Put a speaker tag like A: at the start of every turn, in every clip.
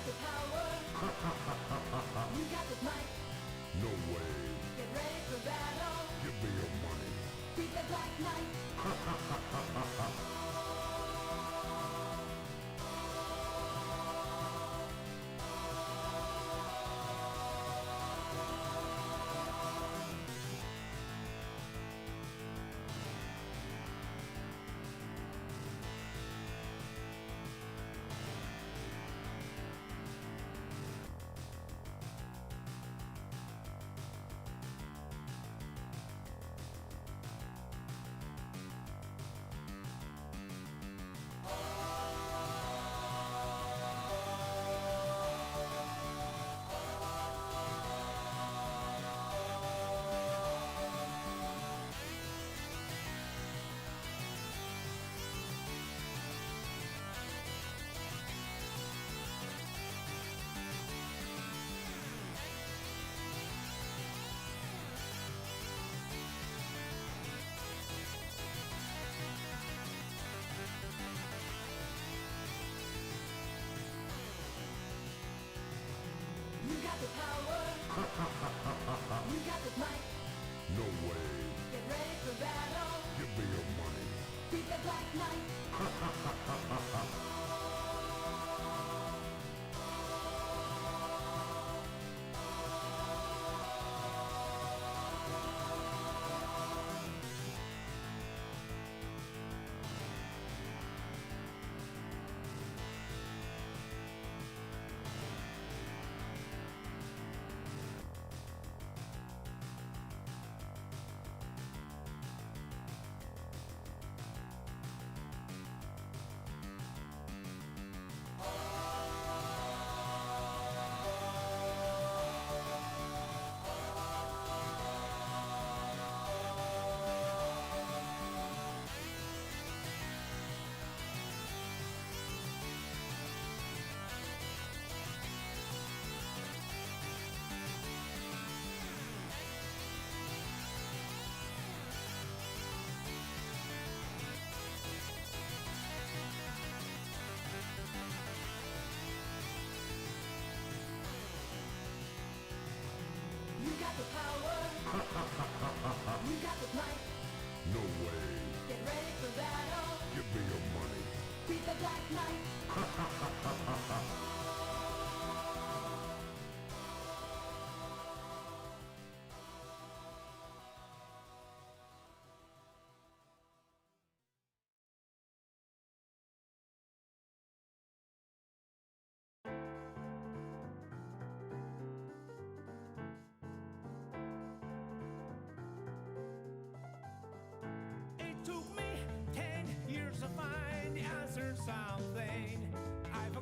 A: the power. You got the might.
B: No way.
A: Get ready for battle.
B: Give me your money.
A: Beat the Black Knight. You got the power. You got the might.
B: No way.
A: Get ready for battle.
B: Give me your money.
A: Beat the Black Knight. You got the power. You got the might.
B: No way.
A: Get ready for battle.
B: Give me your money.
A: Beat the Black Knight.
C: It took me 10 years to find the answer to something I've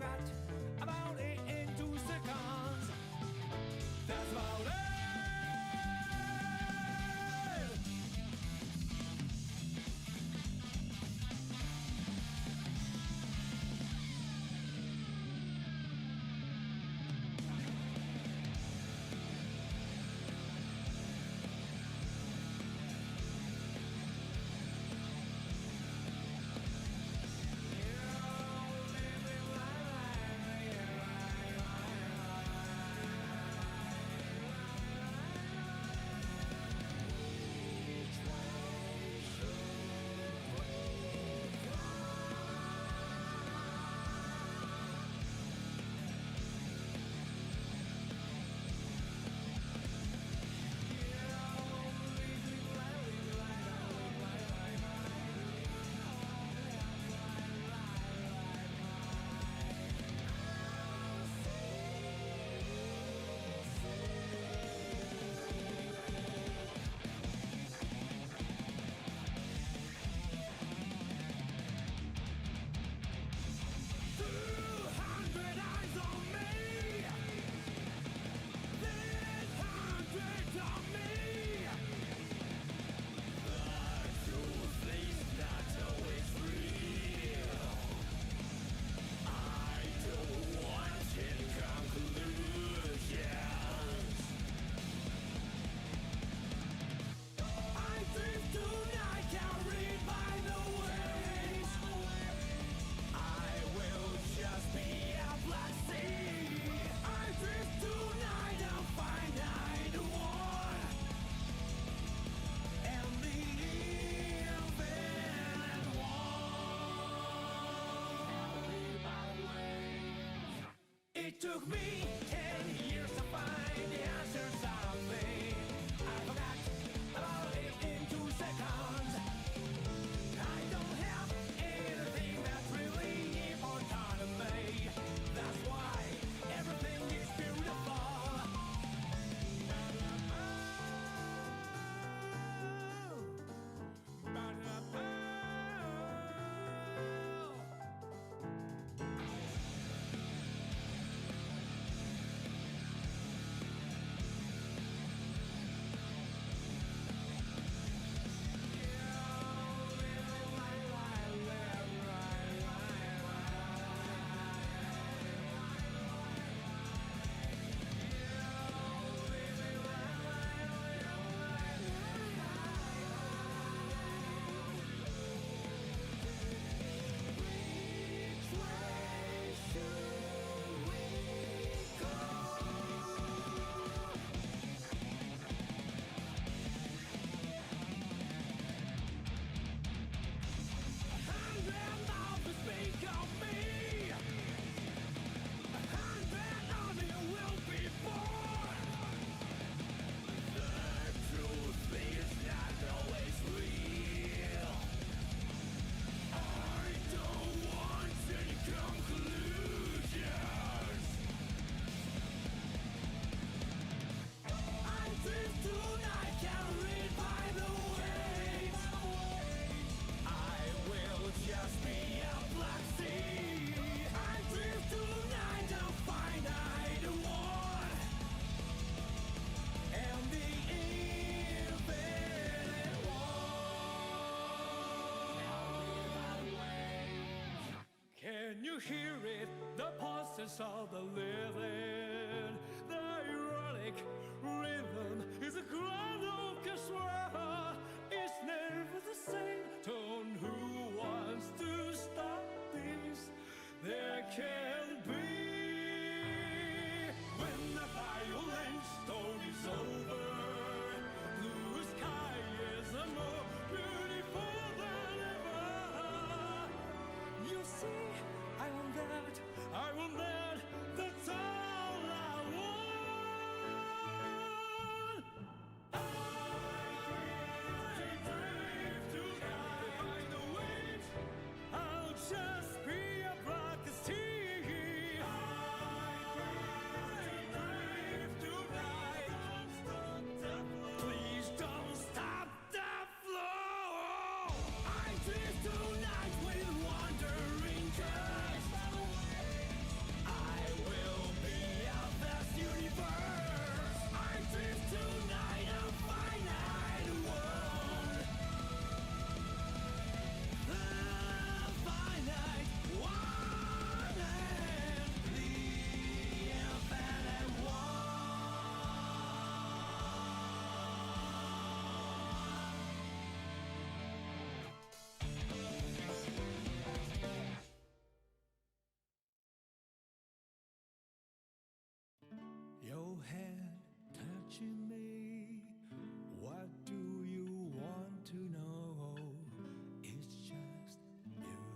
A: It took me 10 years to find the answers I made. I forgot about it in 2 seconds. I don't have anything that's really important to me. That's why everything is beautiful. Can you hear it? The pulses of the living. The ironic rhythm is a grand orchestra. It's never the same tone. Who wants to stop this? There can be. When the violent storm is over, blue sky is more beautiful than ever. You see, I want that, I want that, that's all I want. I dream to ride the waves, I'll just be a black sea. I dream to ride, please don't stop the flow. I drift tonight with wandering just. I will be a vast universe. I drift tonight a finite world. The finite one and the infinite one. Your hand touching me. What do you want to know? It's just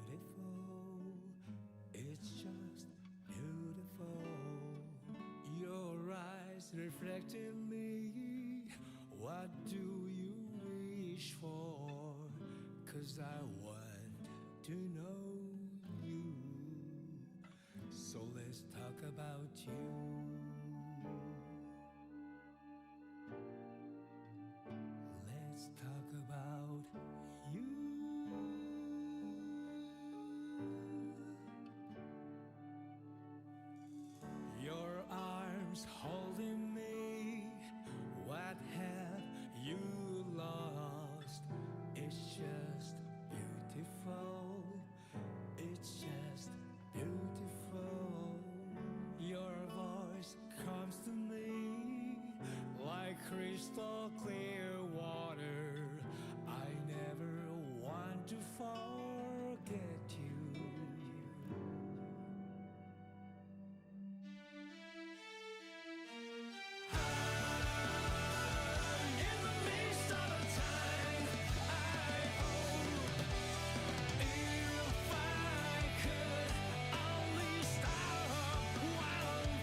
A: beautiful. It's just beautiful. Your eyes reflecting me. What do you wish for? 'Cause I want to know you. So let's talk about you. Let's talk about you. Your arms holding me. What have you lost? It's just beautiful. It's just beautiful. Your voice comes to me like crystal clear water. I never want to forget you. In the midst of a time, I hope if I could only stop one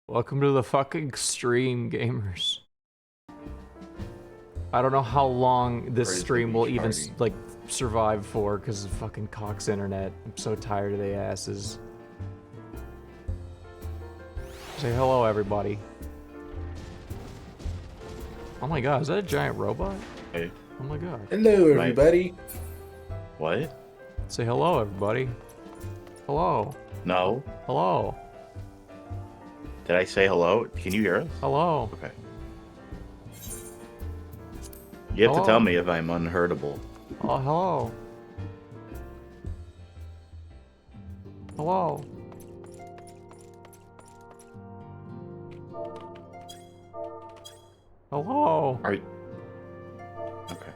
C: Welcome to the fucking stream, gamers. I don't know how long this stream will even, like, survive for, because of fucking Cox internet. I'm so tired of the asses. Say hello, everybody. Oh my god, is that a giant robot?
D: Hey.
C: Oh my god.
E: Hello, everybody.
D: What?
C: Say hello, everybody. Hello.
D: No.
C: Hello.
D: Did I say hello? Can you hear us?
C: Hello.
D: Okay. You have
C: Hello?
D: to tell me if I'm unheardable.
C: Oh, hello. Hello. Hello.
D: Are you... Okay.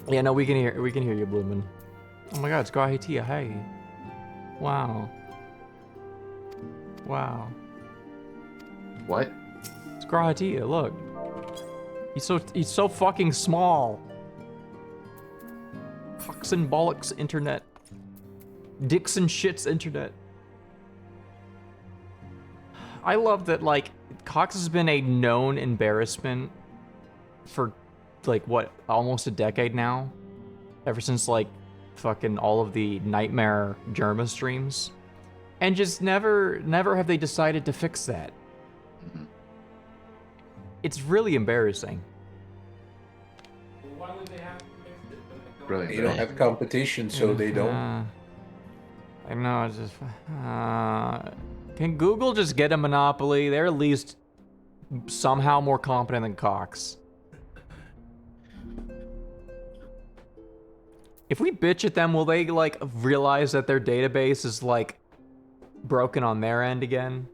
C: Yeah, no, we can hear you, Bloomin'. Oh my god, it's Gahitia, hey. Wow. Wow.
D: What?
C: It's Gahitia, look. He's so fucking small. Cox and bollocks internet. Dicks and shits internet. I love that, like, Cox has been a known embarrassment for, like, what, almost a decade now? Ever since, like, fucking all of the Nightmare Germa streams. And just never have they decided to fix that. It's really embarrassing.
A: Why would they have to fix it?
D: Brilliant.
E: They don't have competition, so they don't.
C: I know, it's just... can Google just get a monopoly? They're at least somehow more competent than Cox. If we bitch at them, will they, like, realize that their database is, like, broken on their end again?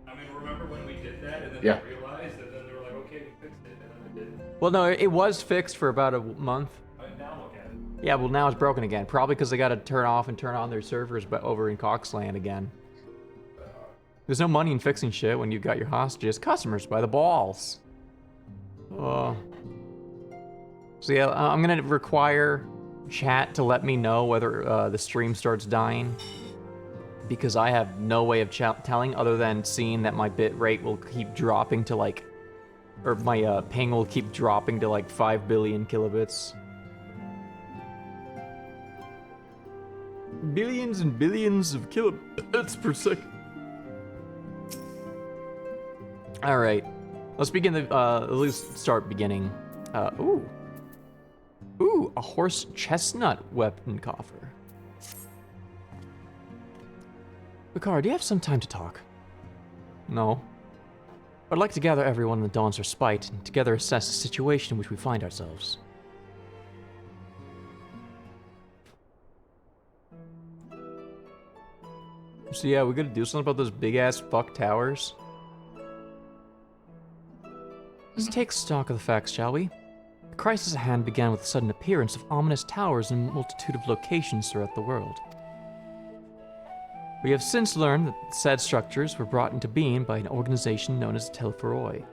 A: I mean, remember when we did that and then
D: Yeah.
A: they realized and then they were like, okay, we fixed it, and then they didn't.
C: Well, no, it was fixed for about a month.
A: Now look at it.
C: Yeah, well, now it's broken again. Probably because they got to turn off and turn on their servers but over in Coxland again. There's no money in fixing shit when you've got your hostages. Customers by the balls. So yeah, I'm gonna require chat to let me know whether the stream starts dying. Because I have no way of telling other than seeing that my bit rate will keep dropping to like... Or my ping will keep dropping to like 5 billion kilobits. Billions and billions of kilobits per second. Alright. Let's begin the, at least start beginning. Ooh. Ooh, a horse chestnut weapon coffer. Picard, do you have some time to talk? No. I'd like to gather everyone in the Dawn's respite and together assess the situation in which we find ourselves. So yeah, we gotta do something about those big-ass fuck towers. Let's take stock of the facts, shall we? The crisis at hand began with the sudden appearance of ominous towers in a multitude of locations throughout the world. We have since learned that said structures were brought into being by an organization known as Telforoi.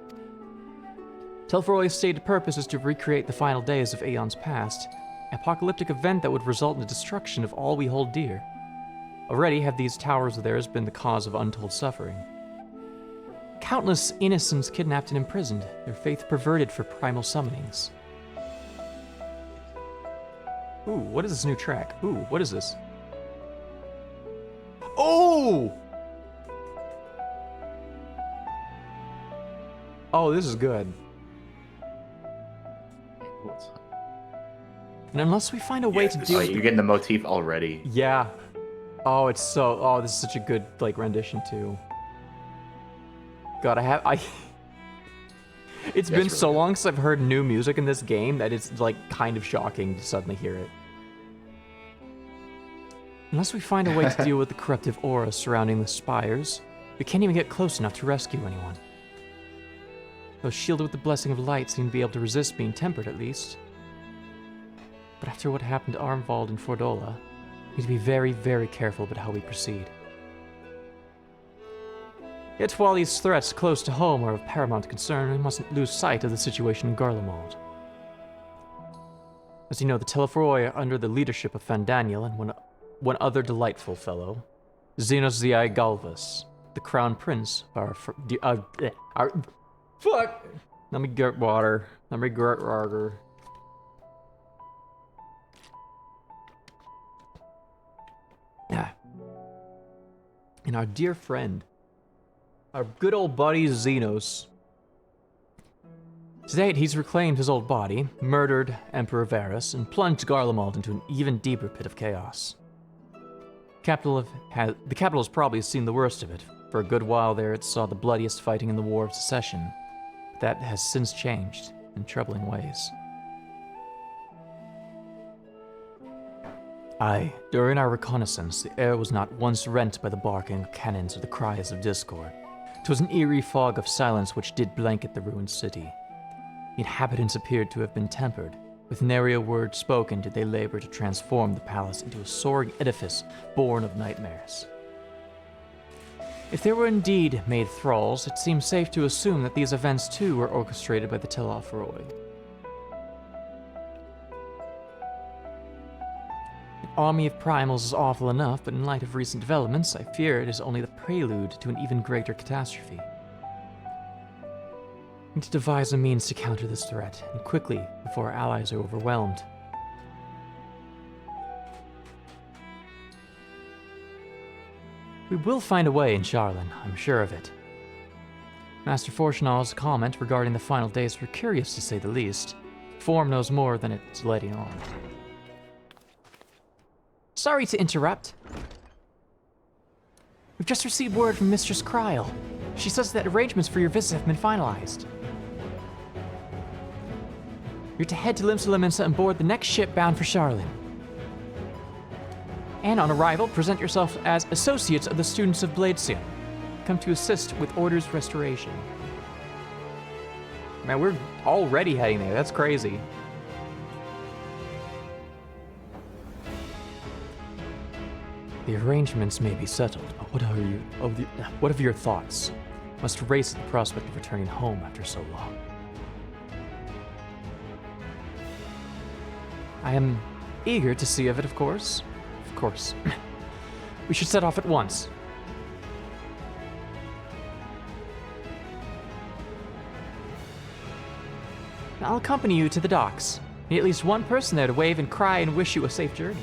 C: Telforoi's stated purpose is to recreate the final days of Aeon's past, an apocalyptic event that would result in the destruction of all we hold dear. Already have these towers of theirs been the cause of untold suffering. Countless innocents kidnapped and imprisoned, their faith perverted for primal summonings. Ooh, what is this new track? Ooh, what is this? Oh! Oh, this is good. And unless we find a way to do...
D: Oh, you're getting the motif already.
C: Yeah. Oh, it's so... Oh, this is such a good, like, rendition, too. God, It's been so long since I've heard new music in this game that it's, like, kind of shocking to suddenly hear it. Unless we find a way to deal with the corruptive aura surrounding the spires, we can't even get close enough to rescue anyone. Those shielded with the blessing of light seem to be able to resist being tempered, at least. But after what happened to Armvald and Fordola, we need to be very, very careful about how we proceed. Yet while these threats close to home are of paramount concern, we mustn't lose sight of the situation in Garlemald. As you know, the Telefroi are under the leadership of Fandaniel, and when one other delightful fellow, Xenos Zi Galvas, the crown prince of our fuck. Let me get water. Let me get water. Yeah. And our dear friend, our good old buddy Xenos. To date, he's reclaimed his old body, murdered Emperor Varus, and plunged Garlemald into an even deeper pit of chaos. The capital has probably seen the worst of it. For a good while there, it saw the bloodiest fighting in the War of Secession. That has since changed in troubling ways. Aye, during our reconnaissance, the air was not once rent by the barking of cannons or the cries of discord. 'Twas an eerie fog of silence which did blanket the ruined city. The inhabitants appeared to have been tempered. With nary a word spoken did they labor to transform the palace into a soaring edifice born of nightmares. If they were indeed made thralls, it seems safe to assume that these events too were orchestrated by the Telafroi. An army of primals is awful enough, but in light of recent developments, I fear it is only the prelude to an even greater catastrophe. We need to devise a means to counter this threat, and quickly, before our allies are overwhelmed. We will find a way in Charlin, I'm sure of it. Master Fortunal's comment regarding the final days were curious to say the least. Form knows more than it's letting on. Sorry to interrupt. We've just received word from Mistress Kryl. She says that arrangements for your visit have been finalized. You're to head to Limsa and board the next ship bound for Charlin. And on arrival, present yourself as associates of the students of Bladesion. Come to assist with Order's restoration. Man, we're already heading there. That's crazy. The arrangements may be settled, but what of your thoughts? Must race at the prospect of returning home after so long. I am eager to see of it, of course. Of course. We should set off at once. I'll accompany you to the docks. Need at least one person there to wave and cry and wish you a safe journey.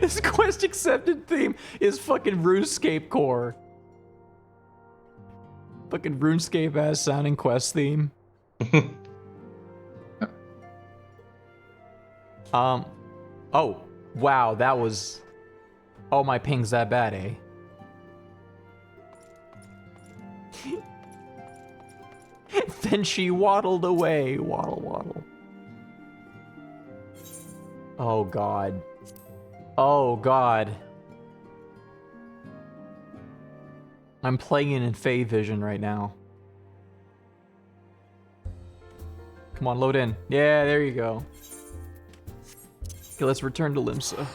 C: This quest accepted theme is fucking RuneScape core. Fucking RuneScape ass sounding quest theme. Oh, wow, that was... Oh, my ping's that bad, eh? Then she waddled away. Waddle, waddle. Oh, God. Oh, God. I'm playing in Fae Vision right now. Come on, load in. Yeah, there you go. Okay, let's return to Limsa.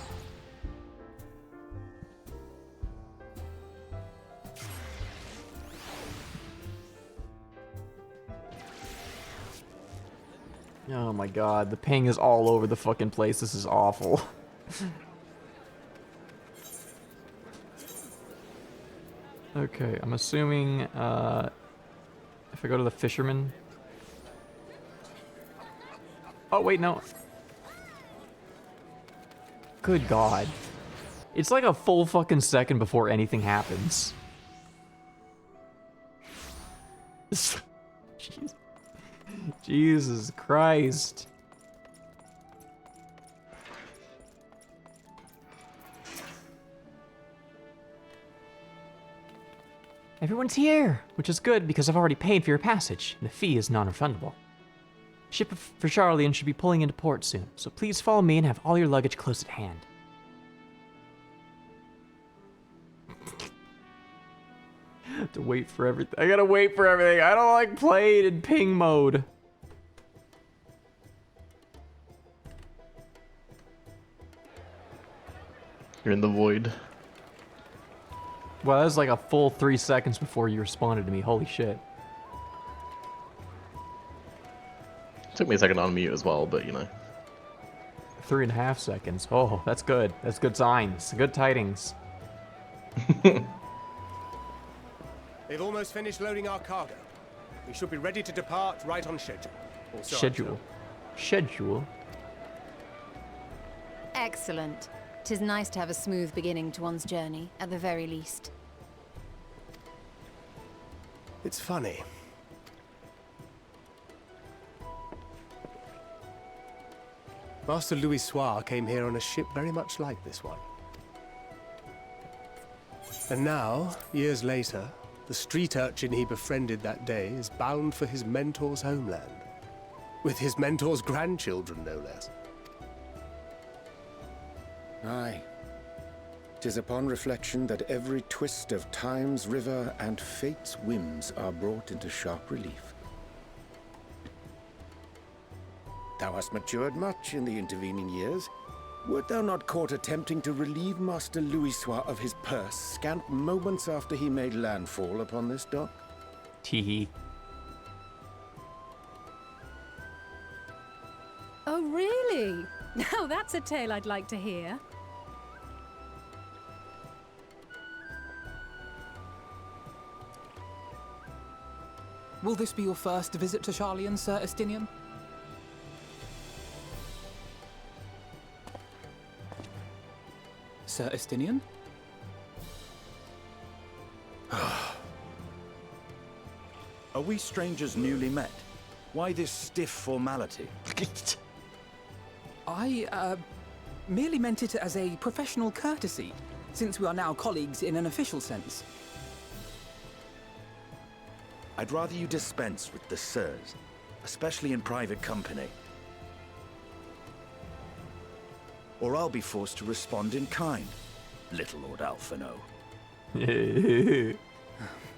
C: Oh my god, the ping is all over the fucking place. This is awful. Okay, I'm assuming if I go to the fisherman. Oh wait, no. Good god. It's like a full fucking second before anything happens. Jeez. Jesus Christ. Everyone's here, which is good because I've already paid for your passage, and the fee is non-refundable. Ship for Charlian should be pulling into port soon, so please follow me and have all your luggage close at hand. I have to wait for everything. I gotta wait for everything. I don't like playing in ping mode.
D: You're in the void.
C: Well, that was like a full 3 seconds before you responded to me. Holy shit.
F: Took me a second to unmute as well, but you know.
C: 3.5 seconds. Oh, that's good. That's good signs. Good tidings.
G: They've almost finished loading our cargo. We should be ready to depart right on schedule. Also,
C: Schedule. Schedule.
H: Excellent. 'Tis nice to have a smooth beginning to one's journey, at the very least.
G: It's funny. Master Louis Soir came here on a ship very much like this one. And now, years later, the street urchin he befriended that day is bound for his mentor's homeland. With his mentor's grandchildren, no less.
I: Aye. 'Tis upon reflection that every twist of time's river and fate's whims are brought into sharp relief. Thou hast matured much in the intervening years. Wert thou not caught attempting to relieve Master Louis Soir of his purse scant moments after he made landfall upon this dock?
C: Teehee.
J: Oh, really? Now that's a tale I'd like to hear.
K: Will this be your first visit to Charlian, Sir Estinian? Sir Estinian?
L: Are we strangers newly met? Why this stiff formality?
K: I, merely meant it as a professional courtesy, since we are now colleagues in an official sense.
L: I'd rather you dispense with the sirs, especially in private company. Or I'll be forced to respond in kind, little Lord Alphino.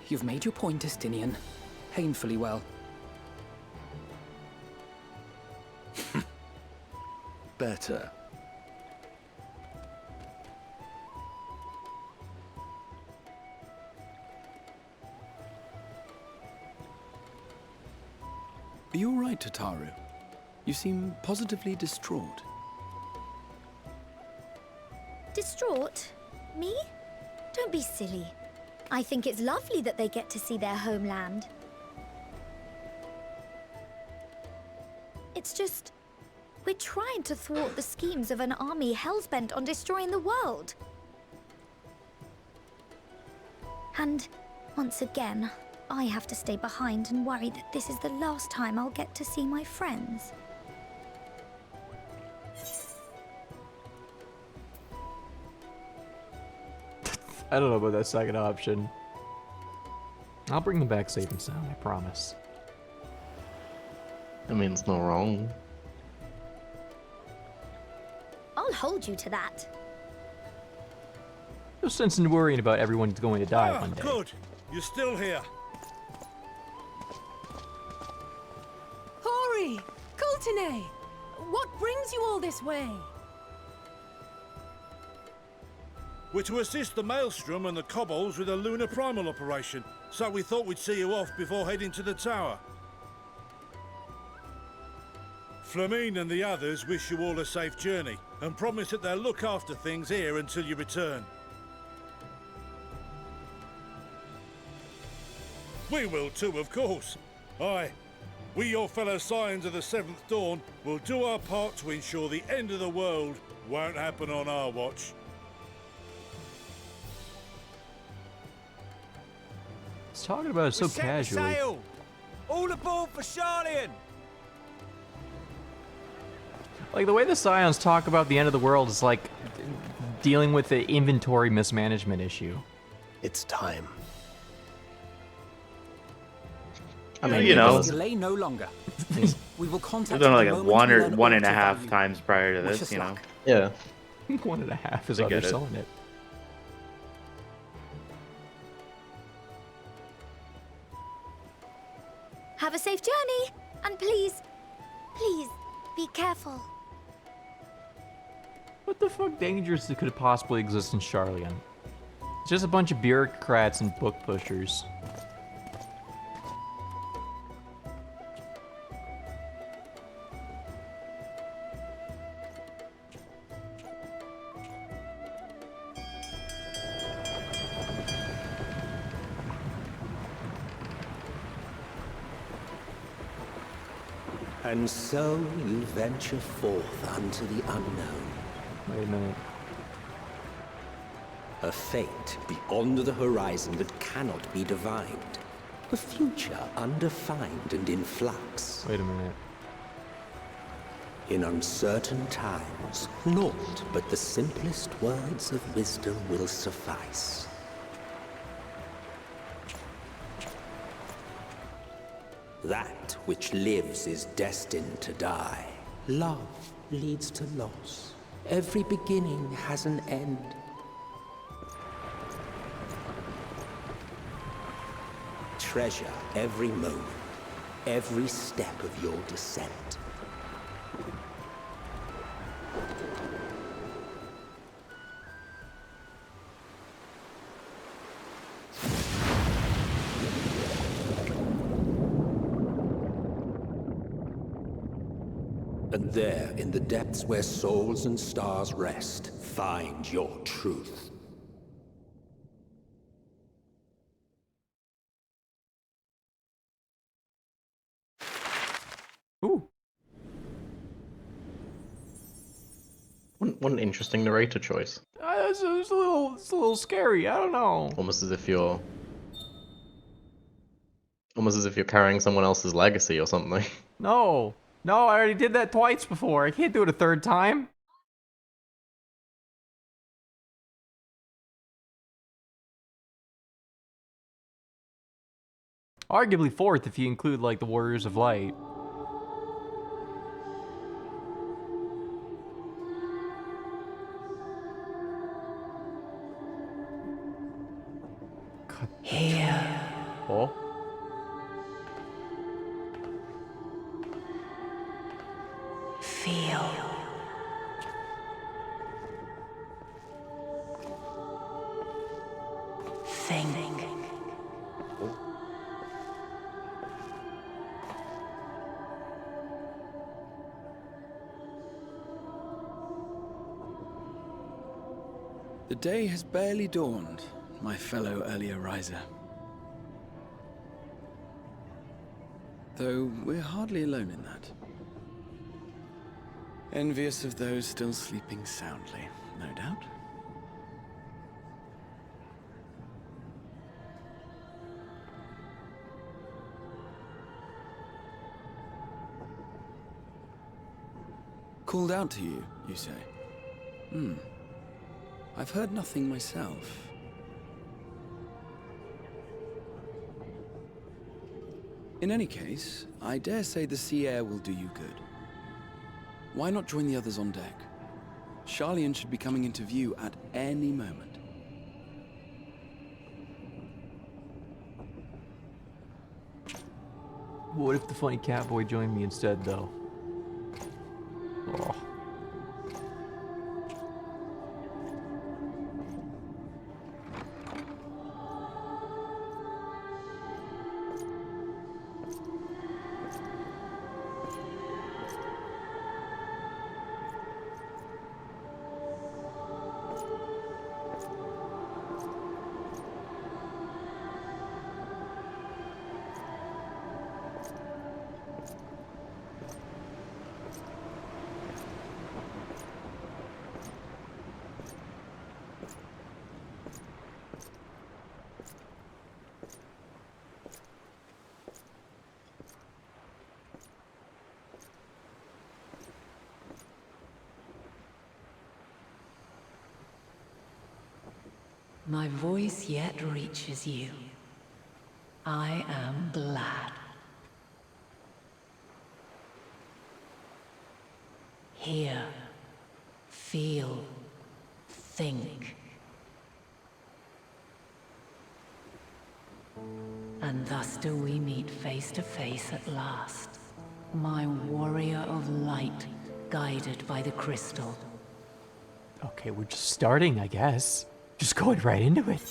K: You've made your point, Estinian. Painfully well.
L: Better.
M: Are you all right, Tataru? You seem positively distraught.
N: Distraught? Me? Don't be silly. I think it's lovely that they get to see their homeland. It's just, we're trying to thwart the schemes of an army hellbent on destroying the world. And once again, I have to stay behind and worry that this is the last time I'll get to see my friends.
C: I don't know about that second option. I'll bring them back safe and sound, I promise.
F: I mean, it's not wrong.
N: I'll hold you to that.
C: No sense in worrying about everyone going to die one day.
A: Good. You're still here.
J: Hori! Kultine! What brings you all this way?
A: We're to assist the Maelstrom and the Kobolds with a lunar primal operation, so we thought we'd see you off before heading to the tower. Flamine and the others wish you all a safe journey, and promise that they'll look after things here until you return. We will too, of course. Aye, we your fellow Scions of the Seventh Dawn will do our part to ensure the end of the world won't happen on our watch.
C: He's talking about it so casually.
A: Sail! All aboard for Charlian!
C: Like, the way the Scions talk about the end of the world is like dealing with the inventory mismanagement issue.
G: It's time.
D: I mean, you know,
K: Delay no longer. We will contact
D: there's only
K: you
D: like
K: the moment
D: one
K: we
D: or
K: learn
D: one and a
K: all
D: half
K: about you.
D: times prior to
K: Wish
D: this,
K: us
D: you know.
K: luck.
F: Yeah.
C: 1.5 is
D: I
C: how they're
D: get it.
C: selling it.
N: Have a safe journey, and please, please, be careful.
C: What the fuck dangers could possibly exist in Charlian? It's just a bunch of bureaucrats and book pushers.
O: And so you venture forth unto the unknown.
C: Wait a minute.
O: A fate beyond the horizon that cannot be divined. A future undefined and in flux.
C: Wait a minute.
O: In uncertain times, naught but the simplest words of wisdom will suffice. That which lives is destined to die. Love leads to loss. Every beginning has an end. Treasure every moment, every step of your descent. And there, in the depths where souls and stars rest, find your truth.
C: Ooh.
F: What an interesting narrator choice.
C: It's a little scary. I don't know.
F: Almost as if you're carrying someone else's legacy or something.
C: No. No, I already did that twice before. I can't do it a third time. Arguably fourth if you include, like, the Warriors of Light.
P: Here.
C: Oh.
P: Feel. Think.
M: The day has barely dawned, my fellow earlier riser. Though we're hardly alone in that. Envious of those still sleeping soundly, no doubt. Called out to you, you say? I've heard nothing myself. In any case, I dare say the sea air will do you good. Why not join the others on deck? Charlian should be coming into view at any moment.
C: What if the funny catboy joined me instead, though? Oh.
P: My voice yet reaches you. I am glad. Hear, feel, think. And thus do we meet face to face at last. My warrior of light, guided by the crystal.
C: Okay, we're just starting, I guess. Just going right into it.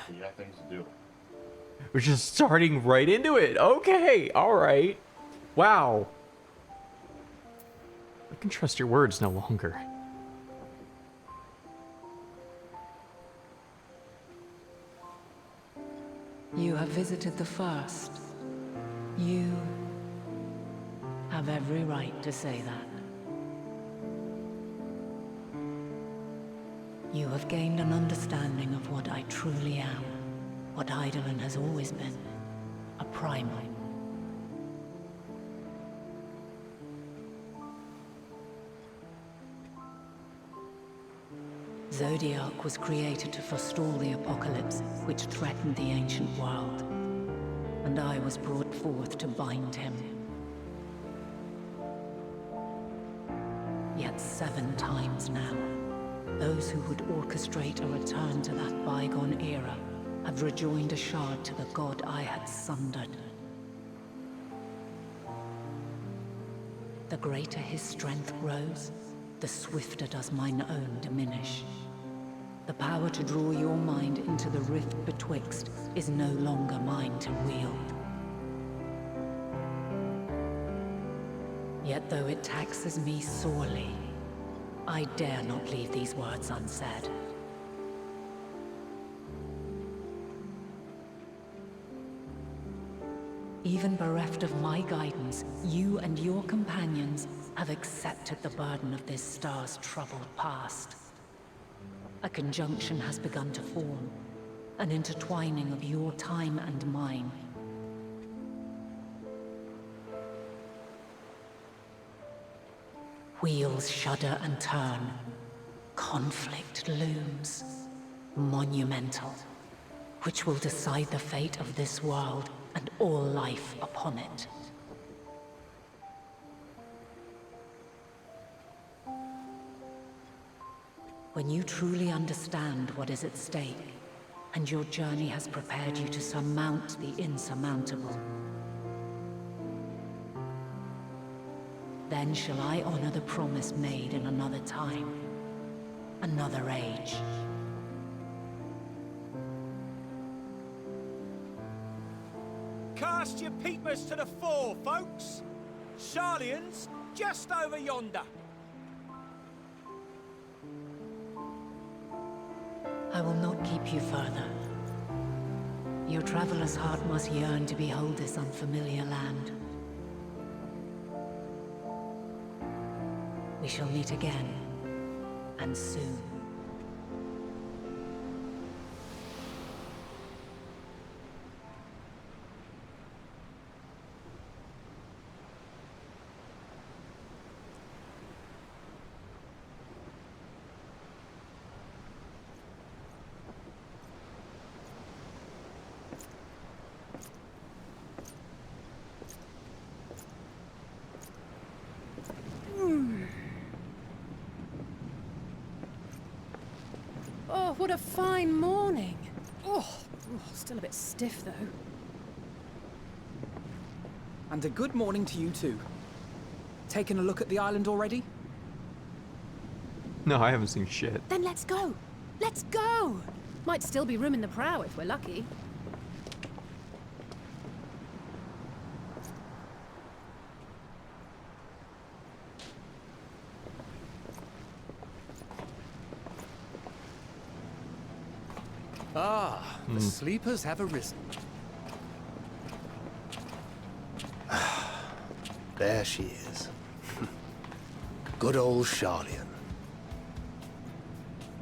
D: You got things to do.
C: We're just starting right into it. Okay, alright. Wow. I can trust your words no longer.
P: You have visited the first. You have every right to say that. You have gained an understanding of what I truly am, what Eidolon has always been, a primal. Zodiac was created to forestall the apocalypse which threatened the ancient world, and I was brought forth to bind him. Yet 7 times now, those who would orchestrate a return to that bygone era have rejoined a shard to the god I had sundered. The greater his strength grows, the swifter does mine own diminish. The power to draw your mind into the rift betwixt is no longer mine to wield. Yet though it taxes me sorely, I dare not leave these words unsaid. Even bereft of my guidance, you and your companions have accepted the burden of this star's troubled past. A conjunction has begun to form, an intertwining of your time and mine. Wheels shudder and turn. Conflict looms, monumental, which will decide the fate of this world and all life upon it. When you truly understand what is at stake, and your journey has prepared you to surmount the insurmountable, then shall I honor the promise made in another time, another age.
Q: Cast your peepers to the fore, folks. Sharlian's just over yonder.
P: I will not keep you further. Your traveler's heart must yearn to behold this unfamiliar land. We shall meet again, and soon.
J: Oh, what a fine morning. Still a bit stiff though.
K: And a good morning to you too. Taking a look at the island already?
C: No, I haven't seen shit.
J: Then let's go. Let's go. Might still be room in the prow if we're lucky.
G: Ah, the sleepers have arisen. There she is. Good old Sharlian.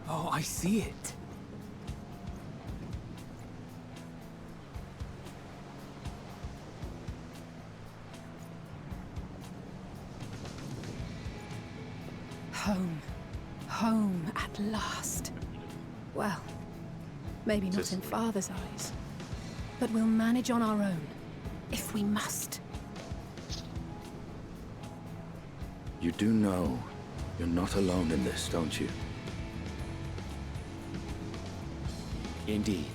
K: Oh, I see it.
J: Home. Home at last. Well, maybe not in Father's eyes, but we'll manage on our own, if we must.
I: You do know you're not alone in this, don't you? Indeed.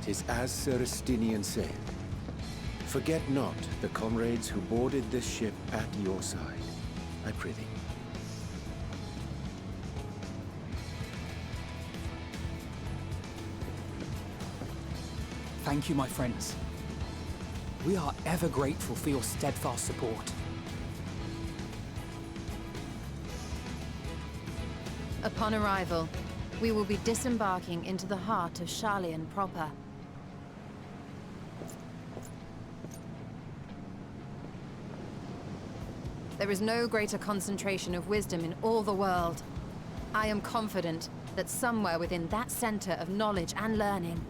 I: 'Tis as Sir Estinian said. Forget not the comrades who boarded this ship at your side, I prithee.
K: Thank you, my friends. We are ever grateful for your steadfast support.
H: Upon arrival, we will be disembarking into the heart of Sharlayan proper. There is no greater concentration of wisdom in all the world. I am confident that somewhere within that center of knowledge and learning,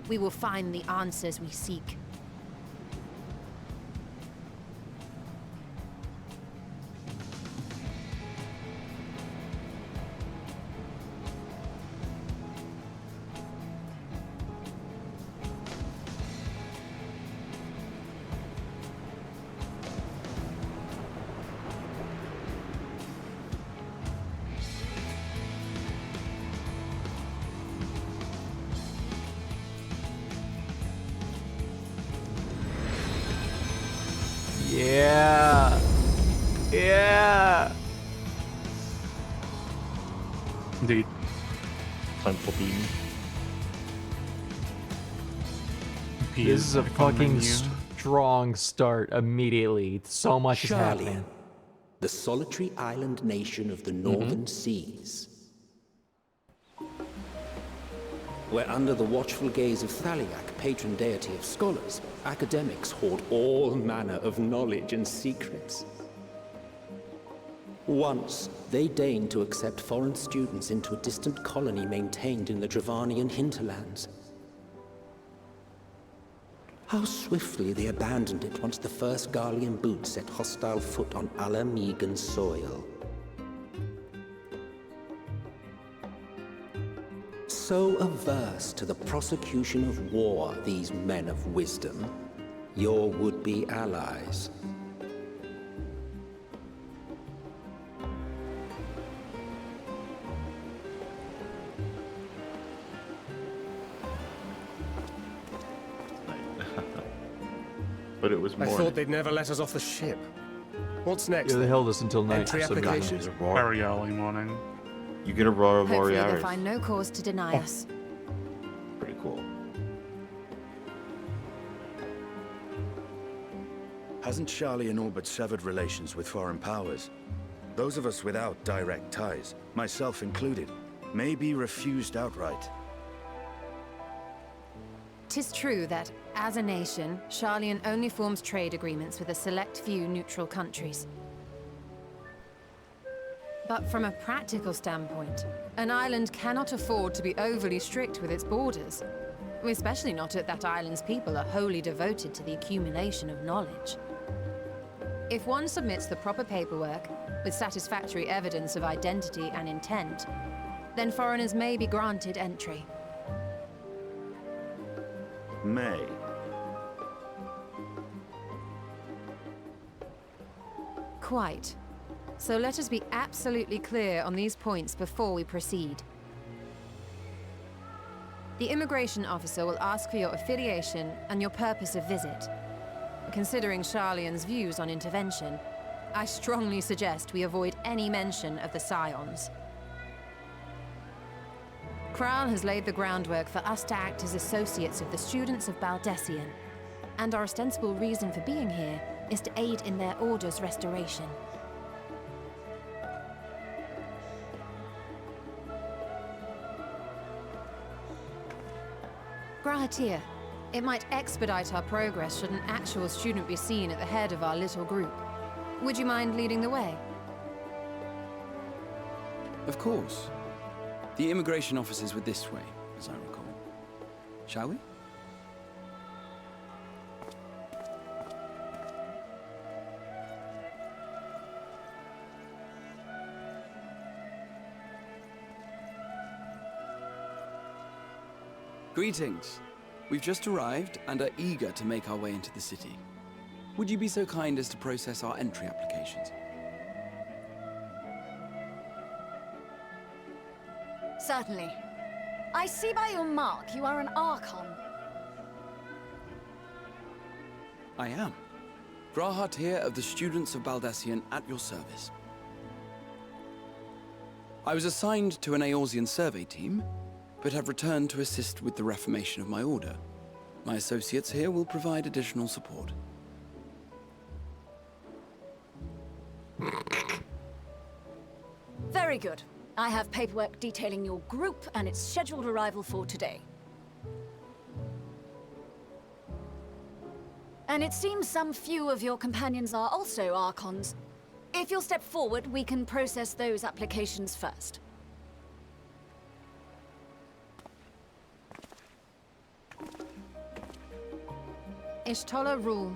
H: we will find the answers we seek.
C: Yeah. Yeah.
F: Indeed. Plentiful beam.
C: This is a fucking strong start immediately. So much is happening.
O: The solitary island nation of the northern seas. Where under the watchful gaze of Thaliak, patron deity of scholars, academics hoard all manner of knowledge and secrets. Once, they deigned to accept foreign students into a distant colony maintained in the Dravanian hinterlands. How swiftly they abandoned it once the first Garlean boot set hostile foot on Ala Megan soil. So averse to the prosecution of war, these men of wisdom, your would-be allies.
D: But it was
G: I
D: more.
G: thought they'd never let us off the ship. What's next?
C: Yeah, they held us until night.
G: Entry
C: so
G: applications?
F: Very early morning.
D: You get a Aurora
H: Hopefully
D: Borealis.
H: they find no cause to deny us.
D: Pretty cool.
L: Hasn't Sharlayan all but severed relations with foreign powers? Those of us without direct ties, myself included, may be refused outright.
H: 'Tis true that, as a nation, Sharlayan only forms trade agreements with a select few neutral countries. But from a practical standpoint, an island cannot afford to be overly strict with its borders, especially not if that island's people are wholly devoted to the accumulation of knowledge. If one submits the proper paperwork, with satisfactory evidence of identity and intent, then foreigners may be granted entry.
L: May.
H: Quite. So let us be absolutely clear on these points before we proceed. The immigration officer will ask for your affiliation and your purpose of visit. Considering Sharlayan's views on intervention, I strongly suggest we avoid any mention of the Scions. Kral has laid the groundwork for us to act as associates of the students of Baldessian, and our ostensible reason for being here is to aid in their order's restoration. Grahatir, it might expedite our progress should an actual student be seen at the head of our little group. Would you mind leading the way?
M: Of course. The immigration officers were this way, as I recall. Shall we? Greetings. We've just arrived and are eager to make our way into the city. Would you be so kind as to process our entry applications?
R: Certainly. I see by your mark you are an Archon.
M: I am. Grahatir of the Students of Baldessian at your service. I was assigned to an Eorzean survey team, but have returned to assist with the reformation of my order. My associates here will provide additional support.
R: Very good. I have paperwork detailing your group and its scheduled arrival for today. And it seems some few of your companions are also Archons. If you'll step forward, we can process those applications first.
H: Ishtola rule.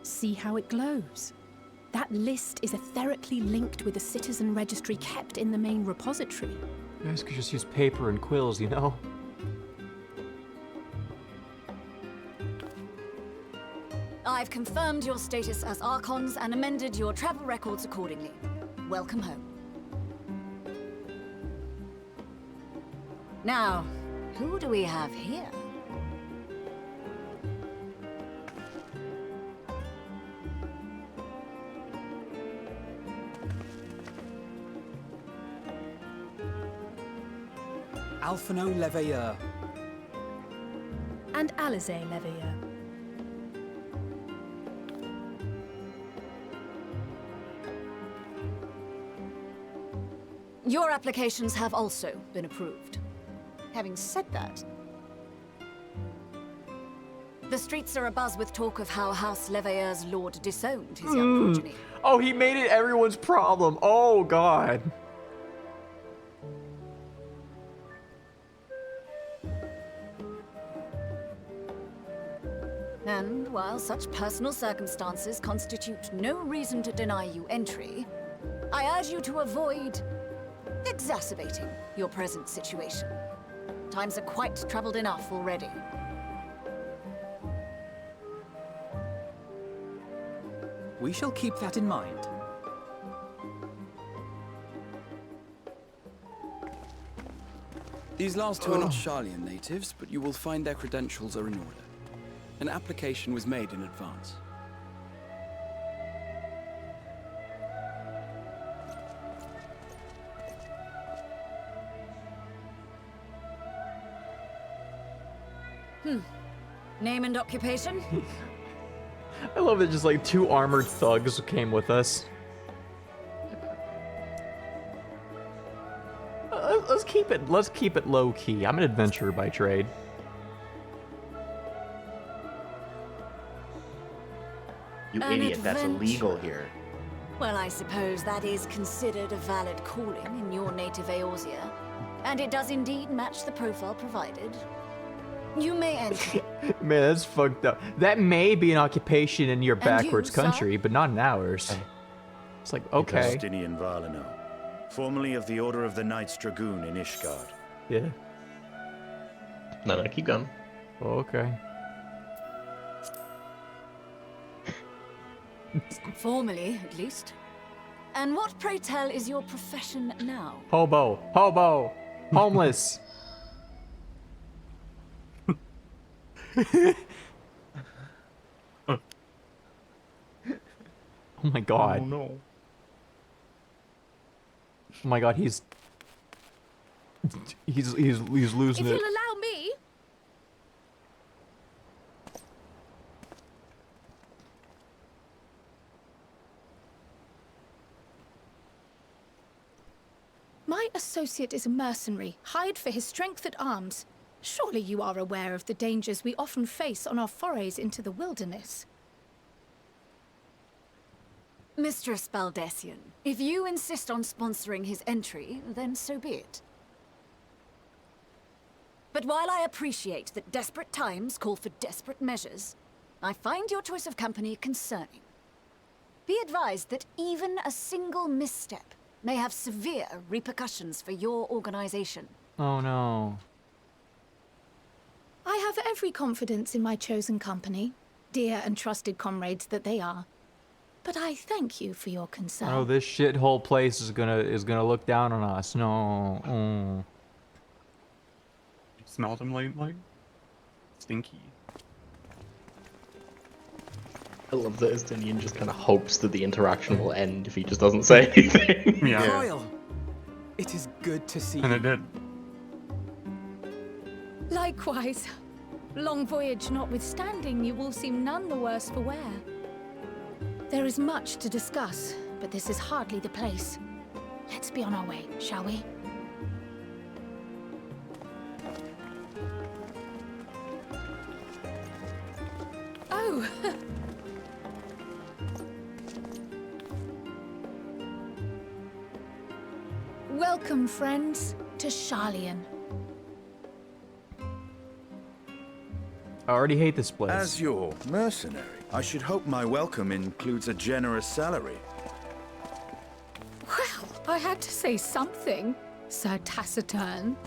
J: See how it glows? That list is etherically linked with the citizen registry kept in the main repository.
C: You guys could just use paper and quills, you know?
R: I've confirmed your status as Archons and amended your travel records accordingly. Welcome home. Now, who do we have here?
K: Alphino Leveilleur.
J: And Alize Leveilleur.
R: Your applications have also been approved. Having said that, the streets are abuzz with talk of how House Leveilleur's lord disowned his young progeny.
C: Oh, he made it everyone's problem. Oh, God.
R: And while such personal circumstances constitute no reason to deny you entry, I urge you to avoid exacerbating your present situation. Times are quite troubled enough already.
K: We shall keep that in mind.
M: These last two are not Sharlayan natives, but you will find their credentials are in order. An application was made in advance.
R: Name and occupation?
C: I love that just like 2 armored thugs came with us. Let's keep it low key. I'm an adventurer by trade.
D: You
R: An
D: idiot, that's illegal
R: adventure.
D: here.
R: Well, I suppose that is considered a valid calling in your native Eorzea. And it does indeed match the profile provided. You may enter.
C: Man, that's fucked up. That may be an occupation in your
R: And
C: backwards
R: you, sir?
C: country, but not in ours. It's like, okay.
L: Justinian Varlano, formerly of the Order of the Knights Dragoon in Ishgard.
C: Yeah.
F: No, keep going.
C: Okay.
R: Formally, at least. And what, pray tell, is your profession now?
C: Hobo. Hobo. Homeless. Oh my god.
F: Oh no.
C: Oh my god, he's losing
J: If
C: it.
J: you'll allow me. My associate is a mercenary, hired for his strength at arms. Surely you are aware of the dangers we often face on our forays into the wilderness.
R: Mistress Baldessian, if you insist on sponsoring his entry, then so be it. But while I appreciate that desperate times call for desperate measures, I find your choice of company concerning. Be advised that even a single misstep may have severe repercussions for your organization.
C: Oh no.
J: I have every confidence in my chosen company, dear and trusted comrades that they are. But I thank you for your concern.
C: Oh, this shithole place is gonna look down on us. No. Oh.
S: Smelled him like stinky.
F: I love that Estinian just kind of hopes that the interaction will end if he just doesn't say anything.
K: Yeah. Royal, it is good to see you.
A: And it did.
J: Likewise. Long voyage notwithstanding, you will seem none the worse for wear. There is much to discuss, but this is hardly the place. Let's be on our way, shall we? Oh! Welcome, friends, to Sharlayan.
C: I already hate this place.
L: As your mercenary, I should hope my welcome includes a generous salary.
J: Well, I had to say something, Sir Taciturn.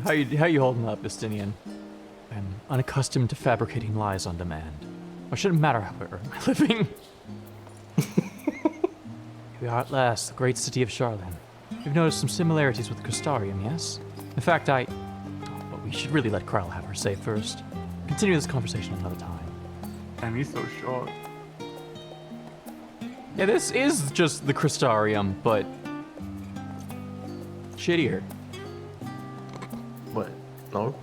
C: How you holding up, Estinian? I'm unaccustomed to fabricating lies on demand. Or should it matter how I earn my living? We are at last the great city of Sharlayan. We've noticed some similarities with Crystarium, yes? In fact, but we should really let Kryle have her say first. Continue this conversation another time.
A: And he's so short.
C: Yeah, this is just the Crystarium, but shittier.
F: What? No?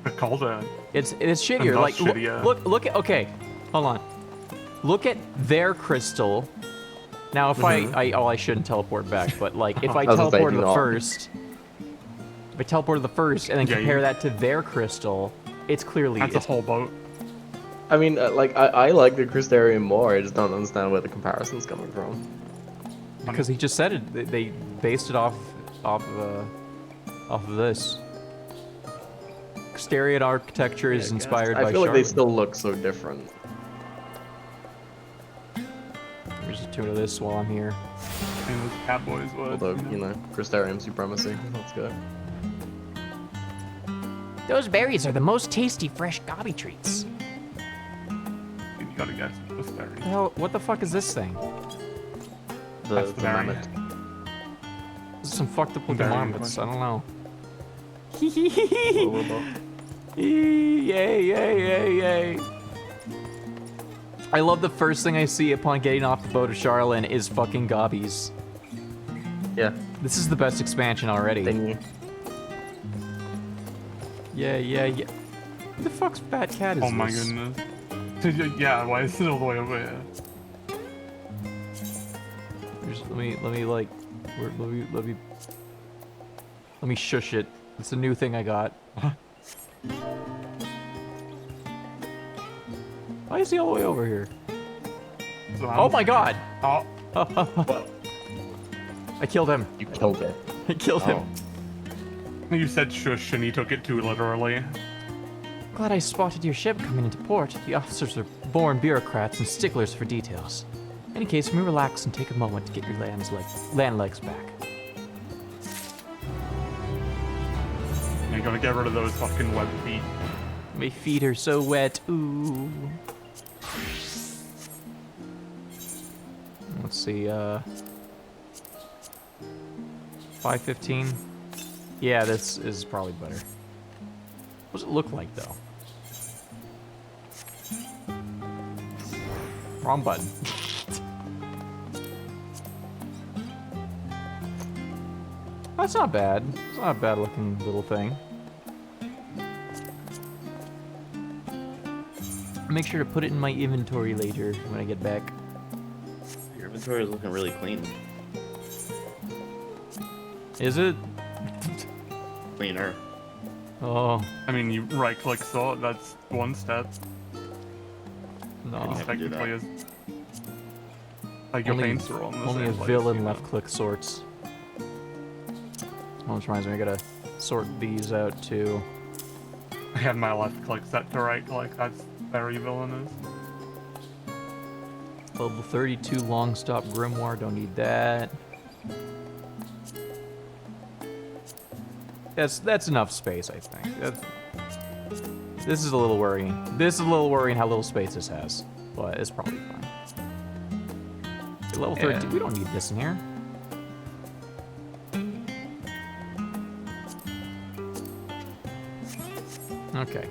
A: I called it.
C: It's shittier. Like
A: shittier.
C: look at, okay, hold on. Look at their crystal. Now if I shouldn't teleport back, but like if I teleport to the first, and then compare that to their crystal, it's clearly
A: that's a whole boat.
F: I mean, like I like the Crystarium more. I just don't understand where the comparison's coming from.
C: Because he just said it. They based it off of this. Crystarian architecture is inspired by.
F: I feel like they still look so different.
C: There's a tune of this while I'm here.
A: And those Catboys would.
F: Although, you know, Crystarium supremacy. That's good.
C: Those berries are the most tasty fresh gobby treats.
A: You gotta guess those berries.
C: Hell, what the fuck is this thing?
F: The mammoth.
C: This is some fucked up looking marmots. I don't know. Yay. I love the first thing I see upon getting off the boat of Sharlayan is fucking gobbies.
F: Yeah.
C: This is the best expansion already.
F: Thingy.
C: Yeah. Who the fuck's fat cat is this?
A: Oh my goodness. Yeah, why is it all the way over here?
C: Let me shush it. It's a new thing I got. Why is he all the way over here?
A: So
C: oh my god!
A: Oh.
C: I killed him.
F: You killed it.
C: I killed him.
A: You said shush and he took it too literally.
C: Glad I spotted your ship coming into port. The officers are born bureaucrats and sticklers for details. In any case, let me relax and take a moment to get your land legs back.
A: You're gonna get rid of those fucking web feet.
C: My feet are so wet. Ooh. Let's see, 515. Yeah, this is probably better. What does it look like, though? Wrong button. That's not bad. It's not a bad looking little thing. Make sure to put it in my inventory later when I get back.
D: Your inventory is looking really clean.
C: Is it?
D: Cleaner.
C: Oh.
A: I mean, you right-click sort, that's one step.
C: No.
A: Technically is... Like your paints are on the
C: only
A: same
C: a
A: place,
C: villain
A: you know?
C: left-click sorts. Oh, which reminds me, I gotta sort these out too.
A: I had my left-click set to right-click, that's very villainous.
C: Level 32 long stop grimoire, don't need that. That's enough space, I think. This is a little worrying. This is a little worrying how little space this has, but it's probably fine. Level 32, we don't need this in here. Okay.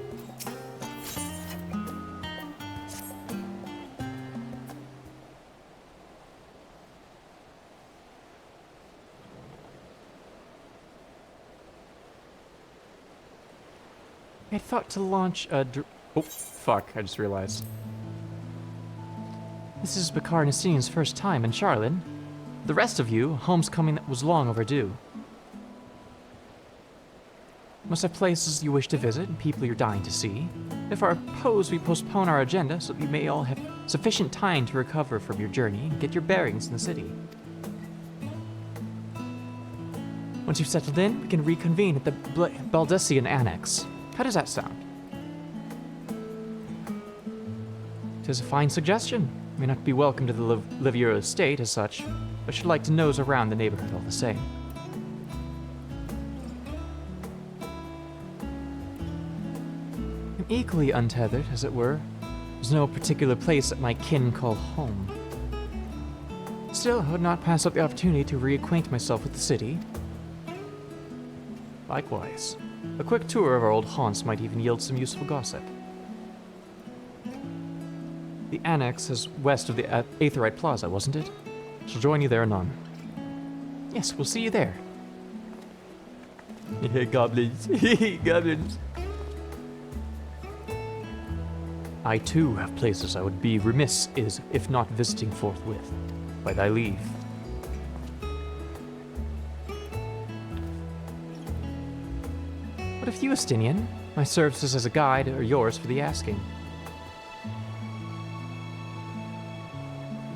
C: I thought to launch a oh, fuck, I just realized. This is Bakar Nassinian's first time in Charlin. The rest of you, home's coming was long overdue. Must have places you wish to visit and people you're dying to see. If I propose we postpone our agenda so that you may all have sufficient time to recover from your journey and get your bearings in the city. Once you've settled in, we can reconvene at the Baldessian Annex. How does that sound? 'Tis a fine suggestion. May not be welcome to the Livier estate as such, but should like to nose around the neighborhood all the same. I'm equally untethered, as it were. There's no particular place that my kin call home. Still, I would not pass up the opportunity to reacquaint myself with the city. Likewise, a quick tour of our old haunts might even yield some useful gossip. The annex is west of the Aetherite Plaza, wasn't it? Shall join you there anon. Yes, we'll see you there. Goblins. Goblins. I too have places I would be remiss if not visiting forthwith. By thy leave. What of you, Estinian? My services as a guide are yours for the asking.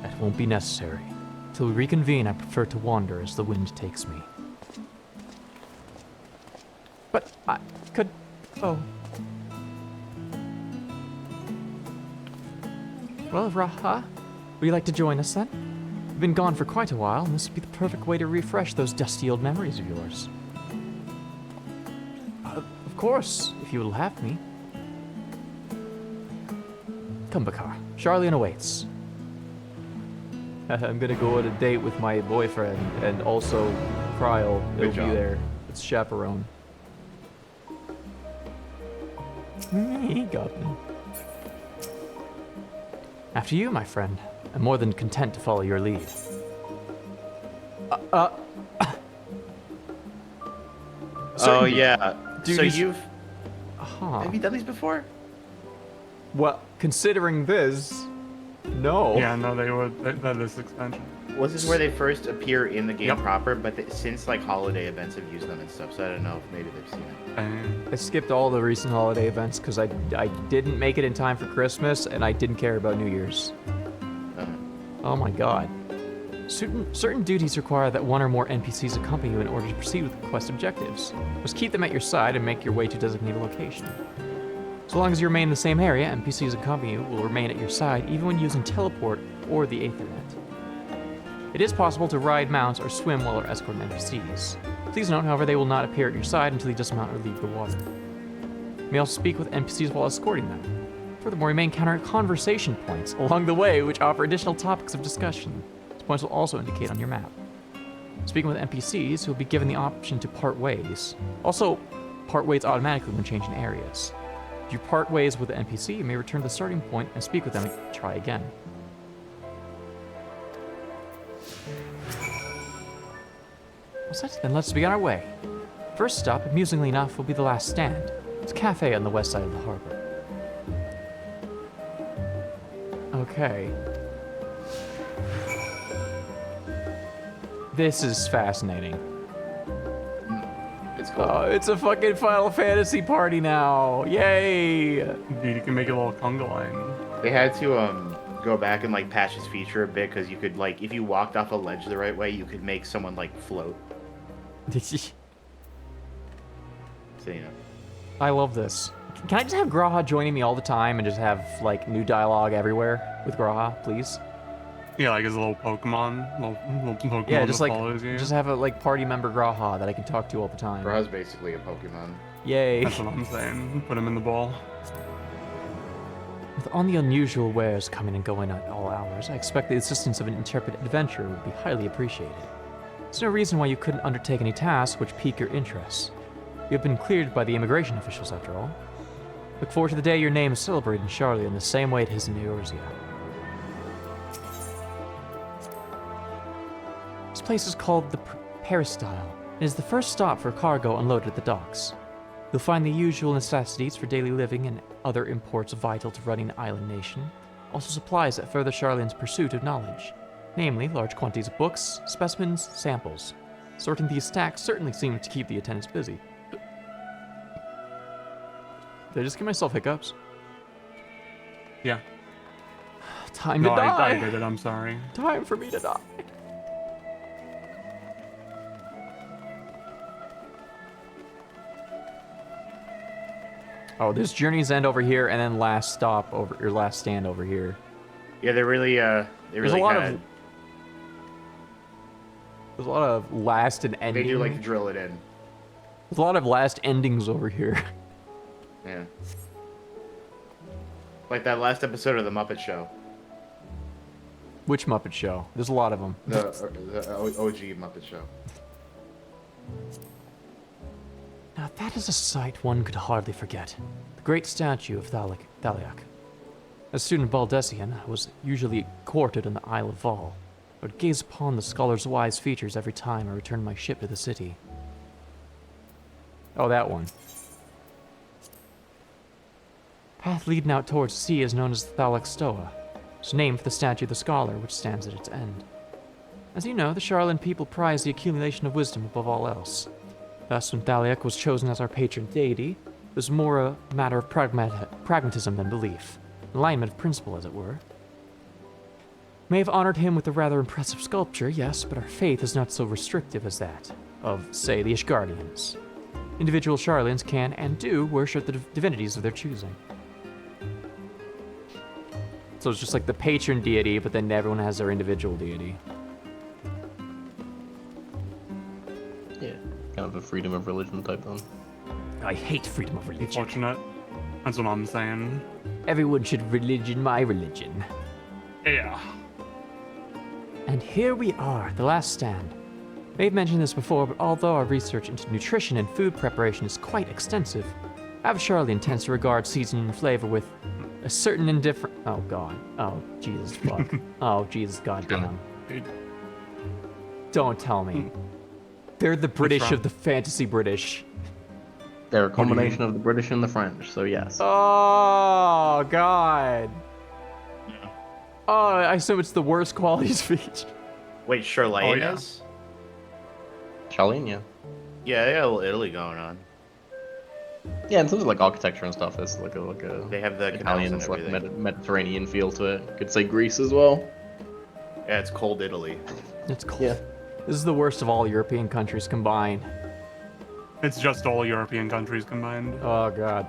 C: That won't be necessary. Till we reconvene, I prefer to wander as the wind takes me. But I could... Oh. Well, Raha, would you like to join us then? We've been gone for quite a while, and this would be the perfect way to refresh those dusty old memories of yours. Of course, if you will have me. Come, Bakar. Charlian awaits. I'm gonna go on a date with my boyfriend, and also Kryl will be there. It's chaperone. He got me. After you, my friend. I'm more than content to follow your lead.
D: Oh yeah. So
C: duties-
D: you've
C: Huh.
D: have you done these before?
C: Well, considering this, no.
S: Yeah, no, they were. That is expansion.
D: Was this where they first appear in the game
S: Yep.
D: proper? But since like holiday events have used them and stuff, so I don't know if maybe they've seen it.
C: I skipped all the recent holiday events because I didn't make it in time for Christmas, and I didn't care about New Year's. Oh my god. Certain duties require that one or more NPCs accompany you in order to proceed with the quest objectives. Just keep them at your side and make your way to a designated location. So long as you remain in the same area, NPCs accompanying you will remain at your side even when using teleport or the Aethernet. It is possible to ride mounts or swim while escorting NPCs. Please note, however, they will not appear at your side until you dismount or leave the water. You may also speak with NPCs while escorting them. Furthermore, you may encounter conversation points along the way which offer additional topics of discussion. These points will also indicate on your map. Speaking with NPCs, you'll be given the option to part ways. Also, part ways automatically when changing areas. If you part ways with the NPC, you may return to the starting point and speak with them and try again. Well set, then let's begin our way. First stop, amusingly enough, will be the last stand. It's a cafe on the west side of the harbor. Okay. This is fascinating.
D: It's cool.
C: It's a fucking Final Fantasy party now. Yay!
S: Dude, you can make a little conga line.
D: They had to go back and like patch this feature a bit because you could like if you walked off a ledge the right way, you could make someone like float. So you know.
C: I love this. Can I just have Graha joining me all the time and just have like new dialogue everywhere with Graha, please?
S: Yeah, like as a little Pokemon, little Pokemon
C: Yeah, just
S: that
C: like
S: follows you.
C: just have a like party member Graha that I can talk to all the time.
D: Graha's basically a Pokemon.
C: Yay!
S: That's what I'm saying. Put him in the ball.
C: With all the unusual wares coming and going at all hours, I expect the assistance of an intrepid adventurer would be highly appreciated. There's no reason why you couldn't undertake any tasks which pique your interest. You have been cleared by the immigration officials, after all. Look forward to the day your name is celebrated in Charlie in the same way it is in Eorzea. This place is called the Peristyle. It is the first stop for cargo unloaded at the docks. You'll find the usual necessities for daily living and other imports vital to running an island nation. Also supplies that further Charlian's pursuit of knowledge, namely large quantities of books, specimens, samples. Sorting these stacks certainly seems to keep the attendants busy. Did I just give myself hiccups?
S: Yeah.
C: Time to die.
S: I did it, I'm sorry.
C: Time for me to die. Oh, there's Journey's End over here, and then last stop over, or last stand over here.
D: Yeah, they're really,
C: there's a lot of last and ending.
D: They do like to drill it in.
C: There's a lot of last endings over here.
D: Yeah. Like that last episode of The Muppet Show.
C: Which Muppet Show? There's a lot of them.
D: The OG Muppet Show.
C: Now that is a sight one could hardly forget. The great statue of Thaliak. As student Baldessian, I was usually quartered on the Isle of Val. I would gaze upon the scholar's wise features every time I returned my ship to the city. Oh, that one. Path leading out towards the sea is known as the Thaliak Stoa. It's named for the statue of the scholar, which stands at its end. As you know, the Charlan people prize the accumulation of wisdom above all else. Thus, when Thaliak was chosen as our patron deity, it was more a matter of pragmatism than belief. Alignment of principle, as it were. May have honored him with a rather impressive sculpture, yes, but our faith is not so restrictive as that of, say, the Ishgardians. Individual Charlans can and do worship the divinities of their choosing. So it's just like the patron deity, but then everyone has their individual deity.
F: Yeah, kind of a freedom of religion type thing.
C: I hate freedom of religion.
S: Unfortunate. That's what I'm saying.
C: Everyone should religion my religion.
S: Yeah.
C: And here we are, the last stand. May have mentioned this before, but although our research into nutrition and food preparation is quite extensive, Charlian tends to regard seasoning and flavor with a certain indifferent. Oh god. Oh Jesus fuck. Oh Jesus goddamn. Don't tell me. They're the British of the fantasy British.
F: They're a combination of the British and the French, so yes.
C: Oh god. Oh, I assume it's the worst quality speech.
D: Wait, Charlene is?
F: Charlene, yeah.
D: Yeah, they got a little Italy going on.
F: Yeah, in terms of like architecture and stuff, it's like a
D: they have the
F: Italian, like Mediterranean feel to it. Could say Greece as well.
D: Yeah, it's cold Italy.
C: It's cold.
F: Yeah.
C: This is the worst of all European countries combined.
S: It's just all European countries combined.
C: Oh god.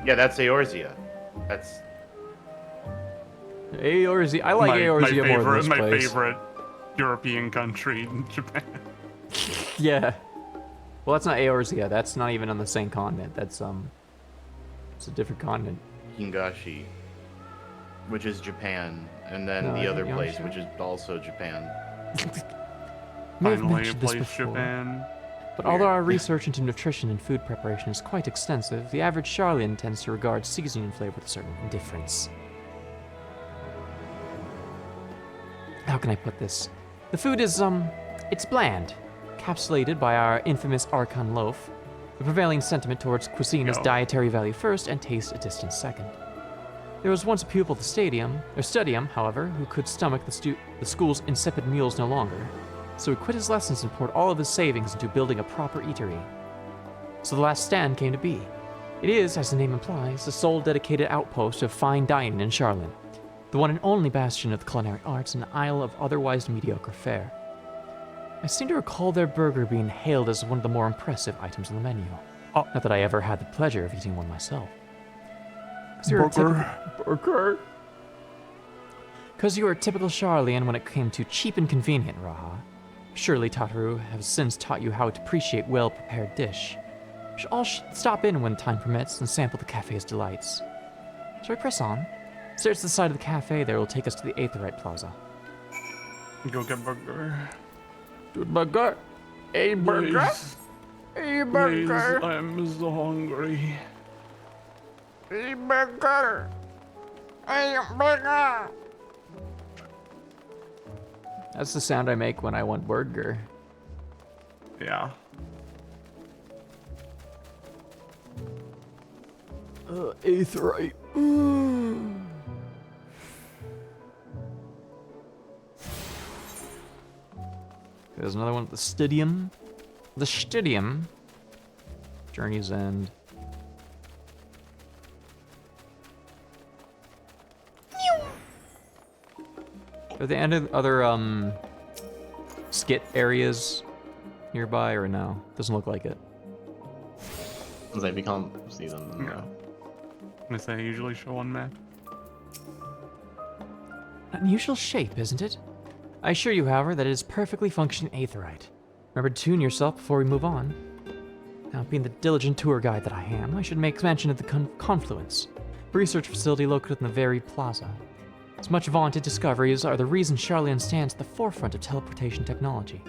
D: Yeah, that's Eorzea. That's
C: Eorzea. I like Eorzea more than this place.
S: My favorite European country, Japan.
C: Yeah. Well, that's not Eorzea. That's not even on the same continent. That's it's a different continent.
D: Hingashi, which is Japan, and then the other place, which is also Japan.
S: Finally, a place Japan.
C: But although our research into nutrition and food preparation is quite extensive, the average Charlian tends to regard seasoning and flavor with a certain indifference. How can I put this? The food is, it's bland, encapsulated by our infamous Archon loaf. The prevailing sentiment towards cuisine is dietary value first and taste a distant second. There was once a pupil at the Studium, however, who could stomach the school's insipid meals no longer, so he quit his lessons and poured all of his savings into building a proper eatery. So the last stand came to be. It is, as the name implies, the sole dedicated outpost of fine dining in Charlene, the one and only bastion of the culinary arts in an isle of otherwise mediocre fare. I seem to recall their burger being hailed as one of the more impressive items on the menu. Not that I ever had the pleasure of eating one myself.
S: Burger.
C: Because you were a typical Charlian when it came to cheap and convenient, Raha. Surely Tataru has since taught you how to appreciate well-prepared dish. We should all stop in when time permits and sample the cafe's delights. Shall we press on? Stairs to the side of the cafe there will take us to the Aetherite Plaza.
S: Go get burger.
C: Burger? A burger?
S: Please.
C: A burger?
S: Please, I'm so hungry.
C: Be bigger. Be bigger. That's the sound I make when I want burger.
S: Yeah.
C: Aetherite. There's another one at the Stidium. The Stidium. Journey's End. Are there any other skit areas nearby or no? Doesn't look like it.
F: Since if you can't see them, then no.
S: I'm gonna say I usually show on map.
C: Unusual shape, isn't it? I assure you, however, that it is perfectly functioning aetherite. Remember to tune yourself before we move on. Now, being the diligent tour guide that I am, I should make mention of the Confluence, a research facility located in the very plaza. Its much vaunted discoveries are the reason Charlian stands at the forefront of teleportation technology.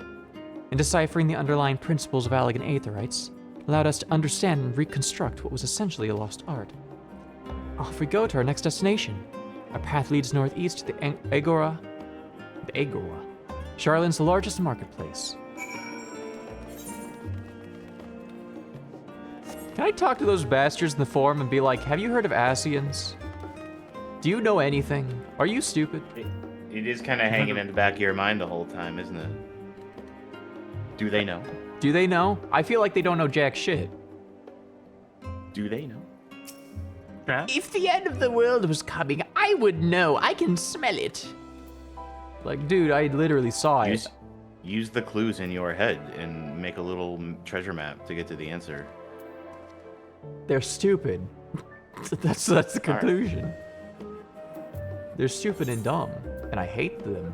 C: In deciphering the underlying principles of Allegan aetherites, allowed us to understand and reconstruct what was essentially a lost art. Off we go to our next destination. Our path leads northeast to the Agora. The Agora. Charlian's the largest marketplace. Can I talk to those bastards in the forum and be like, have you heard of Asians? Do you know anything? Are you stupid?
D: It is kind of hanging in the back of your mind the whole time, isn't it? Do they know?
C: Do they know? I feel like they don't know jack shit.
D: Do they know?
S: Yeah.
C: If the end of the world was coming, I would know. I can smell it. Like, dude, I literally saw it.
D: Use the clues in your head and make a little treasure map to get to the answer.
C: They're stupid. that's the conclusion. Right. They're stupid and dumb, and I hate them.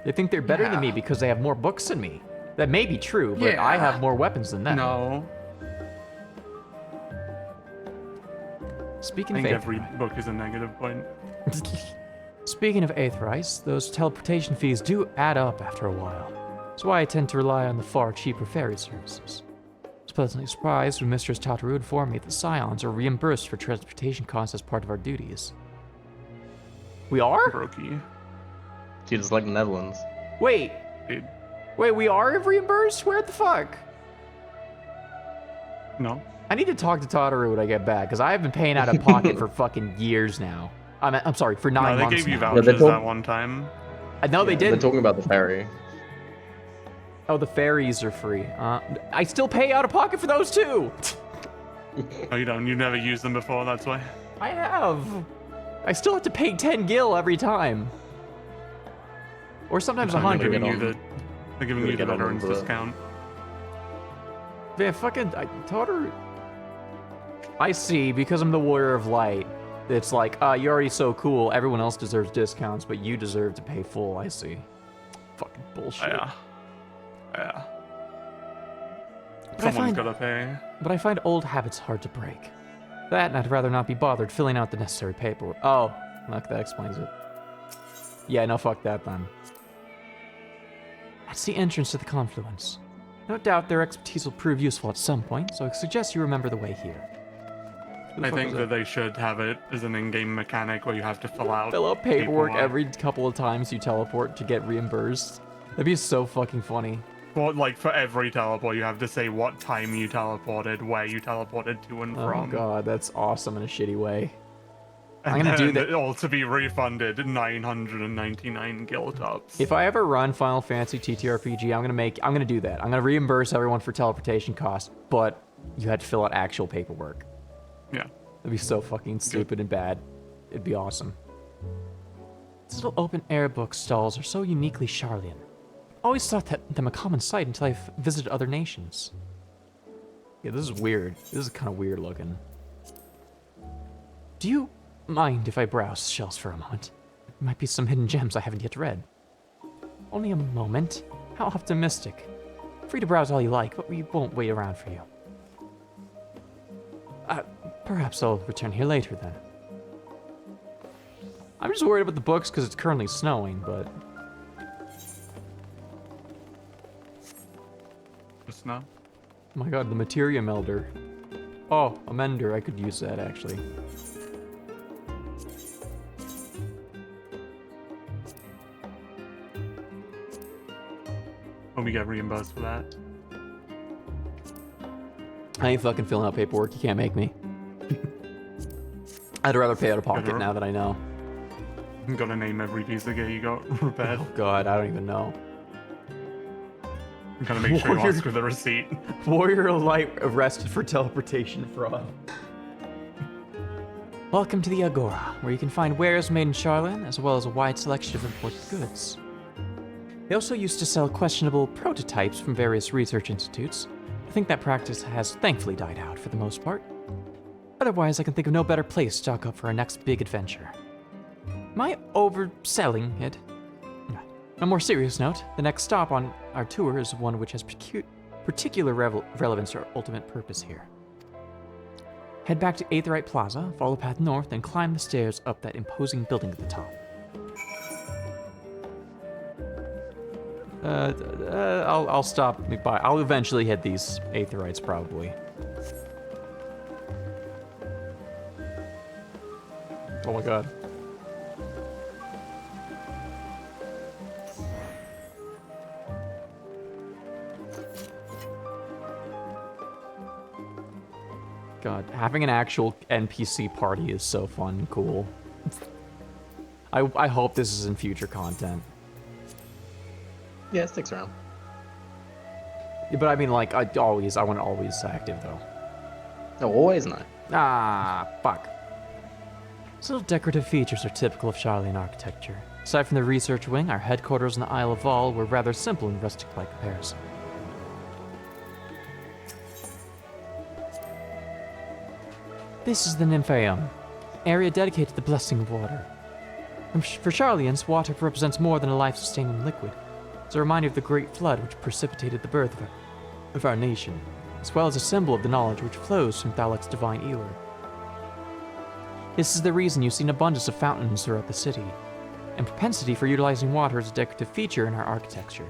C: They think they're better than me because they have more books than me. That may be true, but I have more weapons than them.
S: No.
C: Speaking
S: I
C: of
S: think every book is a negative point.
C: Speaking of aetherites, those teleportation fees do add up after a while. That's why I tend to rely on the far cheaper ferry services. I was pleasantly surprised when Mistress Tataru informed me that Scions are reimbursed for transportation costs as part of our duties. We are?
S: Brokey.
F: Dude, it's like the Netherlands.
C: Wait.
S: Dude.
C: Wait, we are reimbursed? Where the fuck?
S: No.
C: I need to talk to Tataru when I get back, because I have been paying out of pocket for fucking years now. I'm sorry, for 9 months now.
S: They gave you vouchers that one time.
C: I know they did.
F: They're talking about the ferry.
C: Oh, the ferries are free. I still pay out of pocket for those too.
S: Oh, you don't? You've never used them before, that's why?
C: I have. I still have to pay 10 gil every time. Or sometimes 100.
S: They're giving you the veterans discount.
C: Man, fucking Tataru. I see, because I'm the Warrior of Light. It's like, you're already so cool, everyone else deserves discounts, but you deserve to pay full, I see. Fucking bullshit.
S: Yeah. Someone's gotta pay.
C: But I find old habits hard to break. That, and I'd rather not be bothered filling out the necessary paperwork. Oh, look, that explains it. Yeah, no, fuck that then. That's the entrance to the Confluence. No doubt their expertise will prove useful at some point, so I suggest you remember the way here.
S: I think that they should have it as an in-game mechanic where you have to fill out
C: paperwork every couple of times you teleport to get reimbursed. That'd be so fucking funny.
S: Well, like for every teleport, you have to say what time you teleported, where you teleported to and from.
C: Oh god, that's awesome in a shitty way. I'm gonna do that.
S: All to be refunded 999 guild ups.
C: If I ever run Final Fantasy TTRPG, I'm gonna do that. I'm gonna reimburse everyone for teleportation costs, but you had to fill out actual paperwork.
S: Yeah.
C: That'd be so fucking stupid and bad. It'd be awesome. These little open-air bookstalls are so uniquely Charlian. Always thought them a common sight until I visited other nations. Yeah, this is weird. This is kind of weird looking. Do you mind if I browse shelves for a moment? There might be some hidden gems I haven't yet read. Only a moment? How optimistic. Free to browse all you like, but we won't wait around for you. Perhaps I'll return here later then. I'm just worried about the books because it's currently snowing, but...
S: The snow?
C: Oh my god, the Materium Elder. Oh, a mender. I could use that, actually.
S: Hope we get reimbursed for that.
C: I ain't fucking filling out paperwork. You can't make me. I'd rather pay out of pocket now that I know.
S: I'm gonna name every piece of gear you got repaired.
C: Oh god, I don't even know.
S: I'm gonna make sure you ask for the receipt.
C: Warrior Light arrested for teleportation fraud. Welcome to the Agora, where you can find wares made in Charlene, as well as a wide selection of imported goods. They also used to sell questionable prototypes from various research institutes. I think that practice has thankfully died out for the most part. Otherwise, I can think of no better place to stock up for our next big adventure. Am I overselling it? On a more serious note, the next stop on our tour is one which has particular relevance to our ultimate purpose here. Head back to Aetherite Plaza, follow the path north, and climb the stairs up that imposing building at the top. I'll stop by. I'll eventually hit these Aetherites, probably. Oh my god. God, having an actual NPC party is so fun and cool. I hope this is in future content.
F: Yeah, it sticks around.
C: Yeah, but I mean, like, I want it always active, though.
F: No, always not.
C: Ah, fuck. These little decorative features are typical of Charlene architecture. Aside from the research wing, our headquarters in the Isle of Vol were rather simple and rustic by comparison. This is the Nymphaeum, an area dedicated to the blessing of water. For Charlians, water represents more than a life-sustaining liquid. It's a reminder of the great flood which precipitated the birth of our nation, as well as a symbol of the knowledge which flows from Thalek's divine Eler. This is the reason you see an abundance of fountains throughout the city, and propensity for utilizing water as a decorative feature in our architecture.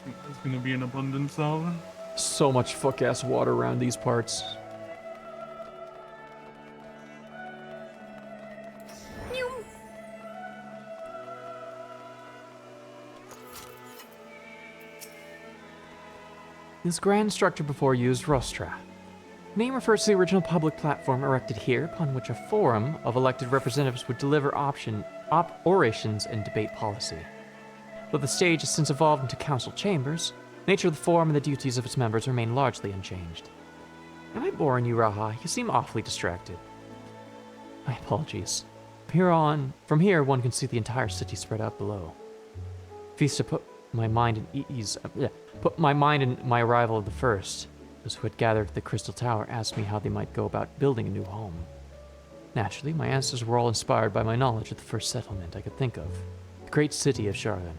S: There's gonna be an abundance of.
C: So much fuck-ass water around these parts. This grand structure before you is Rostra. The name refers to the original public platform erected here, upon which a forum of elected representatives would deliver orations and debate policy. Though the stage has since evolved into council chambers, the nature of the forum and the duties of its members remain largely unchanged. Am I boring you, Raha? You seem awfully distracted. My apologies. From here, one can see the entire city spread out below. Vista put my mind in my arrival of the first. Those who had gathered at the Crystal Tower asked me how they might go about building a new home. Naturally, my answers were all inspired by my knowledge of the first settlement I could think of, the great city of Charlene.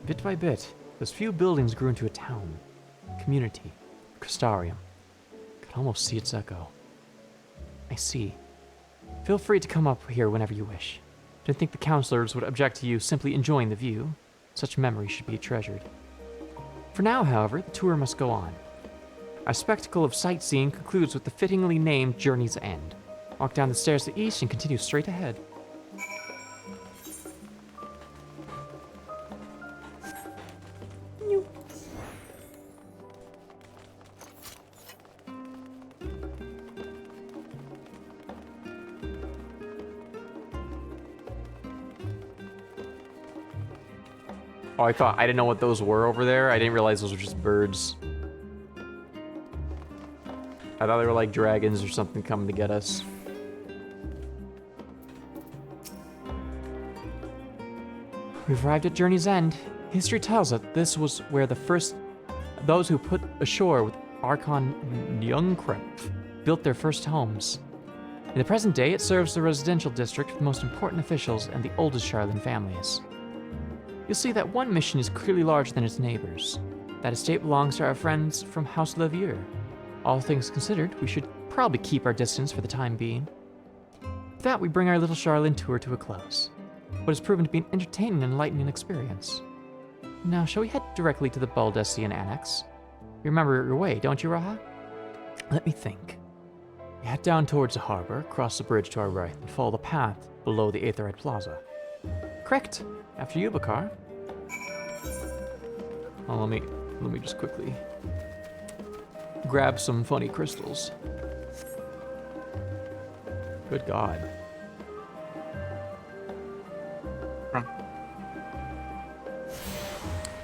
C: Bit by bit, those few buildings grew into a town, community, Crystarium. Could almost see its echo. I see. Feel free to come up here whenever you wish. Don't think the counselors would object to you simply enjoying the view. Such memories should be treasured. For now, however, the tour must go on. Our spectacle of sightseeing concludes with the fittingly named Journey's End. Walk down the stairs to the east and continue straight ahead. Oh, I didn't know what those were over there. I didn't realize those were just birds. I thought they were like dragons or something coming to get us. We've arrived at Journey's End. History tells us this was where those who put ashore with Archon Nyungkrep built their first homes. In the present day, it serves the residential district with the most important officials and the oldest Charlene families. You'll see that one mission is clearly larger than its neighbors. That estate belongs to our friends from House Levier. All things considered, we should probably keep our distance for the time being. With that, we bring our little Charlene tour to a close. What has proven to be an entertaining and enlightening experience. Now, shall we head directly to the Baldessian Annex? You remember your way, don't you, Raha? Let me think. We head down towards the harbor, cross the bridge to our right, and follow the path below the Aetherite Plaza. Correct. After you, Bakar. Oh, let me just quickly grab some funny crystals. Good God.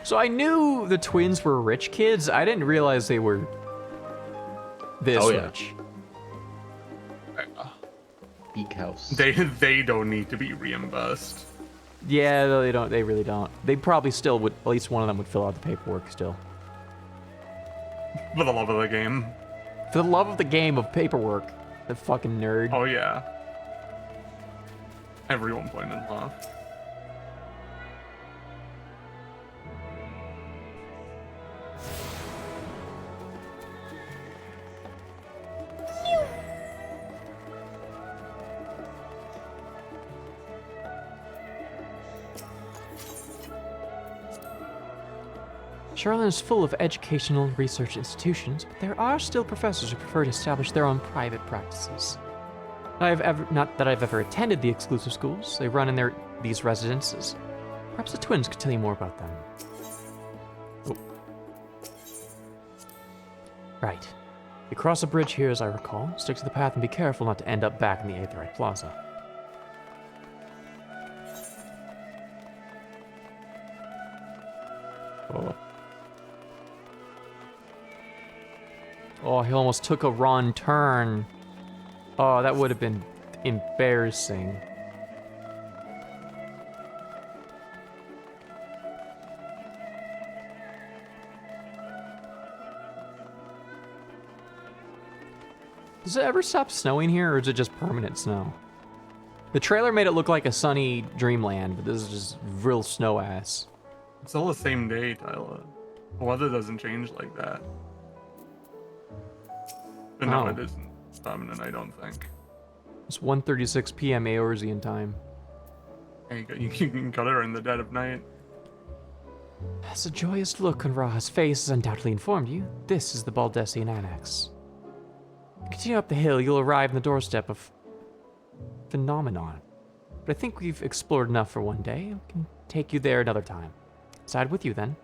C: So I knew the twins were rich kids. I didn't realize they were this rich.
F: Beak house.
S: They don't need to be reimbursed.
C: Yeah, they don't. They really don't. They probably still would. At least one of them would fill out the paperwork still.
S: For the love of the game.
C: For the love of the game of paperwork. The fucking nerd.
S: Oh yeah. Everyone pointed off.
C: Charlotte is full of educational research institutions, but there are still professors who prefer to establish their own private practices. Not that I've ever attended the exclusive schools they run in these residences. Perhaps the twins could tell you more about them. Oh. Right. You cross the bridge here, as I recall. Stick to the path and be careful not to end up back in the Aetherite Plaza. Oh. Oh, he almost took a wrong turn. Oh, that would have been embarrassing. Does it ever stop snowing here, or is it just permanent snow? The trailer made it look like a sunny dreamland, but this is just real snow ass.
S: It's all the same day, Tyler. The weather doesn't change like that. But no, it isn't permanent, I don't think.
C: It's 1:36 p.m. Eorzean time.
S: You can cut her in the dead of night.
C: As a joyous look on Raha's face has undoubtedly informed you, this is the Baldessian Annex. Continue up the hill, you'll arrive on the doorstep of Phenomenon. But I think we've explored enough for one day. We can take you there another time. Side with you then.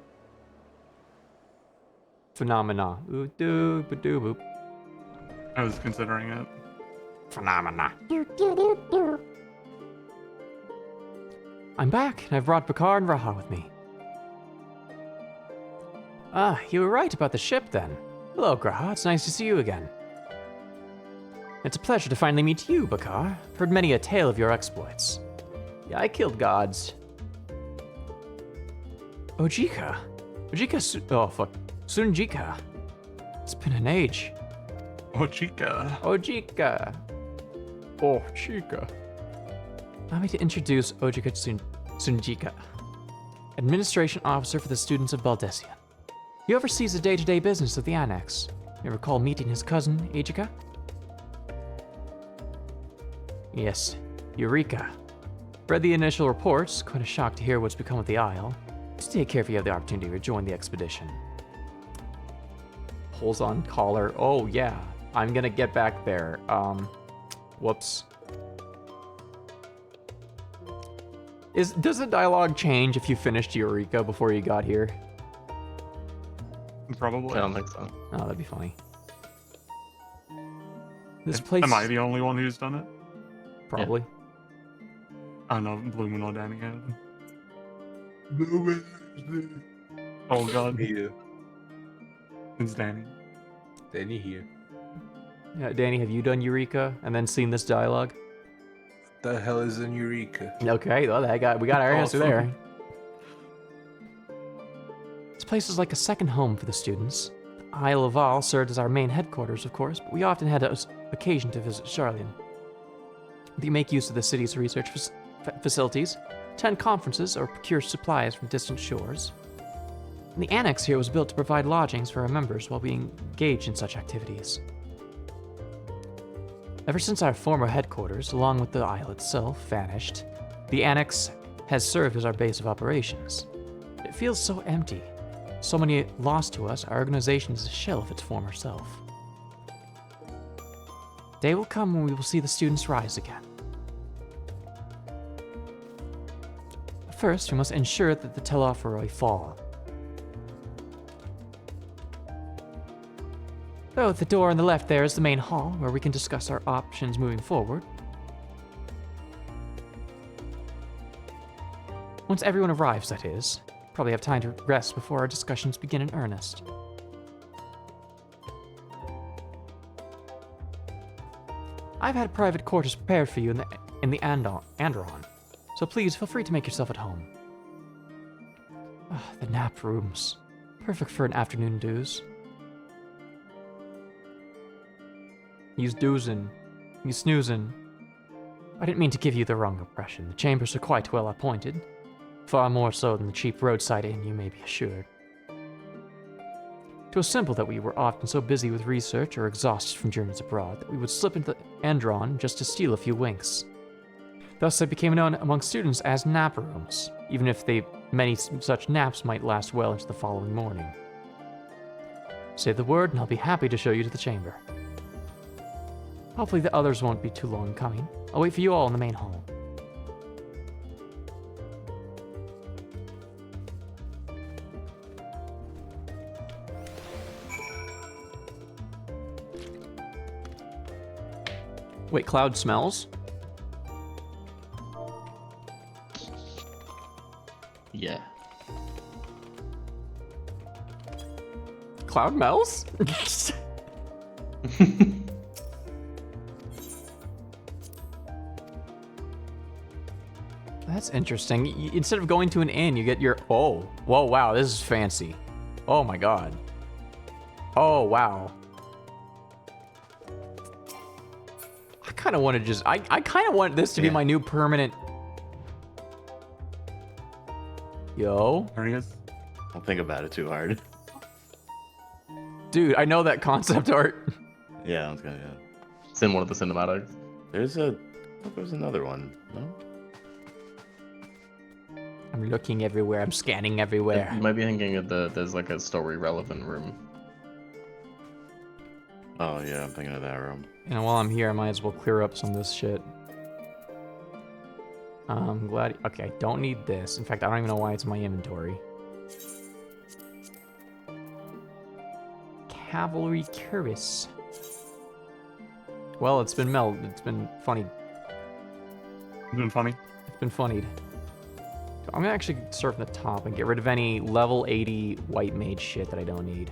C: Phenomena. Ooh, doo, ba doo, boop.
S: I was considering it.
C: Phenomena. I'm back, and I've brought Bakar and Raha with me. Ah, you were right about the ship then. Hello, Graha. It's nice to see you again. It's a pleasure to finally meet you, Bakar. I've heard many a tale of your exploits. Yeah, I killed gods. Ojika. Oh, fuck. Sunjika. It's been an age.
S: Ojika.
C: Allow me to introduce Ojika Sunjika, Administration Officer for the students of Baldessian. He oversees the day-to-day business of the Annex. You recall meeting his cousin, Ejika? Yes, Eureka. Read the initial reports, quite a shock to hear what's become of the Isle. Just take care if you have the opportunity to rejoin the expedition. Pulls on collar. Oh yeah, I'm gonna get back there. Whoops. Does the dialogue change if you finished Eureka before you got here?
S: Probably.
F: I don't think so.
C: Oh, that'd be funny. This place.
S: Am I the only one who's done it?
C: Probably.
S: Yeah. I know Bloom or Danny have. Oh god.
E: Here.
S: It's Danny.
E: Danny here.
C: Yeah, Danny, have you done Eureka and then seen this dialogue?
E: The hell is an Eureka?
C: Okay, well, we got our answer there. This place is like a second home for the students. The Isle of Val served as our main headquarters, of course, but we often had occasion to visit Charlian. We make use of the city's research facilities, attend conferences, or procure supplies from distant shores. And the annex here was built to provide lodgings for our members while we engage in such activities. Ever since our former headquarters, along with the Isle itself, vanished, the annex has served as our base of operations. It feels so empty, so many lost to us, our organization is a shell of its former self. Day will come when we will see the students rise again. First, we must ensure that the Telophoroi fall. Oh, the door on the left there is the main hall, where we can discuss our options moving forward. Once everyone arrives, that is. Probably have time to rest before our discussions begin in earnest. I've had private quarters prepared for you in the Andron, so please feel free to make yourself at home. The nap rooms. Perfect for an afternoon doze. He's doozing. He's snoozing. I didn't mean to give you the wrong impression. The chambers are quite well appointed. Far more so than the cheap roadside inn, you may be assured. It was simple that we were often so busy with research or exhausted from journeys abroad that we would slip into the Andron just to steal a few winks. Thus they became known among students as nap rooms, even if many such naps might last well into the following morning. Say the word and I'll be happy to show you to the chamber. Hopefully the others won't be too long coming. I'll wait for you all in the main hall. Wait, Cloud smells?
F: Yeah.
C: Cloud melts? That's interesting. Instead of going to an inn, you get your... Oh. Whoa, wow, this is fancy. Oh my god. Oh, wow. I kind of want to just... I kind of want this to be my new permanent... Yo.
D: There he is. Don't think about it too hard.
C: Dude, I know that concept art.
D: Yeah, I was gonna... Yeah.
F: It's in one of the cinematics.
D: There's another one, no?
C: I'm looking everywhere. I'm scanning everywhere.
F: You might be thinking of there's like a story relevant room.
D: Oh yeah, I'm thinking of that room.
C: And while I'm here, I might as well clear up some of this shit. I'm glad... Okay, I don't need this. In fact, I don't even know why it's in my inventory. Cavalry Cuirass. Well, it's been It's been funny.
S: It's been funny?
C: It's been funnied. I'm gonna actually start from the top and get rid of any level 80 white mage shit that I don't need.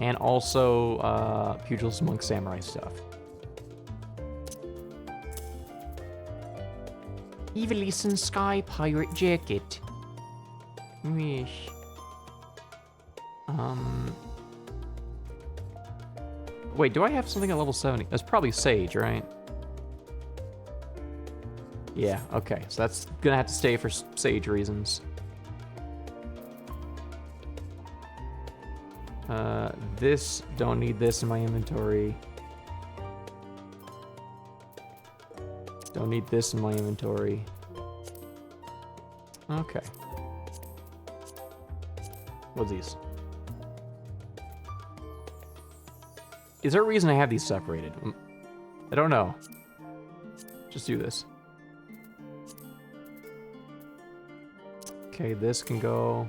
C: And also, Pugilist Monk Samurai stuff. Evilison Sky Pirate Jacket. Yeesh. Wait, do I have something at level 70? That's probably Sage, right? Yeah, okay. So that's gonna have to stay for Sage reasons. This, don't need this in my inventory. Don't need this in my inventory. Okay. What's these? Is there a reason I have these separated? I don't know. Just do this. Okay, this can go.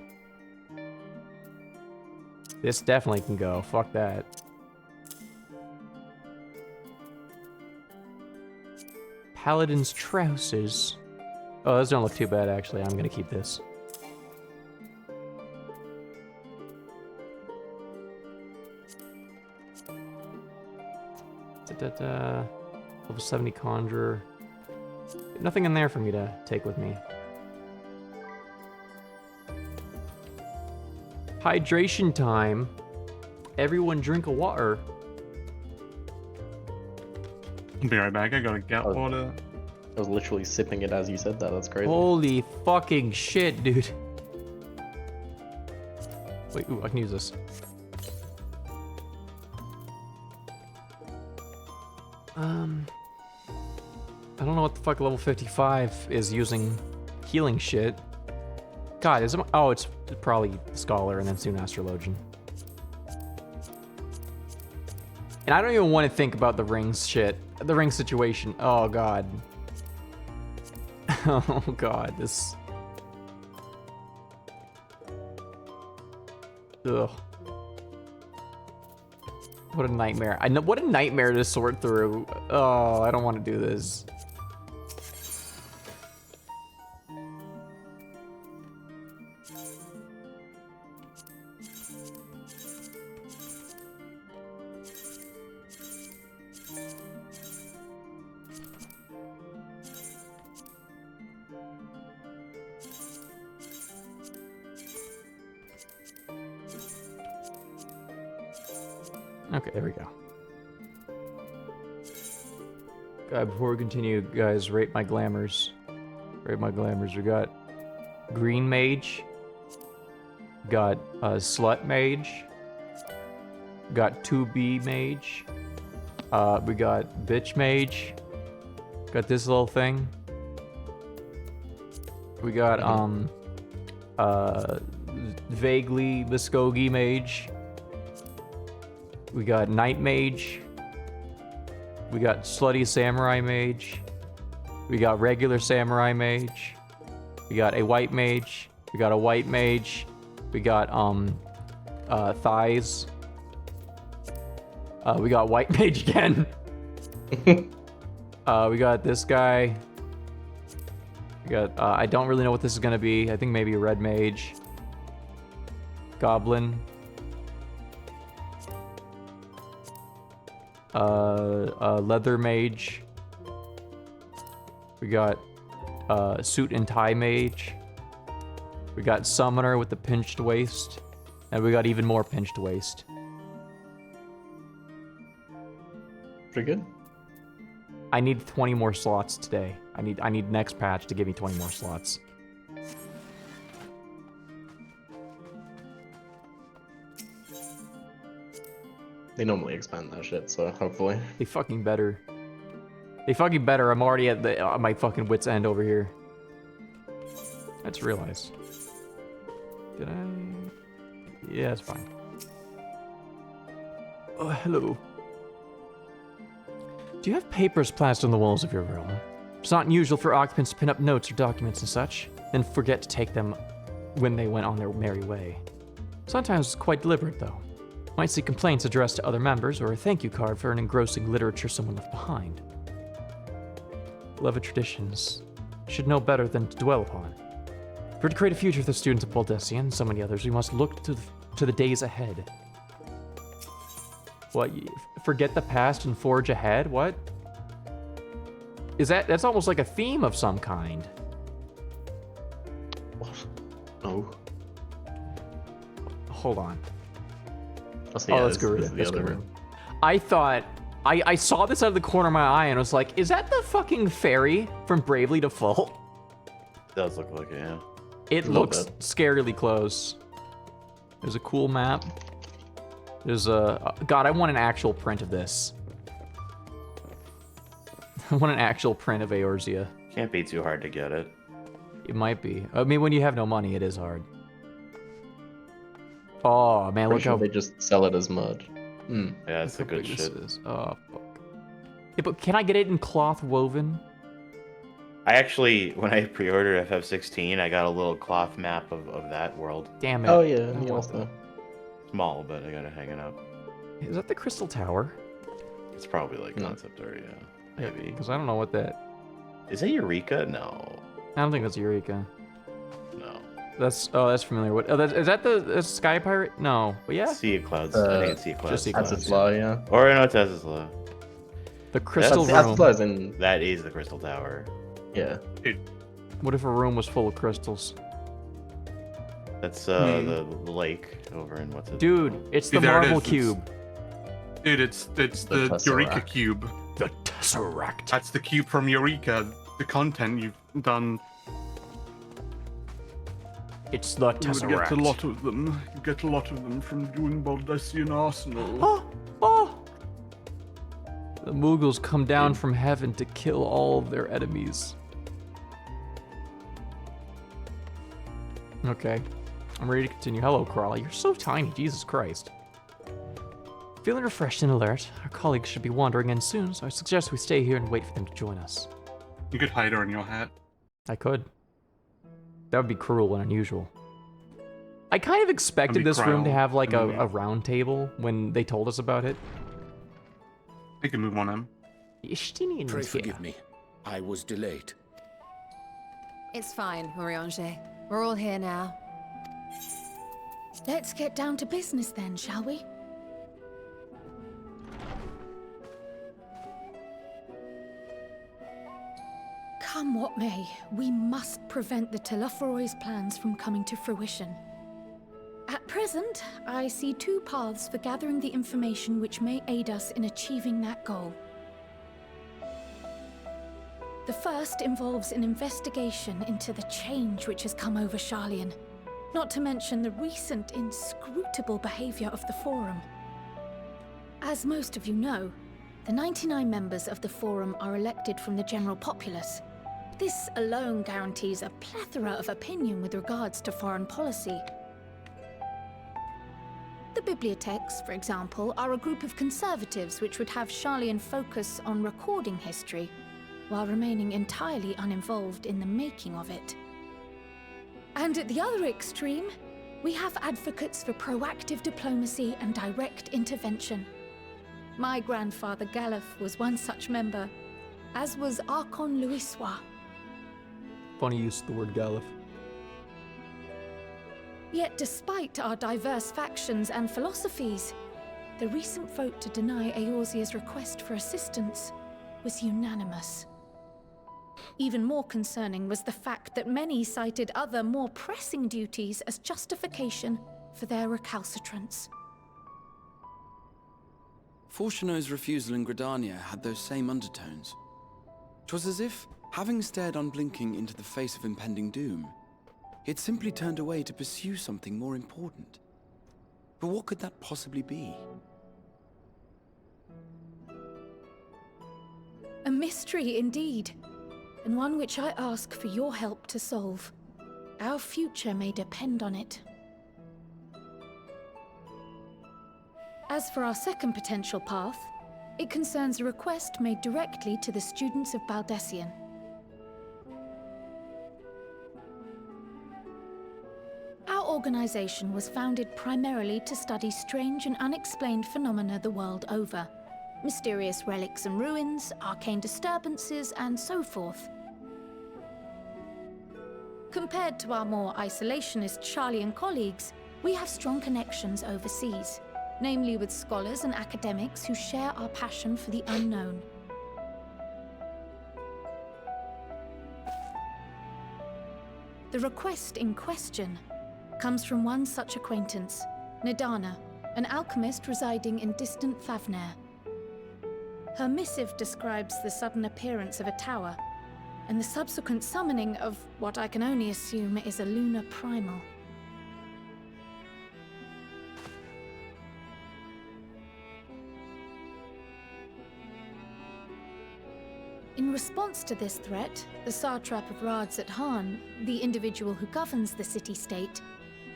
C: This definitely can go. Fuck that. Paladin's trousers. Oh, those don't look too bad, actually. I'm gonna keep this. Level 70 Conjurer. Nothing in there for me to take with me. Hydration time. Everyone drink a water.
S: I'll be right back. I gotta get water.
F: I was literally sipping it as you said that. That's crazy.
C: Holy fucking shit, dude. Wait, ooh, I can use this. I don't know what the fuck level 55 is using healing shit. God, is it? Oh, it's probably scholar and then soon astrologian. And I don't even want to think about the rings shit. The ring situation. Oh, God. Oh, God. This... Ugh. What a nightmare. I know. What a nightmare to sort through. Oh, I don't want to do this. Okay, there we go. Before we continue, guys, rate my glamours. Rate my glamours. We got green mage. Got slut mage. Got 2B mage. We got bitch mage. Got this little thing. We got vaguely Muskogee mage. We got Night Mage. We got Slutty Samurai Mage. We got regular Samurai Mage. We got a White Mage. We got a White Mage. We got Thighs. We got White Mage again. We got this guy. We got I don't really know what this is gonna be. I think maybe a Red Mage. Goblin. Leather mage. We got suit and tie mage. We got summoner with the pinched waist, and we got even more pinched waist.
F: Pretty good.
C: I need 20 more slots today. I need next patch to give me 20 more slots.
F: They normally expand that shit, so hopefully.
C: They fucking better. They fucking better. I'm already at the my fucking wit's end over here. I just realized. Did I? Yeah, it's fine. Oh, hello. Do you have papers plastered on the walls of your room? It's not unusual for occupants to pin up notes or documents and such, then forget to take them when they went on their merry way. Sometimes it's quite deliberate, though. Might see complaints addressed to other members, or a thank you card for an engrossing literature someone left behind. Beloved traditions should know better than to dwell upon. For to create a future for the students of Baldessia and so many others, we must look to the days ahead. What? Forget the past and forge ahead? What? Is that's almost like a theme of some kind.
F: What? No.
C: Hold on.
F: Yeah,
C: that's good. That's good. I thought I saw this out of the corner of my eye and was like, is that the fucking fairy from Bravely Default?
D: Does look like it, yeah.
C: It looks scarily close. There's a cool map. There's a God, I want an actual print of this. I want an actual print of Eorzea.
D: Can't be too hard to get it.
C: It might be. I mean, when you have no money, it is hard. Oh man, look how
F: they just sell it as mud.
D: Yeah, that's the good shit.
C: Oh fuck. Yeah, but can I get it in cloth woven?
D: I actually, when I pre-ordered FF16, I got a little cloth map of that world.
C: Damn it.
F: Oh yeah, me also.
D: Small, but I gotta hang it up.
C: Is that the Crystal Tower?
D: It's probably like concept art, yeah. Maybe.
C: Because I don't know what that...
D: Is that Eureka? No.
C: I don't think that's Eureka.
D: No.
C: That's familiar. What? Oh, is that the Sky Pirate? No. But yeah.
D: Sea of Clouds. I think it's Sea of Clouds.
C: Just Sea of Clouds.
F: That's law, yeah.
D: Or no, it's Law.
C: The Crystal Room.
F: In...
D: That is the Crystal Tower.
F: Yeah.
S: Dude.
C: What if a room was full of crystals?
D: That's the lake over in what's it?
C: Dude, it's the marble cube.
S: Dude, it's the Eureka cube.
C: The Tesseract.
S: That's the cube from Eureka. The content you've done.
C: It's the Tesseract.
S: You get a lot of them. You get a lot of them from doing Baldessian Arsenal.
C: Oh! The Mughals come down from heaven to kill all of their enemies. Okay. I'm ready to continue. Hello, Crawley. You're so tiny, Jesus Christ. Feeling refreshed and alert, our colleagues should be wandering in soon, so I suggest we stay here and wait for them to join us.
S: You could hide her in your hat.
C: I could. That would be cruel and unusual. I kind of expected this room to have like a round table when they told us about it.
S: We can move on him.
I: Pray forgive me. I was delayed.
H: It's fine, Moriange. We're all here now.
J: Let's get down to business then, shall we? Come what may, we must prevent the Telophoroi's plans from coming to fruition. At present, I see two paths for gathering the information which may aid us in achieving that goal. The first involves an investigation into the change which has come over Sharlayan, not to mention the recent inscrutable behavior of the Forum. As most of you know, the 99 members of the Forum are elected from the general populace. This alone guarantees a plethora of opinion with regards to foreign policy. The bibliotheques, for example, are a group of conservatives which would have Sharlayan focus on recording history, while remaining entirely uninvolved in the making of it. And at the other extreme, we have advocates for proactive diplomacy and direct intervention. My grandfather Galef was one such member, as was Archon Louisois.
C: Funny use of the word Galef.
J: Yet despite our diverse factions and philosophies, the recent vote to deny Eorzea's request for assistance was unanimous. Even more concerning was the fact that many cited other, more pressing duties as justification for their recalcitrance.
M: Fortuno's refusal in Gridania had those same undertones. 'Twas as if, having stared unblinking into the face of impending doom, he had simply turned away to pursue something more important. But what could that possibly be?
J: A mystery indeed, and one which I ask for your help to solve. Our future may depend on it. As for our second potential path, it concerns a request made directly to the students of Baldessian. Our organization was founded primarily to study strange and unexplained phenomena the world over. Mysterious relics and ruins, arcane disturbances, and so forth. Compared to our more isolationist Sharlayan colleagues, we have strong connections overseas, namely with scholars and academics who share our passion for the unknown. The request in question comes from one such acquaintance, Nidana, an alchemist residing in distant Thavnair. Her missive describes the sudden appearance of a tower, and the subsequent summoning of what I can only assume is a lunar primal. In response to this threat, the satrap of Radzat-Han, the individual who governs the city-state,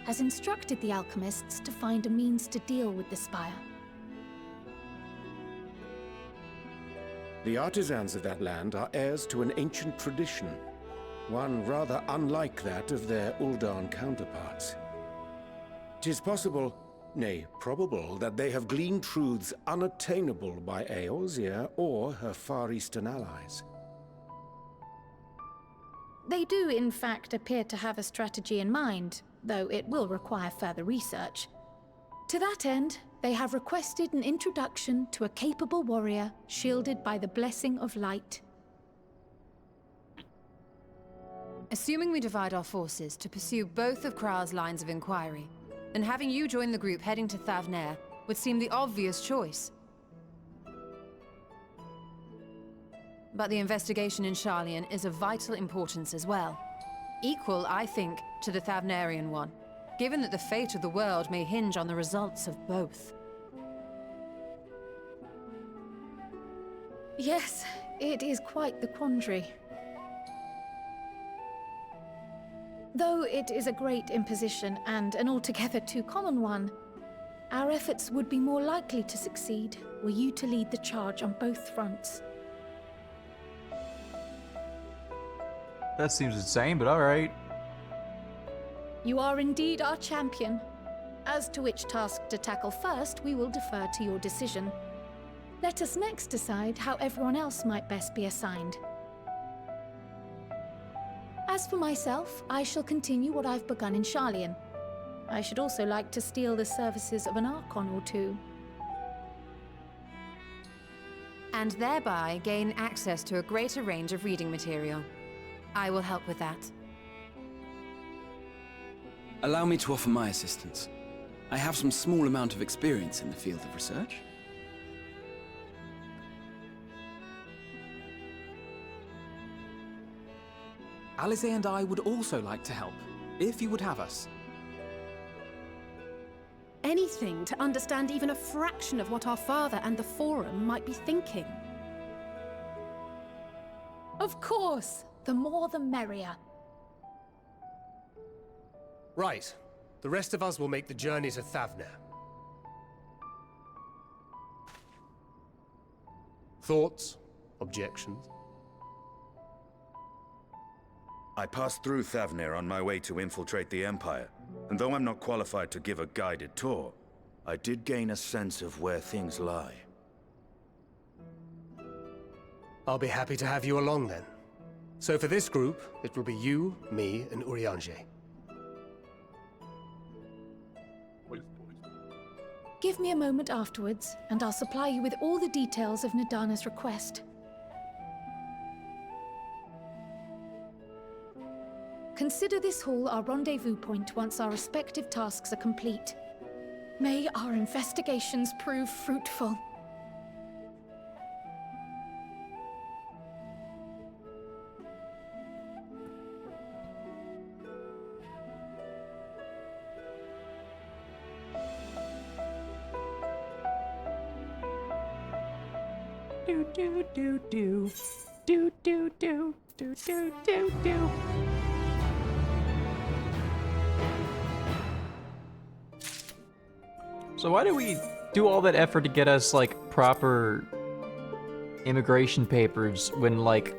J: has instructed the alchemists to find a means to deal with the spire.
I: The artisans of that land are heirs to an ancient tradition, one rather unlike that of their Uldan counterparts. 'Tis possible, nay, probable, that they have gleaned truths unattainable by Eorzea or her Far Eastern allies.
J: They do, in fact, appear to have a strategy in mind, though it will require further research. To that end, they have requested an introduction to a capable warrior shielded by the blessing of light.
H: Assuming we divide our forces to pursue both of Kral's lines of inquiry, then having you join the group heading to Thavnair would seem the obvious choice. But the investigation in Sharlayan is of vital importance as well. Equal, I think, to the Thavnairian one, given that the fate of the world may hinge on the results of both.
J: Yes, it is quite the quandary. Though it is a great imposition and an altogether too common one, our efforts would be more likely to succeed were you to lead the charge on both fronts.
C: That seems insane, but alright.
J: You are indeed our champion. As to which task to tackle first, we will defer to your decision. Let us next decide how everyone else might best be assigned. As for myself, I shall continue what I've begun in Sharlayan. I should also like to steal the services of an Archon or two.
H: And thereby gain access to a greater range of reading material. I will help with that.
M: Allow me to offer my assistance. I have some small amount of experience in the field of research.
K: Alize and I would also like to help, if you would have us.
J: Anything to understand even a fraction of what our father and the Forum might be thinking. Of course, the more the merrier.
G: Right. The rest of us will make the journey to Thavner. Thoughts? Objections?
L: I passed through Thavner on my way to infiltrate the Empire, and though I'm not qualified to give a guided tour, I did gain a sense of where things lie.
G: I'll be happy to have you along then. So for this group, it will be you, me, and Urianger.
J: Give me a moment afterwards, and I'll supply you with all the details of Nadana's request. Consider this hall our rendezvous point once our respective tasks are complete. May our investigations prove fruitful.
C: Do do do do do do do do do do do. So why do we do all that effort to get us like proper immigration papers when like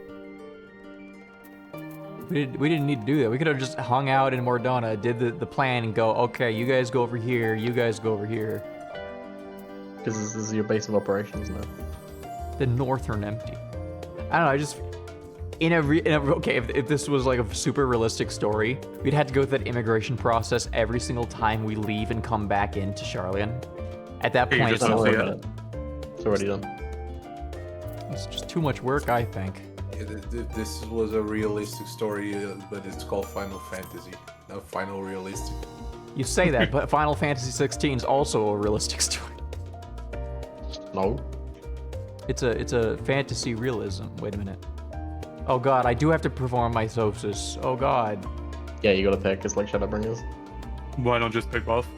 C: we didn't need to do that? We could have just hung out in Mordana, did the plan, and go, okay, you guys go over here, you guys go over here.
F: Because this is your base of operations now.
C: The Northern Empty. I don't know. I just okay. If this was like a super realistic story, we'd have to go through that immigration process every single time we leave and come back into Sharlayan. At that point,
F: it's already done.
C: It's just too much work, I think.
E: Yeah, this was a realistic story, but it's called Final Fantasy, not Final Realistic.
C: You say that, but Final Fantasy 16 is also a realistic story.
F: No.
C: It's a fantasy realism. Wait a minute. Oh god, I do have to perform mitosis. Oh god.
F: Yeah, you gotta pick. It's like Shadowbringers.
S: Why not just pick both?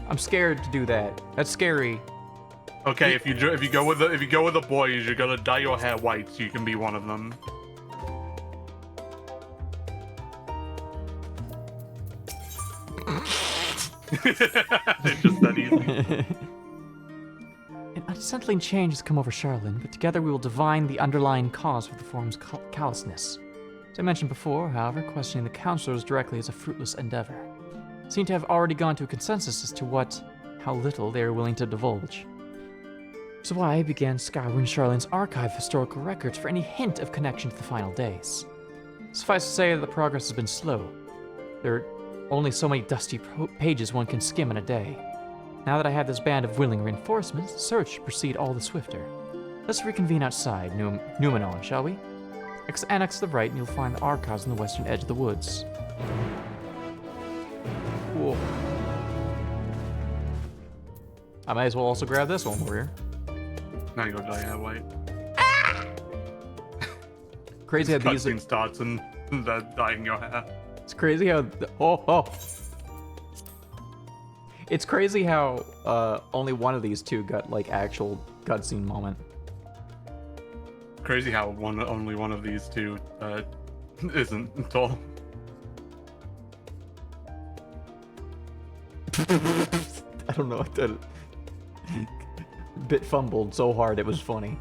C: I'm scared to do that. That's scary.
S: Okay, if you go with the boys, you're gonna dye your hair white so you can be one of them. It's just that easy.
C: An unsettling change has come over Sharlayan, but together we will divine the underlying cause for the Forum's callousness. As I mentioned before, however, questioning the counselors directly is a fruitless endeavor. They seem to have already gone to a consensus as to how little they are willing to divulge. So I began scouring Sharlayan's archive of historical records for any hint of connection to the final days. Suffice to say that the progress has been slow. There are only so many dusty pages one can skim in a day. Now that I have this band of willing reinforcements, the search should proceed all the swifter. Let's reconvene outside Numenor, shall we? Annex to the right and you'll find the archives on the western edge of the woods. Cool. I might as well also grab this one, warrior.
S: Now you're dye hair white.
C: Crazy how these
S: cutscene starts and they're dyeing your hair.
C: It's crazy how It's crazy how only one of these two got like actual cutscene moment.
S: Crazy how only one of these two isn't at all.
C: I don't know what that. Bit fumbled so hard it was funny.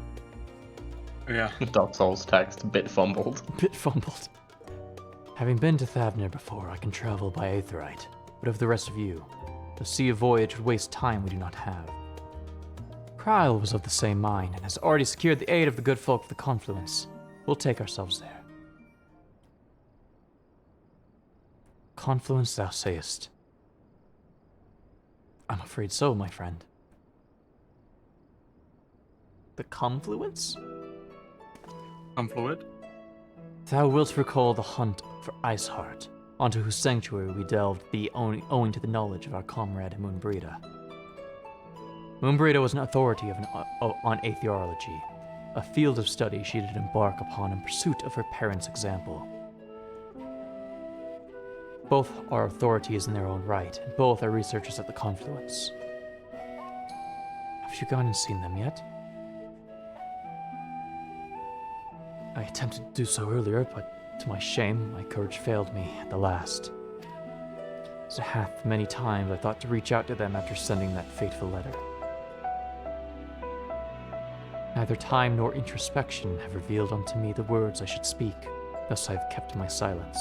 S: Yeah.
F: Dark Souls text, bit fumbled.
C: Bit fumbled. Having been to Thavnir before, I can travel by Aetheryte. But of the rest of you, the sea of voyage would waste time we do not have. Kryl was of the same mind and has already secured the aid of the good folk of the Confluence. We'll take ourselves there. Confluence, thou sayest. I'm afraid so, my friend. The Confluence?
S: Confluent?
C: Thou wilt recall the hunt for Iceheart, onto whose sanctuary we delved owing to the knowledge of our comrade Moonbreda. Moonbreda was an authority on atheorology, a field of study she did embark upon in pursuit of her parents' example. Both are authorities in their own right, and both are researchers at the Confluence. Have you gone and seen them yet? I attempted to do so earlier, but to my shame, my courage failed me at the last. As it hath many times I thought to reach out to them after sending that fateful letter. Neither time nor introspection have revealed unto me the words I should speak, thus I have kept my silence.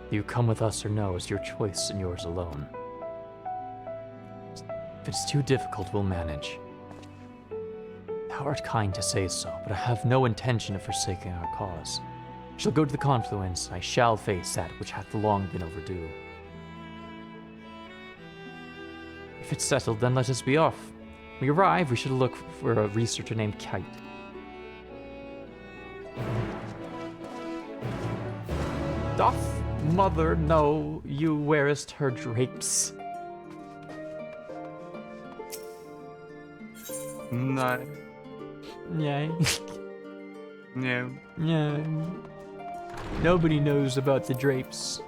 C: Do you come with us or no is your choice and yours alone. If it's too difficult, we'll manage. Thou art kind to say so, but I have no intention of forsaking our cause. I shall go to the Confluence, I shall face that which hath long been overdue. If it's settled, then let us be off. When we arrive, we should look for a researcher named Kite. Doth mother know you wearest her drapes?
S: No.
C: Yay.
S: No.
C: Yeah. Nobody knows about the drapes.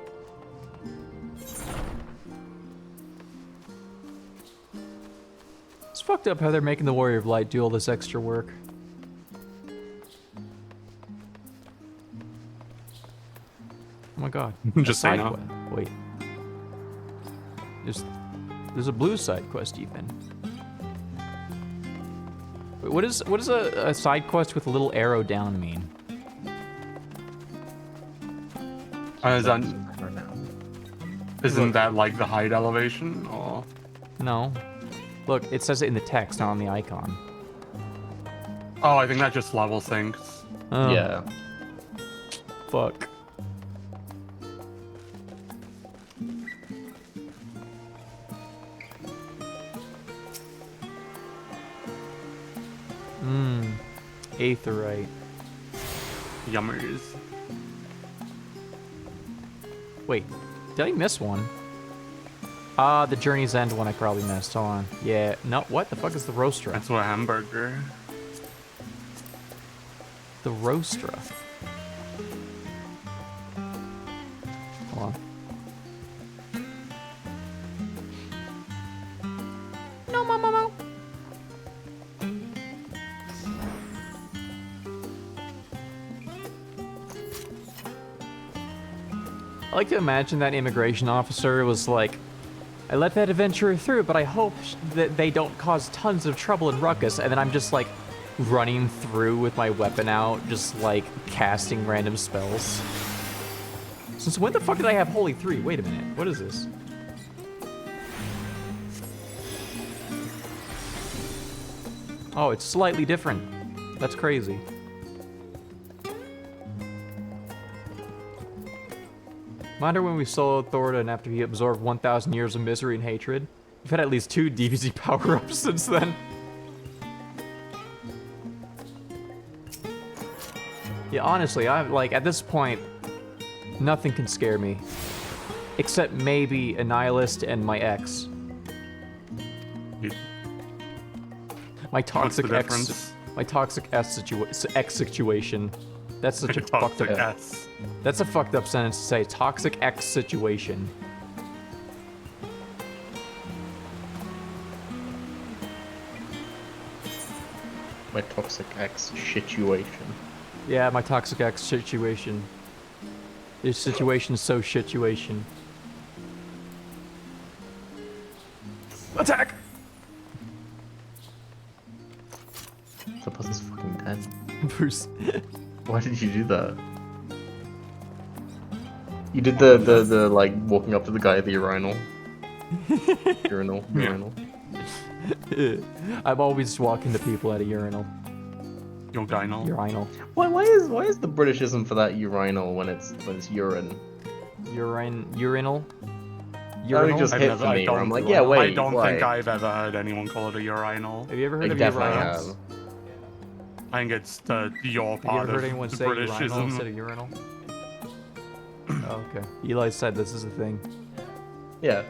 C: It's fucked up how they're making the Warrior of Light do all this extra work. Oh my god.
S: Just say no.
C: Wait. There's a blue side quest even. Wait, what is a side quest with a little arrow down mean?
S: Isn't that like the height elevation or?
C: No. Look, it says it in the text, not on the icon.
S: Oh, I think that just level syncs.
C: Oh.
F: Yeah.
C: Fuck. Aetheryte.
S: Yummers.
C: Wait, did I miss one? The Journey's End one I probably missed. Hold on. Yeah, no, what the fuck is the Roastra?
S: That's what hamburger.
C: The Roastra. Hold on. No, Momo. I like to imagine that immigration officer was like, I let that adventurer through, but I hope that they don't cause tons of trouble and ruckus. And then I'm just like running through with my weapon out, just like casting random spells. Since when the fuck did I have Holy 3? Wait a minute, what is this? Oh, it's slightly different. That's crazy. Wonder when we soloed Thordan after he absorbed 1,000 years of misery and hatred. We've had at least 2 DBZ power-ups since then. Yeah, honestly, I'm like, at this point, nothing can scare me. Except maybe a Nihilist and my ex. My toxic ex. My toxic ex situation. That's such a fucked up. That's a fucked up sentence to say. Toxic X situation.
F: My toxic X situation.
C: Yeah, my toxic X situation. This situation's so situation. Attack!
F: The person's fucking dead.
C: Bruce.
F: Why did you do that? You did the like walking up to the guy at the urinal. urinal.
C: I'm always walking to people at a urinal.
S: Urinal.
C: Urinal.
F: Why is the Britishism for that urinal when it's urine?
C: Urinal.
F: That just hit for me. I'm like, yeah, wait.
S: I don't
F: why?
S: think I've ever heard anyone call it a urinal.
C: Have you ever heard of
F: definitely
C: urinals?
F: have.
S: I think it's your
C: Have you
S: part
C: ever heard
S: of
C: anyone
S: the
C: say urinal
S: Britishism.
C: instead of urinal? Oh, okay. Eli said this is a thing.
F: Yeah.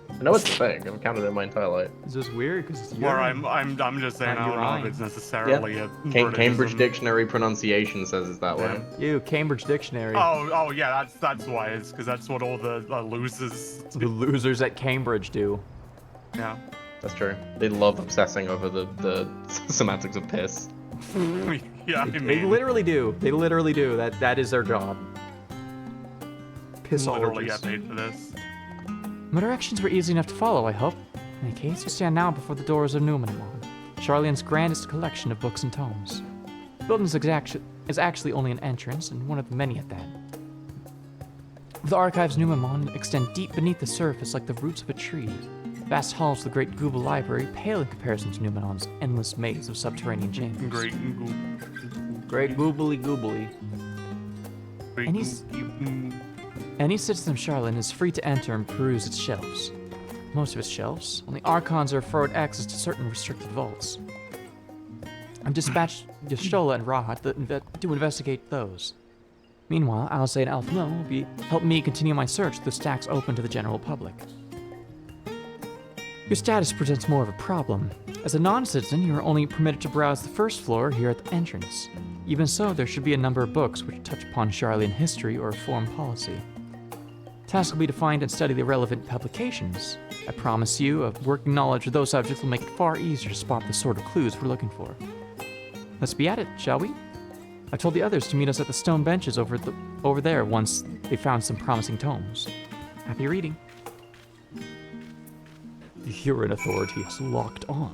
F: I know it's a thing. I've encountered it my entire life.
C: Is this weird? Because it's
S: Or
C: urine.
S: I'm just saying,
C: Not
S: I don't know if
C: urine.
S: it's necessarily a
F: Cambridge
S: Britishism.
F: Dictionary pronunciation says it's that way.
C: Ew, Cambridge Dictionary.
S: Oh yeah, that's why it's because that's what all the losers.
C: The losers at Cambridge do.
S: Yeah.
F: That's true. They love obsessing over the semantics of piss.
S: Yeah,
C: They literally do. They literally do. That is their job.
S: Literally
C: Pissologists.
S: get paid for this.
C: My directions were easy enough to follow, I hope. In any case, you stand now before the doors of Numenor, Charlene's grandest collection of books and tomes. The building is actually only an entrance, and one of the many at that. The archives of Numenor extend deep beneath the surface like the roots of a tree. Vast halls of the Great Goobal Library pale in comparison to Numenor's endless maze of subterranean chambers. Great Goobly Goobly. Any citizen of Charlene is free to enter and peruse its shelves. Most of its shelves, only Archons are afforded access to certain restricted vaults. I've dispatched Yashola and Rahat to investigate those. Meanwhile, Alcé and Alfmo will help me continue my search through stacks open to the general public. Your status presents more of a problem. As a non-citizen, you are only permitted to browse the first floor here at the entrance. Even so, there should be a number of books which touch upon Charlean history or foreign policy. The task will be to find and study the relevant publications. I promise you, a working knowledge of those subjects will make it far easier to spot the sort of clues we're looking for. Let's be at it, shall we? I told the others to meet us at the stone benches over there once they found some promising tomes. Happy reading. The Huron Authority is locked on.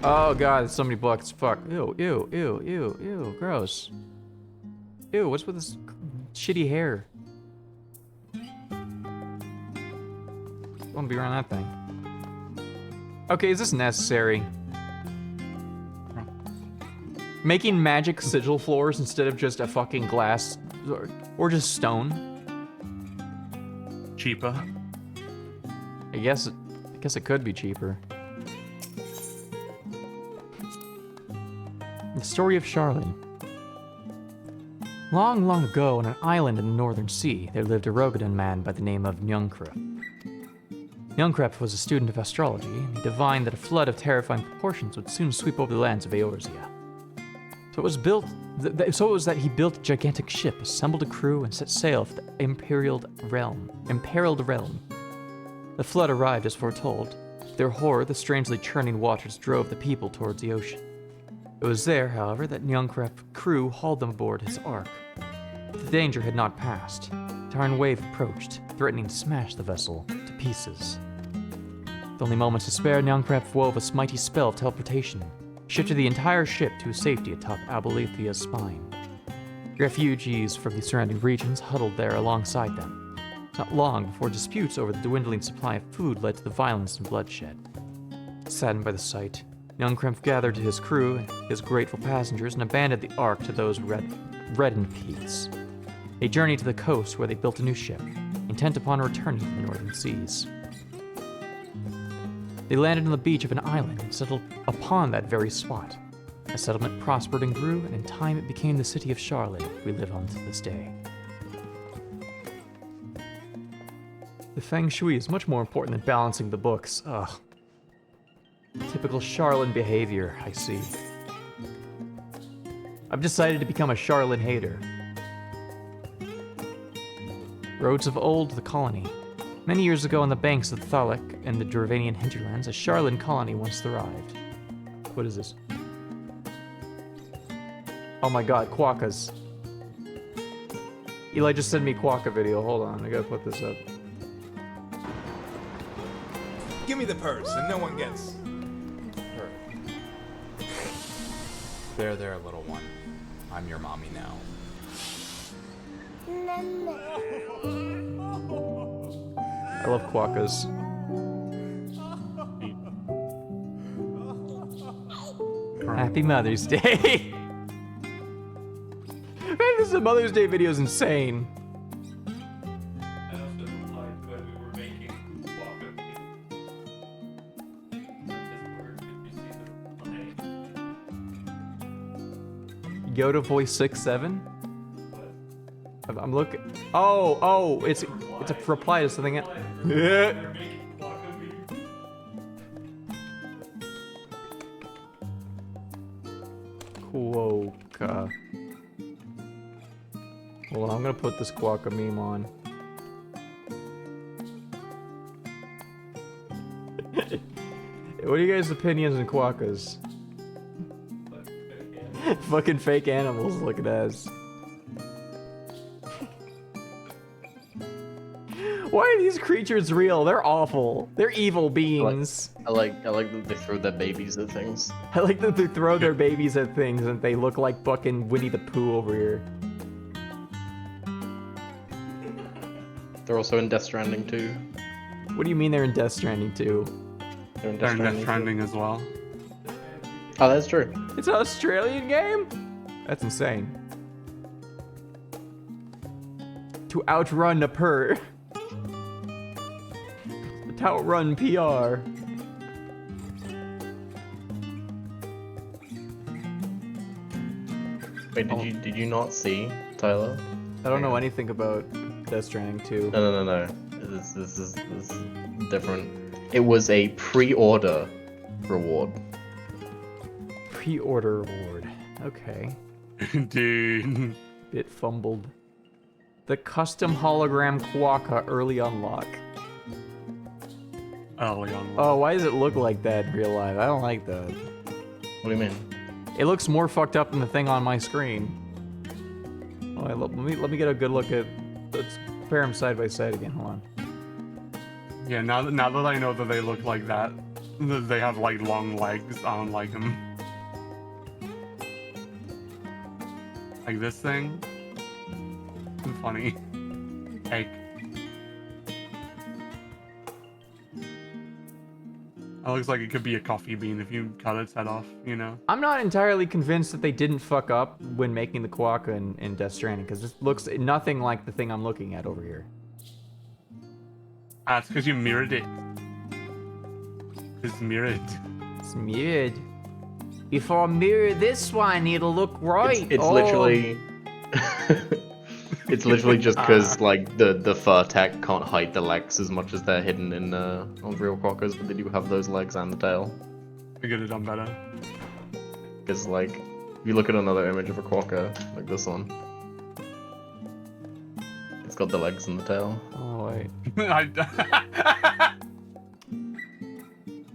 C: Oh god, there's so many books. Fuck. Ew, ew, ew, ew, ew. Gross. Ew, what's with this shitty hair? I want to be around that thing. Okay, is this necessary? Making magic sigil floors instead of just a fucking glass or just stone?
S: Cheaper.
C: I guess it could be cheaper. The story of Charlene. Long, long ago, on an island in the northern sea, there lived a Rogadun man by the name of Njunkrep. Njunkrep was a student of astrology, and he divined that a flood of terrifying proportions would soon sweep over the lands of Eorzea. So it was that he built a gigantic ship, assembled a crew, and set sail for the imperiled realm. The flood arrived as foretold. To their horror, the strangely churning waters drove the people towards the ocean. It was there, however, that Njunkrep's crew hauled them aboard his ark. But the danger had not passed. The iron wave approached, threatening to smash the vessel to pieces. With only moments to spare, Njunkrep wove a mighty spell of teleportation, shifted the entire ship to safety atop Abalethia's spine. Refugees from the surrounding regions huddled there alongside them. Not long before disputes over the dwindling supply of food led to the violence and bloodshed. Saddened by the sight, Njunkrep gathered his crew and his grateful passengers and abandoned the ark to those reddened peaks. They journeyed to the coast where they built a new ship, intent upon returning to the northern seas. They landed on the beach of an island and settled upon that very spot. The settlement prospered and grew, and in time it became the city of Charlotte we live on to this day. The feng shui is much more important than balancing the books. Ugh. Typical Charlene behavior, I see. I've decided to become a Charlene hater. Roads of old, the colony. Many years ago on the banks of the Thalic and the Dravanian hinterlands, a Charlene colony once thrived. What is this? Oh my god, quokkas. Eli just sent me quokka video. Hold on, I gotta put this up.
T: Give me the purse, and no one gets hurt. There, little one. I'm your mommy now.
C: I love quokkas. Happy Mother's Day. Man, this is a Mother's Day video is insane. Go to voice 6-7. I'm looking. Oh, it's a reply to something. Yeah. Quokka. Well, I'm gonna put this Quokka meme on. What are you guys' opinions on quokkas? Fucking fake animals, look at us. Why are these creatures real? They're awful. They're evil beings.
F: I like that they throw their babies at things.
C: I like that they throw their babies at things and they look like fucking Winnie the Pooh over here.
F: They're also in Death Stranding too.
C: What do you mean they're in Death Stranding too?
F: They're in
S: Death Stranding as well.
F: Oh, that's true.
C: It's an Australian game? That's insane. To outrun a purr. To outrun PR.
F: Wait, did you not see, Tyler?
C: I don't know anything about Death Stranding 2.
F: No. This is different. It was a pre-order reward.
C: Pre-order reward. Okay.
S: Dude.
C: Bit fumbled. The custom hologram Quokka early unlock.
S: Early unlock.
C: Oh, why does it look like that in real life? I don't like that.
F: What do you mean?
C: It looks more fucked up than the thing on my screen. Oh, let me get a good look at. Let's compare them side by side again. Hold on.
S: Yeah, now that I know that they look like that, that they have like long legs, I don't like them. Like this thing. Funny. Egg. That looks like it could be a coffee bean if you cut its head off, you know?
C: I'm not entirely convinced that they didn't fuck up when making the Quokka in Death Stranding, because this looks nothing like the thing I'm looking at over here.
S: That's because you mirrored it. It's mirrored.
C: It's mirrored. If I mirror this one, it'll look right.
F: It's literally... It's literally just because like the fur tech can't hide the legs as much as they're hidden in on real quokkas, but they do have those legs and the tail.
S: We could have done better.
F: Because like, if you look at another image of a quokka, like this one, it's got the legs and the tail.
C: Oh wait.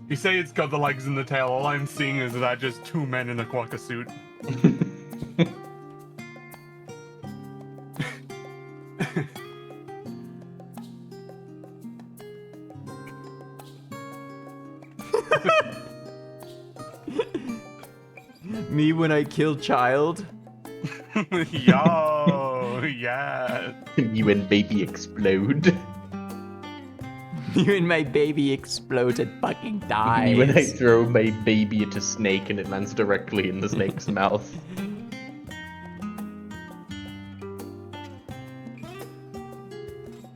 S: You say it's got the legs and the tail. All I'm seeing is that just two men in a quokka suit.
C: Me when I kill child.
S: Yo, yeah.
F: You and baby explode.
C: You and my baby explodes and fucking dies.
F: You and I throw my baby at a snake and it lands directly in the snake's mouth.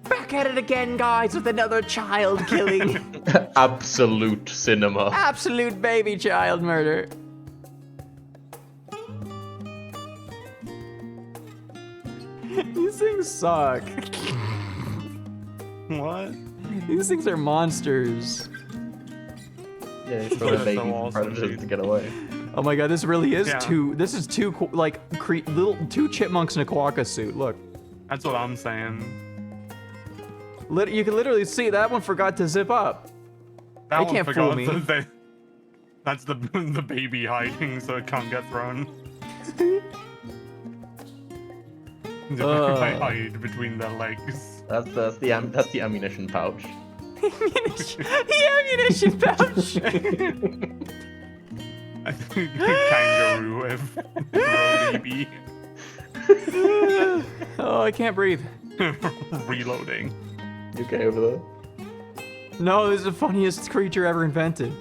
C: Back at it again, guys, with another child killing.
F: Absolute cinema.
C: Absolute baby child murder. These things suck.
S: What?
C: These things are monsters.
F: Yeah, you throw the baby predators to get away.
C: Oh my god, this really is
S: Yeah.
C: This is two like two chipmunks in a quokka suit. Look.
S: That's what I'm saying.
C: You can literally see that one forgot to zip up.
S: That
C: They
S: one
C: can't
S: forgot
C: fool me.
S: That's the baby hiding so it can't get thrown. They hide between their legs.
F: That's the ammunition pouch.
C: ammunition pouch.
S: Kangaroo with baby.
C: Oh, I can't breathe.
S: Reloading.
F: You okay over there?
C: No, this is the funniest creature ever invented.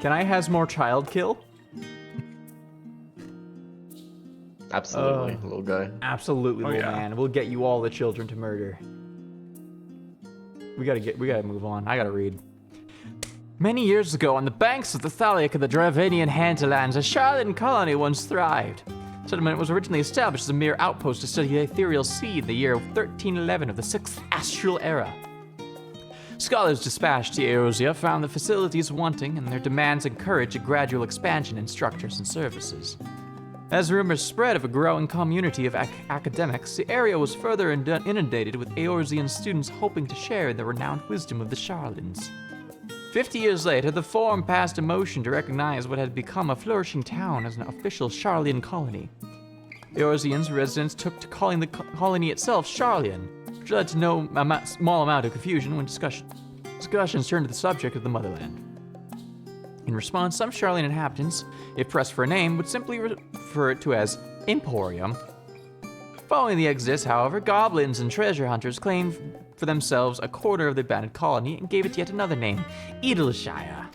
C: Can I has more child kill?
F: Absolutely, little guy.
C: Absolutely, little man. We'll get you all the children to murder. We gotta move on. I gotta read. Many years ago, on the banks of the Thaliak of the Dravanian hinterlands, a Charlatan colony once thrived. The settlement was originally established as a mere outpost to study the ethereal sea in the year 1311 of the 6th Astral Era. Scholars dispatched to Eorzea found the facilities wanting, and their demands encouraged a gradual expansion in structures and services. As rumors spread of a growing community of academics, the area was further inundated with Eorzean students hoping to share in the renowned wisdom of the Charlatans. 50 years later, the Forum passed a motion to recognize what had become a flourishing town as an official Charlian colony. Eorzeans residents took to calling the colony itself Charlian, which led to no small amount of confusion when discussions turned to the subject of the motherland. In response, some Charlian inhabitants, if pressed for a name, would simply refer it to as Emporium. Following the exodus, however, goblins and treasure hunters claimed for themselves a quarter of the abandoned colony and gave it yet another name, Edelshire.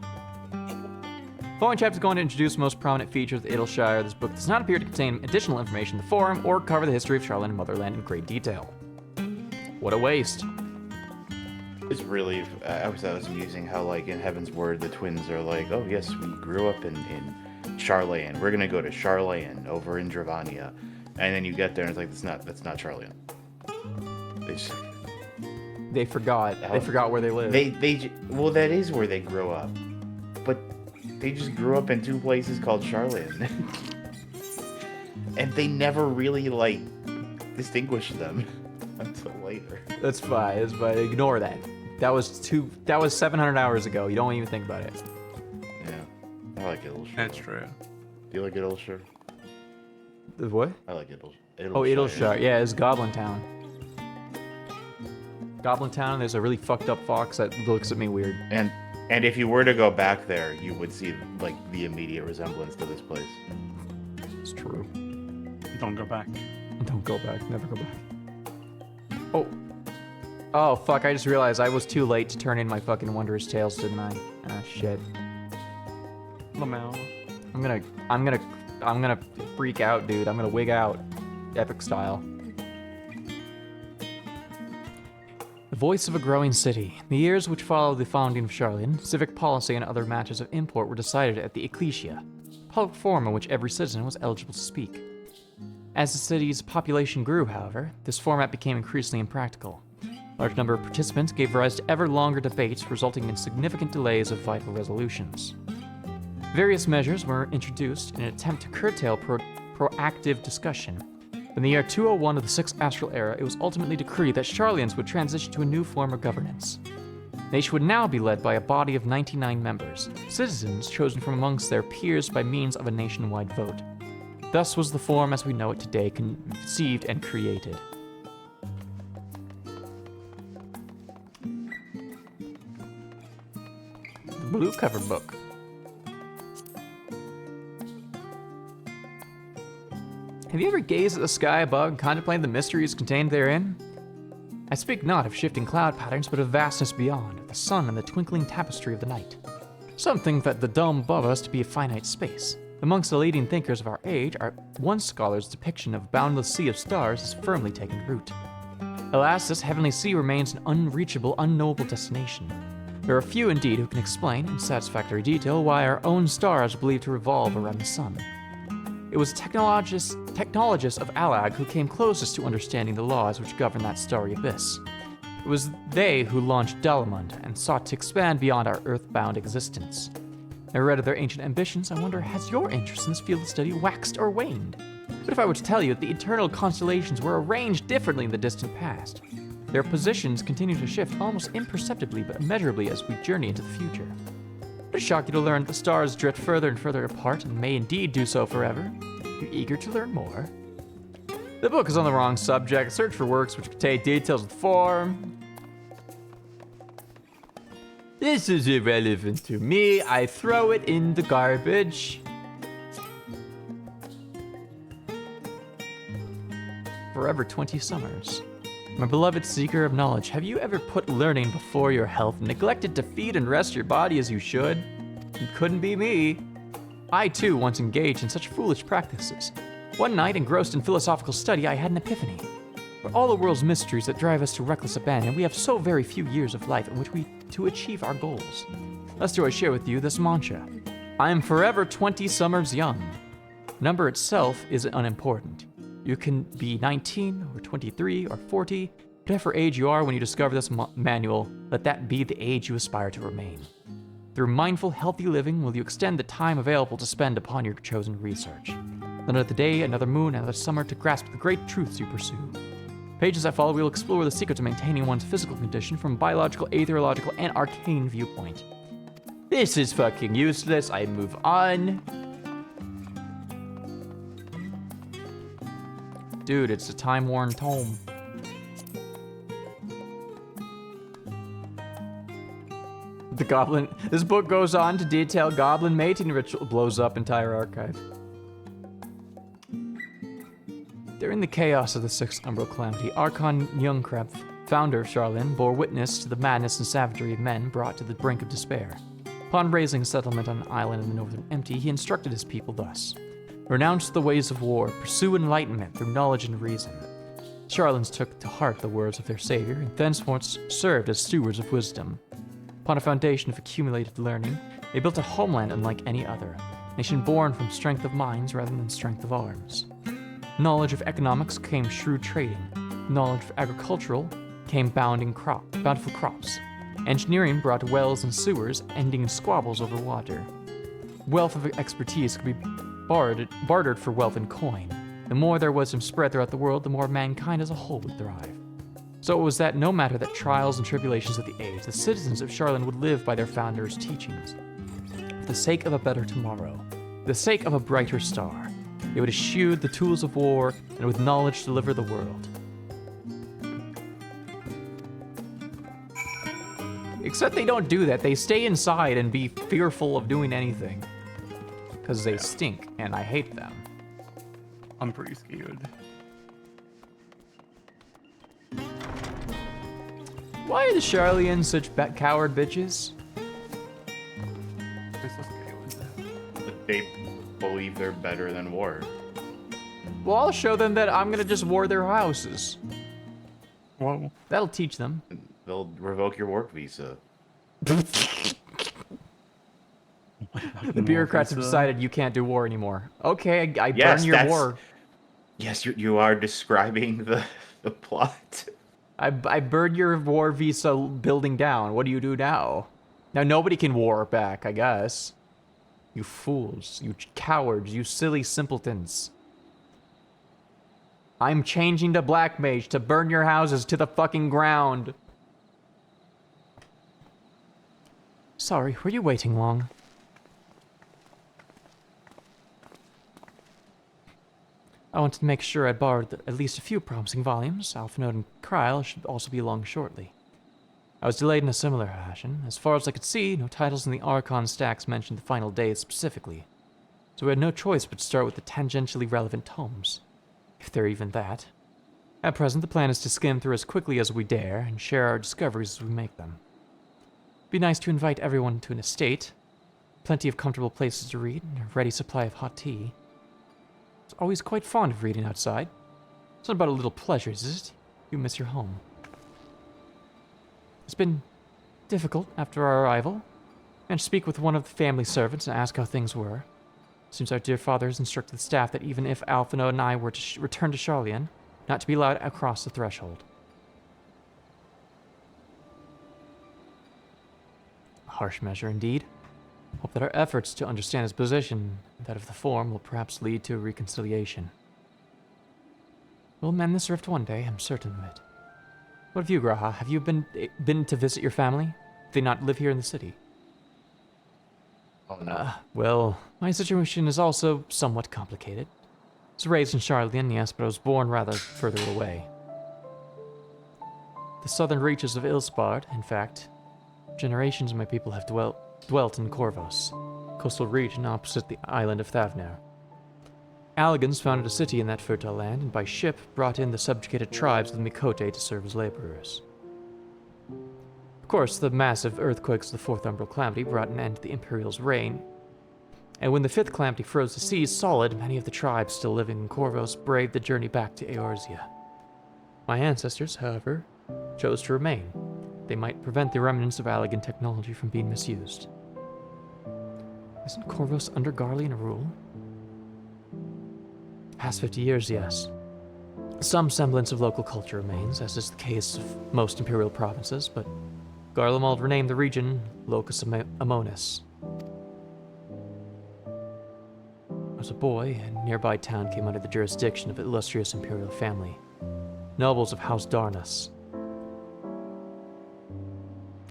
C: The following chapter is going to introduce the most prominent features of Edelshire. This book does not appear to contain additional information in the forum or cover the history of Charlatan and Motherland in great detail. What a waste.
D: It's really, I always thought it was amusing how, like, in Heaven's Word, the twins are like, oh, yes, we grew up in Charlayan. We're going to go to Charlayan over in Dravania. And then you get there and it's like, that's not Charlayan.
C: They forgot. They forgot where they live.
D: Well, that is where they grew up. But they just grew up in two places called Charlayan. And they never really, like, distinguished them until later.
C: That's fine. Ignore that. That was 700 hours ago. You don't even think about it.
D: Yeah. I like Edelshire.
S: That's true.
D: Do you like Edelshire?
C: The what?
D: I like Edelshire.
C: Oh, Edelshire. Yeah, it's Goblin Town. Goblin Town, there's a really fucked up fox that looks at me weird.
D: And if you were to go back there, you would see, like, the immediate resemblance to this place.
C: It's true.
S: Don't go back.
C: Don't go back. Never go back. Oh, fuck, I just realized I was too late to turn in my fucking Wondrous Tales, didn't I? Ah, shit.
S: Lamau.
C: I'm gonna freak out, dude. I'm gonna wig out. Epic style. The voice of a growing city. In the years which followed the founding of Charlian, civic policy and other matters of import were decided at the Ecclesia, a public forum in which every citizen was eligible to speak. As the city's population grew, however, this format became increasingly impractical. A large number of participants gave rise to ever longer debates, resulting in significant delays of vital resolutions. Various measures were introduced in an attempt to curtail proactive discussion. In the year 201 of the 6th Astral Era, it was ultimately decreed that Charlians would transition to a new form of governance. The nation would now be led by a body of 99 members, citizens chosen from amongst their peers by means of a nationwide vote. Thus was the form as we know it today conceived and created. The blue cover book. Have you ever gazed at the sky above and contemplated the mysteries contained therein? I speak not of shifting cloud patterns, but of vastness beyond, of the sun and the twinkling tapestry of the night. Some think that the dome above us to be a finite space. Amongst the leading thinkers of our age, one scholar's depiction of a boundless sea of stars has firmly taken root. Alas, this heavenly sea remains an unreachable, unknowable destination. There are few indeed who can explain, in satisfactory detail, why our own stars are believed to revolve around the sun. It was technologists of Alag who came closest to understanding the laws which govern that starry abyss. It was they who launched Dalamund and sought to expand beyond our earthbound existence. I read of their ancient ambitions. I wonder, has your interest in this field of study waxed or waned? But if I were to tell you that the eternal constellations were arranged differently in the distant past, their positions continue to shift almost imperceptibly but immeasurably as we journey into the future. Would it shock you to learn that the stars drift further and further apart and may indeed do so forever? You're eager to learn more? The book is on the wrong subject. Search for works which contain details of the form. This is irrelevant to me. I throw it in the garbage. Forever 20 summers. My beloved seeker of knowledge, have you ever put learning before your health, neglected to feed and rest your body as you should? It couldn't be me. I too once engaged in such foolish practices. One night, engrossed in philosophical study, I had an epiphany. For all the world's mysteries that drive us to reckless abandon, we have so very few years of life in which we to achieve our goals. Thus do I share with you this mantra. I am forever 20 summers young. Number itself is unimportant. You can be 19 or 23 or 40, whatever age you are when you discover this manual, let that be the age you aspire to remain. Through mindful, healthy living will you extend the time available to spend upon your chosen research. Another day, another moon, another summer to grasp the great truths you pursue. Pages that follow will explore the secrets of maintaining one's physical condition from a biological, aetheriological, and arcane viewpoint. This is fucking useless. I move on. Dude, it's a time-worn tome. The goblin. This book goes on to detail goblin mating ritual. Blows up entire archive. During the chaos of the Sixth Umbral Calamity, Archon Youngkrep, founder of Charlene, bore witness to the madness and savagery of men brought to the brink of despair. Upon raising a settlement on an island in the northern Empty, he instructed his people thus. Renounce the ways of war, pursue enlightenment through knowledge and reason. Charlens took to heart the words of their savior, and thenceforth served as stewards of wisdom. Upon a foundation of accumulated learning, they built a homeland unlike any other, a nation born from strength of minds rather than strength of arms. Knowledge of economics came shrewd trading. Knowledge of agricultural came bountiful crops. Engineering brought wells and sewers, ending in squabbles over water. Wealth of expertise could be bartered for wealth and coin. The more their wisdom spread throughout the world, the more mankind as a whole would thrive. So it was that no matter the trials and tribulations of the age, the citizens of Charlene would live by their founders' teachings. For the sake of a better tomorrow, for the sake of a brighter star, they would eschew the tools of war and with knowledge deliver the world. Except they don't do that. They stay inside and be fearful of doing anything. Because they stink, and I hate them.
S: I'm pretty scared.
C: Why are the Charlians such coward bitches?
D: They believe they're better than war.
C: Well, I'll show them that I'm gonna just war their houses.
S: Whoa.
C: That'll teach them.
D: They'll revoke your work visa.
C: The bureaucrats have decided you can't do war anymore. Okay, I burn your war.
D: Yes, you are describing the plot.
C: I burn your war visa building down. What do you do now? Now nobody can war back, I guess. You fools, you cowards, you silly simpletons. I'm changing to Black Mage to burn your houses to the fucking ground. Sorry, were you waiting long? I wanted to make sure I borrowed at least a few promising volumes. Alphanode and Kryl should also be along shortly. I was delayed in a similar fashion. As far as I could see, no titles in the Archon stacks mentioned the final day specifically, so we had no choice but to start with the tangentially relevant tomes, if they're even that. At present, the plan is to skim through as quickly as we dare and share our discoveries as we make them. It'd be nice to invite everyone to an estate, plenty of comfortable places to read, and a ready supply of hot tea. I was always quite fond of reading outside. It's not about a little pleasures, is it? You miss your home. It's been difficult after our arrival. I managed to speak with one of the family servants and ask how things were. Seems our dear father has instructed the staff that even if Alphino and I were to return to Charlian, not to be allowed across the threshold. A harsh measure indeed. Hope that our efforts to understand his position, and that of the form, will perhaps lead to a reconciliation. We'll mend this rift one day, I'm certain of it. What of you, Graha? Have you been to visit your family? Do they not live here in the city?
D: Oh no.
C: Well, my situation is also somewhat complicated. was raised in Charlene, yes, but I was born rather further away. The southern reaches of Ilsbard, in fact. Generations of my people have dwelt in Corvos, coastal region opposite the island of Thavnar. Alligans founded a city in that fertile land, and by ship brought in the subjugated tribes of the Mikote to serve as laborers. Of course, the massive earthquakes of the Fourth Umbral Calamity brought an end to the Imperial's reign, and when the Fifth Calamity froze the seas solid, many of the tribes still living in Corvos braved the journey back to Eorzea. My ancestors, however, chose to remain. They might prevent the remnants of Allagan technology from being misused. Isn't Corvos under Garlean rule? Past 50 years, yes. Some semblance of local culture remains, as is the case of most imperial provinces, but Garlemald renamed the region Locus Amonis. As a boy, a nearby town came under the jurisdiction of an illustrious imperial family, nobles of House Darnus.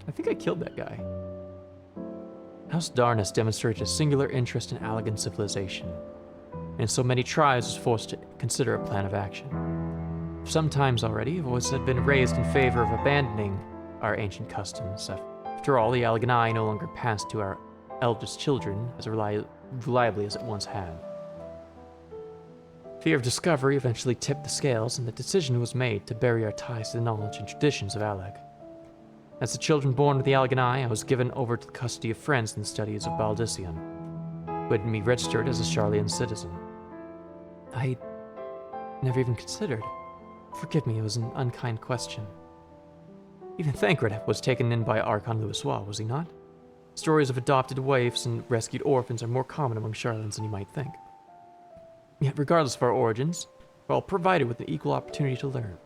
C: I think I killed that guy. House Darnus demonstrated a singular interest in Allagan civilization, and so many tribes was forced to consider a plan of action. Sometimes already, voices had been raised in favor of abandoning our ancient customs. After all, the Allaganai no longer passed to our eldest children as reliably as it once had. Fear of discovery eventually tipped the scales, and the decision was made to bury our ties to the knowledge and traditions of Allag. As the children born with the Allaganai, I was given over to the custody of friends in the studies of Baldician, who had me registered as a Charlian citizen. I never even considered. Forgive me, it was an unkind question. Even Thancred was taken in by Archon Louisois, was he not? Stories of adopted waifs and rescued orphans are more common among Charlans than you might think. Yet regardless of our origins, we're all provided with an equal opportunity to learn.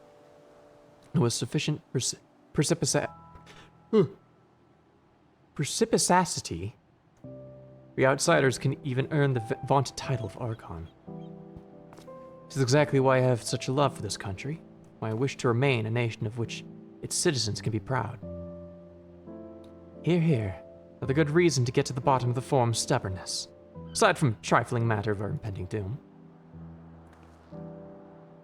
C: And with sufficient precipitacity, we outsiders can even earn the vaunted title of Archon. This is exactly why I have such a love for this country, why I wish to remain a nation of which its citizens can be proud. Hear, hear. Another good reason to get to the bottom of the form's stubbornness, aside from trifling matter of our impending doom.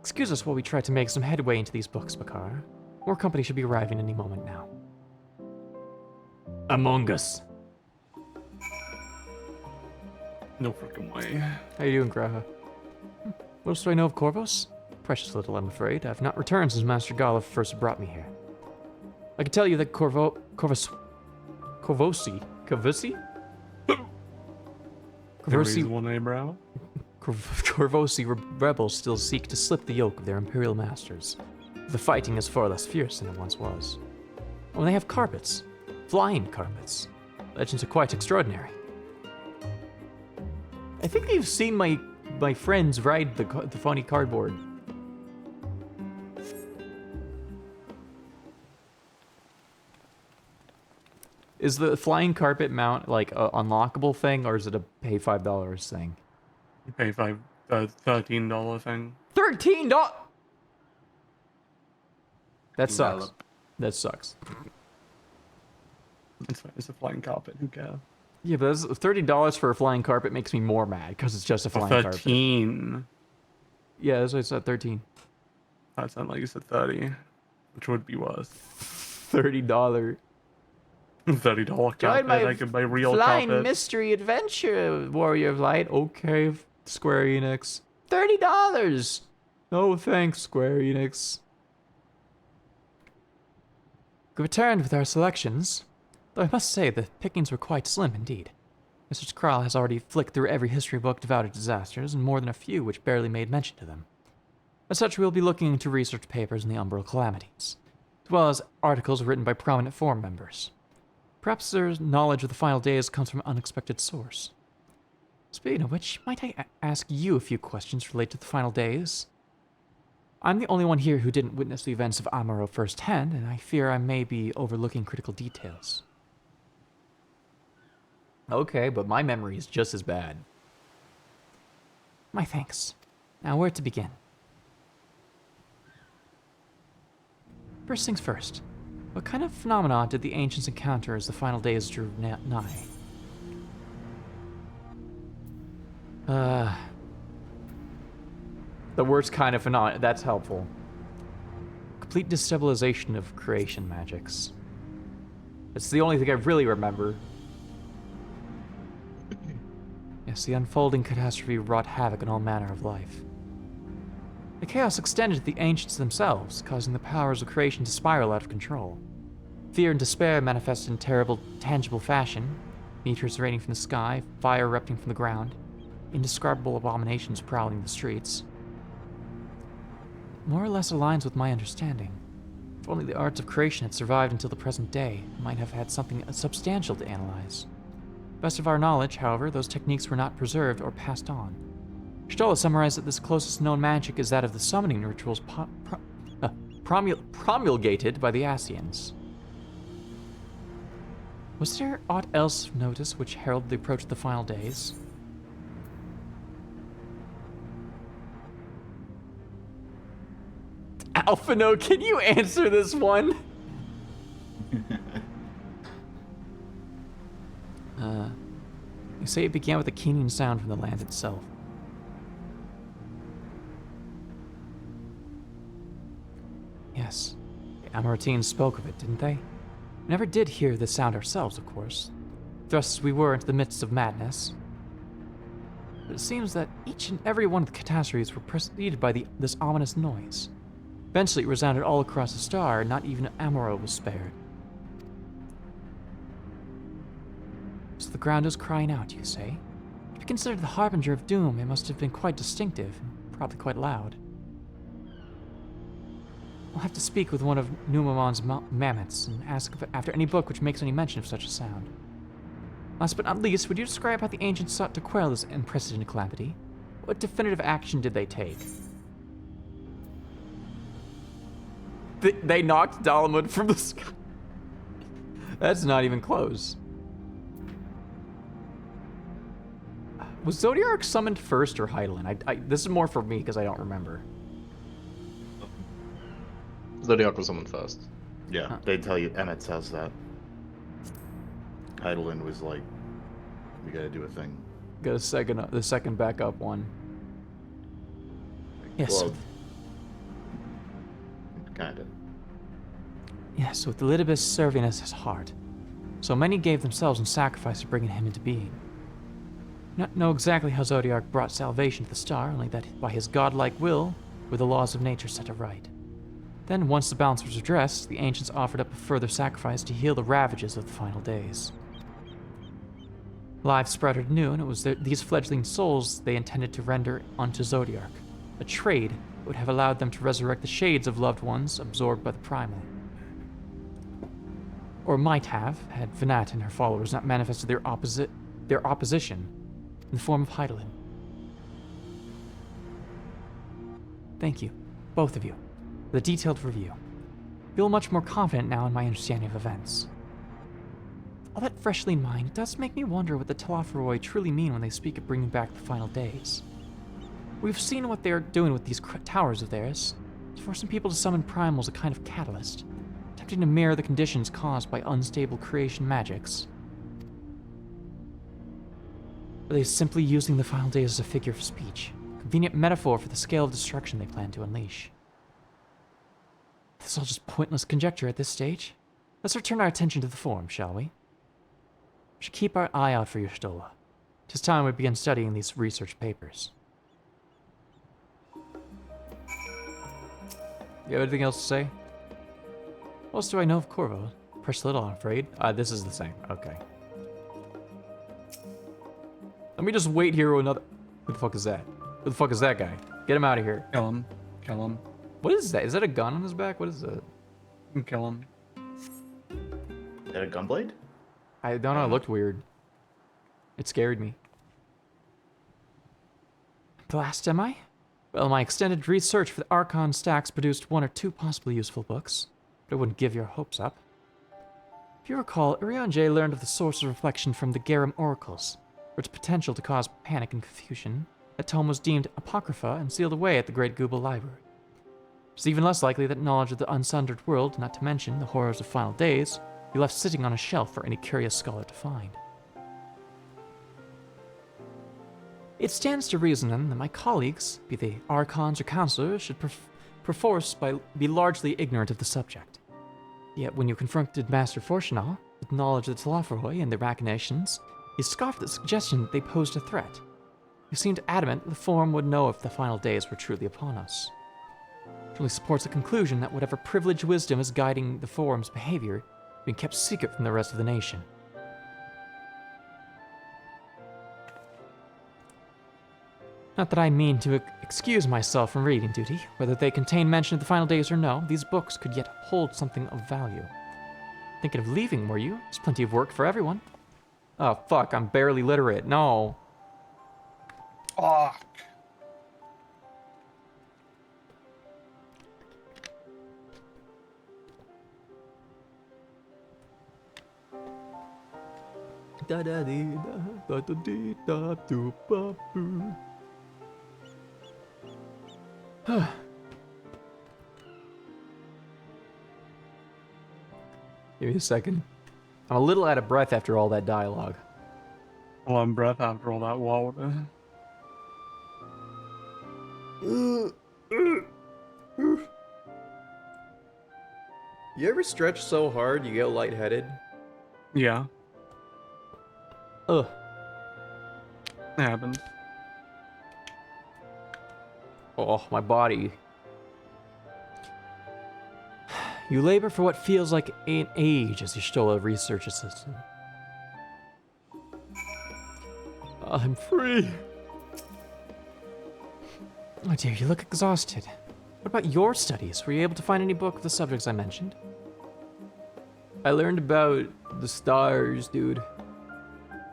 C: Excuse us while we try to make some headway into these books, Bakar. More company should be arriving any moment now. Among Us.
S: No freaking way.
C: How you doing, Graha? What else do I know of Corvos? Precious little, I'm afraid. I've not returned since Master Galuf first brought me here. I can tell you that Corvosi rebels still seek to slip the yoke of their imperial masters. The fighting is far less fierce than it once was. Oh, they have carpets. Flying carpets. Legends are quite extraordinary. I think you've seen my friends ride the funny cardboard. Is the flying carpet mount like a unlockable thing, or is it a pay $5 thing?
S: You pay $13 thing.
C: $13? That sucks. That sucks.
S: It's a flying carpet. Who cares?
C: Yeah, but $30 for a flying carpet makes me more mad because it's just a flying carpet.
S: 13.
C: Yeah, that's what I said. 13.
S: That sounded like you said 30, which would be worth
C: $30.
S: $30 carpet. I could buy real
C: flying
S: carpet.
C: mystery adventure, Warrior of Light. Okay, Square Enix. $30. No thanks, Square Enix. We returned with our selections, though I must say the pickings were quite slim indeed. Mr. Kral has already flicked through every history book devoted to disasters, and more than a few which barely made mention to them. As such, we will be looking into research papers in the Umbral Calamities, as well as articles written by prominent forum members. Perhaps their knowledge of the final days comes from an unexpected source. Speaking of which, might I ask you a few questions related to the final days? I'm the only one here who didn't witness the events of Amaro firsthand, and I fear I may be overlooking critical details. Okay, but my memory is just as bad. My thanks. Now, where to begin? First things first. What kind of phenomena did the ancients encounter as the final days drew nigh? The worst kind of phenomenon. That's helpful. Complete destabilization of creation magics. It's the only thing I really remember. Yes, the unfolding catastrophe wrought havoc in all manner of life. The chaos extended to the ancients themselves, causing the powers of creation to spiral out of control. Fear and despair manifested in terrible, tangible fashion, meteors raining from the sky, fire erupting from the ground, indescribable abominations prowling the streets. More or less aligns with my understanding. If only the arts of creation had survived until the present day, I might have had something substantial to analyze. Best of our knowledge, however, those techniques were not preserved or passed on. Stola summarized that this closest known magic is that of the summoning rituals promulgated by the Asians. Was there aught else of notice which heralded the approach of the final days? Alphino, can you answer this one? You say it began with a keening sound from the land itself. Yes, the Amoratines spoke of it, didn't they? We never did hear the sound ourselves, of course, thrust as we were into the midst of madness. But it seems that each and every one of the catastrophes were preceded by this ominous noise. Eventually it resounded all across the star, and not even Amaro was spared. So the ground was crying out, you say? To be considered the harbinger of doom, it must have been quite distinctive, and probably quite loud. I'll have to speak with one of Numamon's mammoths and ask after any book which makes any mention of such a sound. Last but not least, would you describe how the ancients sought to quell this unprecedented calamity? What definitive action did they take? They knocked Dalamud from the sky. That's not even close. Was Zodiark summoned first or Hydaelyn? This is more for me because I don't remember.
F: Zodiark was summoned first.
D: Yeah, they tell you, Emmett says that. Hydaelyn was like, we gotta do a thing.
C: Got the second backup one. Yes.
D: Well, kinda.
C: Yes, with Elidibus serving as his heart. So many gave themselves in sacrifice to bringing him into being. Not know exactly how Zodiark brought salvation to the star, only that by his godlike will were the laws of nature set aright. Then, once the balance was addressed, the ancients offered up a further sacrifice to heal the ravages of the final days. Lives sprouted anew, and it was these fledgling souls they intended to render unto Zodiark, a trade that would have allowed them to resurrect the shades of loved ones absorbed by the primal. Or might have, had Venat and her followers not manifested their opposition in the form of Hydaelyn. Thank you, both of you, for the detailed review. I feel much more confident now in my understanding of events. With all that freshly in mind, it does make me wonder what the Telophoroi truly mean when they speak of bringing back the final days. We've seen what they're doing with these towers of theirs, forcing people to summon primals a kind of catalyst, attempting to mirror the conditions caused by unstable creation magics. Are they simply using the final days as a figure of speech? A convenient metaphor for the scale of destruction they plan to unleash. This is all just pointless conjecture at this stage. Let's return our attention to the form, shall we? We should keep our eye out for your Stola. 'Tis time we begin studying these research papers. You have anything else to say? What else do I know of Corvo? Precious little, I'm afraid. This is the same. Okay. Let me just wait here with another... Who the fuck is that? Who the fuck is that guy? Get him out of here.
S: Kill him. Kill him.
C: What is that? Is that a gun on his back? What is that?
S: Kill him.
D: Is that a gunblade?
C: I don't know. It looked weird. It scared me. Blast, am I? Well, my extended research for the Archon stacks produced one or two possibly useful books, but it wouldn't give your hopes up. If you recall, Urianger learned of the source of reflection from the Garum oracles, for its potential to cause panic and confusion. That tome was deemed apocrypha and sealed away at the Great Gubal Library. It's even less likely that knowledge of the unsundered world, not to mention the horrors of final days, be left sitting on a shelf for any curious scholar to find. It stands to reason then that my colleagues, be they archons or counselors, should perforce be largely ignorant of the subject. Yet when you confronted Master Fortunal with knowledge of the Telophoroi and their machinations, he scoffed at the suggestion that they posed a threat. He seemed adamant that the Forum would know if the final days were truly upon us. It really supports the conclusion that whatever privileged wisdom is guiding the Forum's behavior is being kept secret from the rest of the nation. Not that I mean to excuse myself from reading duty. Whether they contain mention of the final days or no, these books could yet hold something of value. Thinking of leaving, were you? There's plenty of work for everyone. Oh, fuck, I'm barely literate. No.
S: Fuck.
C: Da da dee da da dee da do ba boo. Give me a second. I'm a little out of breath after all that dialogue.
S: Well, I'm breath after all that water.
C: You ever stretch so hard you get lightheaded?
S: Yeah.
C: Ugh.
S: It happens.
C: Oh, my body. You labor for what feels like an age as you stole a research assistant. I'm free. Oh dear, you look exhausted. What about your studies? Were you able to find any book of the subjects I mentioned? I learned about the stars, dude.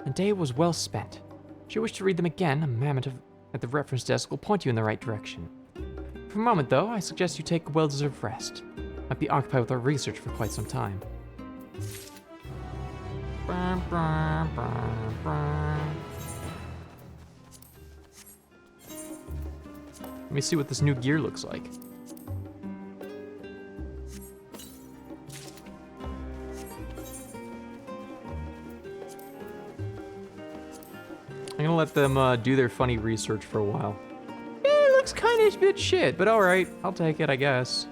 C: The day was well spent. If you wish to read them again, a mammoth at the reference desk will point you in the right direction. For a moment, though, I suggest you take a well-deserved rest. Might be occupied with our research for quite some time. Let me see what this new gear looks like. I'm gonna let them do their funny research for a while. It looks kind of a bit shit, but alright, I'll take it, I guess.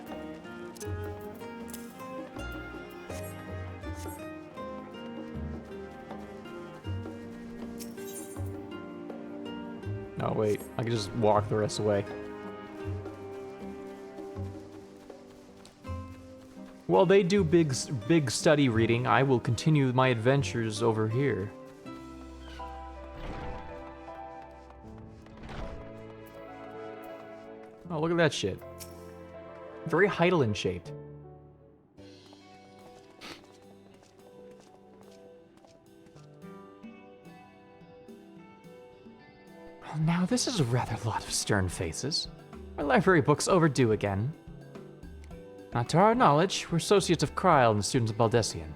C: Oh wait, I can just walk the rest of the way. While they do big study reading, I will continue my adventures over here. Oh, look at that shit. Very Heidelin shaped. Well, now this is a rather lot of stern faces. Our library book's overdue again. Not to our knowledge, we're associates of Kryl and students of Baldessian.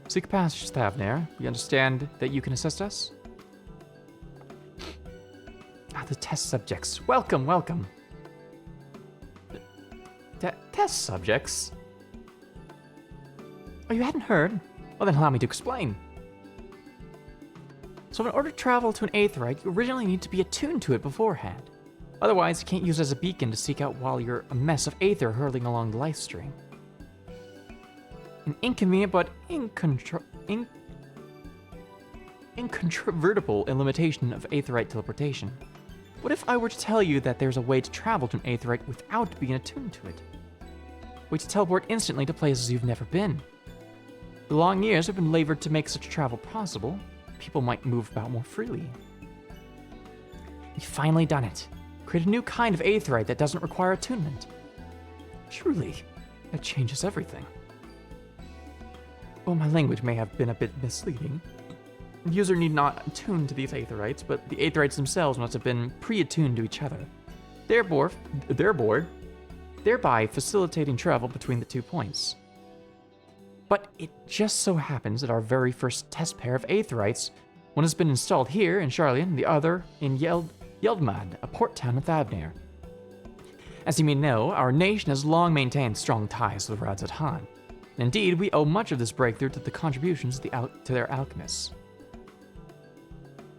C: Seek passage, Thavnair. We understand that you can assist us? Ah, the test subjects. Welcome, welcome. Test subjects? Oh, you hadn't heard? Well, then allow me to explain. So in order to travel to an Aetheryte, you originally need to be attuned to it beforehand. Otherwise, you can't use it as a beacon to seek out while you're a mess of Aether hurling along the life stream. An inconvenient but incontrovertible limitation of Aetheryte teleportation. What if I were to tell you that there's a way to travel to an Aetheryte without being attuned to it? A way to teleport instantly to places you've never been. The long years have been labored to make such travel possible. People might move about more freely. We've finally done it. Create a new kind of Aetheryte that doesn't require attunement. Truly, that changes everything. Well, my language may have been a bit misleading. The user need not attune to these Aetherites, but the Aetherites themselves must have been pre-attuned to each other, thereby facilitating travel between the 2 points. But it just so happens that our very first test pair of Aetherites, one has been installed here in Sharlayan, the other in Yeldmad, a port town of Thavnair. As you may know, our nation has long maintained strong ties to the Radzat Han. And indeed, we owe much of this breakthrough to the contributions to their alchemists.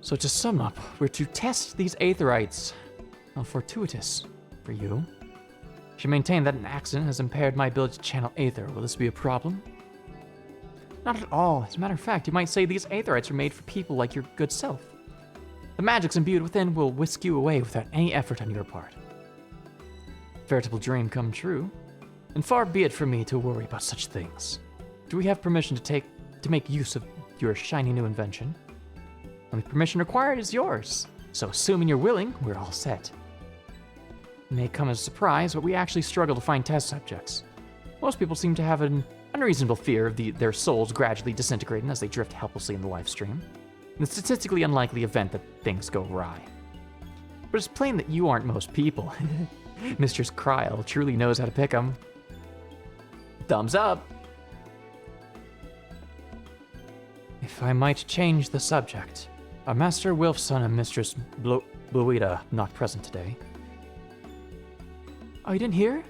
C: So to sum up, we're to test these aetherites. How fortuitous for you. She maintained that an accident has impaired my ability to channel aether. Will this be a problem? Not at all. As a matter of fact, you might say these aetherites are made for people like your good self. The magics imbued within will whisk you away without any effort on your part. Veritable dream come true. And far be it from me to worry about such things. Do we have permission to make use of your shiny new invention? Only permission required is yours. So assuming you're willing, we're all set. It may come as a surprise, but we actually struggle to find test subjects. Most people seem to have an unreasonable fear of their souls gradually disintegrating as they drift helplessly in the live stream. The statistically unlikely event that things go awry. But it's plain that you aren't most people. Mistress Kryl truly knows how to pick 'em. Thumbs up! If I might change the subject. Master Wilfson and Mistress Bluida not present today. Oh, you didn't hear?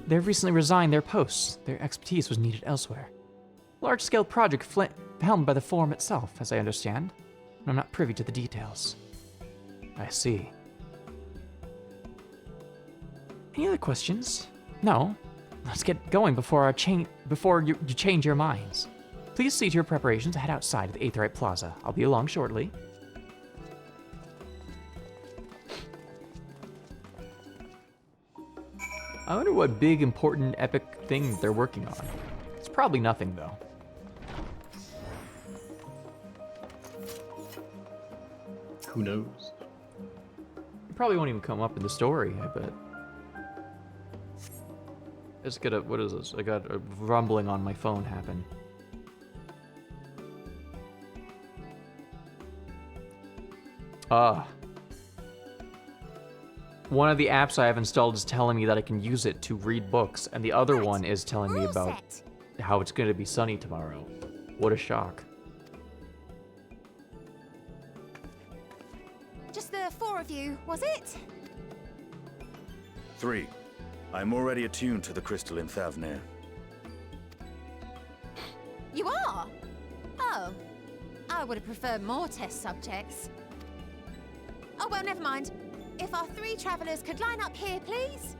C: They've recently resigned their posts. Their expertise was needed elsewhere. Large-scale project helmed by the Forum itself, as I understand. And I'm not privy to the details. I see. Any other questions? No? Let's get going before you change your minds. Please see to your preparations and head outside of the Aetherite Plaza. I'll be along shortly. I wonder what big, important, epic thing they're working on. It's probably nothing, though.
F: Who knows?
C: It probably won't even come up in the story, I bet. Let's get a, what is this? I got a rumbling on my phone happen. One of the apps I have installed is telling me that I can use it to read books, and the other one is telling me about how it's going to be sunny tomorrow. What a shock.
N: Just the 4 of you, was it?
L: 3. I'm already attuned to the crystal in Thavnir.
H: You are? Oh. I would have preferred more test subjects. Oh, well, never mind. If our 3 travelers could line up here, please.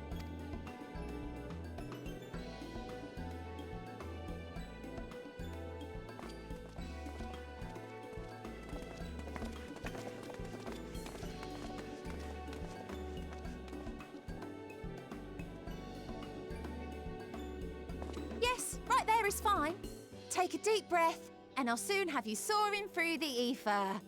H: Yes, right there is fine. Take a deep breath, and I'll soon have you soaring through the ether.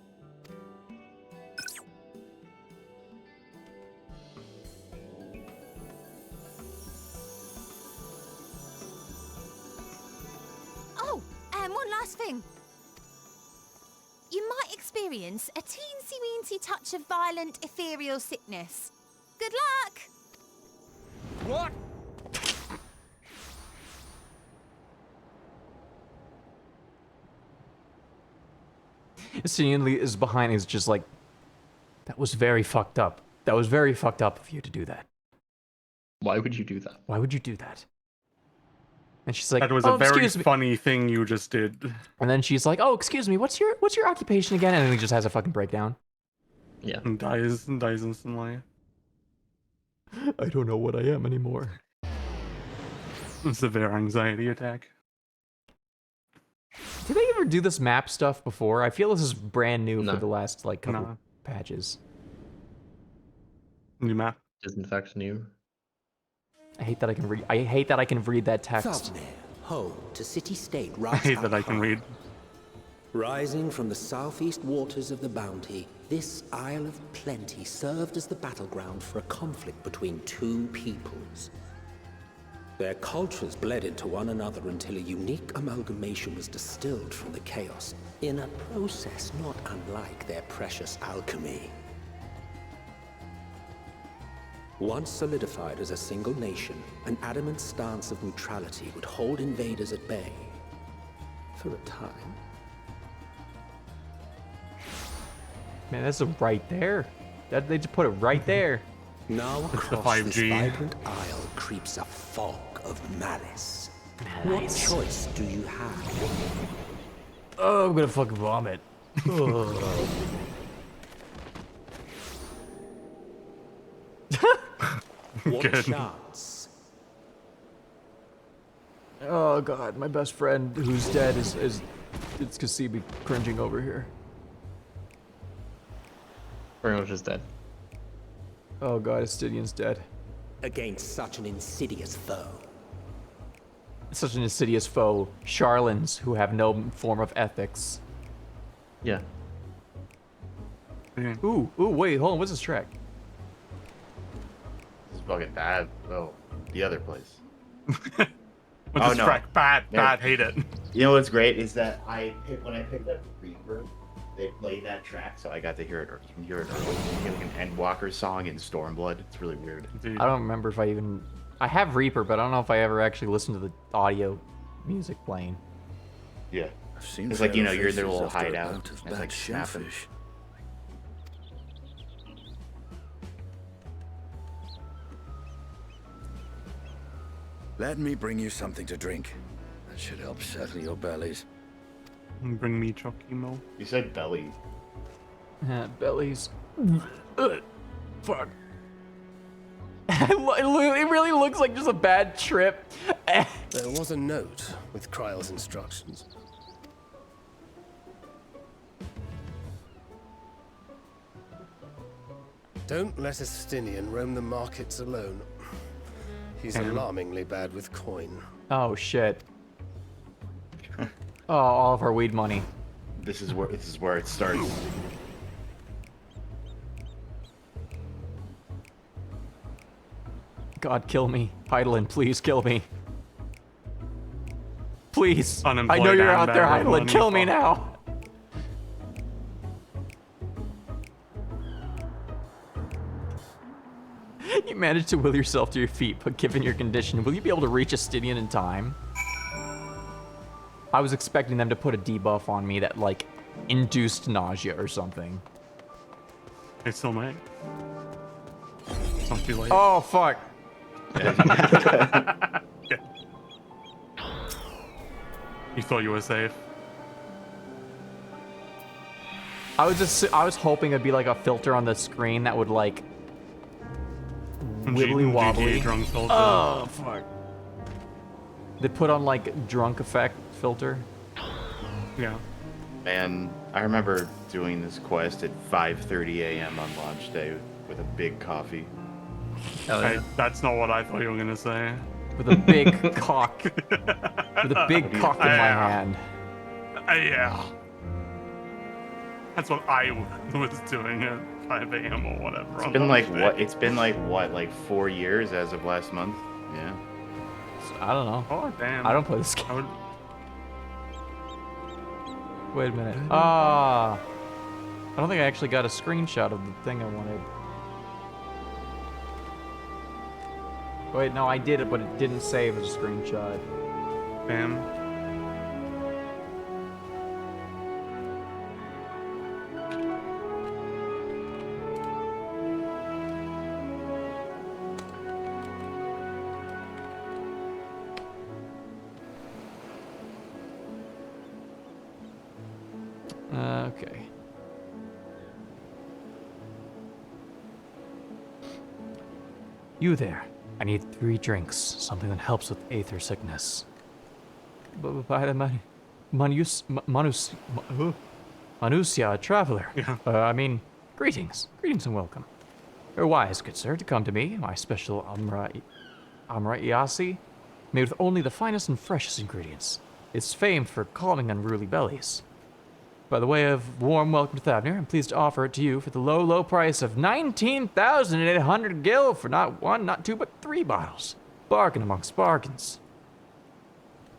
H: One last thing. You might experience a teensy-weensy touch of violent ethereal sickness. Good luck!
Q: What?
C: Lee is behind, is just like, that was very fucked up. That was very fucked up of you to do that.
F: Why would you do that?
C: Why would you do that? And she's like,
S: that was a very funny thing you just did.
C: And then she's like, oh, excuse me, what's your occupation again? And then he just has a fucking breakdown.
F: Yeah.
S: And dies instantly.
C: I don't know what I am anymore.
S: Severe anxiety attack.
C: Did they ever do this map stuff before? I feel this is brand new for the last like couple patches.
S: New map
F: is in fact new.
C: I hate that I can read. I hate that I can read that text.
O: Thavnir, home to city-state.
S: I hate that I can read.
O: Rising from the southeast waters of the Bounty, this Isle of Plenty served as the battleground for a conflict between 2 peoples. Their cultures bled into one another until a unique amalgamation was distilled from the chaos, in a process not unlike their precious alchemy. Once solidified as a single nation, an adamant stance of neutrality would hold invaders at bay. For a time.
C: Man, that's right there. They just put it right there.
O: Now across this vibrant isle creeps a fog of malice. What choice do you have?
C: Oh, I'm gonna fucking vomit.
O: What
S: Good.
O: chance?
C: Oh god, my best friend who's dead is it's Kasibi cringing over here.
F: Pretty much is dead.
C: Oh god, Estinian's dead.
O: Against such an insidious foe.
C: Such an insidious foe. Charlans who have no form of ethics.
F: Yeah.
C: Ooh, wait, hold on, what's this track?
D: This is fucking bad. Oh, the other place.
S: What's this track? Bad, hate it.
D: You know what's great is that when I picked up Reaper, they played that track, so I got to hear it. Or you can hear it early. You can hear like an Endwalker song in Stormblood. It's really weird.
C: I don't remember if I have Reaper, but I don't know if I ever actually listened to the audio music playing.
D: Yeah.
L: I've seen
D: It's like, you know, you're in their
L: faces
D: little
L: after a
D: hideout.
L: bout of
D: It's
L: bad
D: like snapping.
L: shellfish. Let me bring you something to drink. That should help settle your bellies.
S: Bring me Chokimo.
D: You said belly.
C: Bellies. Fuck. It really looks like just a bad trip.
G: There was a note with Kryle's instructions. Don't let Estinian roam the markets alone. He's alarmingly bad with coin.
C: Oh shit. Oh, all of our weed money.
D: This is where it starts.
C: God, kill me. Heidelin, please kill me. Please. I know
S: Unemployed
C: you're
S: and
C: out there,
S: bad
C: Heidelin.
S: with
C: Kill
S: money.
C: me now. You managed to will yourself to your feet, but given your condition, will you be able to reach Estinian in time? I was expecting them to put a debuff on me that, like, induced nausea or something.
S: They still may. It's not too late.
C: Oh, fuck.
S: You thought you were safe.
C: I was hoping it'd be like a filter on the screen that would like wibbly wobbly.
S: GTA drunk filter.
C: Oh fuck! They put on like drunk effect filter.
S: Yeah.
D: And I remember doing this quest at 5:30 a.m. on launch day with a big coffee.
S: That's not what I thought you were gonna say.
C: With a big cock. With a big cock in my hand.
S: Yeah. That's what I was doing at 5 a.m. or whatever.
D: It's been like what? It's been like what? Like 4 years as of last month. Yeah.
C: I don't know.
S: Oh damn.
C: I don't play this game. Wait a minute. I don't think I actually got a screenshot of the thing I wanted. Wait, no, I did it, but it didn't save as a screenshot.
S: Bam.
C: Okay. You there. I need 3 drinks, something that helps with aether sickness. By the Manusia, traveler.
S: Yeah.
C: I mean, greetings. Greetings and welcome. You're wise, good sir, to come to me, my special Amra Iasi, made with only the finest and freshest ingredients. It's famed for calming unruly bellies. By the way of warm welcome to Thavnir, I'm pleased to offer it to you for the low, low price of 19,800 gil for not 1, not 2, but 3 bottles. Bargain amongst bargains.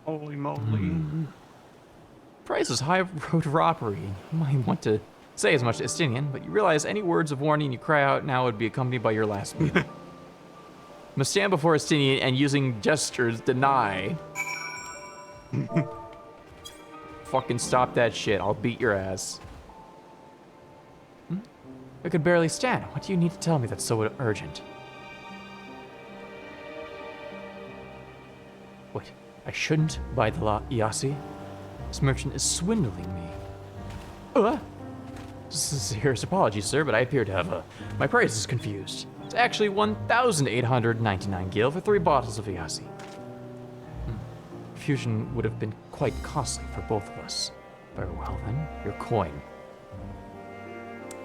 S: Holy moly.
C: Price is high road robbery. You might want to say as much to Estinian, but you realize any words of warning you cry out now would be accompanied by your last meal. Must stand before Estinian and using gestures deny. Fucking stop that shit. I'll beat your ass. I could barely stand. What do you need to tell me that's so urgent? Wait, I shouldn't buy the La Iasi. This merchant is swindling me. Sincerest apologies, sir, but I appear to have my price is confused. It's actually 1,899 gil for 3 bottles of Yassi. Fusion would have been quite costly for both of us. Very well then, your coin.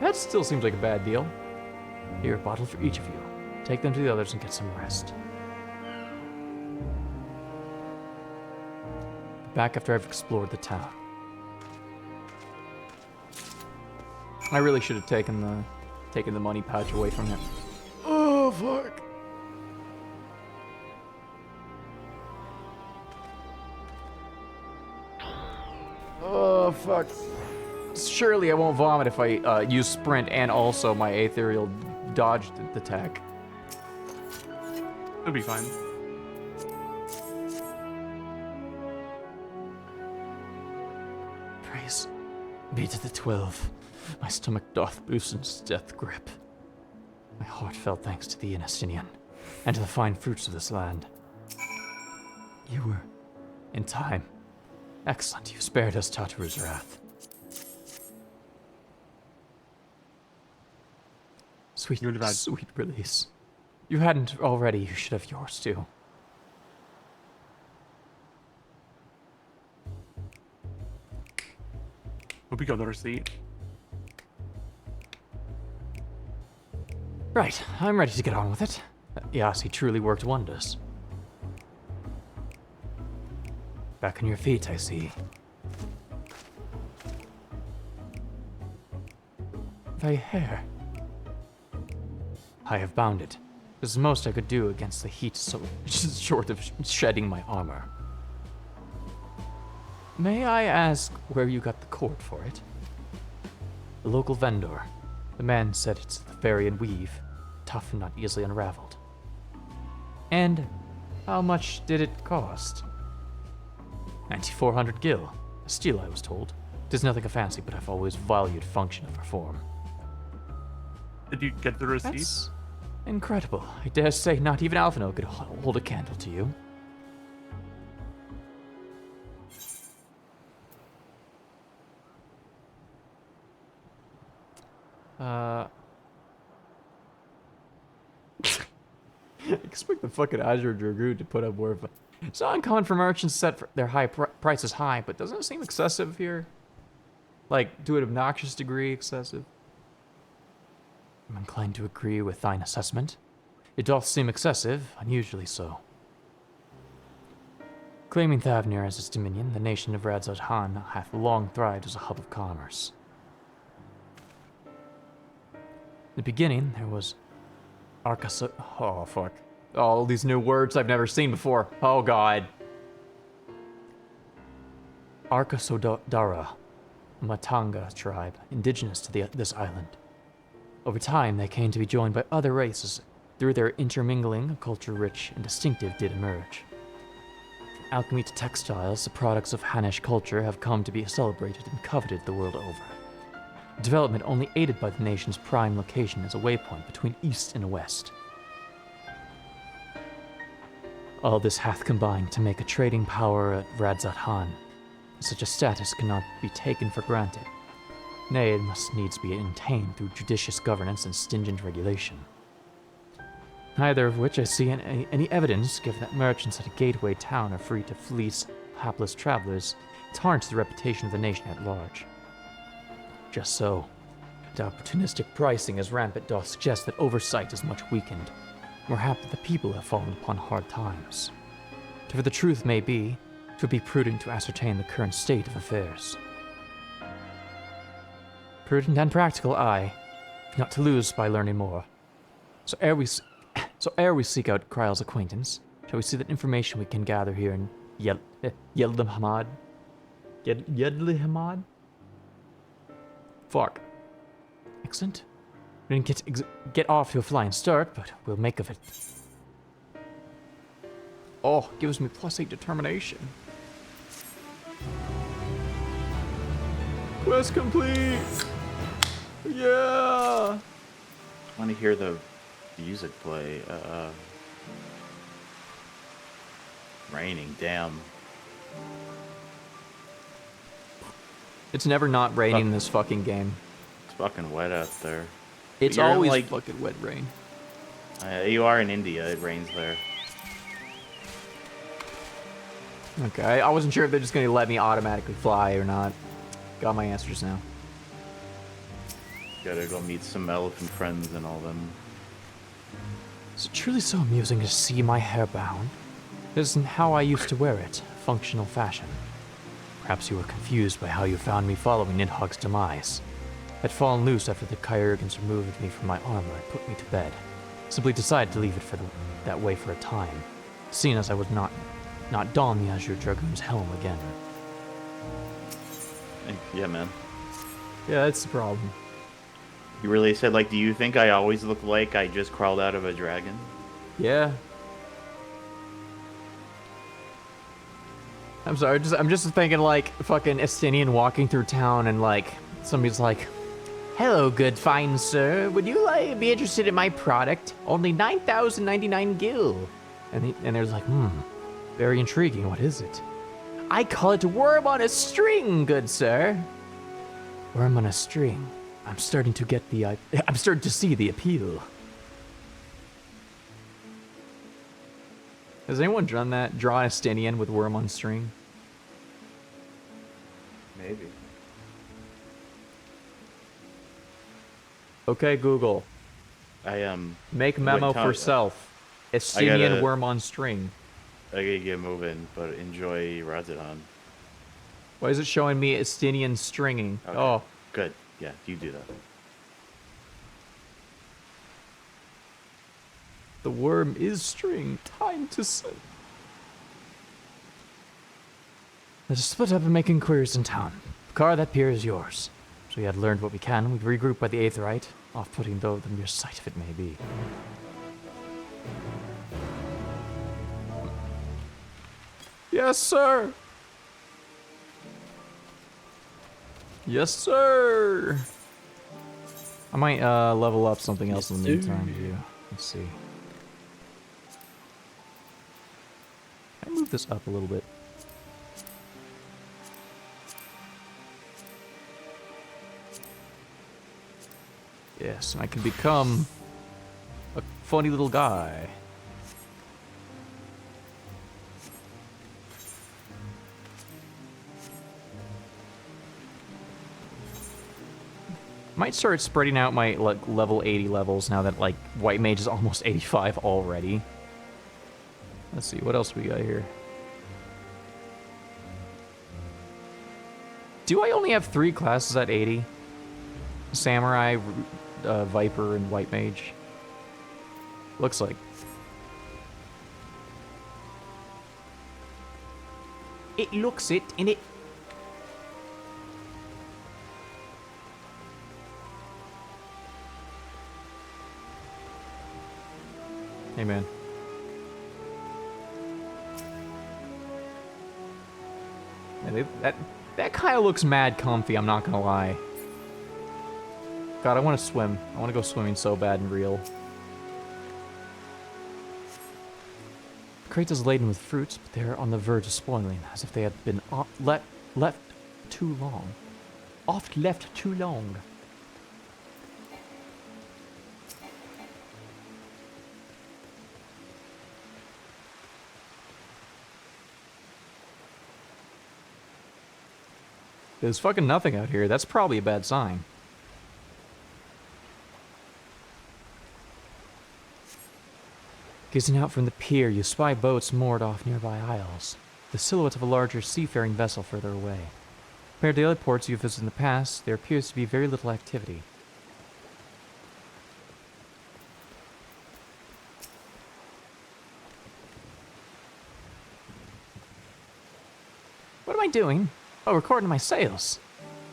C: That still seems like a bad deal. Here, a bottle for each of you. Take them to the others and get some rest. Back after I've explored the town. I really should have taken the money pouch away from him. Oh fuck. Oh fuck. Surely I won't vomit if I use sprint and also my ethereal dodge attack.
S: It'll be fine.
C: Praise be to the 12. My stomach doth loosen its death grip. My heartfelt thanks to thee, Inestinian, and to the fine fruits of this land. You were in time. Excellent, you spared us Tataru's wrath. Sweet release. You hadn't already, you should have yours too.
S: Hope you got the receipt.
C: Right, I'm ready to get on with it. Yes, he truly worked wonders. Back on your feet, I see. Thy hair. I have bound it. This is the most I could do against the heat, so short of shedding my armor. May I ask where you got the cord for it? The local vendor. The man said it's the Varian weave, tough and not easily unraveled. And how much did it cost? 9,400 gil. A steal, I was told. Tis nothing of fancy, but I've always valued function over form.
S: Did you get the receipt?
C: That's incredible. I dare say not even Alphino could hold a candle to you. Expect the fucking Azure Dragoon to put up more of a... It's not uncommon for merchants set for their high prices high, but doesn't it seem excessive here? Like, to an obnoxious degree excessive? I'm inclined to agree with thine assessment. It doth seem excessive, unusually so. Claiming Thavnir as its dominion, the nation of Radzat Han hath long thrived as a hub of commerce. In the beginning, there was Arkaso... Oh, fuck. All these new words I've never seen before. Oh, God. Arkasodara, a Matanga tribe, indigenous to this island. Over time, they came to be joined by other races. Through their intermingling, a culture rich and distinctive did emerge. From alchemy to textiles, the products of Hanish culture have come to be celebrated and coveted the world over. Development only aided by the nation's prime location as a waypoint between east and west. All this hath combined to make a trading power at Radzat Han. Such a status cannot be taken for granted. Nay, it must needs be maintained through judicious governance and stringent regulation. Neither of which I see any evidence, given that merchants at a gateway town are free to fleece hapless travelers, tarnish the reputation of the nation at large. Just so, the opportunistic pricing as rampant doth suggest that oversight is much weakened. We're happy the people have fallen upon hard times. For the truth may be, it would be prudent to ascertain the current state of affairs. Prudent and practical, aye, not to lose by learning more. So ere we seek out Kryle's acquaintance, shall we see that information we can gather here in Yedlhamad? Yedlhamad? Fuck. Excellent. We didn't get off to a flying start, but we'll make of it. Oh, gives me +8 determination. Quest complete! Yeah!
D: I want to hear the music play. Raining, damn.
C: It's never not raining in this fucking game.
D: It's fucking wet out there.
C: It's always like fucking wet rain.
D: You are in India. It rains there.
C: Okay, I wasn't sure if they're just gonna let me automatically fly or not. Got my answers now.
D: Gotta go meet some elephant friends and all them.
C: Is it truly so amusing to see my hair bound? It isn't how I used to wear it, functional fashion. Perhaps you were confused by how you found me following Nidhogg's demise. I'd fallen loose after the Kyurgans removed me from my armor and put me to bed. Simply decided to leave it that way for a time, seeing as I would not don the Azure Dragoon's helm again.
D: Yeah, man.
C: Yeah, that's the problem.
D: You really said, like, do you think I always look like I just crawled out of a dragon?
C: Yeah. I'm sorry, I'm just thinking like fucking Estinian walking through town and like somebody's like, "Hello, good fine sir. Would you be interested in my product? Only 9,099 gil." And there's like, very intriguing. What is it? I call it worm on a string, good sir. Worm on a string. I'm starting to see the appeal. Has anyone done that? Draw an Estinian with worm on string?
D: Maybe.
C: Okay, Google. Make memo for self. Estinian worm on string.
D: I gotta get moving, but enjoy Razadon.
C: Why is it showing me Estinian stringing?
D: Okay.
C: Oh.
D: Good. Yeah, you do that.
C: The worm is string. Time to sit. Let us split up and make inquiries in town. Car, that pier is yours. So we had learned what we can. We'd regroup by the Aetherite, off-putting though the mere sight of it may be. Yes, sir. Yes, sir. I might level up something else in the meantime. Yeah. Let's see. Can I move this up a little bit? Yes, and I can become a funny little guy. Might start spreading out my level 80 levels now that White Mage is almost 85 already. Let's see, what else we got here? Do I only have 3 classes at 80? Samurai, Viper, and White Mage. Looks like. It looks it, and it. Hey, man. Yeah, that kind of looks mad comfy, I'm not gonna lie. God, I want to swim. I want to go swimming so bad and real. The crate is laden with fruits, but they're on the verge of spoiling, as if they had been left too long. Oft left too long. There's fucking nothing out here. That's probably a bad sign. Gazing out from the pier, you spy boats moored off nearby isles. The silhouette of a larger seafaring vessel further away. Compared to the other ports you've visited in the past, there appears to be very little activity. What am I doing? Oh, recording my sales.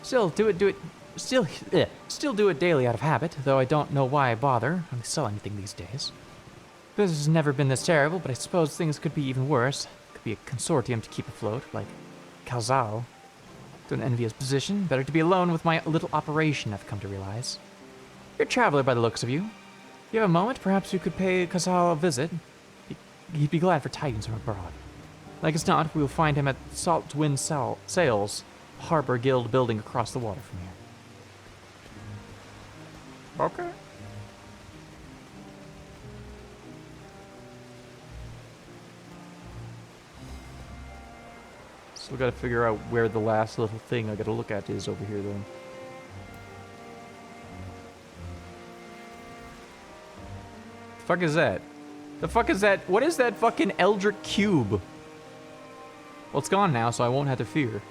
C: Still do it daily out of habit, though I don't know why I bother. I don't sell anything these days. Business has never been this terrible, but I suppose things could be even worse. Could be a consortium to keep afloat, like Calzao. To an envious position, better to be alone with my little operation, I've come to realize. You're a traveler by the looks of you. If you have a moment, perhaps you could pay Calzao a visit. He'd be glad for tidings from abroad. Like as not, we will find him at Salt Wind Sails, Harbor Guild building across the water from here. Okay. Still gotta figure out where the last little thing I gotta look at is over here, though. The fuck is that? The fuck is that? What is that fucking Eldritch cube? Well, it's gone now, so I won't have to fear.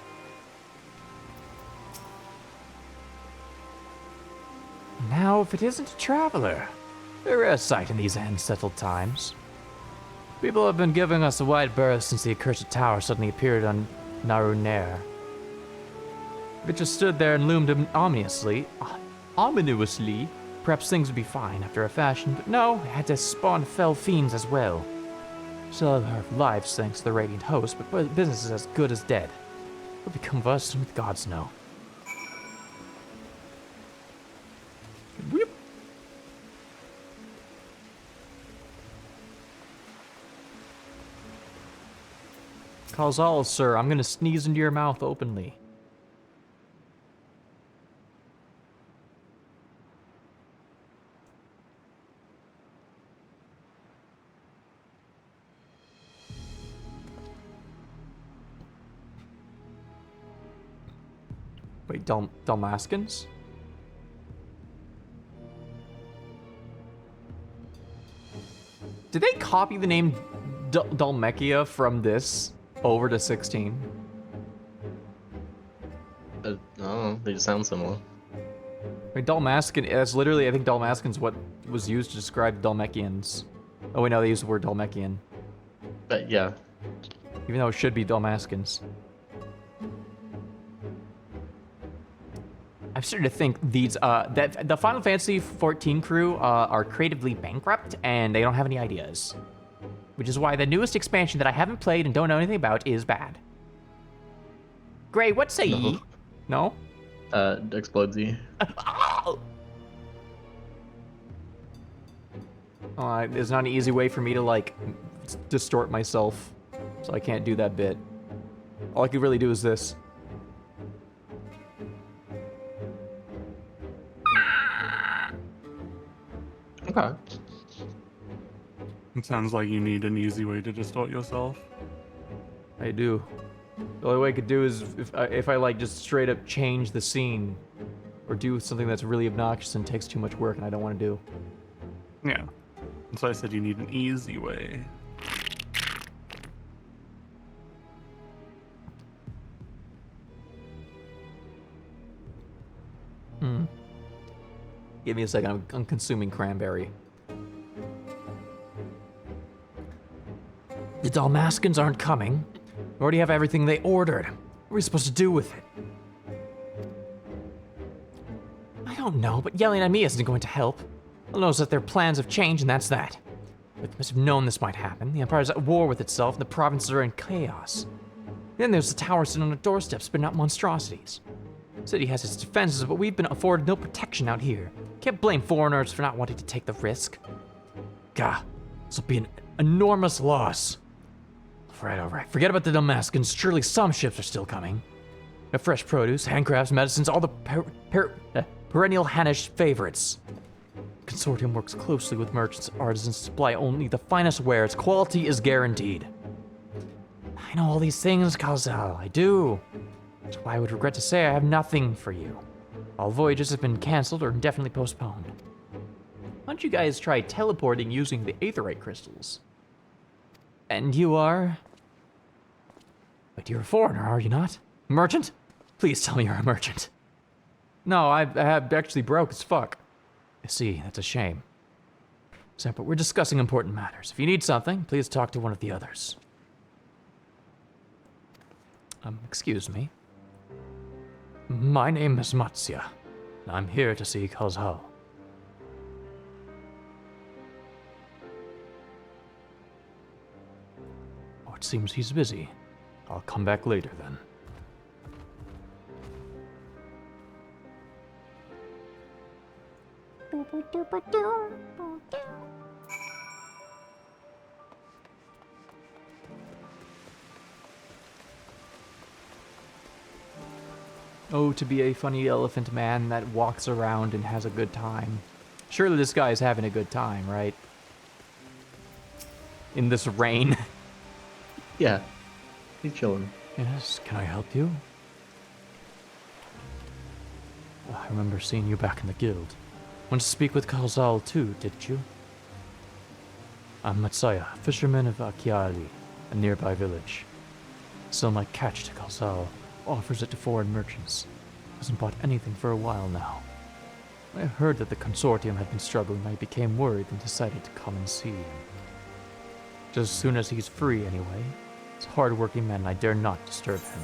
C: Now, if it isn't a traveler, a rare sight in these unsettled times. People have been giving us a wide berth since the accursed tower suddenly appeared on Narunair. If it just stood there and loomed ominously, perhaps things would be fine after a fashion, but no, it had to spawn fell fiends as well. Still have lives thanks to the Radiant Host, but business is as good as dead. What will become of us, and the gods know. Whoop. Causal, sir, I'm gonna sneeze into your mouth openly. Wait, Dalmaskins? Did they copy the name Dalmekia from this over to 16?
F: No, they just sound similar.
C: Wait, Dalmaskin, that's literally, I think Dalmaskin's what was used to describe Dalmekians. Oh wait, no, they use the word Dalmekian.
F: But yeah.
C: Even though it should be Dalmaskins. I'm starting to think these, that the Final Fantasy XIV crew are creatively bankrupt and they don't have any ideas. Which is why the newest expansion that I haven't played and don't know anything about is bad. Gray, what say ye? No?
F: Explodesy.
C: There's not an easy way for me to, like, distort myself. So I can't do that bit. All I can really do is this.
F: Okay.
S: It sounds like you need an easy way to distort yourself.
C: I do. The only way I could do is if I like just straight up change the scene or do something that's really obnoxious and takes too much work and I don't want to do.
S: Yeah. And so I said you need an easy way.
C: Give me a second, I'm consuming cranberry. The Dalmaskins aren't coming. We already have everything they ordered. What are we supposed to do with it? I don't know, but yelling at me isn't going to help. All knows that their plans have changed, and that's that. But they must have known this might happen. The Empire's at war with itself, and the provinces are in chaos. Then there's the tower sitting on the doorstep, spitting out monstrosities. The city has its defenses, but we've been afforded no protection out here. Can't blame foreigners for not wanting to take the risk. Gah, this will be an enormous loss. All right. Forget about the Dalmaskins. Surely some ships are still coming. The fresh produce, handcrafts, medicines, all the perennial Hannish favorites. The consortium works closely with merchants and artisans to supply only the finest wares. Quality is guaranteed. I know all these things, Kazal. I do. That's why I would regret to say I have nothing for you. All voyages have been cancelled or indefinitely postponed. Why don't you guys try teleporting using the aetherite crystals? And you are? But you're a foreigner, are you not? Merchant? Please tell me you're a merchant. No, I'm actually broke as fuck. I see, that's a shame. But we're discussing important matters. If you need something, please talk to one of the others. Excuse me. My name is Matsya. I'm here to see Kazal. Oh, it seems he's busy. I'll come back later then. Oh, to be a funny elephant man that walks around and has a good time. Surely this guy is having a good time, right? In this rain.
F: Yeah, he's chilling.
C: Yes, can I help you? I remember seeing you back in the guild. Want to speak with Kalzal too, didn't you? I'm Matsaya, fisherman of Akiali, a nearby village. Sell my catch to Kalzal, offers it to foreign merchants. Hasn't bought anything for a while now. I heard that the consortium had been struggling and I became worried and decided to come and see him. Just as soon as he's free anyway. He's a hard-working man and I dare not disturb him.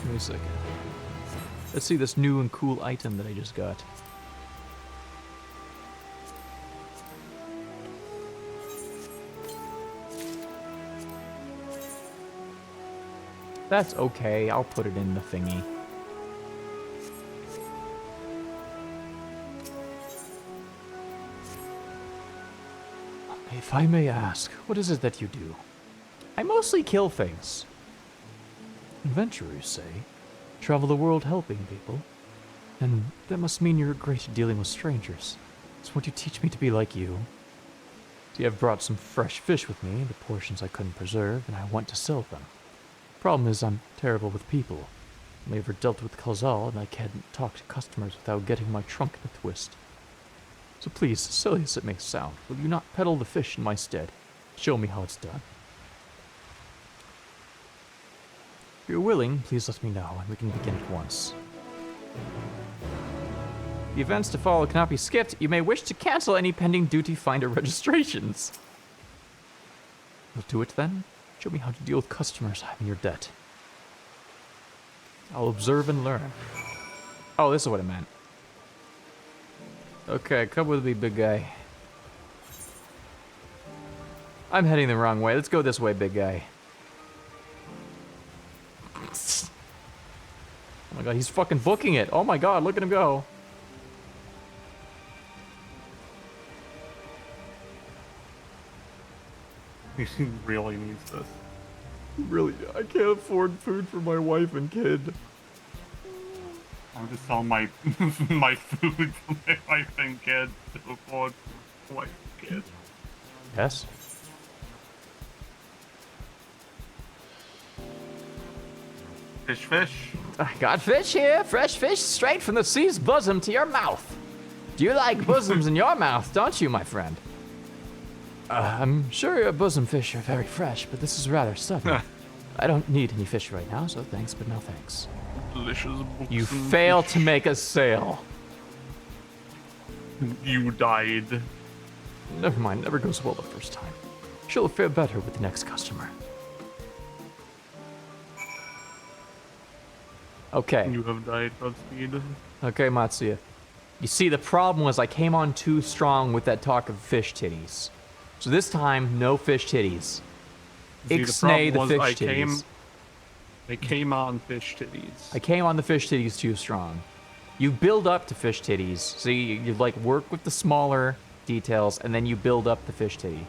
C: Wait a second. Let's see this new and cool item that I just got. That's okay, I'll put it in the thingy. If I may ask, what is it that you do? I mostly kill things. Adventurers say, travel the world helping people. And that must mean you're great at dealing with strangers. So won't you teach me to be like you? See, I've brought some fresh fish with me, the portions I couldn't preserve, and I want to sell them. Problem is, I'm terrible with people. I never dealt with Kalzal, and I can't talk to customers without getting my trunk in a twist. So please, silly as it may sound, will you not peddle the fish in my stead? Show me how it's done. If you're willing, please let me know, and we can begin at once. The events to follow cannot be skipped. You may wish to cancel any pending duty finder registrations. You'll do it then? Show me how to deal with customers I'm in your debt. I'll observe and learn. Oh, this is what it meant. Okay, come with me, big guy. I'm heading the wrong way. Let's go this way, big guy. Oh my god, he's fucking booking it. Oh my god, look at him go.
S: He really needs this.
C: Really, I can't afford food for my wife and kid.
S: I'm just selling my my food for my wife and kid to afford wife and kid.
C: Yes?
S: Fish, fish.
C: I got fish here. Fresh fish straight from the sea's bosom to your mouth. Do you like bosoms in your mouth, don't you, my friend? I'm sure your bosom fish are very fresh, but this is rather sudden. I don't need any fish right now, so thanks, but no thanks.
S: Delicious.
C: You failed to make a sale.
S: You died.
C: Never mind, never goes well the first time. She'll fare better with the next customer. Okay.
S: You have died, Godspeed.
C: Okay, Matsuya. You see, the problem was I came on too strong with that talk of fish titties. So this time, no fish titties. Ixnay the fish titties.
S: I came on fish titties.
C: I came on the fish titties too strong. You build up to fish titties. So you like work with the smaller details, and then you build up the fish titty.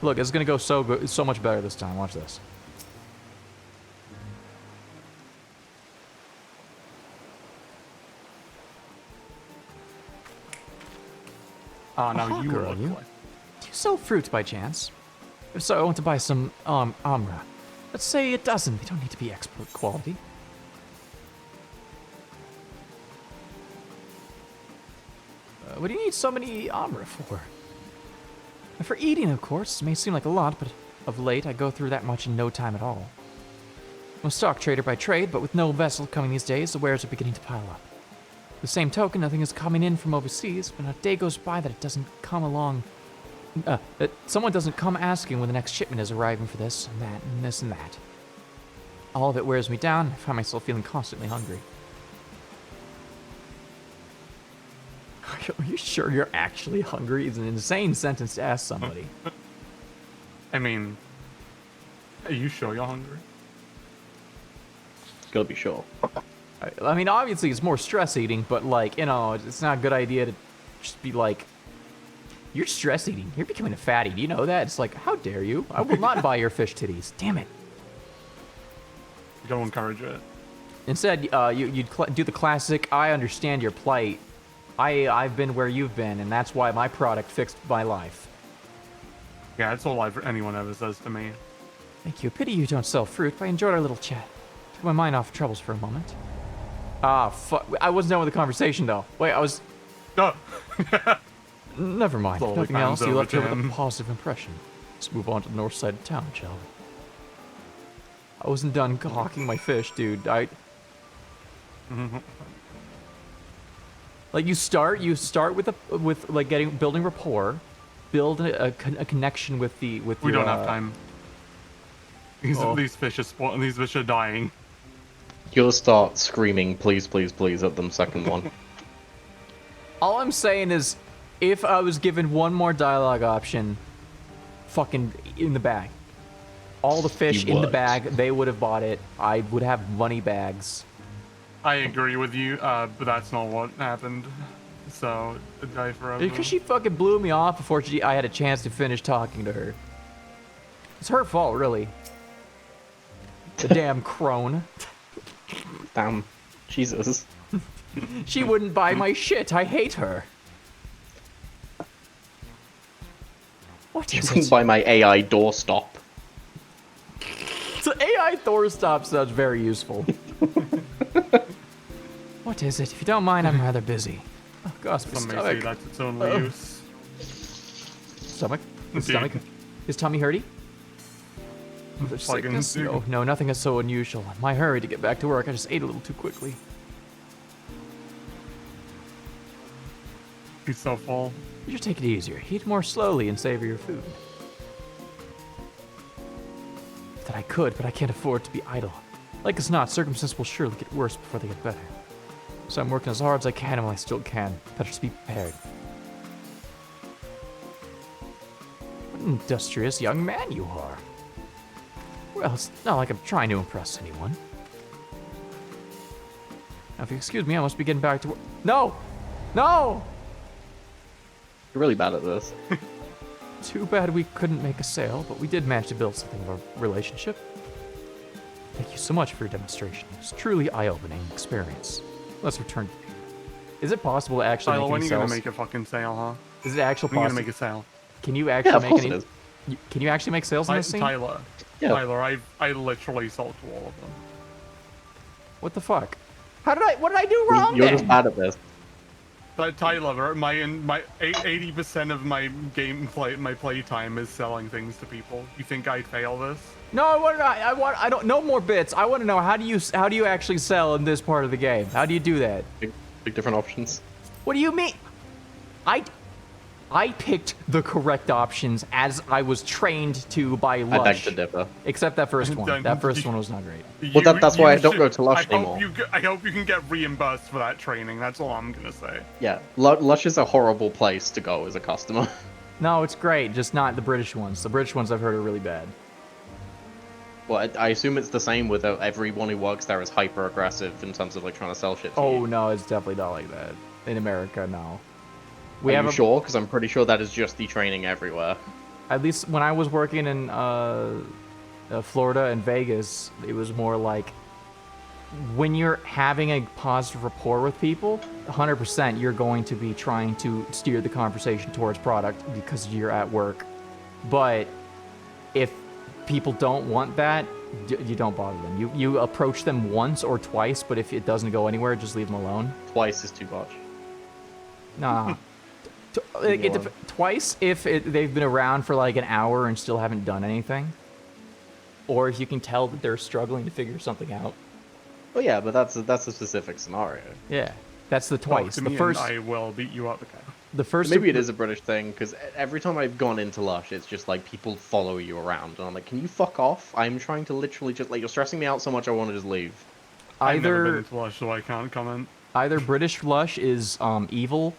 C: Look, it's gonna go so good, so much better this time. Watch this.
S: Ah, now you
C: girl,
S: look
C: you.
S: like.
C: Do you sell fruit by chance? If so, I want to buy some amra. Let's say a dozen. They don't need to be export quality. What do you need so many amra for? For eating, of course. It may seem like a lot, but of late I go through that much in no time at all. I'm a stock trader by trade, but with no vessel coming these days, the wares are beginning to pile up. The same token, nothing is coming in from overseas, but not a day goes by that it doesn't come along. That someone doesn't come asking when the next shipment is arriving for this and that and this and that. All of it wears me down. I find myself feeling constantly hungry. Are you sure you're actually hungry? It's an insane sentence to ask somebody.
S: I mean, are you sure you're hungry?
F: Gotta be sure.
C: I mean, obviously it's more stress eating, but like, you know, it's not a good idea to just be like, you're stress eating. You're becoming a fatty. Do you know that? It's like, how dare you? I will not buy your fish titties. Damn it.
S: Don't encourage it.
C: Instead, you'd do the classic, I understand your plight. I've been where you've been, and that's why my product fixed my life.
S: Yeah, that's all anyone ever says to me.
C: Thank you. Pity you don't sell fruit, but I enjoyed our little chat. Took my mind off troubles for a moment. Ah, fuck. I wasn't done with the conversation, though. Wait, I was... Never mind. If nothing else, you left here with a positive impression. Let's move on to the north side of town, shall we? I wasn't done hawking my fish, dude. Like, you start with like building rapport, build a connection with the
S: We don't have time. These fish are dying.
F: You'll start screaming, please, please, please, at them second one.
C: All I'm saying is, if I was given one more dialogue option, fucking in the bag. All the fish in the bag, they would have bought it. I would have money bags.
S: I agree with you, but that's not what happened. So, die forever.
C: Because she fucking blew me off before I had a chance to finish talking to her. It's her fault, really. The damn crone.
F: Damn. Jesus.
C: She wouldn't buy my shit. I hate her. What
F: She
C: is
F: wouldn't
C: it?
F: buy my AI doorstop.
C: So AI doorstop sounds very useful. What is it? If you don't mind, I'm rather busy. Oh gosh, my
S: Some may
C: stomach.
S: say that's its only use.
C: Stomach? His
S: Indeed.
C: stomach? His tummy hurty? There's sickness? No, nothing is so unusual. In my hurry to get back to work, I just ate a little too quickly.
S: He's so full.
C: You should take it easier. Eat more slowly and savor your food. That I could, but I can't afford to be idle. Like as not, circumstances will surely get worse before they get better. So I'm working as hard as I can while I still can. Better just be prepared. What an industrious young man you are. Well, it's not like I'm trying to impress anyone. Now, if you excuse me, I must be getting back to work. No! No!
F: You're really bad at this.
C: Too bad we couldn't make a sale, but we did manage to build something of a relationship. Thank you so much for your demonstration. It was truly eye-opening experience. Let's return. Is it possible to actually
S: Tyler,
C: make
S: when
C: any
S: are you gonna
C: sales?
S: make a fucking sale, huh?
C: Is it actually
S: When are you
C: possible?
S: gonna make a sale?
C: Can you actually make any?
F: it is.
C: Can you actually make sales in this scene?
S: Tyler.
F: Yeah.
S: Tyler, I literally sold to all of them.
C: What the fuck? What did I do wrong
F: You're
C: then?
F: just bad at this.
S: But Tyler, my 80% of my gameplay, my playtime is selling things to people. You think I'd fail this?
C: No, I don't. No more bits. I want to know how do you actually sell in this part of the game? How do you do that?
F: Big different options.
C: What do you mean? I picked the correct options as I was trained to by Lush.
F: I beg to differ.
C: Except that first one. That first one was not great.
F: Well, that's why I don't go to Lush anymore.
S: I hope you can get reimbursed for that training. That's all I'm gonna say.
F: Yeah, Lush is a horrible place to go as a customer.
C: No, it's great, just not the British ones. The British ones I've heard are really bad.
F: Well, I assume it's the same with everyone who works there is hyper aggressive in terms of like trying to sell shit to you.
C: Oh no, it's definitely not like that. In America, no.
F: Are you sure? Because I'm pretty sure that is just the training everywhere.
C: At least when I was working in Florida and Vegas, it was more like when you're having a positive rapport with people, 100% you're going to be trying to steer the conversation towards product because you're at work. But if people don't want that, you don't bother them. You approach them once or twice, but if it doesn't go anywhere, just leave them alone.
F: Twice is too much.
C: Nah. Twice if they've been around for like an hour and still haven't done anything. Or if you can tell that they're struggling to figure something out.
F: Well, yeah, but that's a specific scenario.
C: Yeah, that's the twice.
S: Talk to
C: The
S: me
C: first,
S: and I will beat you up. Okay.
C: the first.
F: Maybe it is a British thing, because every time I've gone into Lush, it's just like people follow you around, and I'm like, can you fuck off? I'm trying to literally just like, you're stressing me out so much I want to just leave.
S: I've never been to Lush, so I can't comment.
C: Either British Lush is evil,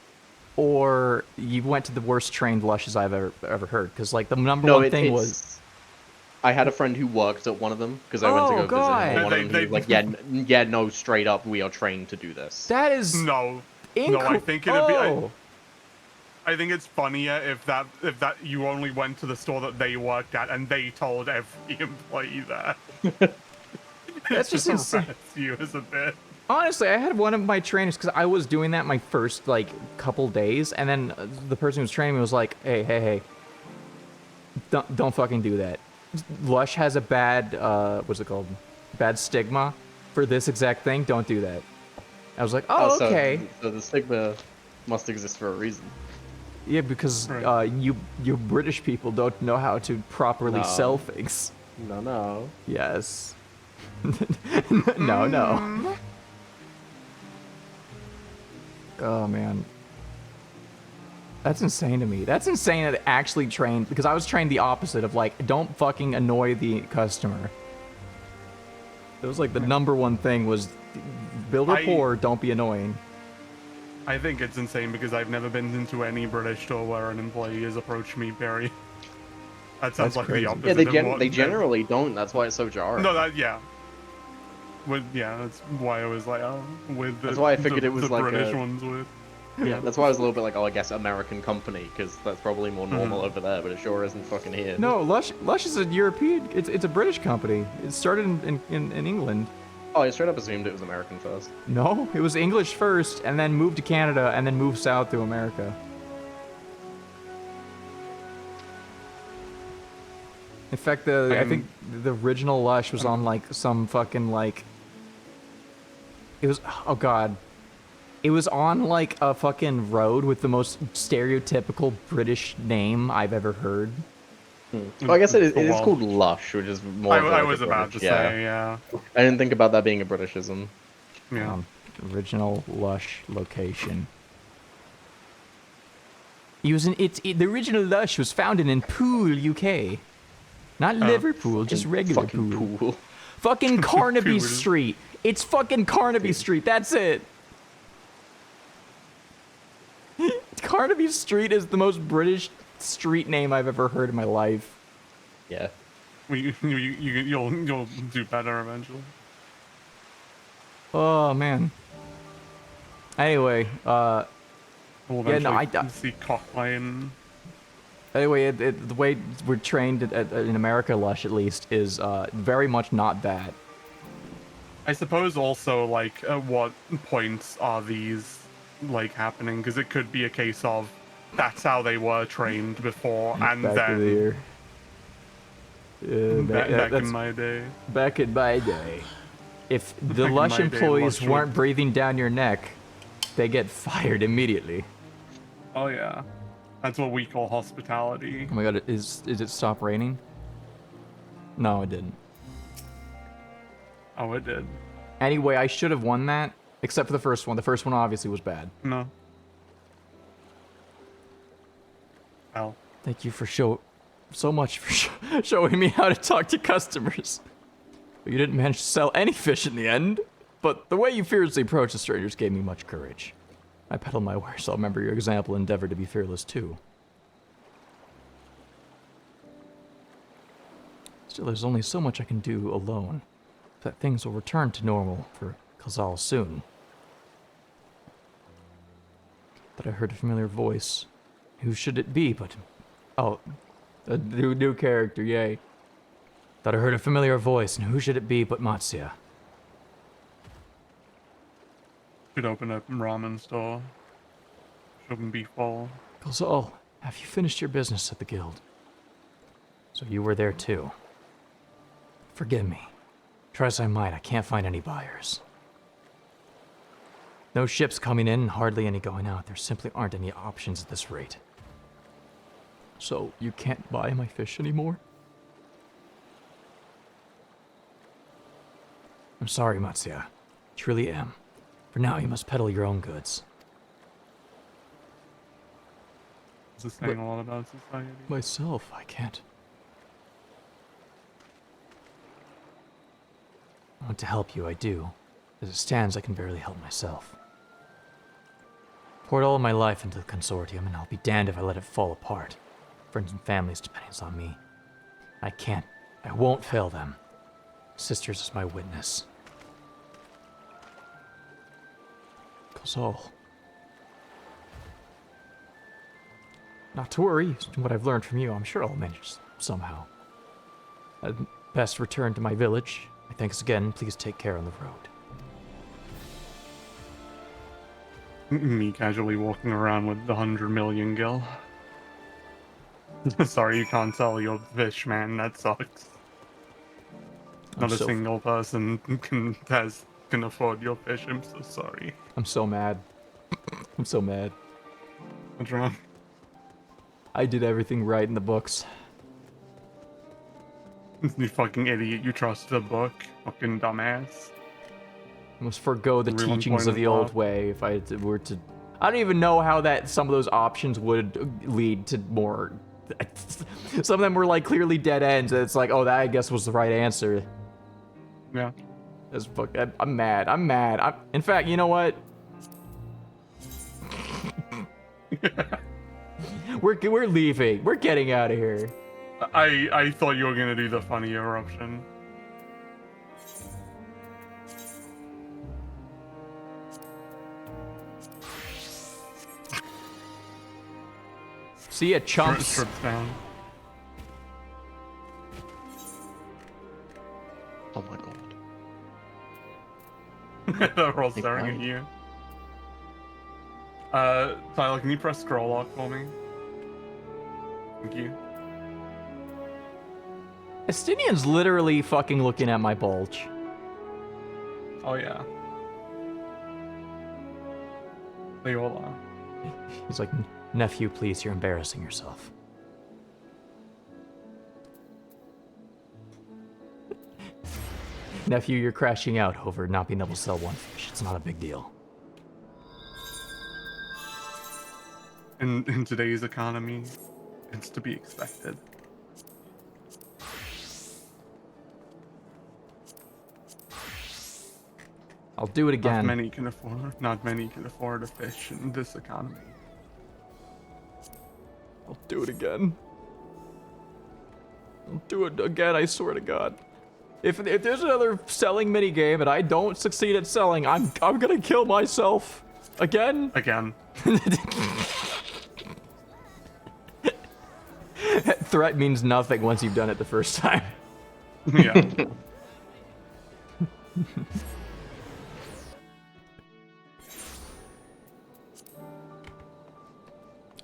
C: or you went to the worst trained Lushes I've ever heard. Because like the number one thing was.
F: I had a friend who worked at one of them because I went to go visit him. And one of them, he was like, yeah, no, straight up, we are trained to do this.
C: That is
S: no. I think it'd be. I think it's funnier if that you only went to the store that they worked at and they told every employee that.
C: That's just insane.
S: You as a bit.
C: Honestly, I had one of my trainers, because I was doing that my first, like, couple days, and then the person who was training me was like, hey, don't fucking do that. Lush has a bad, what's it called? Bad stigma for this exact thing. Don't do that. I was like, oh, okay.
F: So the stigma must exist for a reason.
C: Yeah, because you British people don't know how to properly sell things.
F: No.
C: Yes. No. Oh, man. That's insane to me. That's insane that it actually trained, because I was trained the opposite of, like, don't fucking annoy the customer. It was like the #1 thing was build rapport, don't be annoying.
S: I think it's insane because I've never been into any British store where an employee has approached me, Barry. That sounds like the opposite.
F: Yeah, they generally don't. That's why it's so jarring.
S: No, that's why I was like,
F: that's why I figured it was
S: the
F: like
S: British ones with.
F: Yeah, that's why I was a little bit like, oh, I guess American company, because that's probably more normal over there, but it sure isn't fucking here.
C: No, Lush is a European. It's a British company. It started in England.
F: Oh, I straight up assumed it was American first.
C: No, it was English first, and then moved to Canada, and then moved south to America. In fact, I think the original Lush was on like some fucking like. It was It was on like a fucking road with the most stereotypical British name I've ever heard.
F: Well, I guess it is called Lush, which is more.
S: I was about to say, yeah.
F: I didn't think about that being a Britishism.
S: Yeah.
C: Original Lush location. The original Lush was founded in Poole, UK. Not Liverpool, just regular Poole. Fucking Carnaby Street. It's fucking Carnaby Street, that's it. Carnaby Street is the most British street name I've ever heard in my life.
F: Yeah.
S: You'll do better eventually.
C: Oh man. Anyway,
S: I see Cockline.
C: Anyway, the way we're trained in America, Lush at least, is very much not that.
S: I suppose also, like, at what points are these like happening? Because it could be a case of that's how they were trained before, and
C: back
S: then
C: back
S: in my day.
C: Back in my day, if the
S: Back in
C: Lush
S: my day,
C: employees
S: Lush
C: weren't breathing down your neck, they get fired immediately.
S: Oh yeah, that's what we call hospitality.
C: Oh my god, is it stop raining? No, it didn't.
S: Oh, it did.
C: Anyway, I should have won that, except for the first one. The first one obviously was bad.
S: No. Well.
C: Thank you for so much for showing me how to talk to customers. But you didn't manage to sell any fish in the end. But the way you fearlessly approached the strangers gave me much courage. I peddle my wares, so I'll remember your example and endeavor to be fearless too. Still, there's only so much I can do alone. That things will return to normal for Khazal soon. But I heard a familiar voice. Who should it be but... Oh, a new character, yay. Thought I heard a familiar voice, and who should it be but Matsuya?
S: Could open a ramen store. Open beef ball.
C: Khazal, have you finished your business at the guild? So you were there too. Forgive me. Try as I might, I can't find any buyers. No ships coming in, hardly any going out. There simply aren't any options at this rate. So, you can't buy my fish anymore? I'm sorry, Matsuya. Truly am. For now, you must peddle your own goods.
S: Is this saying a lot about society?
C: Myself, I can't. I want to help you, I do. As it stands, I can barely help myself. Poured all of my life into the consortium, and I'll be damned if I let it fall apart. Friends and families depending on me. I won't fail them. Sisters is my witness. Khazal. Not to worry, from what I've learned from you, I'm sure I'll manage somehow. I'd best return to my village, Thanks again. Please take care on the road.
S: Me casually walking around with the 100 million gil. Sorry, you can't sell your fish, man. That sucks. Not a single person can afford your fish. I'm so sorry.
C: I'm so mad. I'm so mad.
S: What's wrong?
C: I did everything right in the books.
S: You fucking idiot. You trusted the book. Fucking dumbass.
C: I must forgo the
S: Everyone
C: teachings of
S: pointed
C: the
S: out.
C: old way if I were to... I don't even know how that some of those options would lead to more... Some of them were like clearly dead ends. And it's like, oh, that I guess was the right answer.
S: Yeah.
C: That's fuck. I'm mad. I'm mad. In fact, you know what? We're leaving. We're getting out of here.
S: I thought you were gonna do the funny eruption.
C: See ya, chumps.
S: Strips down.
F: Oh my god.
S: They're all staring at you. Tyler, can you press scroll lock for me? Thank you.
C: Estinian's literally fucking looking at my bulge.
S: Oh yeah. Leola.
C: He's like, nephew, please, you're embarrassing yourself. Nephew, you're crashing out over not being able to sell one fish. It's not a big deal.
S: In today's economy, it's to be expected.
C: I'll do it again.
S: Not many can afford a fish in this economy.
C: I'll do it again. I'll do it again, I swear to God. If there's another selling minigame and I don't succeed at selling, I'm gonna kill myself. Again?
S: Again.
C: Threat means nothing once you've done it the first time.
S: Yeah.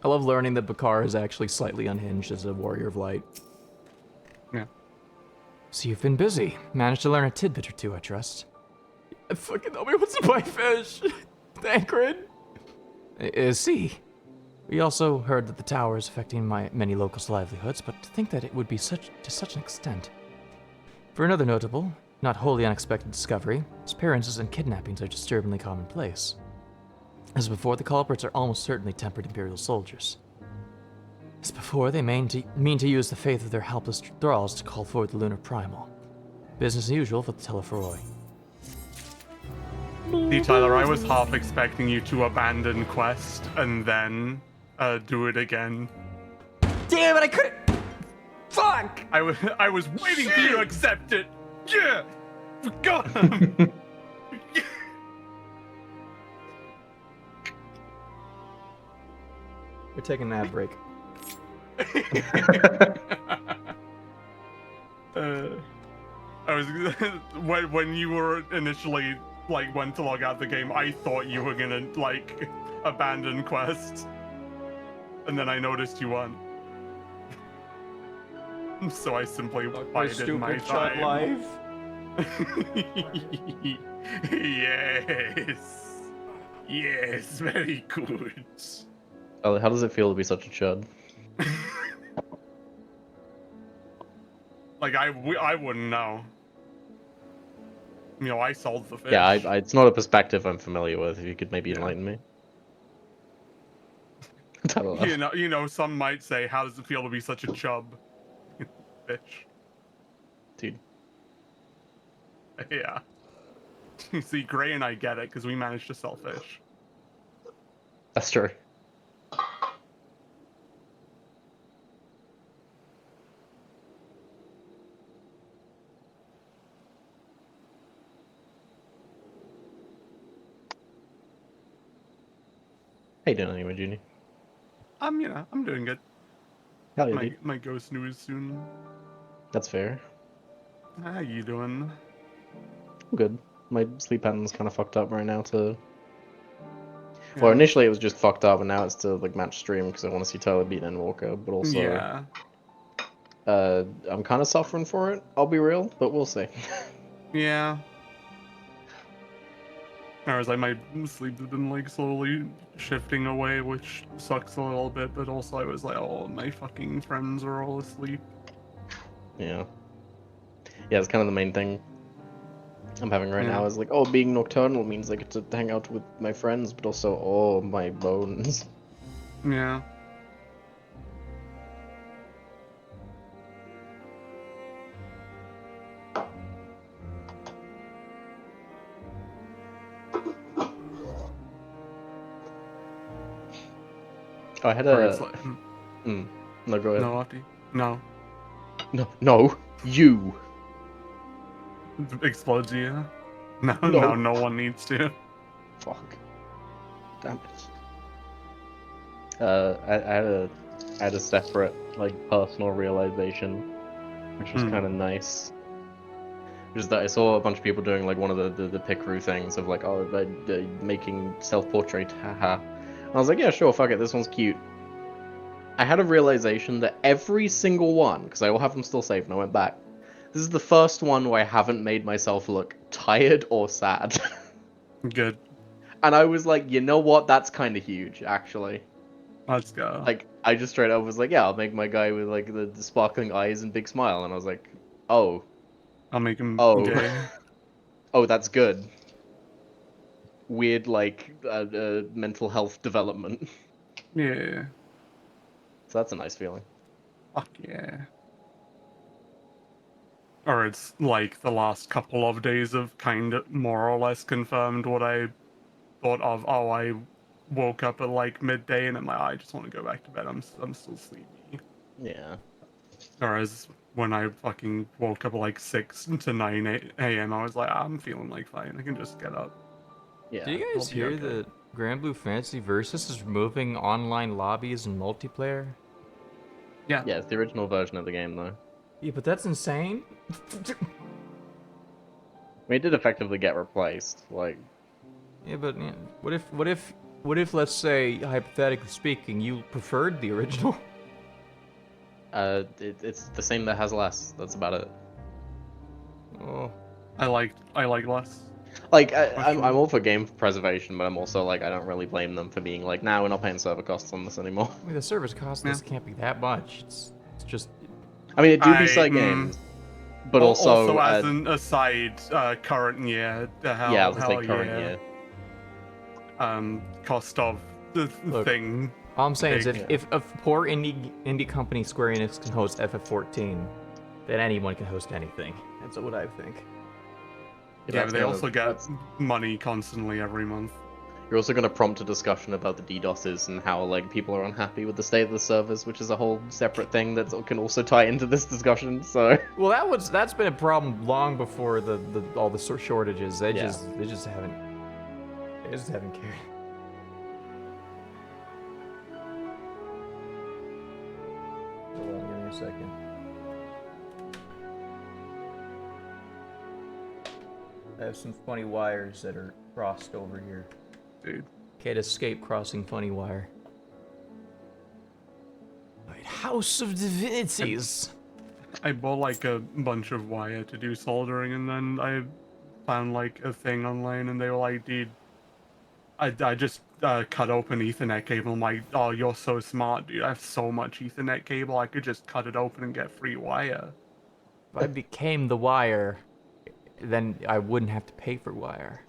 C: I love learning that Bakar is actually slightly unhinged as a warrior of light.
S: Yeah.
C: So you've been busy. Managed to learn a tidbit or two, I trust. Fucking nobody wants to buy fish. Thancred. See. We also heard that the tower is affecting many locals' livelihoods, but to think that it would be to such an extent. For another notable, not wholly unexpected discovery, disappearances and kidnappings are disturbingly commonplace. As before, the culprits are almost certainly tempered Imperial soldiers. As before, they mean to use the faith of their helpless thralls to call forward the lunar primal. Business as usual for the Telephoroi.
S: See, Tyler, I was half expecting you to abandon quest and then do it again.
C: Damn it, I couldn't. Fuck!
S: I was waiting for you to accept it. Yeah, got him.
C: We're taking an ad break.
S: I was when you were initially went to log out the game, I thought you were gonna abandon quest, and then I noticed you weren't. So I simply bided my time.
C: Life.
S: Yes, very good.
F: Oh, how does it feel to be such a chud?
S: I wouldn't know. You know, I sold the fish.
F: Yeah, it's not a perspective I'm familiar with. If you could maybe enlighten me. I don't know.
S: You know, some might say, how does it feel to be such a chub? Fish.
F: Dude.
S: Yeah. You see, Gray and I get it, because we managed to sell fish.
F: That's true. How you doing anyway, Junior?
S: I'm doing good.
F: Hell yeah,
S: My ghost news soon.
F: That's fair.
S: How you doing?
F: good. My sleep pattern's kind of fucked up right now too.
S: Yeah.
F: Well, initially it was just fucked up, and now it's to like match stream because I want to see Tyler beat Endwalker, but also
S: Yeah.
F: I'm kind of suffering for it. I'll be real, but we'll see.
S: Yeah. Whereas like my sleep has been like slowly shifting away, which sucks a little bit, but also I was like, oh, my fucking friends are all asleep.
F: Yeah. Yeah, it's kind of the main thing I'm having right
S: Yeah.
F: now is like, oh, being nocturnal means I get to hang out with my friends, but also, oh, my bones.
S: Yeah.
F: Oh, I had
S: Or
F: a...
S: it's like,
F: No, go ahead.
S: no, Opti. No.
F: No, you.
S: Explodes you. No,
F: No.
S: no one needs to.
F: Fuck. Damn it. I had a separate, like, personal realization, which was kind of nice. Which is that I saw a bunch of people doing, like, one of the Pickaroo things of, like, oh, making self-portrait, haha. And I was like, yeah, sure, fuck it, this one's cute. I had a realization that every single one, because I will have them still saved, and I went back, this is the first one where I haven't made myself look tired or sad.
S: Good.
F: And I was like, you know what? That's kind of huge, actually.
S: Let's go.
F: Like, I just straight up was like, yeah, I'll make my guy with, like, the sparkling eyes and big smile. And I was like, oh.
S: I'll make him
F: gay.
S: gay.
F: Oh, that's good. Weird, like, mental health development.
S: Yeah.
F: So that's a nice feeling.
S: Fuck yeah. Or it's like the last couple of days have kind of more or less confirmed what I thought of. Oh, I woke up at like midday and I'm like, I just want to go back to bed. I'm still sleepy.
F: Yeah.
S: Whereas when I fucking woke up at like 6 to 9 a.m., I was like, I'm feeling like fine. I can just get up.
F: Yeah.
C: Do you guys hear that Grand Blue Fantasy Versus is removing online lobbies and multiplayer?
S: Yeah.
F: Yeah, it's the original version of the game, though.
C: Yeah, but that's insane.
F: I mean, it did effectively get replaced, like...
C: Yeah, but yeah, what if, let's say, hypothetically speaking, you preferred the original?
F: It's the same that has less. That's about it.
C: Oh.
S: I like less.
F: Like, I'm all for game preservation, but I'm also like, I don't really blame them for being like, nah, we're not paying server costs on this anymore.
C: I mean, the service cost this can't be that much. It's just...
F: I mean, it do be side games, but also
S: as an aside, current year,
F: yeah, let's say current year.
S: Cost of the thing.
C: All I'm saying is if a poor indie company Square Enix can host FF14, then anyone can host anything. That's what I think.
S: Yeah, but they also get money constantly every month.
F: You're also going to prompt a discussion about the DDoSes and how like people are unhappy with the state of the servers, which is a whole separate thing that can also tie into this discussion. So
C: well, that's been a problem long before all the shortages. They just haven't cared. Hold on, give me a second. I have some funny wires that are crossed over here.
S: Dude.
C: Can't escape crossing funny wire. Alright, House of Divinities.
S: I bought like a bunch of wire to do soldering, and then I found like a thing online, and they were like, dude, I just cut open Ethernet cable. I'm like, oh, you're so smart, dude. I have so much Ethernet cable, I could just cut it open and get free wire.
C: If I became the wire, then I wouldn't have to pay for wire.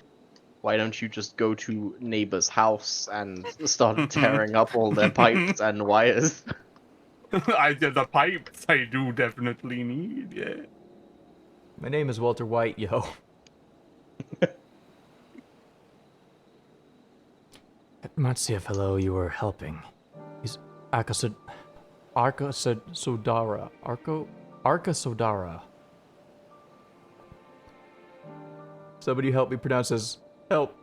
F: Why don't you just go to neighbor's house and start tearing up all their pipes and wires?
S: The pipes I do definitely need, yeah.
C: My name is Walter White, yo. Matsief, hello, you are helping. He's Arkasodara. Arkasodara. Somebody help me pronounce this. Help.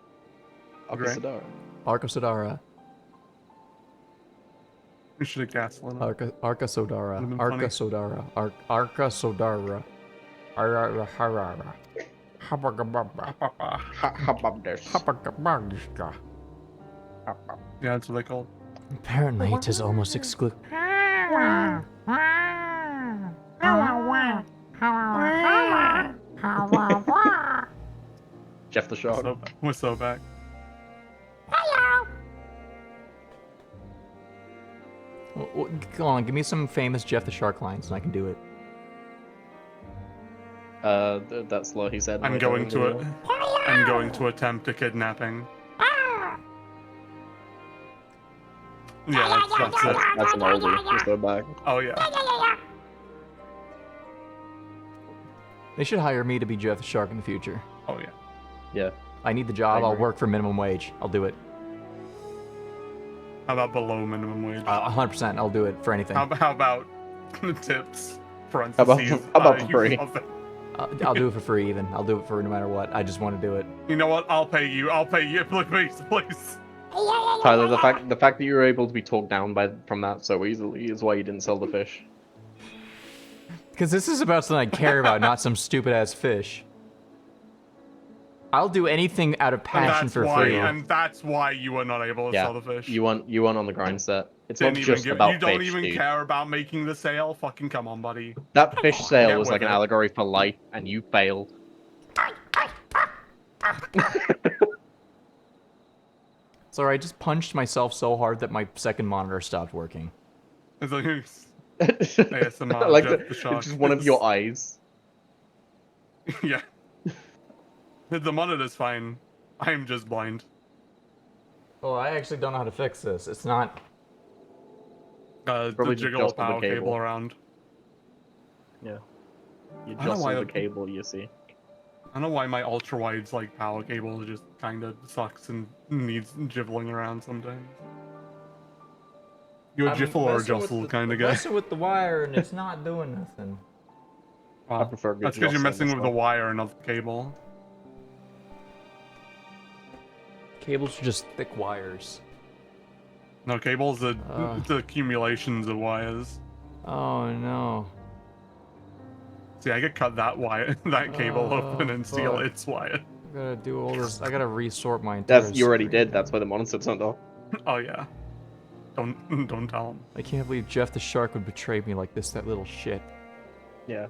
F: Arkasodara.
C: Arkasodara.
S: We should have gasoline.
C: Arkasodara. Arkasodara. Arkasodara.
F: How about this?
S: Yeah, that's what they call
C: Apparently, it is almost exclusive.
F: Jeff the Shark.
S: We're so back.
C: Go on, give me some famous Jeff the Shark lines and I can do it.
F: That's slow, he said.
S: I'm going to attempt a kidnapping. Yeah, that's it.
F: That's an oldie. Just go back.
S: Oh, yeah.
C: They should hire me to be Jeff the Shark in the future.
S: Oh, yeah.
F: Yeah.
C: I need the job, I'll work for minimum wage. I'll do it.
S: How about below minimum wage?
C: 100%, I'll do it for anything.
S: How about tips?
F: How about for free?
C: I'll do it for free even. I'll do it for no matter what. I just want to do it.
S: You know what? I'll pay you. Please.
F: Tyler, the fact that you were able to be talked down from that so easily is why you didn't sell the fish.
C: Because this is about something I care about, not some stupid ass fish. I'll do anything out of passion for free.
S: And that's why you were not able to sell the fish.
F: You won on the grind set. It's
S: Didn't
F: not
S: even
F: just about
S: You don't
F: fish,
S: even
F: dude.
S: care about making the sale? Fucking come on, buddy.
F: That fish sale
S: Get
F: was like
S: with
F: an
S: it.
F: allegory for life, and you failed.
C: Sorry, I just punched myself so hard that my second monitor stopped working.
S: It's like ASMR,
F: like
S: Jeff the Shark.
F: it's just one of your eyes.
S: Yeah. The monitor's fine. I'm just blind.
C: Well, I actually don't know how to fix this. It's not...
S: the
F: Probably
S: jiggle
F: just
S: power
F: the cable.
S: cable around.
F: Yeah. You
S: I don't know
F: just
S: why
F: the
S: the-
F: cable, you see.
S: I don't know why my ultra wide's like power cable just kind of sucks and needs jiggling around sometimes. You're a jiffle or a jostle kind of guy.
C: Messing with the wire and it's not doing nothing.
S: Well,
F: I prefer
S: that's because you're messing with the wire and not the cable.
C: Cables are just thick wires.
S: No, cable's the accumulations of wires.
C: Oh no.
S: See, I could cut that wire, that cable open and steal
C: fuck.
S: its wire.
C: I gotta do all this. I gotta resort my entire
F: You already
C: screen.
F: did. That's why the monitor turned off.
S: Oh yeah. Don't tell him.
C: I can't believe Jeff the Shark would betray me like this, that little shit.
F: Yeah.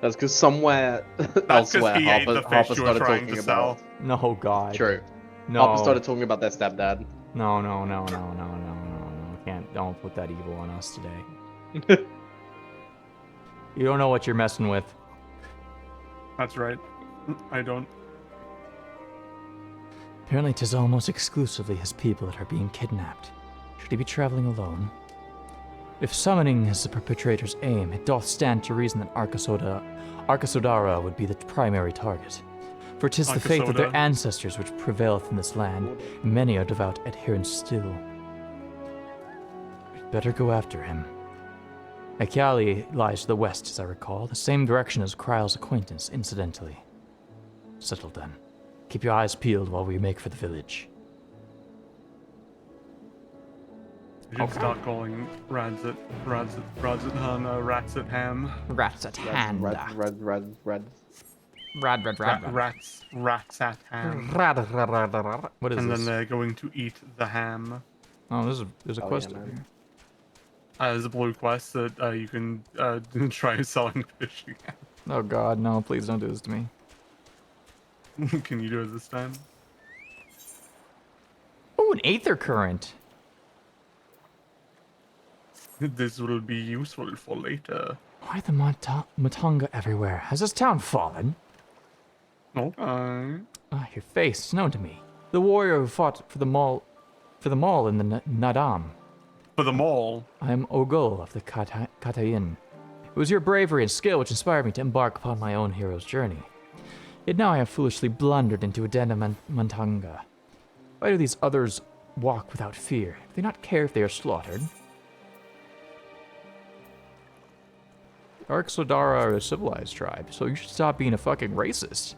F: That's because somewhere
S: That's
F: elsewhere,
S: he ate the
F: Harper
S: fish you were
F: started
S: trying
F: talking
S: to sell.
F: about.
C: No, God.
F: True.
C: No.
F: Harper started talking about their stepdad.
C: No. Don't put that evil on us today. You don't know what you're messing with.
S: That's right. I don't.
C: Apparently, 'tis almost exclusively his people that are being kidnapped. Should he be traveling alone? If summoning is the perpetrator's aim, it doth stand to reason that Arkasodara would be the primary target. For 'tis the faith of their
S: Arkasoda.
C: ancestors which prevaileth in this land, and many are devout adherents still. We'd better go after him. Akali lies to the west, as I recall, the same direction as Kryle's acquaintance, incidentally. Settled then. Keep your eyes peeled while we make for the village.
S: You should start calling rats at ham, rats at ham.
C: Rats at hand.
F: Red.
S: Rats at ham.
C: What is
S: and
C: this?
S: then they're going to eat the ham.
C: Oh, there's a
F: Oh,
C: quest
F: yeah,
C: over
F: man.
C: here.
S: There's a blue quest that you can try selling fish again.
C: Oh God, no! Please don't do this to me.
S: Can you do it this time?
C: Oh, an aether current.
S: This will be useful for later.
C: Why the Matanga everywhere? Has this town fallen?
S: Okay.
C: Ah, your face is known to me. The warrior who fought for the mall in the Nadam.
S: For the mall?
C: I am Ogul of the Katayin. It was your bravery and skill which inspired me to embark upon my own hero's journey. Yet now I have foolishly blundered into a den of Matanga. Why do these others walk without fear? Do they not care if they are slaughtered? Arksodara are a civilized tribe, so you should stop being a fucking racist.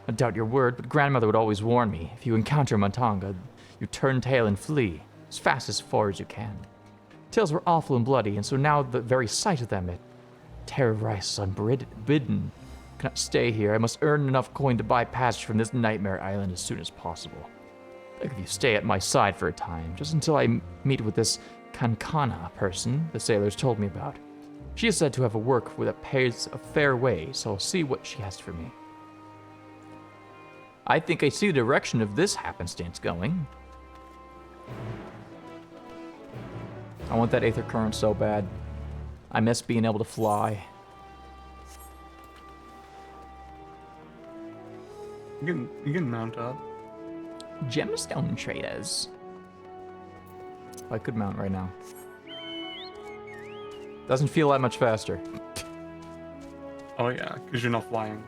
C: I doubt your word, but grandmother would always warn me, if you encounter Matanga, you turn tail and flee, as fast as far as you can. Tales were awful and bloody, and so now the very sight of them, it terrorizes unbidden. cannot stay here. I must earn enough coin to buy passage from this nightmare island as soon as possible. Like if you stay at my side for a time, just until I meet with this Kankana person the sailors told me about. She is said to have a work that pays a fair wage, so I'll see what she has for me. I think I see the direction of this happenstance going. I want that Aether Current so bad. I miss being able to fly.
S: You can mount up.
C: Gemstone traders. I could mount right now. Doesn't feel that much faster.
S: Oh yeah, because you're not flying.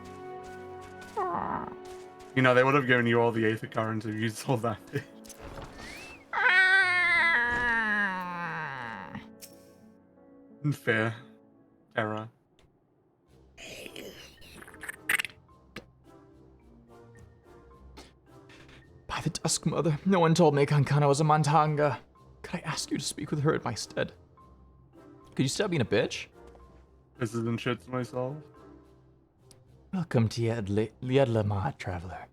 S: You know, they would have given you all the Aether Currents if you saw that. Fair. Error.
C: By the Dusk Mother, no one told me Kankana was a Mantanga. Could I ask you to speak with her in my stead? Could you stop being a bitch?
S: This isn't shit to myself.
C: Welcome to Yedlamad, traveler.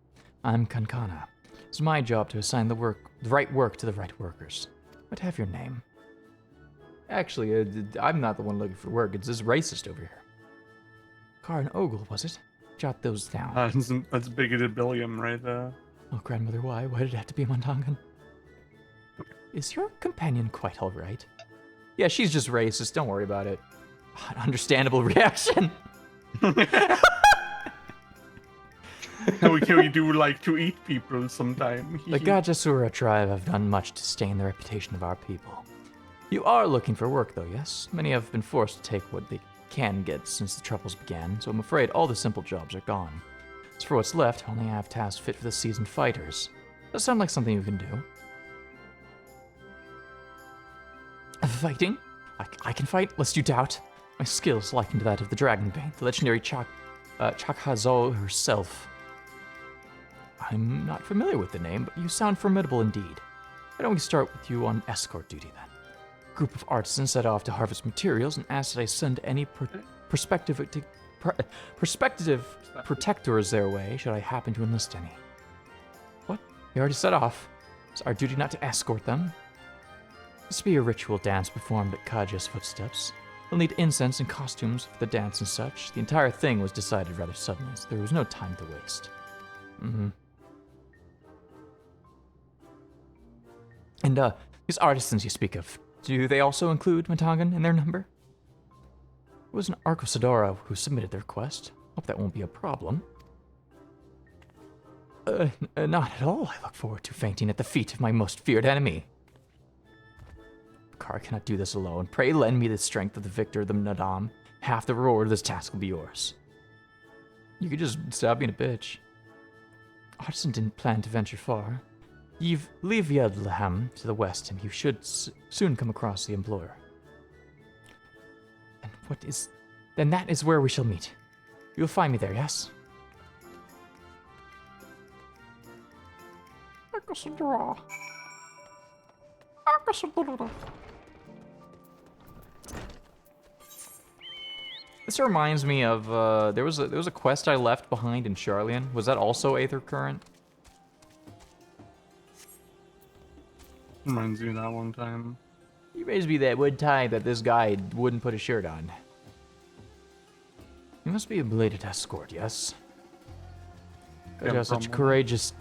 C: I'm Kankana. It's my job to assign the right work to the right workers. What have your name? Actually, I'm not the one looking for work. It's this racist over here. Karin Ogle, was it? Jot those down.
S: That's bigoted Billiam right there.
C: Oh, grandmother, why? Why did it have to be a Montangan? Is your companion quite alright? Yeah, she's just racist. Don't worry about it. An understandable reaction.
S: We do like to eat people sometime.
C: The Gajasura tribe have done much to stain the reputation of our people. You are looking for work, though, yes? Many have been forced to take what they can get since the troubles began, so I'm afraid all the simple jobs are gone. As for what's left, I only have tasks fit for the seasoned fighters. Does sound like something you can do? Fighting? I can fight, lest you doubt. My skill is likened to that of the Dragonbane, the legendary Chakhazo herself. I'm not familiar with the name, but you sound formidable indeed. Why don't we start with you on escort duty, then? A group of artisans set off to harvest materials and asked that I send any prospective protectors their way, should I happen to enlist any. What? We already set off. It's our duty not to escort them. This will be a ritual dance performed at Kaja's footsteps. We'll need incense and costumes for the dance and such. The entire thing was decided rather suddenly, so there was no time to waste. And, these artisans you speak of, do they also include Matangan in their number? It was an Arcosadora who submitted the request. Hope that won't be a problem. Not at all. I look forward to fainting at the feet of my most feared enemy. Bakar cannot do this alone. Pray lend me the strength of the victor, the Nadam. Half the reward of this task will be yours. You could just stop being a bitch. Artisan didn't plan to venture far. Leave Yedlaham to the west, and you should soon come across the Employer. Then that is where we shall meet. You will find me there, yes? This reminds me of there was a quest I left behind in Charlian. Was that also Aether Current?
S: Reminds you of that one time.
C: He reminds me that one time that this guy wouldn't put a shirt on. You must be a belated escort, yes? You have such courageous.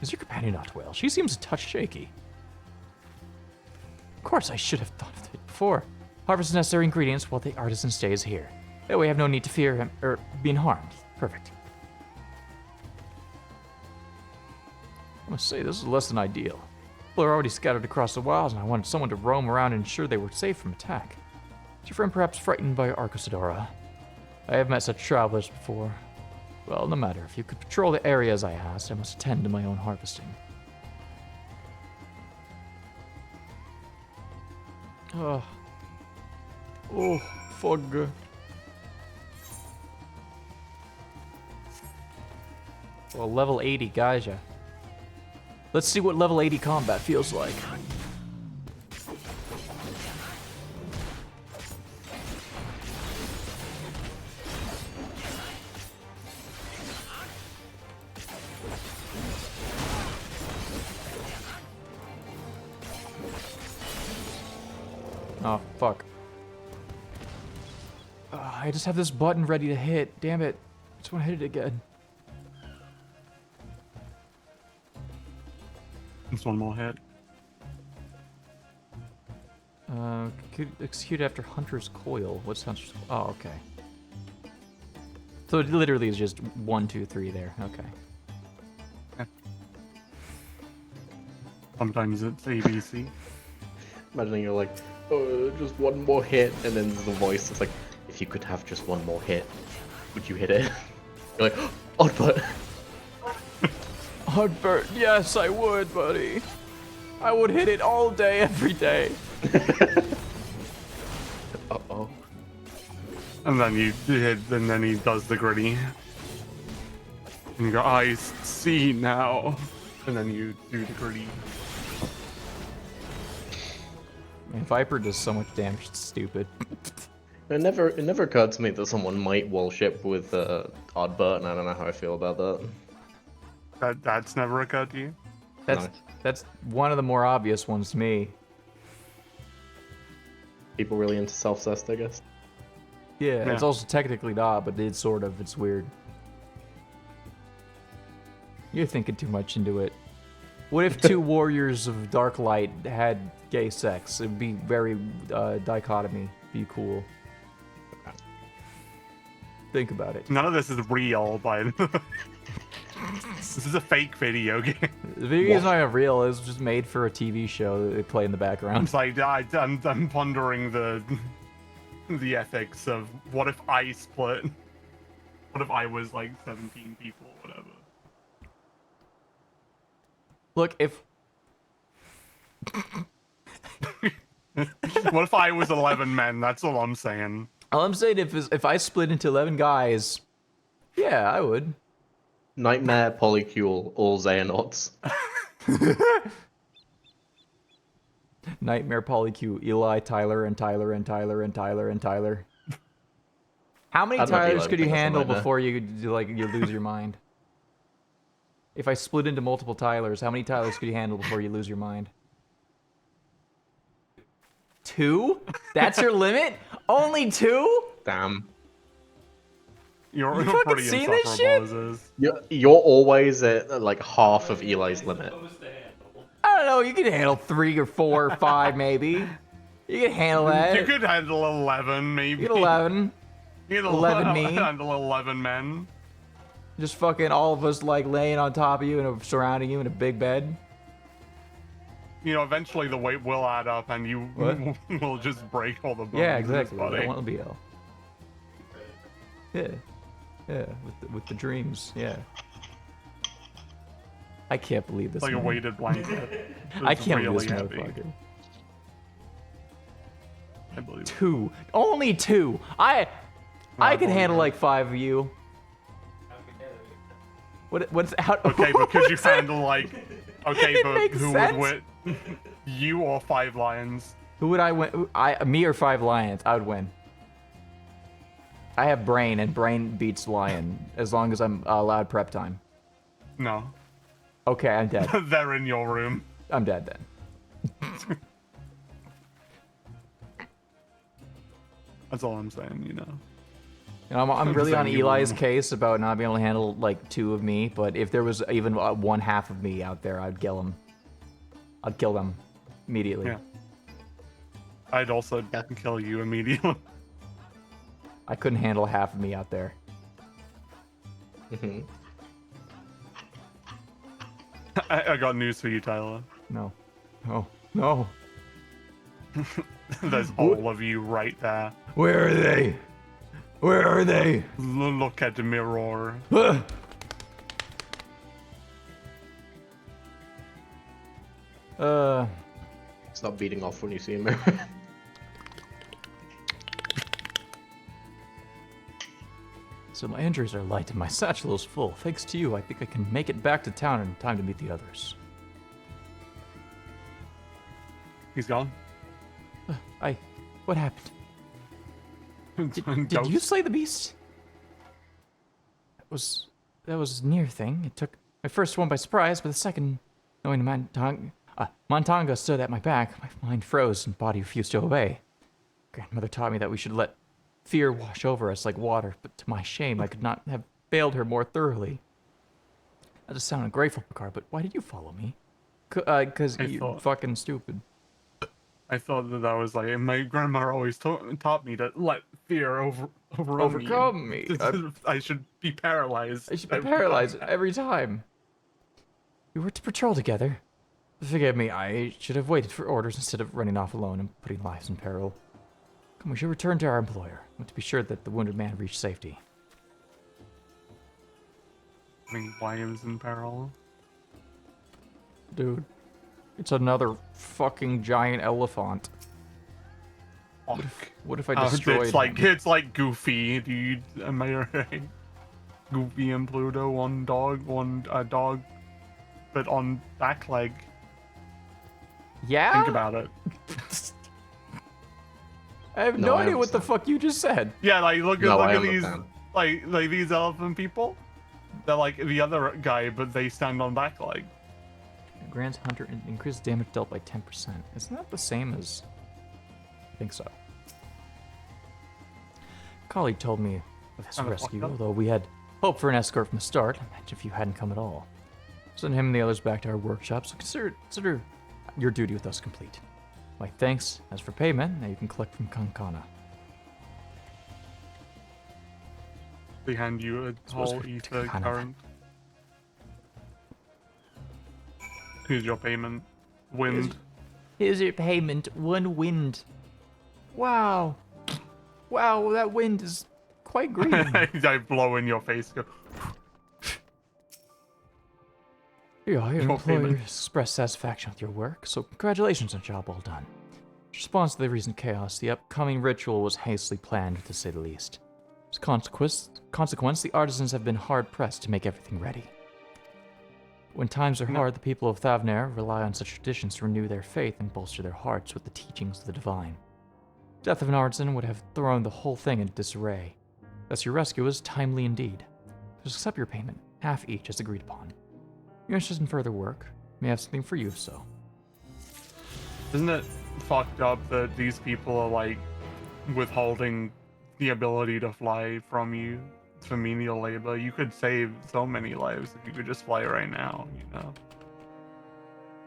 C: Is your companion not well? She seems a touch shaky. Of course, I should have thought of it before. Harvest necessary ingredients while the artisan stays here. That way, I have no need to fear him or being harmed. Perfect. I must say, this is less than ideal. People are already scattered across the wilds, and I wanted someone to roam around and ensure they were safe from attack. Is your friend perhaps frightened by Arcosadora? I have met such travelers before. Well, no matter. If you could patrol the areas I asked, I must attend to my own harvesting. Oh, fog. Well, level 80, guys, yeah. Let's see what level 80 combat feels like. Oh, fuck. I just have this button ready to hit. Damn it. I just want to hit it again.
S: Just one more hit.
C: Could execute after Hunter's Coil. What's Hunter's Coil? Oh, okay. So it literally is just 1, 2, 3 there. Okay.
S: Yeah. Sometimes it's ABC.
F: Imagining you're like, oh, just one more hit, and then the voice is like, if you could have just one more hit, would you hit it? You're like, oh, but.
C: Oddbert, yes, I would, buddy. I would hit it all day, every day.
F: Uh-oh.
S: And then you hit, and then he does the gritty. And you go, I see now. And then you do the gritty.
C: Man, Viper does so much damage, it's stupid.
F: It never occurred to me that someone might wall ship with Oddbert, and I don't know how I feel about that.
S: That's never occurred to you?
C: That's one of the more obvious ones to me.
F: People really into self-cest, I guess.
C: Yeah, it's also technically not, but it's sort of. It's weird. You're thinking too much into it. What if two warriors of dark light had gay sex? It'd be very dichotomy. Be cool. Think about it.
S: None of this is real, but this is a fake video game.
C: The video game's not even real. It was just made for a TV show that they play in the background.
S: It's like I'm pondering the ethics of what if I split? What if I was like 17 people, or whatever?
C: Look, if
S: what if I was 11 men? That's all I'm saying.
C: All I'm saying, if I split into 11 guys, yeah, I would.
F: Nightmare, Polycule, all Xehanauts.
C: Nightmare, Polycule, Eli, Tyler, and Tyler, and Tyler, and Tyler, and Tyler. How many Tylers could you handle before you lose your mind? If I split into multiple Tylers, how many Tylers could you handle before you lose your mind? 2? That's your limit? Only 2?
F: Damn.
S: You're
C: fucking
S: pretty
C: seen this
S: insufferable
C: shit?
S: as is.
F: You're always at like half of Eli's limit.
C: I don't know, you can handle 3 or 4 or 5 maybe. You can handle that.
S: You could handle 11 maybe.
C: You get 11.
S: You could
C: 11 me.
S: handle 11 men.
C: Just fucking all of us like laying on top of you and surrounding you in a big bed.
S: You know, eventually the weight will add up and you will just break all the bones.
C: Yeah,
S: in
C: exactly.
S: his body.
C: I want to be ill. Yeah. Yeah, with the dreams, yeah. I can't believe this.
S: Like
C: man.
S: a weighted blanket.
C: I can't believe
S: really
C: this
S: heavy.
C: motherfucker.
S: I believe
C: 2. Only 2. I could handle like 5 of you. What's out?
S: Okay, but could you handle like? Okay,
C: It
S: but
C: makes
S: who
C: sense.
S: would win? You or 5 lions?
C: Who would I win? Me or 5 lions? I would win. I have brain, and brain beats lion as long as I'm allowed prep time.
S: No.
C: Okay, I'm dead.
S: They're in your room.
C: I'm dead then.
S: That's all I'm saying, you know.
C: And I'm really on
S: saying you
C: Eli's
S: wouldn't.
C: case about not being able to handle like 2 of me, but if there was even 1/2 of me out there, I'd kill him. I'd kill them immediately.
S: Yeah. I'd also kill you immediately.
C: I couldn't handle half of me out there.
S: I got news for you, Tyler.
C: No. No. No.
S: There's all of you right there.
C: Where are they? Where are they?
S: Look at the mirror.
F: Stop beating off when you see a mirror.
C: So my injuries are light and my satchel is full. Thanks to you, I think I can make it back to town in time to meet the others.
S: He's gone.
C: What happened? Did you slay the beast? That was a near thing. It took my first one by surprise, but the second, knowing Montanga stood at my back, my mind froze and body refused to obey. Grandmother taught me that we should let fear wash over us like water, but to my shame, I could not have failed her more thoroughly. That just sounded grateful, Picard, but why did you follow me? Because you're fucking stupid.
S: I thought that was like, my grandma always taught me to let fear overcome
C: me.
S: I should be paralyzed.
C: I should be paralyzed every time. We were to patrol together. Forgive me, I should have waited for orders instead of running off alone and putting lives in peril. Come, we should return to our employer. I want to be sure that the wounded man reached safety.
S: Lives in peril?
C: Dude, it's another fucking giant elephant. What if I destroyed
S: it's like Goofy, dude. Am I right? Goofy and Pluto, one dog, but on back leg.
C: Yeah?
S: Think about it.
C: I have no idea what the fuck you just said.
S: Yeah, like look at these like these elephant people. They're like the other guy, but they stand on back leg.
C: Grants Hunter increased damage dealt by 10%. Isn't that the same as... I think so. Colleague told me of his rescue, although we had hoped for an escort from the start. Imagine if you hadn't come at all. Send him and the others back to our workshop, so consider your duty with us complete. My thanks. As for payment, now you can collect from Kankana.
S: They hand you a whole ether current. Here's your payment. Wind.
C: Here's your payment. 1 wind. Wow. Wow, that wind is quite green.
S: I blow in your face. Go.
C: Yeah, your employer expressed satisfaction with your work, so congratulations on a job well done. In response to the recent chaos, the upcoming ritual was hastily planned, to say the least. As a consequence, the artisans have been hard-pressed to make everything ready. When times are hard, the people of Thavner rely on such traditions to renew their faith and bolster their hearts with the teachings of the divine. Death of an artisan would have thrown the whole thing into disarray. Thus your rescue was timely indeed. Just accept your payment, half each as agreed upon. You're interested in further work, may have something for you, so.
S: Isn't it fucked up that these people are like withholding the ability to fly from you? It's for menial labor. You could save so many lives if you could just fly right now, you know?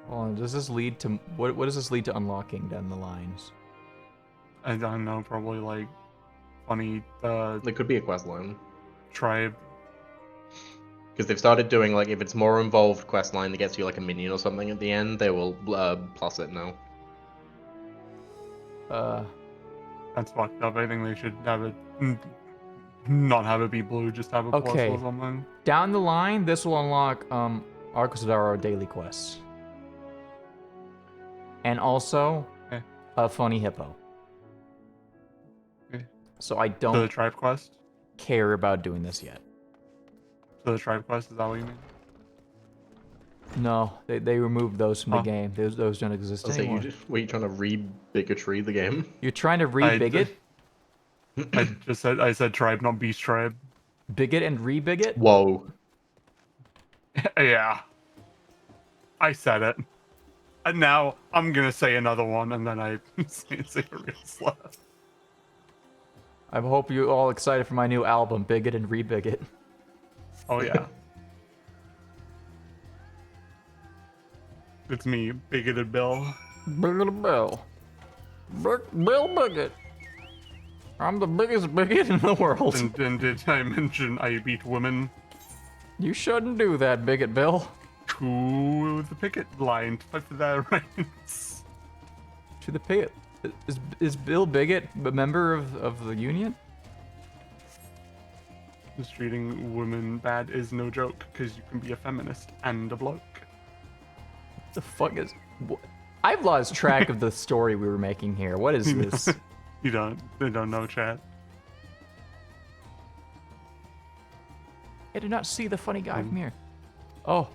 C: Well, does this lead to what does this lead to unlocking down the lines?
S: I don't know, probably like funny
F: There could be a quest line.
S: Tribe.
F: Because they've started doing, like, if it's more involved quest line that gets you, like, a minion or something at the end, they will plus it now.
S: That's fucked up. I think they should have it... Not have it be blue, just have a plus or something.
C: Down the line, this will unlock Arcosadaro daily quests. And also, a funny hippo. So I don't...
S: So the tribe quest?
C: ...care about doing this yet.
S: So the tribe quest, is that what you mean?
C: No, they removed those from the game. Those don't exist anymore.
F: Were you trying to re-bigotry the game?
C: You're trying to re-bigot?
S: I said tribe, not beast tribe.
C: Bigot and re-bigot?
F: Whoa.
S: Yeah. I said it. And now I'm gonna say another one, and then I say it real slow.
C: I hope you're all excited for my new album, Bigot and Re-Bigot.
S: Oh yeah. It's me, Bigoted Bill.
C: Bigoted Bill. Bill Bigot. I'm the biggest bigot in the world.
S: And did I mention I beat women?
C: You shouldn't do that, Bigot Bill.
S: To the picket line to fight for their rights.
C: To the picket. Is Bill Bigot a member of the union?
S: Just treating women bad is no joke, because you can be a feminist and a bloke.
C: What the fuck is... I've lost track of the story we were making here. What is this?
S: They don't know, chat.
C: I did not see the funny guy from here. Oh.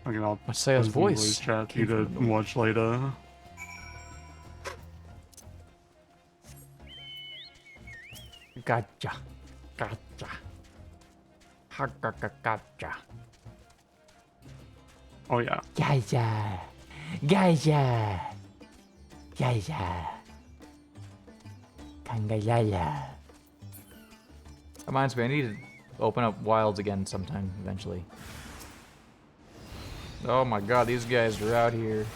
S: Okay, I'll
C: say his voice.
S: Chat for you to watch later.
C: Gotcha. Gotcha.
S: Oh yeah.
C: Gotcha. Kangayaya. Reminds me, I need to open up wilds again sometime eventually. Oh my god, these guys are out here.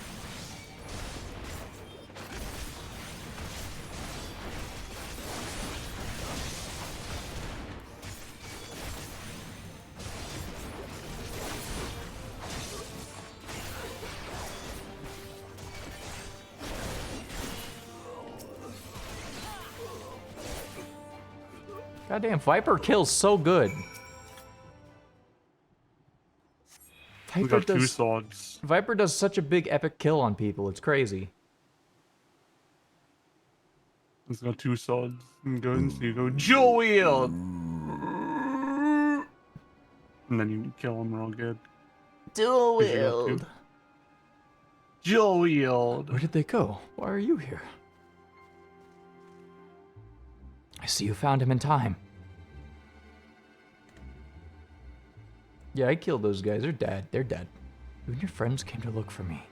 C: Goddamn, Viper kills so good.
S: We got two swords.
C: Viper does such a big epic kill on people, it's crazy.
S: He's got two swords. And go and so you go dual wield! And then you kill him real good.
C: Dual
S: 'Cause you got two.
C: wield.
S: Dual wield.
C: Where did they go? Why are you here? I see you found him in time. Yeah, I killed those guys. They're dead. They're dead. You and your friends came to look for me.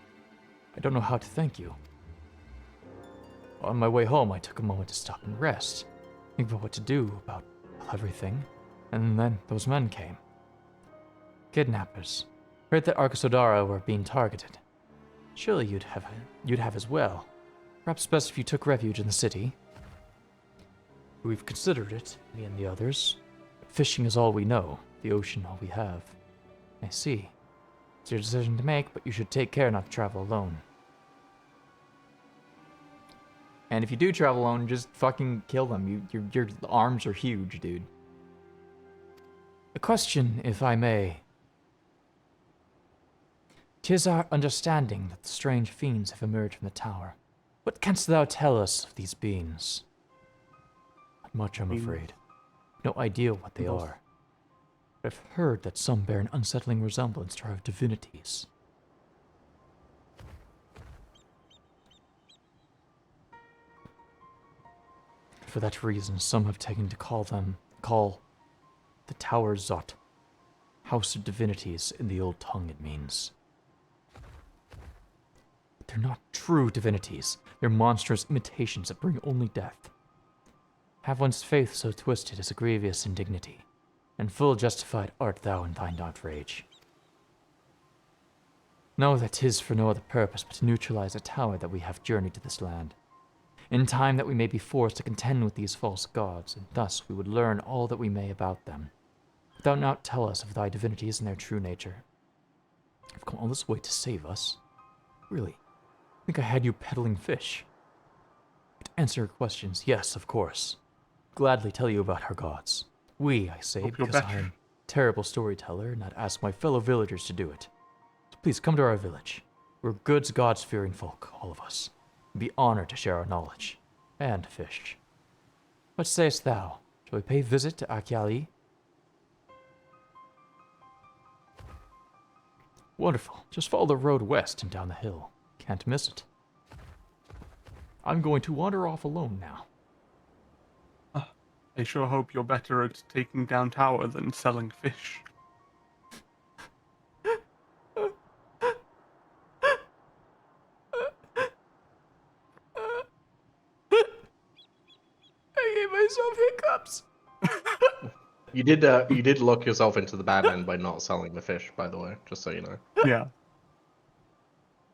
C: I don't know how to thank you. On my way home, I took a moment to stop and rest. Think about what to do about everything. And then those men came. Kidnappers. Heard that Arkasodara were being targeted. Surely you'd have as well. Perhaps best if you took refuge in the city. We've considered it, me and the others. But fishing is all we know, the ocean all we have. I see. It's your decision to make, but you should take care not to travel alone. And if you do travel alone, just fucking kill them. Your arms are huge, dude. A question, if I may. 'Tis our understanding that the strange fiends have emerged from the tower. What canst thou tell us of these beings? Not much, I'm afraid. No idea what they are. But I've heard that some bear an unsettling resemblance to our divinities. For that reason, some have taken to call the tower Zot. House of Divinities in the old tongue, it means. But they're not true divinities. They're monstrous imitations that bring only death. Have one's faith so twisted is a grievous indignity, and full justified art thou in thine outrage. Know that 'tis for no other purpose but to neutralize the tower that we have journeyed to this land. In time that we may be forced to contend with these false gods, and thus we would learn all that we may about them. But thou not tell us of thy divinities and their true nature. You've come all this way to save us? Really? I think I had you peddling fish. But to answer your questions, yes, of course. Gladly tell you about our gods. We, I say, because I am a terrible storyteller, and I'd ask my fellow villagers to do it. So please come to our village. We're good, gods-fearing folk, all of us. We'd be honored to share our knowledge. And fish. What sayest thou? Shall we pay visit to Akyali? Wonderful. Just follow the road west and down the hill. Can't miss it. I'm going to wander off alone now.
S: I sure hope you're better at taking down tower than selling fish.
C: I gave myself hiccups.
F: You did lock yourself into the bad end by not selling the fish, by the way, just so you know.
S: Yeah.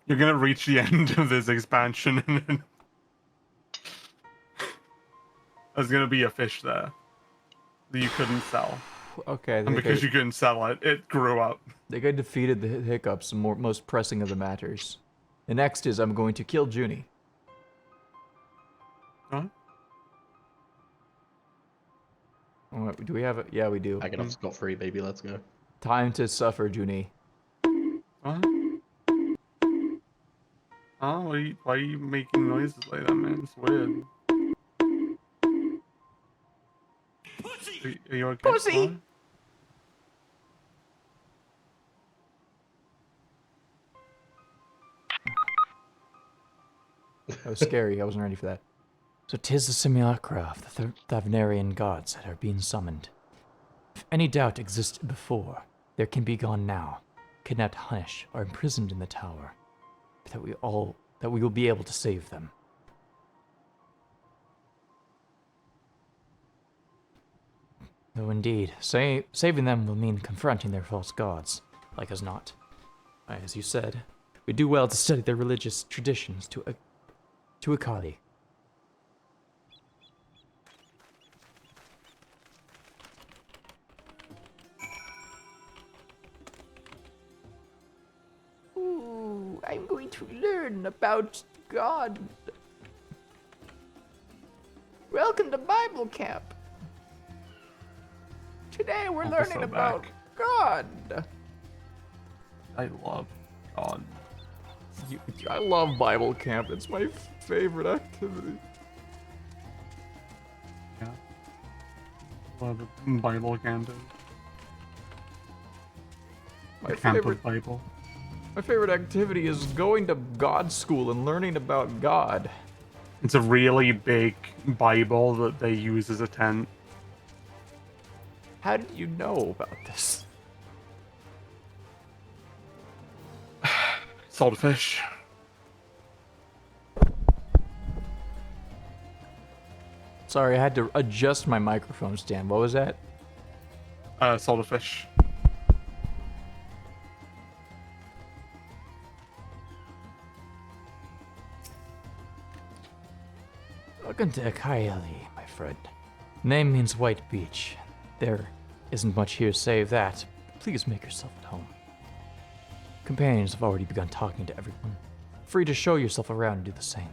S: You're gonna reach the end of this expansion and then there's gonna be a fish there that you couldn't sell.
C: Okay.
S: And because you couldn't sell it, it grew up.
C: They got defeated the hiccups, the most pressing of the matters. The next is I'm going to kill Junie.
S: Huh?
C: Oh, do we have it? Yeah, we do.
F: I get off scot-free, baby. Let's go.
C: Time to suffer, Junie.
S: What? Oh, why are you making noises like that, man? It's weird. Are you okay?
C: Pussy! That was scary. I wasn't ready for that. So 'tis the simulacra of the Thavnarian gods that are being summoned. If any doubt existed before, there can be gone now. Kidnapped Hunish are imprisoned in the tower. That we will be able to save them. Though indeed, saving them will mean confronting their false gods, like as not. As you said, we do well to study their religious traditions to Akali. Ooh, I'm going to learn about God. Welcome to Bible Camp. Today we're learning about God.
S: I love God.
C: I love Bible Camp. It's my favorite activity.
S: Yeah. Love Bible camping. Camp of Bible.
C: My favorite activity is going to God school and learning about God.
S: It's a really big Bible that they use as a tent.
C: How did you know about this?
S: Saltfish.
C: Sorry, I had to adjust my microphone stand. What was that?
S: Saltfish.
C: Welcome to Akali, my friend. Name means white beach. There isn't much here save that. Please make yourself at home. Companions have already begun talking to everyone. Free to show yourself around and do the same.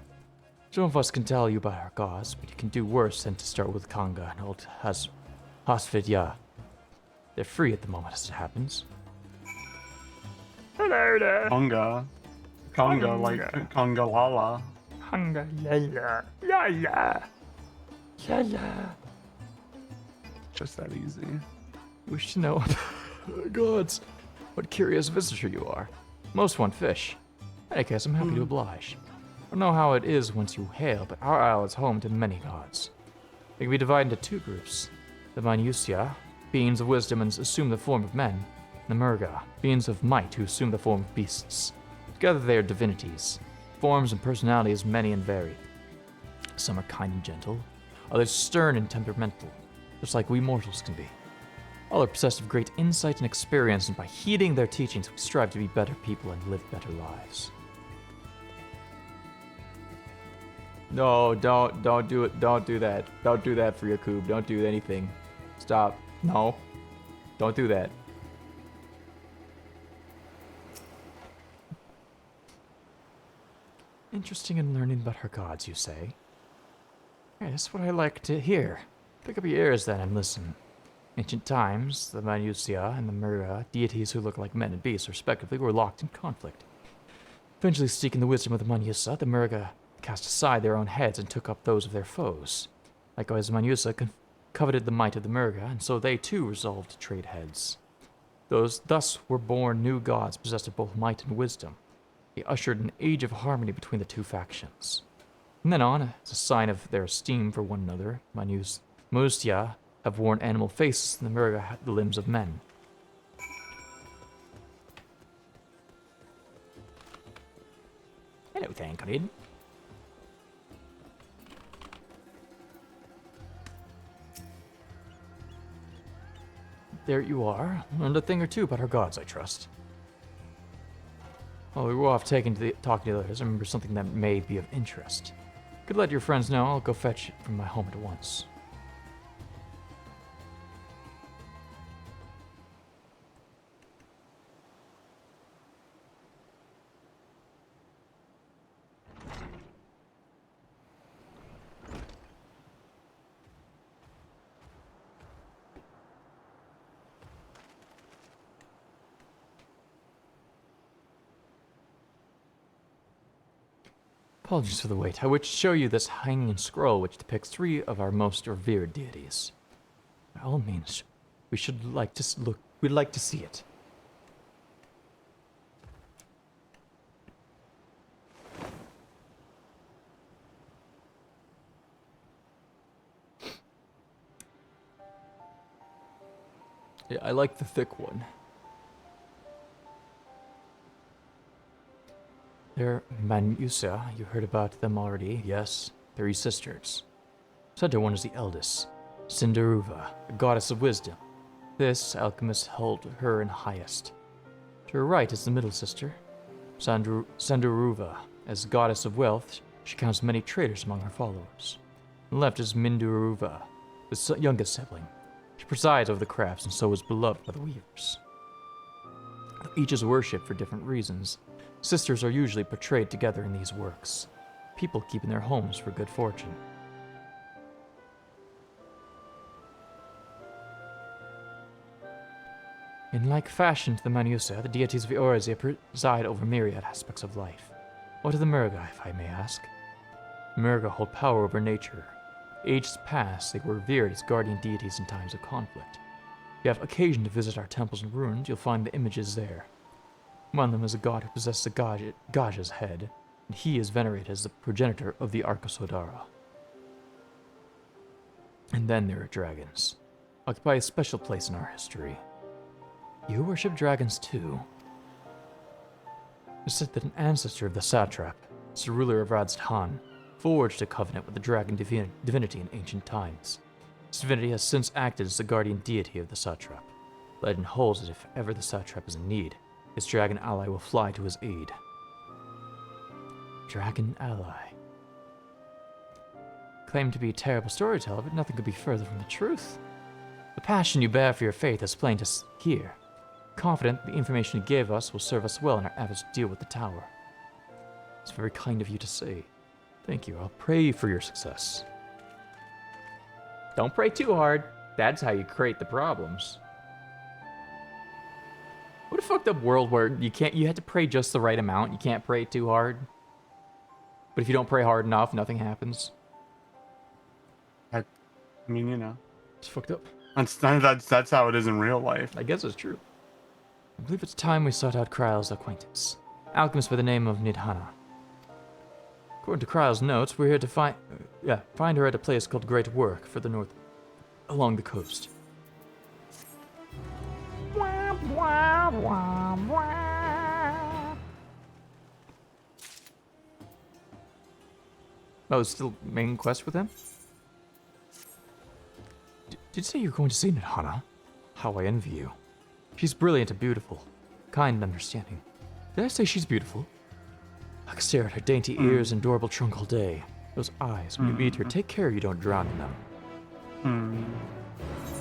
C: Some of us can tell you about our gods, but you can do worse than to start with Kanga and old Hasvidya. They're free at the moment as it happens.
S: Hello there. Conga, like Conga Lala.
C: Conga Lala. Lala. Lala.
S: Just that easy.
C: You wish to know, gods, what curious visitor you are. Most want fish. In any case, I'm happy to oblige. I don't know how it is once you hail, but our isle is home to many gods. They can be divided into two groups. The Manusya, beings of wisdom and assume the form of men, and the Murga, beings of might who assume the form of beasts. Together they are divinities. Forms and personalities many and varied. Some are kind and gentle, others stern and temperamental, just like we mortals can be. All are possessed of great insight and experience, and by heeding their teachings, we strive to be better people and live better lives. No, don't do it. Don't do that. Don't do that for Yakub. Don't do anything. Stop. No. Don't do that. Interesting in learning about her gods, you say? Yeah, that's what I like to hear. Pick up your ears then and listen. Ancient times, the Manusya and the Murga, deities who look like men and beasts respectively, were locked in conflict. Eventually seeking the wisdom of the Manusya, the Murga cast aside their own heads and took up those of their foes. Likewise, the Manusya coveted the might of the Murga, and so they too resolved to trade heads. Thus were born new gods possessed of both might and wisdom. They ushered an age of harmony between the two factions. From then on, as a sign of their esteem for one another, Manusya have worn animal faces, and the Murga had the limbs of men. Hello, Thancred. There you are. Learned a thing or two about our gods, I trust. While we were off talking to the others, I remember something that may be of interest. Could let your friends know. I'll go fetch it from my home at once. Apologies for the wait. I wish to show you this hanging scroll which depicts three of our most revered deities. By all means, we'd like to see it. Yeah, I like the thick one. They're Manusya. You heard about them already, yes? 3 sisters. Center one is the eldest. Cinderuva, a goddess of wisdom. This alchemist held her in highest. To her right is the middle sister, Cinderuva. As goddess of wealth, she counts many traders among her followers. On the left is Minduruva, the youngest sibling. She presides over the crafts and so is beloved by the weavers. Each is worshipped for different reasons. Sisters are usually portrayed together in these works. People keep in their homes for good fortune. In like fashion to the Manusa, the deities of Eorzea preside over myriad aspects of life. What are the Murga, if I may ask? Murga hold power over nature. Ages past, they were revered as guardian deities in times of conflict. If you have occasion to visit our temples and ruins, you'll find the images there. Among them is a god who possesses a Gaja's head, and he is venerated as the progenitor of the Arkasodara. And then there are dragons, occupy a special place in our history. You worship dragons too? It's said that an ancestor of the satrap, the ruler of Radzhan, forged a covenant with the dragon divinity in ancient times. This divinity has since acted as the guardian deity of the satrap. Legend holds that if ever the satrap is in need, his dragon ally will fly to his aid. Dragon ally. Claimed to be a terrible storyteller, but nothing could be further from the truth. The passion you bear for your faith is plain to hear. Confident the information you gave us will serve us well in our efforts to deal with the tower. It's very kind of you to say. Thank you. I'll pray for your success. Don't pray too hard. That's how you create the problems. What a fucked up world where you have to pray just the right amount. You can't pray too hard. But if you don't pray hard enough, nothing happens.
S: I mean, you know.
C: It's fucked up.
S: That's how it is in real life.
C: I guess it's true. I believe it's time we sought out Kryle's acquaintance. Alchemist by the name of Nidhana. According to Kryle's notes, we're here to find her at a place called Great Work further north along the coast. Oh, it's still main quest with him? Did you say you're going to see Nidhana? How I envy you. She's brilliant and beautiful, kind and understanding. Did I say she's beautiful? I could stare at her dainty ears and adorable trunk all day. Those eyes, when you meet her, take care you don't drown in them.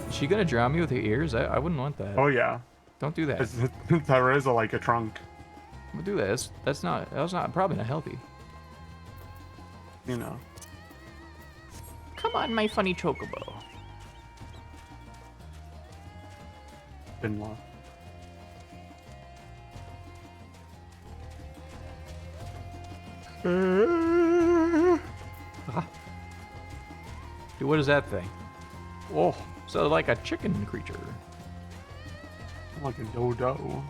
C: Is she gonna drown me with her ears? I wouldn't want that.
S: Oh yeah.
C: Don't do that.
S: There is like a trunk.
C: Don't do that. That's probably not healthy.
S: You know.
C: Come on, my funny chocobo.
S: Binlaw.
C: Dude, what is that thing? Oh, so like a chicken creature.
S: Like a dodo.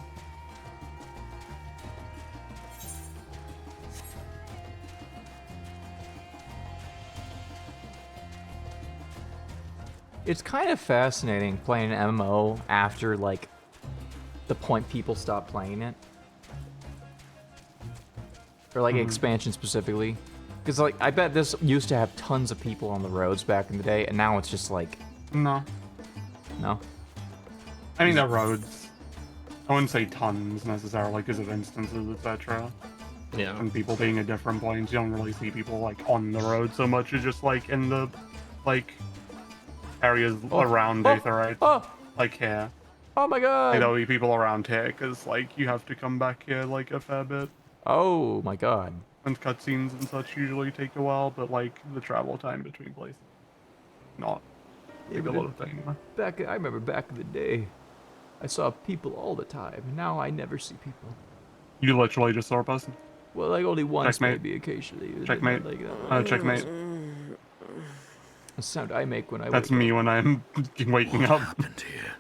C: It's kind of fascinating playing an MMO after, like, the point people stop playing it. Or, like, expansion specifically. Because, like, I bet this used to have tons of people on the roads back in the day, and now it's just, like...
S: No.
C: No?
S: I mean, the roads. I wouldn't say tons, necessarily, because of instances, etc.
F: Yeah.
S: And people being at different points, you don't really see people, like, on the road so much. It's just, like, in the, like... areas around Aetherite, like here.
C: Oh my god!
S: There'll be people around here, because, like, you have to come back here, like, a fair bit.
C: Oh my god.
S: And cutscenes and such usually take a while, but, like, the travel time between places, not a little thing.
C: I remember back in the day, I saw people all the time, and now I never see people.
S: You literally just saw a person?
C: Well, like, only once,
S: Checkmate.
C: maybe, occasionally.
S: Checkmate.
C: Like,
S: Checkmate.
C: The sound I make when I
S: That's
C: wake
S: me
C: up.
S: when I'm waking up.
I: Here?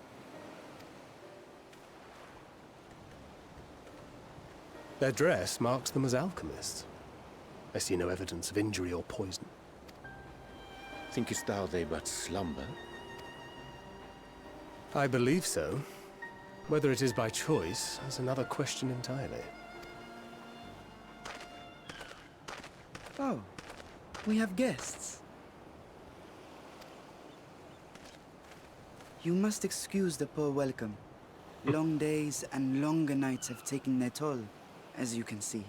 G: Their dress marks them as alchemists. I see no evidence of injury or poison.
I: Thinkest thou they but slumber?
G: I believe so. Whether it is by choice is another question entirely.
K: Oh, we have guests.
U: You must excuse the poor welcome. Long days and longer nights have taken their toll, as you can see.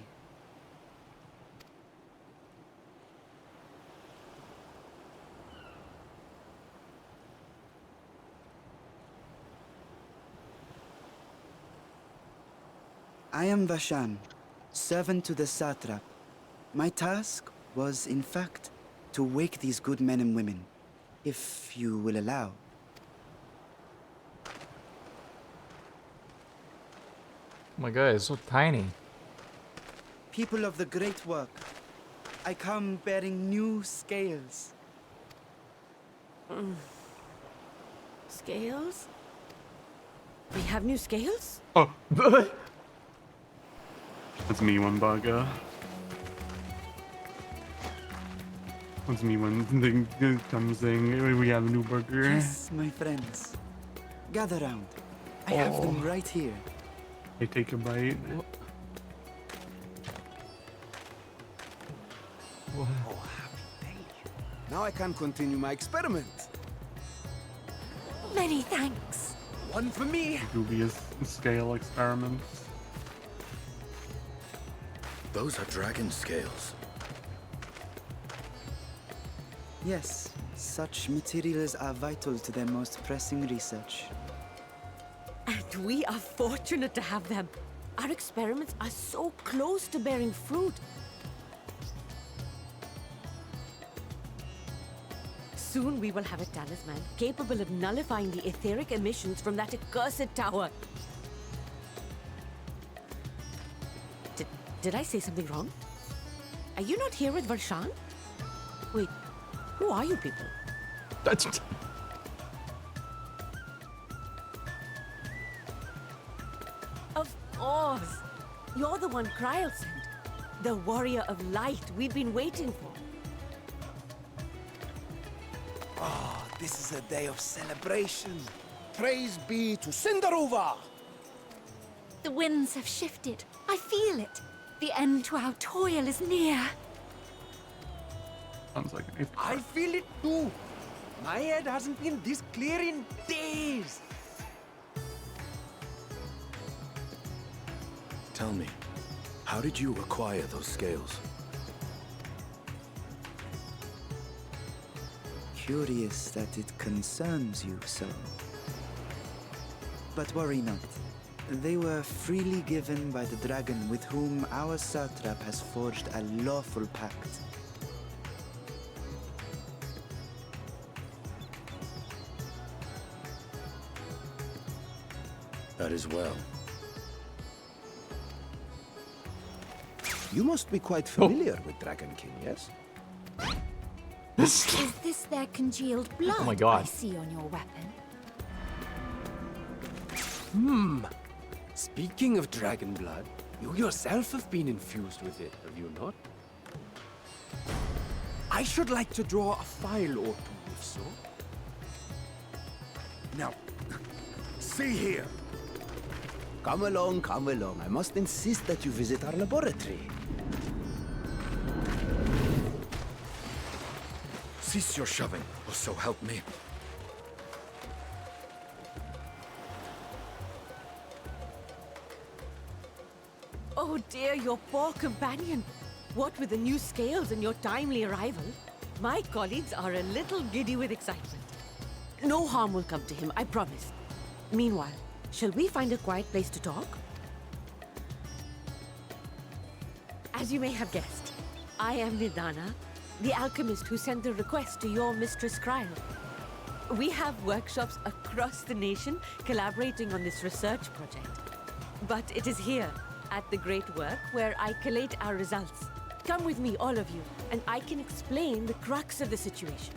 U: I am Vashan, servant to the satrap. My task was, in fact, to wake these good men and women, if you will allow.
C: Oh my god, it's so tiny.
U: People of the great work, I come bearing new scales.
V: Scales? We have new scales?
S: Oh. That's me one bugger. That's me one thing comes saying we have a new burger.
U: Yes, my friends. Gather round. I have them right here.
S: Hey, take a bite.
W: Oh, happy day. Now I can continue my experiment.
V: Many thanks.
W: One for me.
S: Dubious scale experiments.
L: Those are dragon scales.
U: Yes, such materials are vital to their most pressing research.
V: And we are fortunate to have them. Our experiments are so close to bearing fruit. Soon we will have a talisman capable of nullifying the etheric emissions from that accursed tower. Did I say something wrong? Are you not here with Varshan? Wait, who are you people?
C: That's...
V: Of course! You're the one Kryl sent. The warrior of light we've been waiting for.
W: Oh, this is a day of celebration. Praise be to Cinderova!
N: The winds have shifted. I feel it. The end to our toil is near.
S: Sounds like an
W: I feel it too. My head hasn't been this clear in days.
L: Tell me, how did you acquire those scales?
U: Curious that it concerns you so. But worry not. They were freely given by the dragon with whom our satrap has forged a lawful pact.
L: That is well.
W: You must be quite familiar with Dragon King, yes?
N: Is this their congealed blood
C: Oh my God.
N: I see on your weapon?
G: Speaking of dragon blood, you yourself have been infused with it, have you not? I should like to draw a file or two, if so.
W: Now, see here. Come along, come along. I must insist that you visit our laboratory.
L: Cease your shoving, or so help me.
V: Oh dear, your poor companion. What with the new scales and your timely arrival, my colleagues are a little giddy with excitement. No harm will come to him, I promise. Meanwhile, shall we find a quiet place to talk? As you may have guessed, I am Nidana, the alchemist who sent the request to your Mistress Kryl. We have workshops across the nation collaborating on this research project. But it is here, at the Great Work, where I collate our results. Come with me, all of you, and I can explain the crux of the situation.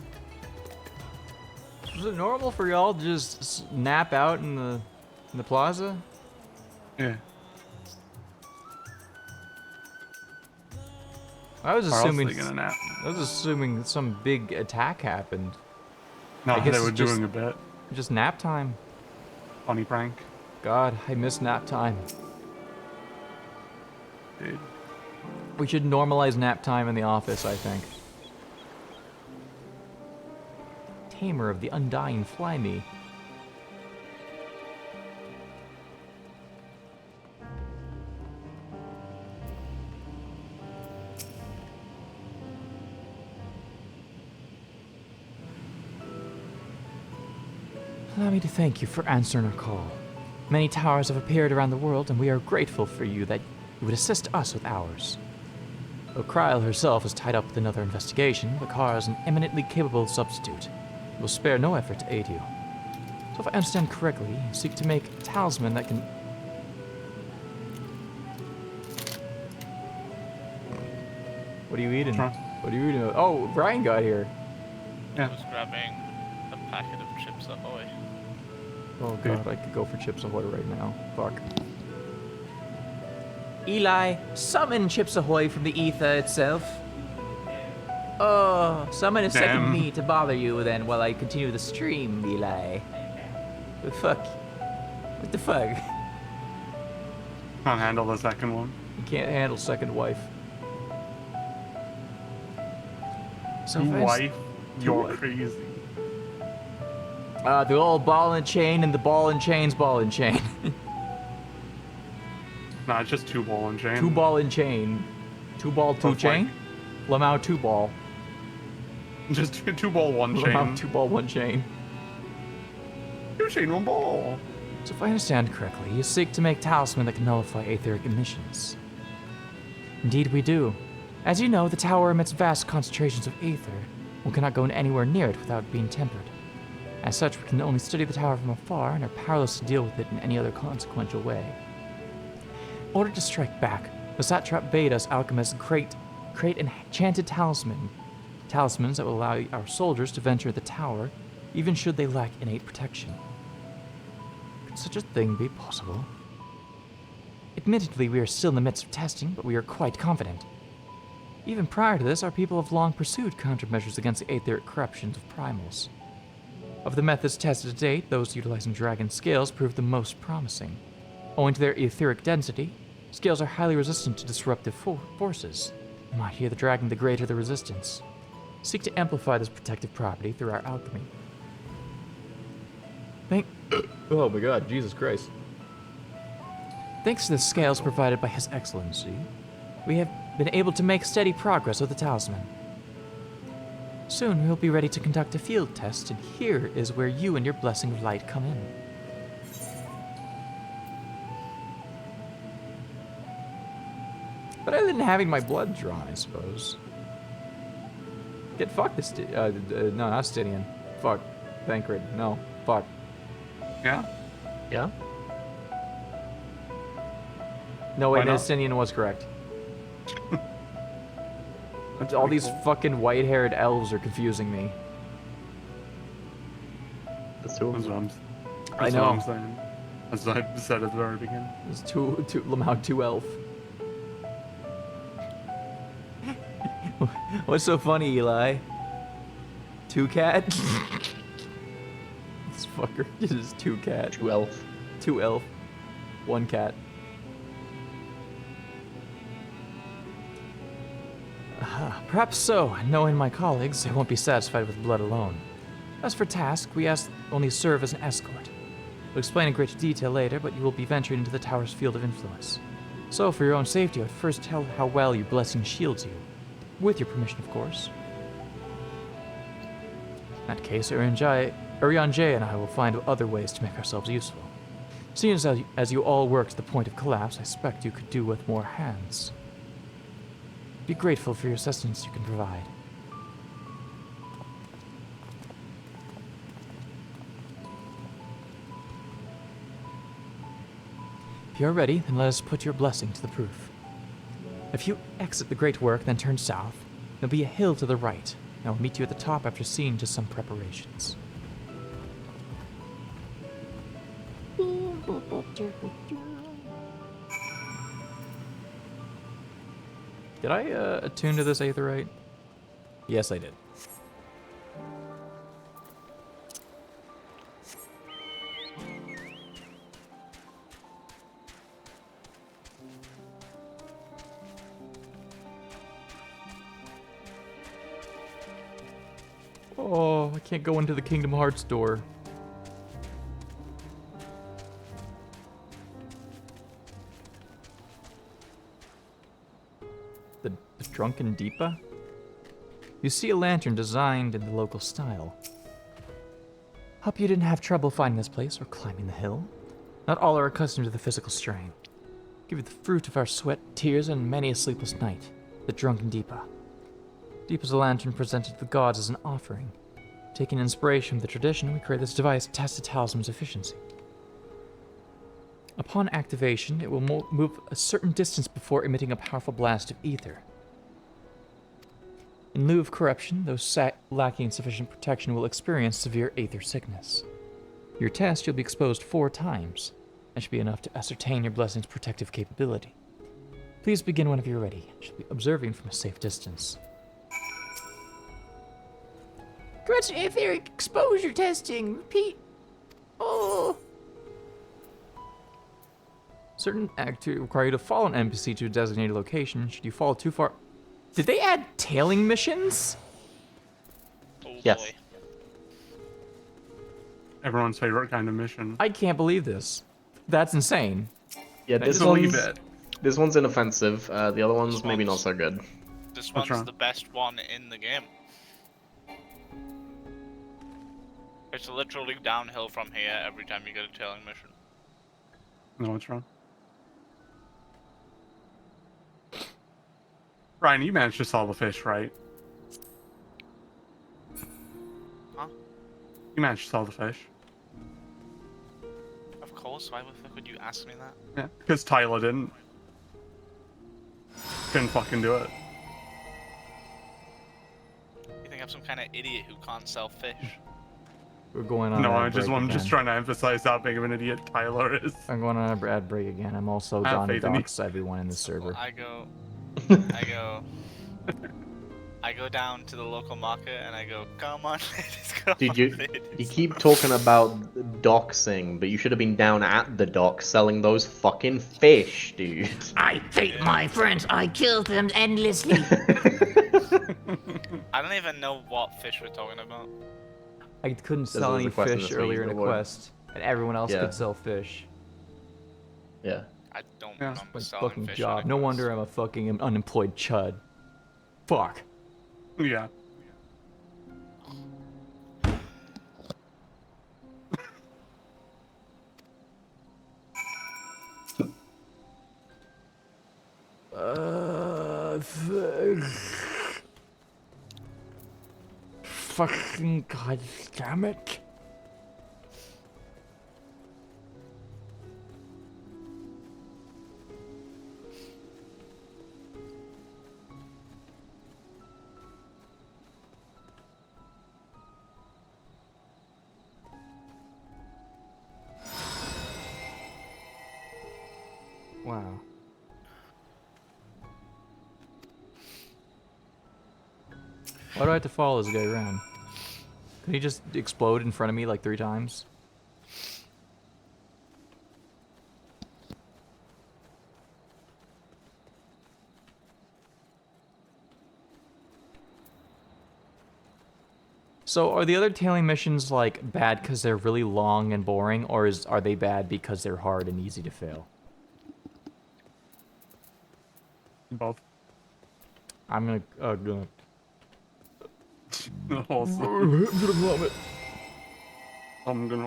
C: Is it normal for y'all to just nap out in the plaza?
S: Yeah.
C: I was
S: Or else
C: assuming
S: they gonna nap.
C: I was assuming some big attack happened.
S: No,
C: I guess
S: they were
C: it's just,
S: doing a bit.
C: Just nap time.
S: Funny prank.
C: God, I miss nap time.
S: Dude.
C: We should normalize nap time in the office, I think. Tamer of the Undying Fly Me. Allow me to thank you for answering our call. Many towers have appeared around the world, and we are grateful for you that you would assist us with ours. Though Kryl herself is tied up with another investigation, Vakar is an eminently capable substitute. We will spare no effort to aid you. So if I understand correctly, you seek to make a talisman that can... What are you eating? What are you eating? Oh, Brian got here.
B: I was grabbing a packet of Chips Ahoy.
C: Oh god, I could go for Chips Ahoy right now. Fuck. Eli, summon Chips Ahoy from the ether itself. Oh, summon a second me to bother you then while I continue the stream, Eli. What the fuck? What the fuck?
S: Can't handle the second one.
C: You can't handle second wife. So
S: wife, you're crazy.
C: The old ball and chain and the ball and chain's ball and chain.
S: Nah, it's just 2 ball and chain.
C: 2 ball and chain. 2 ball, 2 chain? Lamau 2 ball.
S: Just 2 ball, 1 chain.
C: Lamau 2 ball, 1 chain.
S: 2 chain, 1 ball.
C: So if I understand correctly, you seek to make talisman that can nullify aetheric emissions. Indeed we do. As you know, the tower emits vast concentrations of aether. One cannot go anywhere near it without being tempered. As such, we can only study the tower from afar and are powerless to deal with it in any other consequential way. In order to strike back, the satrap bade us alchemists create enchanted talismans that will allow our soldiers to venture the tower, even should they lack innate protection. Could such a thing be possible? Admittedly, we are still in the midst of testing, but we are quite confident. Even prior to this, our people have long pursued countermeasures against the aetheric corruptions of primals. Of the methods tested to date, those utilizing dragon scales proved the most promising. Owing to their etheric density, scales are highly resistant to disruptive forces. The mightier the dragon, the greater the resistance. Seek to amplify this protective property through our alchemy. Oh my god, Jesus Christ. Thanks to the scales provided by His Excellency, we have been able to make steady progress with the talisman. Soon we will be ready to conduct a field test, and here is where you and your blessing of light come in. But other than having my blood drawn, I suppose. Get fucked this... no, not Stydian. Fuck. Thancred. No. Fuck.
S: Yeah?
F: Yeah?
C: No, wait,
S: Why not?
C: Stydian was correct. All these fucking white-haired elves are confusing me.
F: That's what
C: I know.
S: What I'm saying. As I said at the very beginning.
C: It's Lamau 2 elf. What's so funny, Eli? 2 cat? This fucker is 2 cat.
F: 2 elf.
C: 2 elf. 1 cat. Perhaps so. Knowing my colleagues, they won't be satisfied with blood alone. As for task, we ask only serve as an escort. We'll explain in greater detail later, but you will be venturing into the tower's field of influence. So, for your own safety, I would first tell how well your blessing shields you. With your permission, of course. In that case, Urian and I will find other ways to make ourselves useful. Seeing as you all work to the point of collapse, I suspect you could do with more hands. Be grateful for your assistance you can provide. If you're ready, then let us put your blessing to the proof. If you exit the great work, then turn south, there'll be a hill to the right, and I'll meet you at the top after seeing to some preparations. Did I attune to this aetherite? Yes, I did. Oh, I can't go into the Kingdom Hearts door. The Drunken Deepa? You see a lantern designed in the local style. Hope you didn't have trouble finding this place or climbing the hill. Not all are accustomed to the physical strain. Give you the fruit of our sweat, tears, and many a sleepless night, the drunken Deepa. Deepa's a lantern presented to the gods as an offering. Taking inspiration from the tradition, we create this device to test the talisman's efficiency. Upon activation, it will move a certain distance before emitting a powerful blast of ether. In lieu of corruption, those lacking sufficient protection will experience severe aether sickness. Your test, you'll be exposed 4 times. That should be enough to ascertain your blessing's protective capability. Please begin whenever you're ready. You should be observing from a safe distance. Grants aether exposure testing. Repeat. Oh. Certain activities require you to follow an NPC to a designated location. Should you fall too far... Did they add tailing missions?
F: Yes.
S: Everyone's favorite kind of mission.
C: I can't believe this. That's insane.
F: Yeah, this one's inoffensive. The other one's maybe not so good.
B: This one's the best one in the game. It's literally downhill from here every time you get a tailing mission.
S: No, what's wrong? Ryan, you managed to solve the fish, right?
B: Huh?
S: You managed to solve the fish.
B: Of course, why the fuck would you ask me that?
S: Yeah, because Tyler didn't. Couldn't fucking do it.
B: You think I'm some kind of idiot who can't sell fish?
C: We're going on.
S: No,
C: I'm
S: just trying to emphasize how big of an idiot Tyler is.
C: I'm going on a ad break again. I'm also gonna dox everyone in the server.
B: I go down to the local market and I go, come on, let's go.
F: Dude, you keep talking about doxing, but you should have been down at the dock selling those fucking fish, dude.
A: I hate my friends. I kill them endlessly.
B: I don't even know what fish we're talking about.
C: I couldn't sell any fish earlier in the quest, and everyone else could sell fish.
F: Yeah.
B: I don't remember selling
C: fucking
B: fish.
C: job. No wonder I'm a fucking unemployed chud. Fuck.
S: Yeah.
C: Fucking god damn it. Wow. Why do I have to follow this guy around? Can he just explode in front of me like 3 times? So are the other tailing missions like bad because they're really long and boring, or are they bad because they're hard and easy to fail?
S: Both.
C: I'm gonna
S: Also.
C: I'm gonna vomit.
S: I'm gonna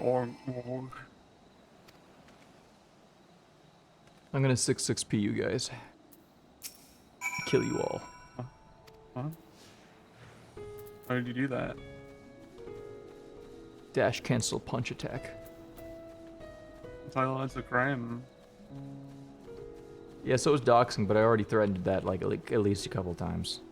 C: I'm gonna 6p you guys. Kill you all.
S: Huh? How did you do that?
C: Dash cancel punch attack.
S: Tyler, that's a crime.
C: Yeah, so is doxing, but I already threatened that like at least a couple times.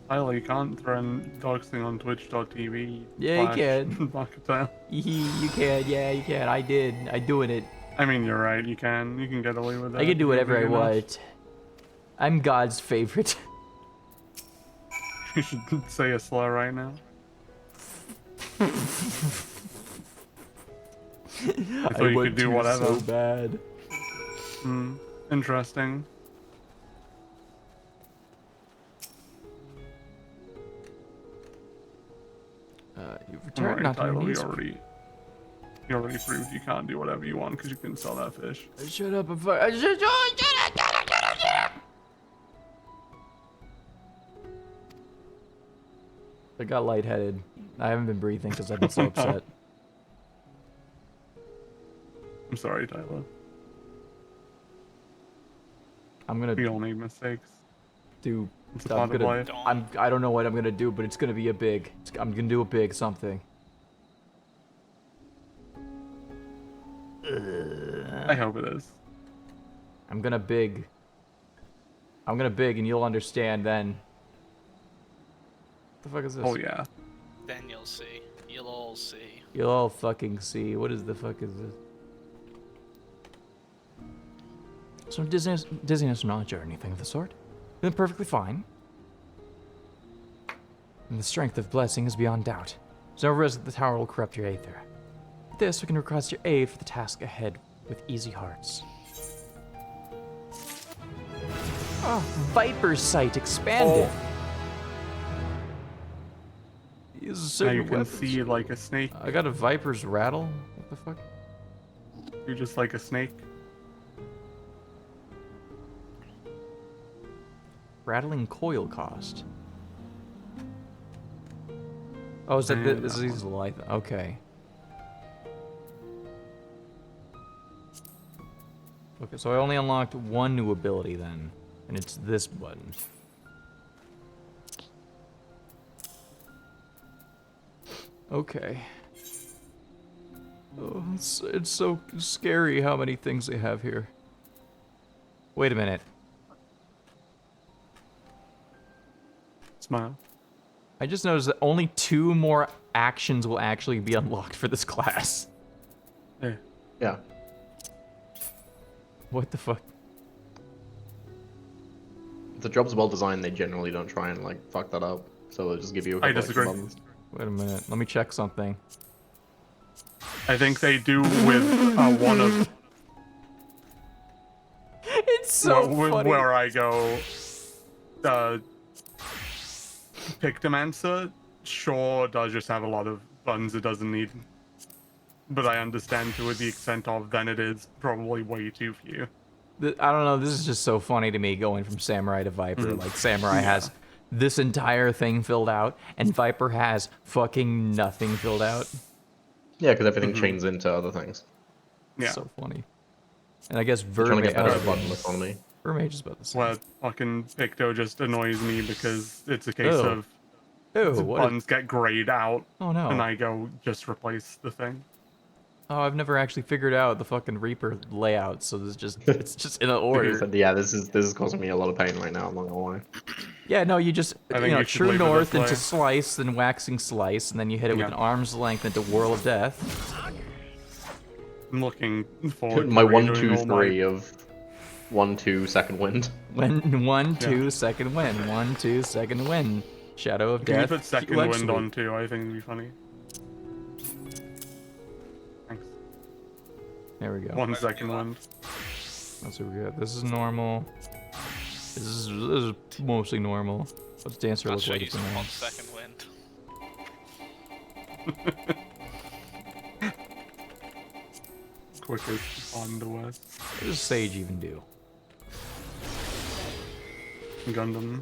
S: Tyler, you can't threaten doxing on twitch.tv.
C: Yeah, you can.
S: Marketown.
C: You can, yeah, you can. I did. I'm doing it.
S: I mean, you're right. You can get away with that.
C: I can do whatever I want. I'm God's favorite.
S: You should say a slur right now. I thought you could do whatever.
C: So bad.
S: Hmm. Interesting.
C: You've returned not
S: Tyler,
C: to
S: you already proved you can't do whatever you want because you can sell that fish.
C: Shut up and fuck. Shut up. I got lightheaded. I haven't been breathing because I've been so upset.
S: I'm sorry, Tyler.
C: I'm gonna.
S: We all make mistakes.
C: Do.
S: It's a part of life.
C: I don't know what I'm gonna do, but it's gonna be a big. I'm gonna do a big something.
S: I hope it is.
C: I'm gonna big, and you'll understand then. What the fuck is this?
S: Oh yeah.
B: Then you'll see. You'll all see.
C: You'll all fucking see. What is the fuck is this? So dizziness or knowledge or anything of the sort? Then perfectly fine. And the strength of blessing is beyond doubt. There's no risk that the tower will corrupt your aether. With this, we can request your aid for the task ahead with easy hearts. Oh, Viper's sight expanded.
S: Now you can see like a snake.
C: I got a Viper's rattle. What the fuck?
S: You're just like a snake.
C: Rattling coil cost. Oh, is that this is light? Okay. Okay, so I only unlocked one new ability then, and it's this button. Okay. Oh, it's so scary how many things they have here. Wait a minute.
S: Smile.
C: I just noticed that only 2 more actions will actually be unlocked for this class.
S: Yeah.
F: Yeah.
C: What the fuck?
F: If the job's well designed, they generally don't try and like fuck that up. So they'll just give you a couple extra buttons.
C: Wait a minute. Let me check something.
S: I think they do with one of.
C: It's so funny.
S: Where I go, Pictomancer, sure does just have a lot of buttons it doesn't need. But I understand to the extent of then it is probably way too few.
C: I don't know, this is just so funny to me going from Samurai to Viper. Like, Samurai has this entire thing filled out, and Viper has fucking nothing filled out.
F: Yeah, because everything chains into other things.
S: Yeah.
C: So funny. And I guess
F: Trying to get better at button
C: Vermage...
F: economy.
C: Vermage is about the same.
S: Well, fucking Picto just annoys me because it's a case of buttons get grayed out.
C: Oh no.
S: And I go, just replace the thing.
C: Oh, I've never actually figured out the fucking Reaper layout, so this just it's just in an order.
F: Yeah, this is causing me a lot of pain right now, I'm not gonna lie.
C: Yeah, no, you just
S: I think you should
C: true
S: leave it
C: north
S: this way.
C: into slice, then waxing slice, and then you hit it with an arm's length into whirl of death.
S: I'm looking forward to
F: My 1,
S: redoing
F: 2,
S: all my-
F: 3 of 1, 2, second wind.
C: 1, 2, second wind. 1, 2, second wind. Shadow of
S: Can you
C: death.
S: put second
C: Leg
S: wind
C: sweep.
S: on too? I think it'd be funny. Thanks.
C: There we go.
S: 1 second wind.
C: That's what we got. This is normal. This is mostly normal. What's Dancer
B: I'll
C: look
B: show
C: like?
B: you
C: at
B: some
C: the
B: 1
C: moment?
B: second wind.
S: Quickest on the west.
C: What does Sage even do?
S: Gundam.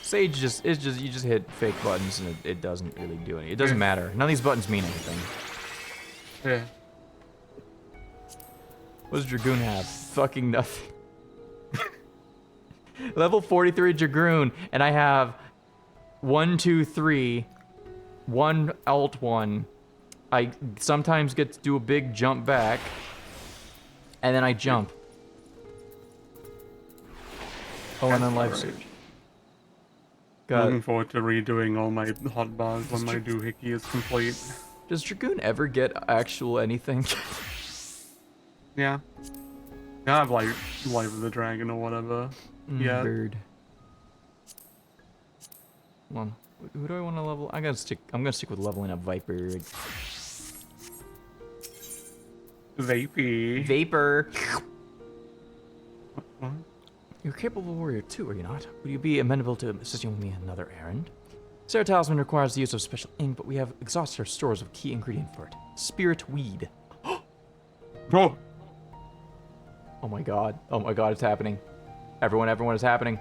C: Sage just you just hit fake buttons and it doesn't really do anything. It doesn't matter. None of these buttons mean anything.
S: Yeah.
C: What does Dragoon have? Fucking nothing. Level 43 Dragoon, and I have 1, 2, 3, 1 alt 1. I sometimes get to do a big jump back, and then I jump. Oh, and then life surge.
S: Looking forward to redoing all my hotbars when my doohickey is complete.
C: Does Dragoon ever get actual anything?
S: Yeah. I have like Life of the Dragon or whatever. Yeah.
C: Bird. Come on. Who do I want to level? I'm gonna stick with leveling up Viper. Vapor.
S: What?
C: You're a capable warrior too, are you not? Would you be amenable to assisting with me in another errand? Sarah Talisman requires the use of special ink, but we have exhausted our stores of key ingredient for it. Spirit weed.
S: Oh!
C: Oh my god. Oh my god, it's happening. Everyone is happening.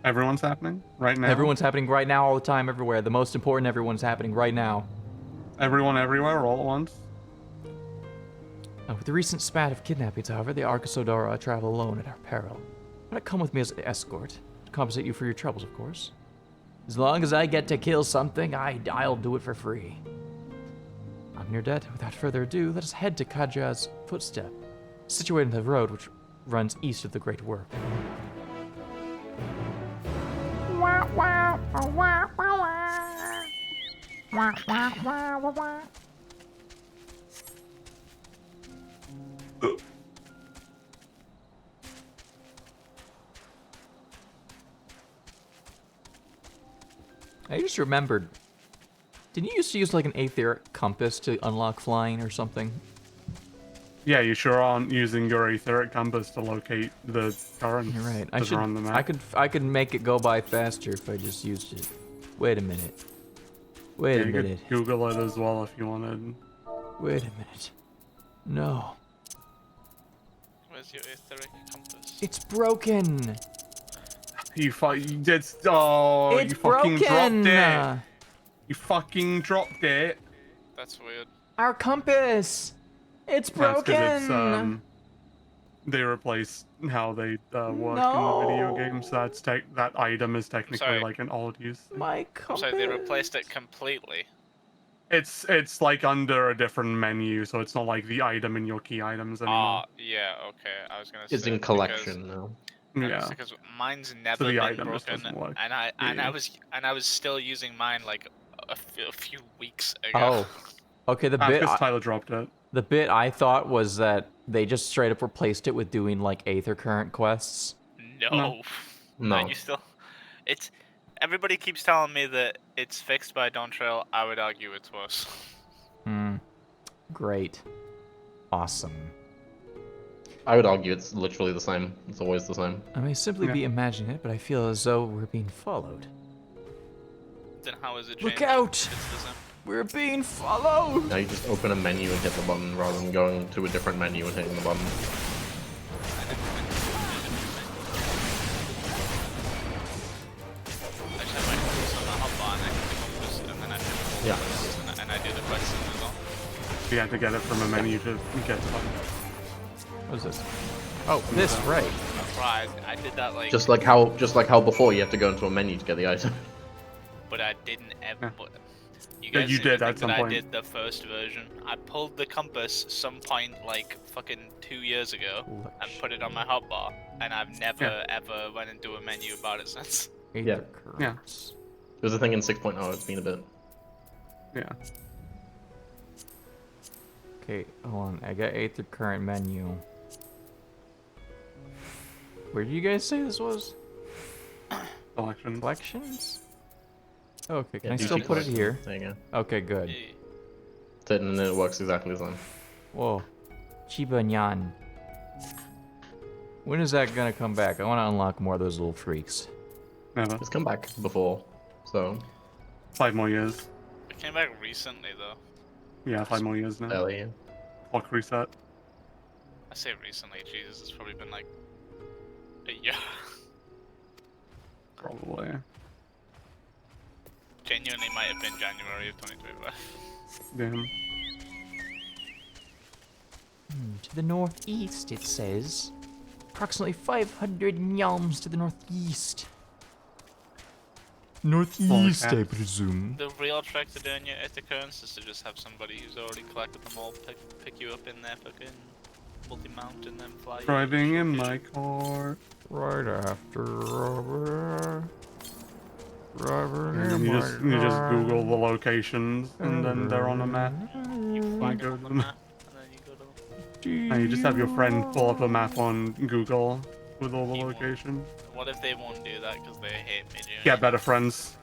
S: Everyone's happening? Right now?
C: Everyone's happening right now, all the time, everywhere. The most important everyone's happening right now.
S: Everyone everywhere all at once?
C: With the recent spat of kidnappings, however, the Arcosodora travel alone at our peril. But come with me as an escort, to compensate you for your troubles, of course. As long as I get to kill something, I'll do it for free. I'm in your debt. Without further ado, let us head to Kaja's Footstep, situated in the road which runs east of the Great Work. I just remembered. Didn't you used to use like an aetheric compass to unlock flying or something?
S: Yeah, you sure aren't using your etheric compass to locate the currents.
C: You're right.
S: that are on the map.
C: I could make it go by faster if I just used it. Wait a minute. Wait a
S: you
C: minute.
S: could Google it as well if you wanted.
C: Wait a minute. No.
B: Where's your etheric compass?
C: It's broken.
S: You fucking fucking dropped it. You fucking dropped it.
B: That's weird.
C: Our compass. It's broken.
S: That's 'cause it's, they replaced how they work in the video games. That's that item is technically like an old use thing.
C: My compass.
B: So they replaced it completely.
S: It's like under a different menu, so it's not like the item in your key items anymore.
B: Yeah, okay. I was gonna say
F: It's in collection now.
S: Yeah.
B: Because mine's never
S: the
B: been
S: item just
B: broken,
S: doesn't work.
B: and I was still using mine like a few weeks ago.
C: Oh. Okay, the bit
S: Because Tyler dropped it.
C: The bit I thought was that they just straight up replaced it with doing like Aether Current quests.
B: No.
F: No.
B: You still. It's. Everybody keeps telling me that it's fixed by Dawntrail. I would argue it's worse.
C: Great. Awesome.
F: I would argue it's literally the same. It's always the same.
C: I may simply be imagining it, but I feel as though we're being followed.
B: Then how is it
C: Look
B: changed?
C: out!
B: It's the same.
C: We're being followed!
F: Now you just open a menu and hit the button rather than going to a different menu and hitting the button.
B: I just have my compass on my hotbar and I hit the compass and then I hit the
F: Yeah.
B: and I do the quests as well.
S: You had to get it from a menu to get it.
C: What is this? Oh, this, right.
B: That's right. I did that like.
F: Just like how before you have to go into a menu to get the item.
B: But I didn't ever. But you
S: Yeah,
B: guys
S: you
B: seem to
S: did
B: think
S: at some
B: that
S: point.
B: I did the first version. I pulled the compass some point like fucking 2 years ago and put it on my hotbar, and I've never ever went into a menu about it since.
F: Yeah.
S: Yeah.
F: It was a thing in 6.0. It's been a bit.
S: Yeah.
C: Okay, hold on. I got Aether Current menu. Where did you guys say this was?
S: Collections.
C: Collections? Okay, can
F: Yeah,
C: I still
F: duty
C: put it
F: collections.
C: here?
F: There you go.
C: Okay, good.
F: And then it works exactly the same.
C: Whoa. Chiba Nyan. When is that gonna come back? I want to unlock more of those little freaks.
S: Never.
F: It's come back before, so.
S: 5 more years.
B: It came back recently though.
S: Yeah, 5 more years now.
F: Barely, yeah.
S: Clock reset.
B: I say recently. Jesus, it's probably been like a year.
S: Probably.
B: Genuinely might have been January of 2025.
S: Damn.
C: To the northeast, it says. Approximately 500 nyalms to the northeast. Northeast, I presume.
B: The real trick to doing your intercurrents is to just have somebody who's already collected them all pick you up in their fucking multi-mount and then fly you.
S: Driving in my car.
C: Right after Robert. Robert
S: And you just Google the locations and then they're on a map.
B: You flag it on the map and then you go to.
S: And you just have your friend pull up a map on Google with all the locations.
B: What if they won't do that because they hate me doing
S: Get
B: it?
S: better friends.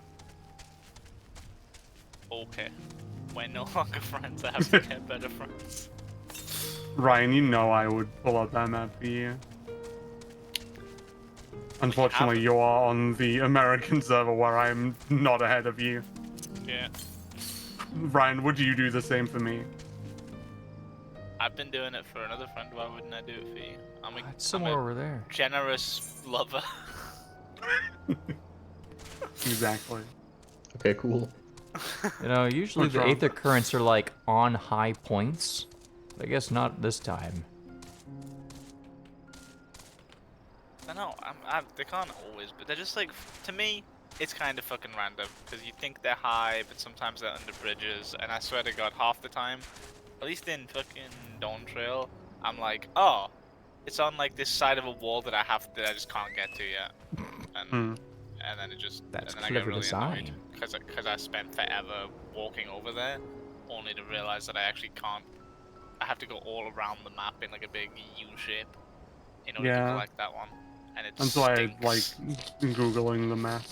B: Okay. We're no longer friends, I have to get better friends.
S: Ryan, you know I would pull up that map for you. Unfortunately, you are on the American server where I'm not ahead of you.
B: Yeah.
S: Ryan, would you do the same for me?
B: I've been doing it for another friend, why wouldn't I do it for you?
C: It's somewhere over there.
B: Generous lover.
S: Exactly.
F: Okay, cool.
C: You know, usually
S: What's
C: the
S: wrong?
C: Aether Currents are like on high points. I guess not this time.
B: I know, they can't always, but they're just like, to me, it's kind of fucking random, because you think they're high, but sometimes they're under bridges, and I swear to God, half the time, at least in fucking Dawn Trail, I'm like, oh, it's on like this side of a wall that I just can't get to yet, and then it just,
C: That's
B: and then I
C: clever
B: get really
C: design.
B: annoyed, because I spent forever walking over there, only to realize that I actually can't, I have to go all around the map in like a big U shape in order to collect that one. And it
S: That's why I
B: stinks.
S: like Googling the map.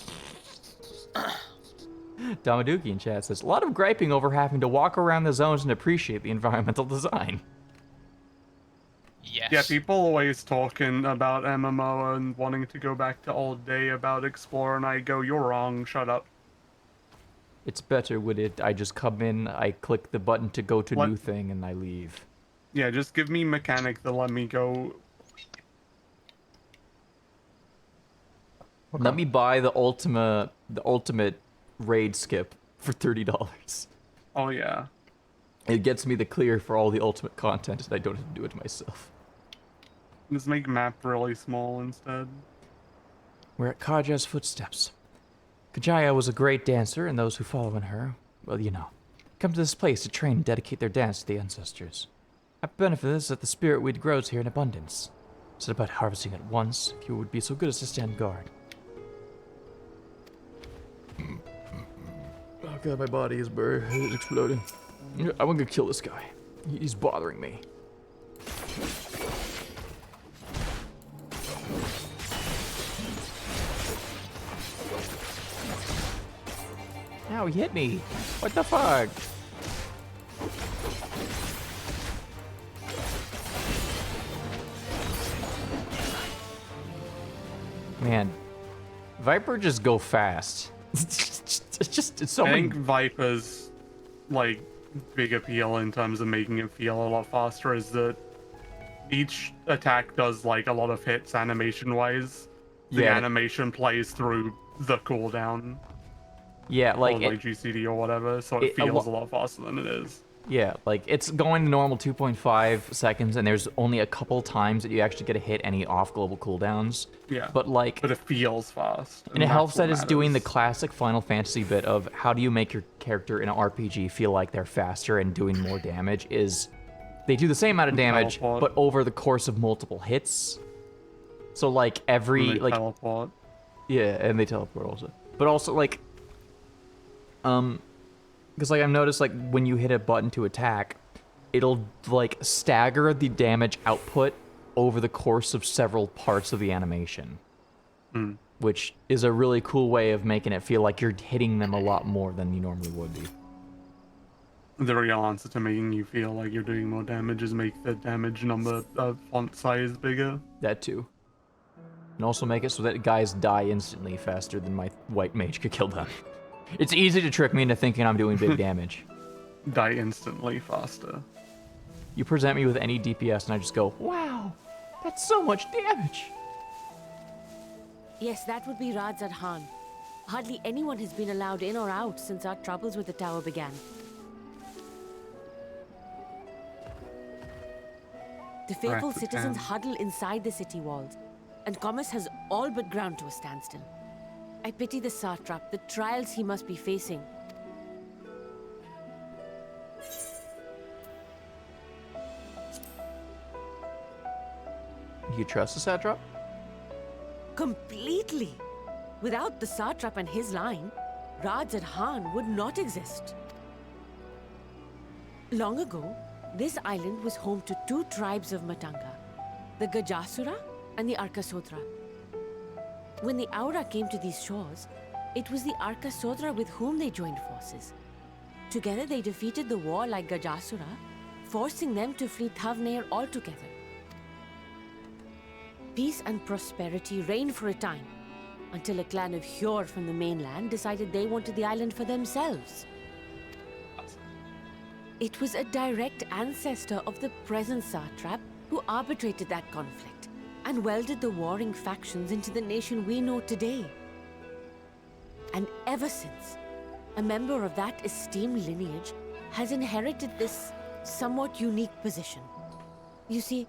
C: Damaduki in chat says, a lot of griping over having to walk around the zones and appreciate the environmental design.
B: Yes.
S: Yeah, people always talking about MMO and wanting to go back to old day about Explore, and I go, you're wrong, shut up.
C: It's better with it. I just come in, I click the button to go to new thing, and I leave.
S: Yeah, just give me mechanic to let me go.
C: Let me buy the ultimate raid skip for $30.
S: Oh yeah.
C: It gets me the clear for all the ultimate content, and I don't have to do it myself.
S: Just make map really small instead.
C: We're at Kaja's footsteps. Kajaya was a great dancer, and those who follow in her, well, you know, come to this place to train and dedicate their dance to the ancestors. A benefit is that the spirit weed grows here in abundance. Set about harvesting it once, if you would be so good as to stand guard. Oh god, my body is exploding. I'm gonna kill this guy. He's bothering me. Ow, he hit me. What the fuck? Man, Viper just go fast. it's so
S: I
C: many.
S: think Viper's like big appeal in terms of making it feel a lot faster is that each attack does like a lot of hits animation wise. The animation plays through the cooldown.
C: Yeah, like,
S: or like GCD or whatever, so it feels a lot faster than it is.
C: Yeah, like it's going to normal 2.5 seconds, and there's only a couple times that you actually get a hit any off global cooldowns.
S: Yeah.
C: But like,
S: but it feels fast.
C: And it helps that it's doing the classic Final Fantasy bit of how do you make your character in an RPG feel like they're faster and doing more damage is they do the same amount of damage, but over the course of multiple hits. So like every
S: and they teleport.
C: Yeah, and they teleport also. But also like because like I've noticed like when you hit a button to attack, it'll like stagger the damage output over the course of several parts of the animation. Which is a really cool way of making it feel like you're hitting them a lot more than you normally would be.
S: The real answer to making you feel like you're doing more damage is make the damage number font size bigger.
C: That too. And also make it so that guys die instantly faster than my white mage could kill them. It's easy to trick me into thinking I'm doing big damage.
S: Die instantly faster.
C: You present me with any DPS and I just go, wow, that's so much damage.
V: Yes, that would be Radzad Khan. Hardly anyone has been allowed in or out since our troubles with the tower began. The faithful citizens huddle inside the city walls, and commerce has all but ground to a standstill. I pity the satrap, the trials he must be facing.
C: You trust the satrap?
V: Completely. Without the satrap and his line, Radzad Khan would not exist. Long ago, this island was home to two tribes of Matanga, the Gajasura and the Arkasodra. When the Aura came to these shores, it was the Arkasodra with whom they joined forces. Together they defeated the warlike Gajasura, forcing them to flee Thavnair altogether. Peace and prosperity reigned for a time, until a clan of Hjor from the mainland decided they wanted the island for themselves. It was a direct ancestor of the present satrap who arbitrated that conflict and welded the warring factions into the nation we know today. And ever since, a member of that esteemed lineage has inherited this somewhat unique position. You see,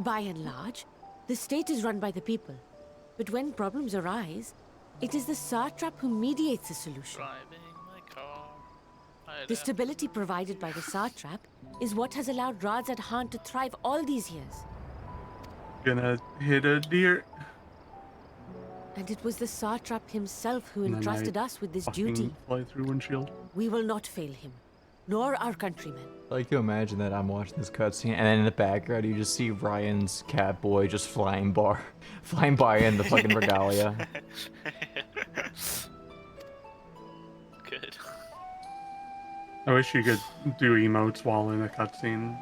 V: by and large, the state is run by the people. But when problems arise, it is the satrap who mediates a solution.
B: Driving my car. Hi
V: The
B: there.
V: stability provided by the satrap is what has allowed Radzad Khan to thrive all these years.
S: Gonna hit a deer.
V: And it was the satrap himself who
S: And then
V: entrusted
S: I
V: us with this
S: fucking
V: duty.
S: Fly through windshield.
V: We will not fail him, nor our countrymen.
C: I like to imagine that I'm watching this cutscene, and then in the background you just see Ryan's cat boy just flying by in the fucking regalia.
B: Good.
S: I wish you could do emotes while in a cutscene.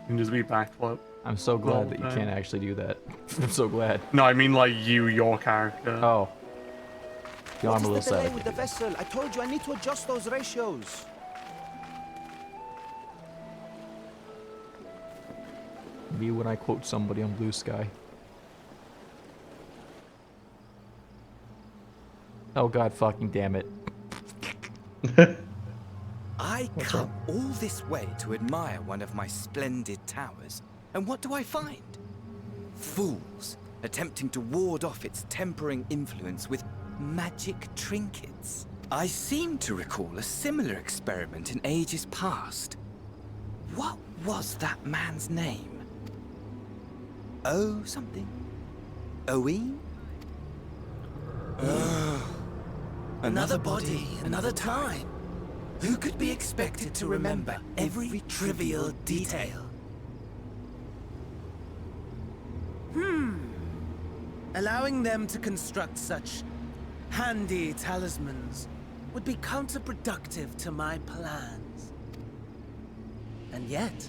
S: And just be backflip.
C: I'm so glad that you can't actually do that. I'm so glad.
S: No, I mean like your character.
C: Oh. Yeah, I'm a
Q: What
C: little
Q: is the delay
C: sad.
Q: with the vessel? I told you I need to adjust those ratios.
C: Me when I quote somebody on Blue Sky. Oh god fucking damn it.
M: I come all this way to admire one of my splendid towers, and what do I find? Fools attempting to ward off its tempering influence with magic trinkets. I seem to recall a similar experiment in ages past. What was that man's name? Oh, something. Owen? Another body, another time. Who could be expected to remember every trivial detail?
P: Allowing them to construct such handy talismans would be counterproductive to my plans. And yet,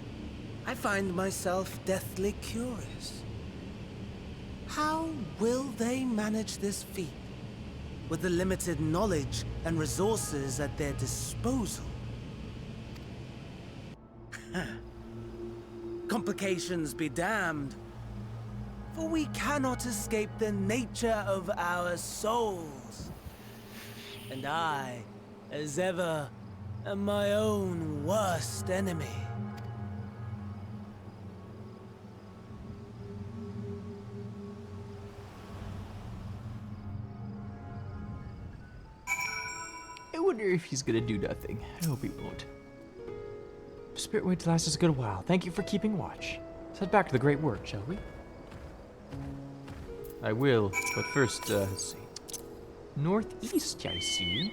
P: I find myself deathly curious. How will they manage this feat with the limited knowledge and resources at their disposal? Complications be damned, for we cannot escape the nature of our souls. And I, as ever, am my own worst enemy.
C: I wonder if he's gonna do nothing. I hope he won't. Spirit wait to last us a good while. Thank you for keeping watch. Let's head back to the great work, shall we? I will, but first, let's see. Northeast, I see.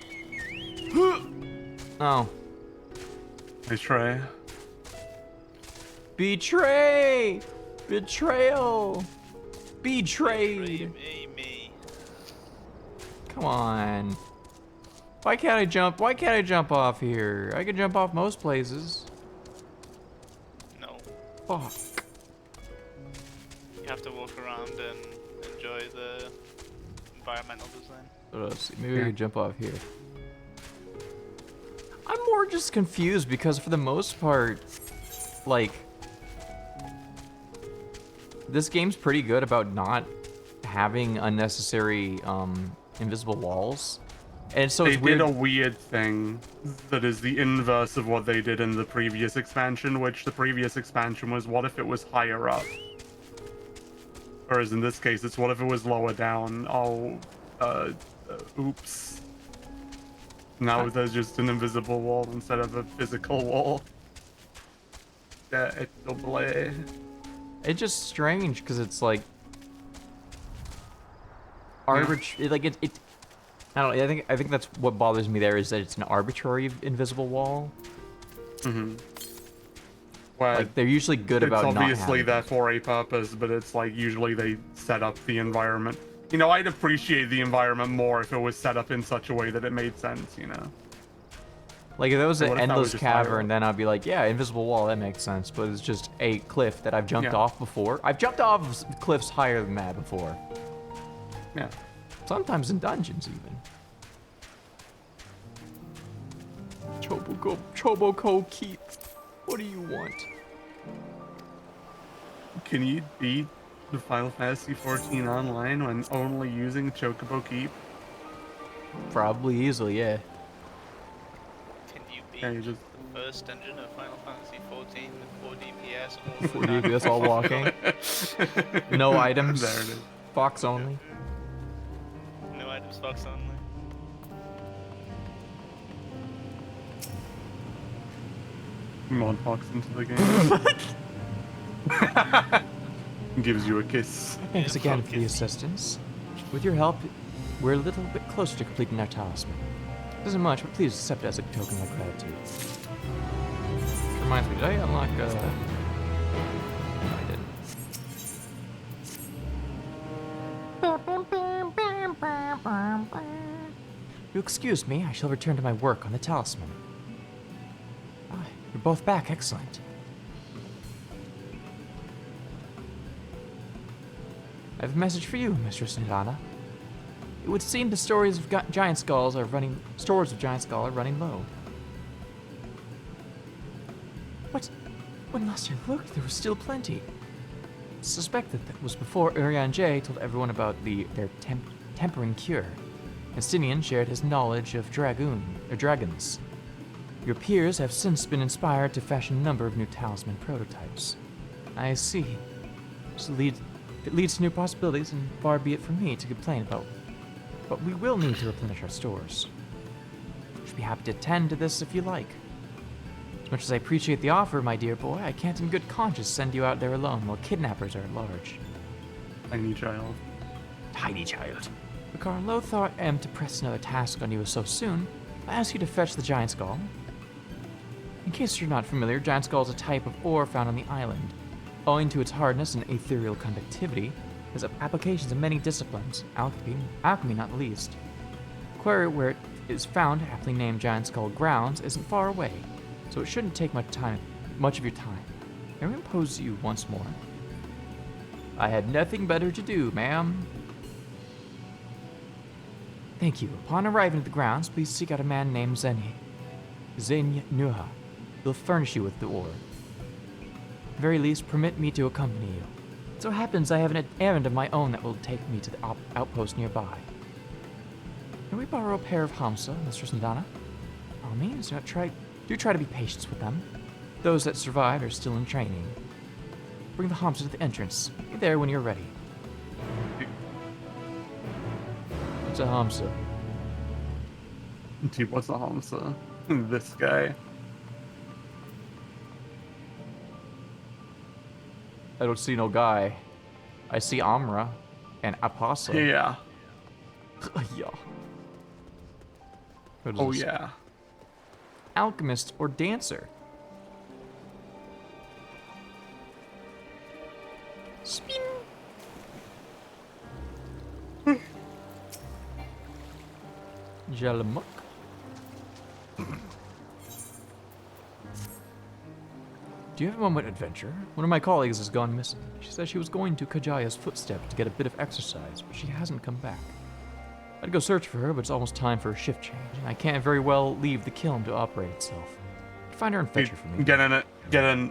C: Oh.
S: Betray.
C: Betray! Betrayal! Betrayed! Come on. Why can't I jump? Why can't I jump off here? I can jump off most places.
B: No.
C: Fuck.
B: You have to walk around and enjoy the environmental design.
C: Let's see. Maybe I could jump off here. I'm more just confused because for the most part, like, this game's pretty good about not having unnecessary invisible walls. And so it's weird.
S: They did a weird thing that is the inverse of what they did in the previous expansion, which the previous expansion was what if it was higher up? Whereas in this case, it's what if it was lower down? Oh, oops. Now there's just an invisible wall instead of a physical wall. Yeah,
C: It's just strange because it's like arbitrary. I don't know. I think that's what bothers me. There is that it's an arbitrary invisible wall.
S: Mm-hmm. Well,
C: like they're usually good about
S: it's
C: not
S: obviously
C: having
S: there for a purpose, but it's like usually they set up the environment. You know, I'd appreciate the environment more if it was set up in such a way that it made sense. You know.
C: Like if it was
S: What
C: an
S: if that was
C: endless
S: just higher
C: cavern,
S: up?
C: then I'd be like, yeah, invisible wall, that makes sense. But it's just a cliff that I've jumped
S: Yeah.
C: off before. I've jumped off cliffs higher than that before.
S: Yeah.
C: Sometimes in dungeons even. Choboko Keep. What do you want?
S: Can you beat the Final Fantasy XIV online when only using Chocobo Keep?
C: Probably easily, yeah.
B: Can you beat
S: Yeah, you just...
B: The first dungeon of Final Fantasy XIV with 4 DPS. All
C: 4 DPS all walking. No items.
S: There it is.
C: Fox only.
B: No items, Fox only.
S: Mod Fox into the game. Gives you a kiss.
C: Thanks again for the assistance. With your help, we're a little bit closer to completing our talisman. It isn't much, but please accept it as a token of gratitude. Reminds me, did I unlock no, I didn't. You excuse me, I shall return to my work on the talisman. Ah, you're both back, excellent. I have a message for you, Mistress Nidana. It would seem the stores of giant skulls are running low. What? When last I looked, there was still plenty. Suspected that was before Urian J told everyone about their tempering cure. Estinian shared his knowledge of dragons. Your peers have since been inspired to fashion a number of new talisman prototypes. I see. If it leads to new possibilities, and far be it from me to complain about. But we will need to replenish our stores. Should be happy to attend to this if you like. As much as I appreciate the offer, my dear boy, I can't in good conscience send you out there alone while kidnappers are at large.
S: Tiny child.
C: Tiny child. Bakar, loath I am to press another task on you so soon, I ask you to fetch the giant skull. In case you're not familiar, giant skull is a type of ore found on the island. Owing to its hardness and ethereal conductivity, it has applications in many disciplines, alchemy not the least. Quarry where it is found, aptly named Giant Skull Grounds, isn't far away, so it shouldn't take much of your time. May I impose you once more? I had nothing better to do, ma'am. Thank you. Upon arriving at the grounds, please seek out a man named Zeny Nuha. He'll furnish you with the ore. At the very least, permit me to accompany you. It so happens I have an errand of my own that will take me to the outpost nearby. Can we borrow a pair of Hamsa, Mistress Nidana? By all means, do try to be patient with them. Those that survive are still in training. Bring the Hamsa to the entrance. Be there when you're ready. What's a Hamsa?
S: Dude, what's a Hamsa? This guy.
C: I don't see no guy. I see Amra and Apostle.
S: Yeah.
C: Yeah.
S: Oh yeah.
C: Alchemist or dancer? Spin. Jalamuk. Do you have a moment, adventure? One of my colleagues has gone missing. She said she was going to Kajaya's footstep to get a bit of exercise, but she hasn't come back. I'd go search for her, but it's almost time for a shift change, and I can't very well leave the kiln to operate itself. Find her and fetch her for me.
S: Get in it. Get in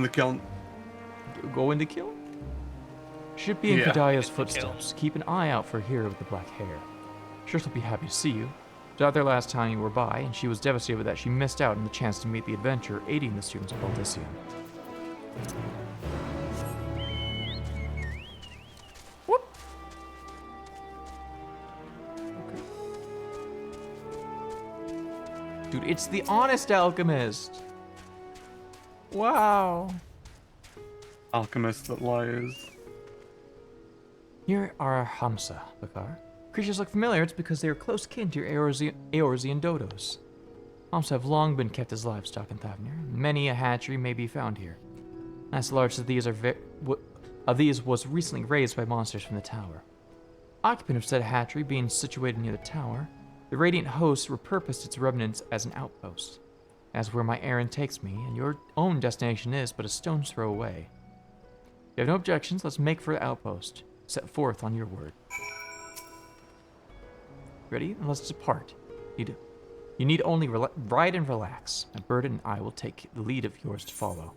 S: the kiln.
C: Go in the kiln? Should be in Kajaya's footsteps. Keep an eye out for her with the black hair. Sure, she'll be happy to see you. I was out there last time you were by, and she was devastated that she missed out on the chance to meet the adventurer aiding the students of Baltician. Whoop! Okay. Dude, it's the honest alchemist! Wow!
S: Alchemist that lies.
C: Here are our Hamsa, Bakar. Creatures look familiar, it's because they are close kin to your Eorzean dodos. Hamsa have long been kept as livestock in Thavnir, and many a hatchery may be found here. As large as these was recently raised by monsters from the tower. Occupant of said hatchery being situated near the tower, the Radiant Host repurposed its remnants as an outpost. As where my errand takes me, and your own destination is but a stone's throw away. If you have no objections, let's make for the outpost. Set forth on your word. Ready? And let's depart. You need only ride and relax. My burden and I will take the lead of yours to follow.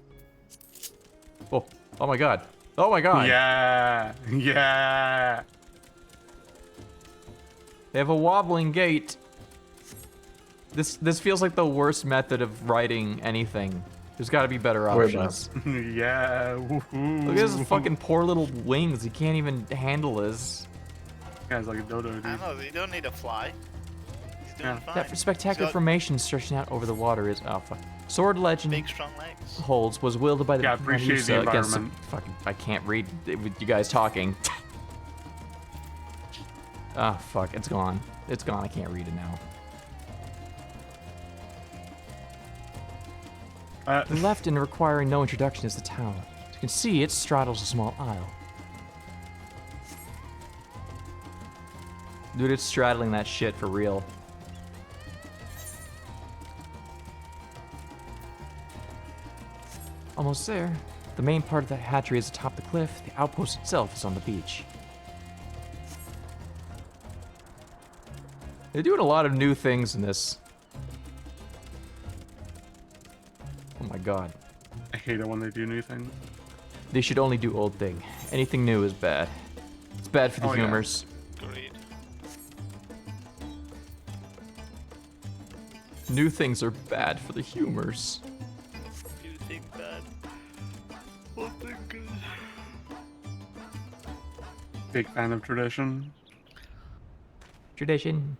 C: Oh my god. Oh my god.
S: Yeah. Yeah.
C: They have a wobbling gait. This feels like the worst method of writing anything. There's got to be better options.
S: Yeah. Woohoo.
C: Look at his fucking poor little wings. He can't even handle this.
S: Guy's like a dodo, dude.
B: I know, you don't need to fly. He's doing fine.
C: That spectacular
B: He's got
C: formation stretching out over the water is fuck. Sword Legend
B: big, strong legs.
C: holds was willed by the
S: appreciate the
C: Medusa against
S: environment.
C: fucking I can't read with you guys talking. Ah, fuck, it's gone. It's gone. I can't read it now. The left and requiring no introduction is the tower. As you can see, it straddles a small isle. Dude, it's straddling that shit for real. Almost there. The main part of the hatchery is atop the cliff. The outpost itself is on the beach. They're doing a lot of new things in this. Oh my god.
S: I hate it when they do new things.
C: They should only do old thing. Anything new is bad. It's bad for the
S: Oh, yeah.
C: humors.
B: Agreed.
C: New things are bad for the humors.
B: You think bad. One thing good.
S: Big fan of tradition.
C: Tradition.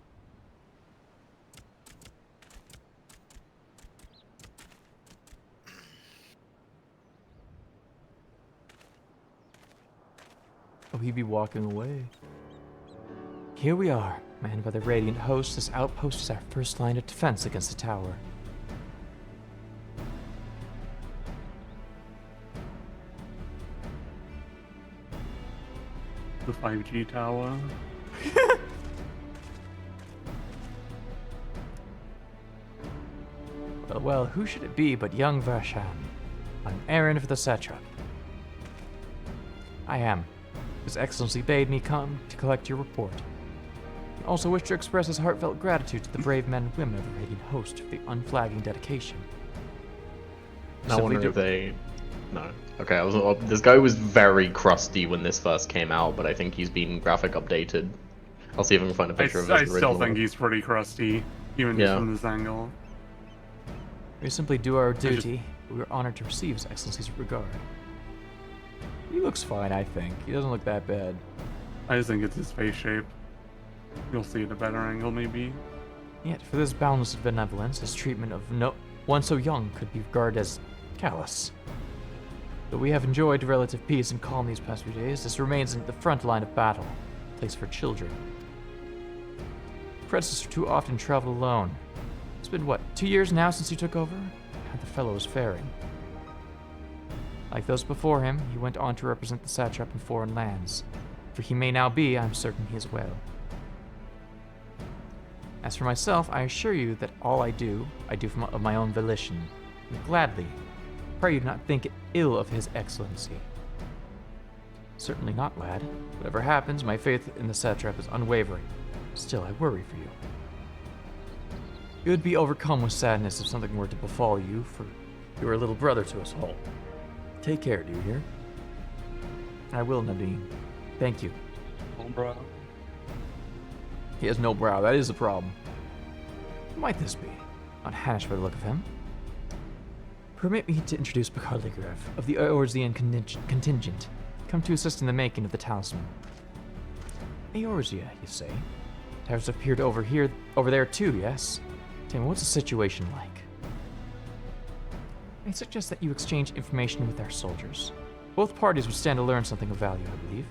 C: Oh, he'd be walking away. Here we are, manned by the Radiant Host. This outpost is our first line of defense against the tower.
S: The 5G tower.
C: Well, who should it be but young Varshan? On an errand for the satrap. I am. His Excellency bade me come to collect your report. I also wish to express his heartfelt gratitude to the brave men and women of the Radiant Host for the unflagging dedication.
F: I wonder if they... No. Okay, this guy was very crusty when this first came out, but I think he's been graphic updated. I'll see if I can find a picture of his
S: I
F: original.
S: still think he's pretty crusty, even just from this angle.
C: We simply do our duty. We are honored to receive His Excellency's regard. He looks fine, I think. He doesn't look that bad.
S: I just think it's his face shape. You'll see at a better angle, maybe.
C: Yet, for this boundless benevolence, his treatment of no one so young could be regarded as callous. Though we have enjoyed relative peace and calm these past few days, this remains in the front line of battle, a place for children. Predecessor too often traveled alone. It's been, what, 2 years now since you took over? How the fellow is faring. Like those before him, he went on to represent the satrap in foreign lands. For he may now be, I'm certain he is well. As for myself, I assure you that all I do of my own volition, and gladly. Pray you do not think it ill of His Excellency. Certainly not, lad. Whatever happens, my faith in the satrap is unwavering. Still, I worry for you. You would be overcome with sadness if something were to befall you, for you are a little brother to us all. Take care, do you hear? I will, Nadine. Thank you.
S: Oh, bro.
C: He has no brow, that is the problem. Who might this be? Not Hanish by the look of him. Permit me to introduce Picard Ligarev of the Eorzean contingent, come to assist in the making of the talisman. Eorzea, you say? Towers appeared over there too, yes? Tell me, what's the situation like? I suggest that you exchange information with our soldiers. Both parties would stand to learn something of value, I believe.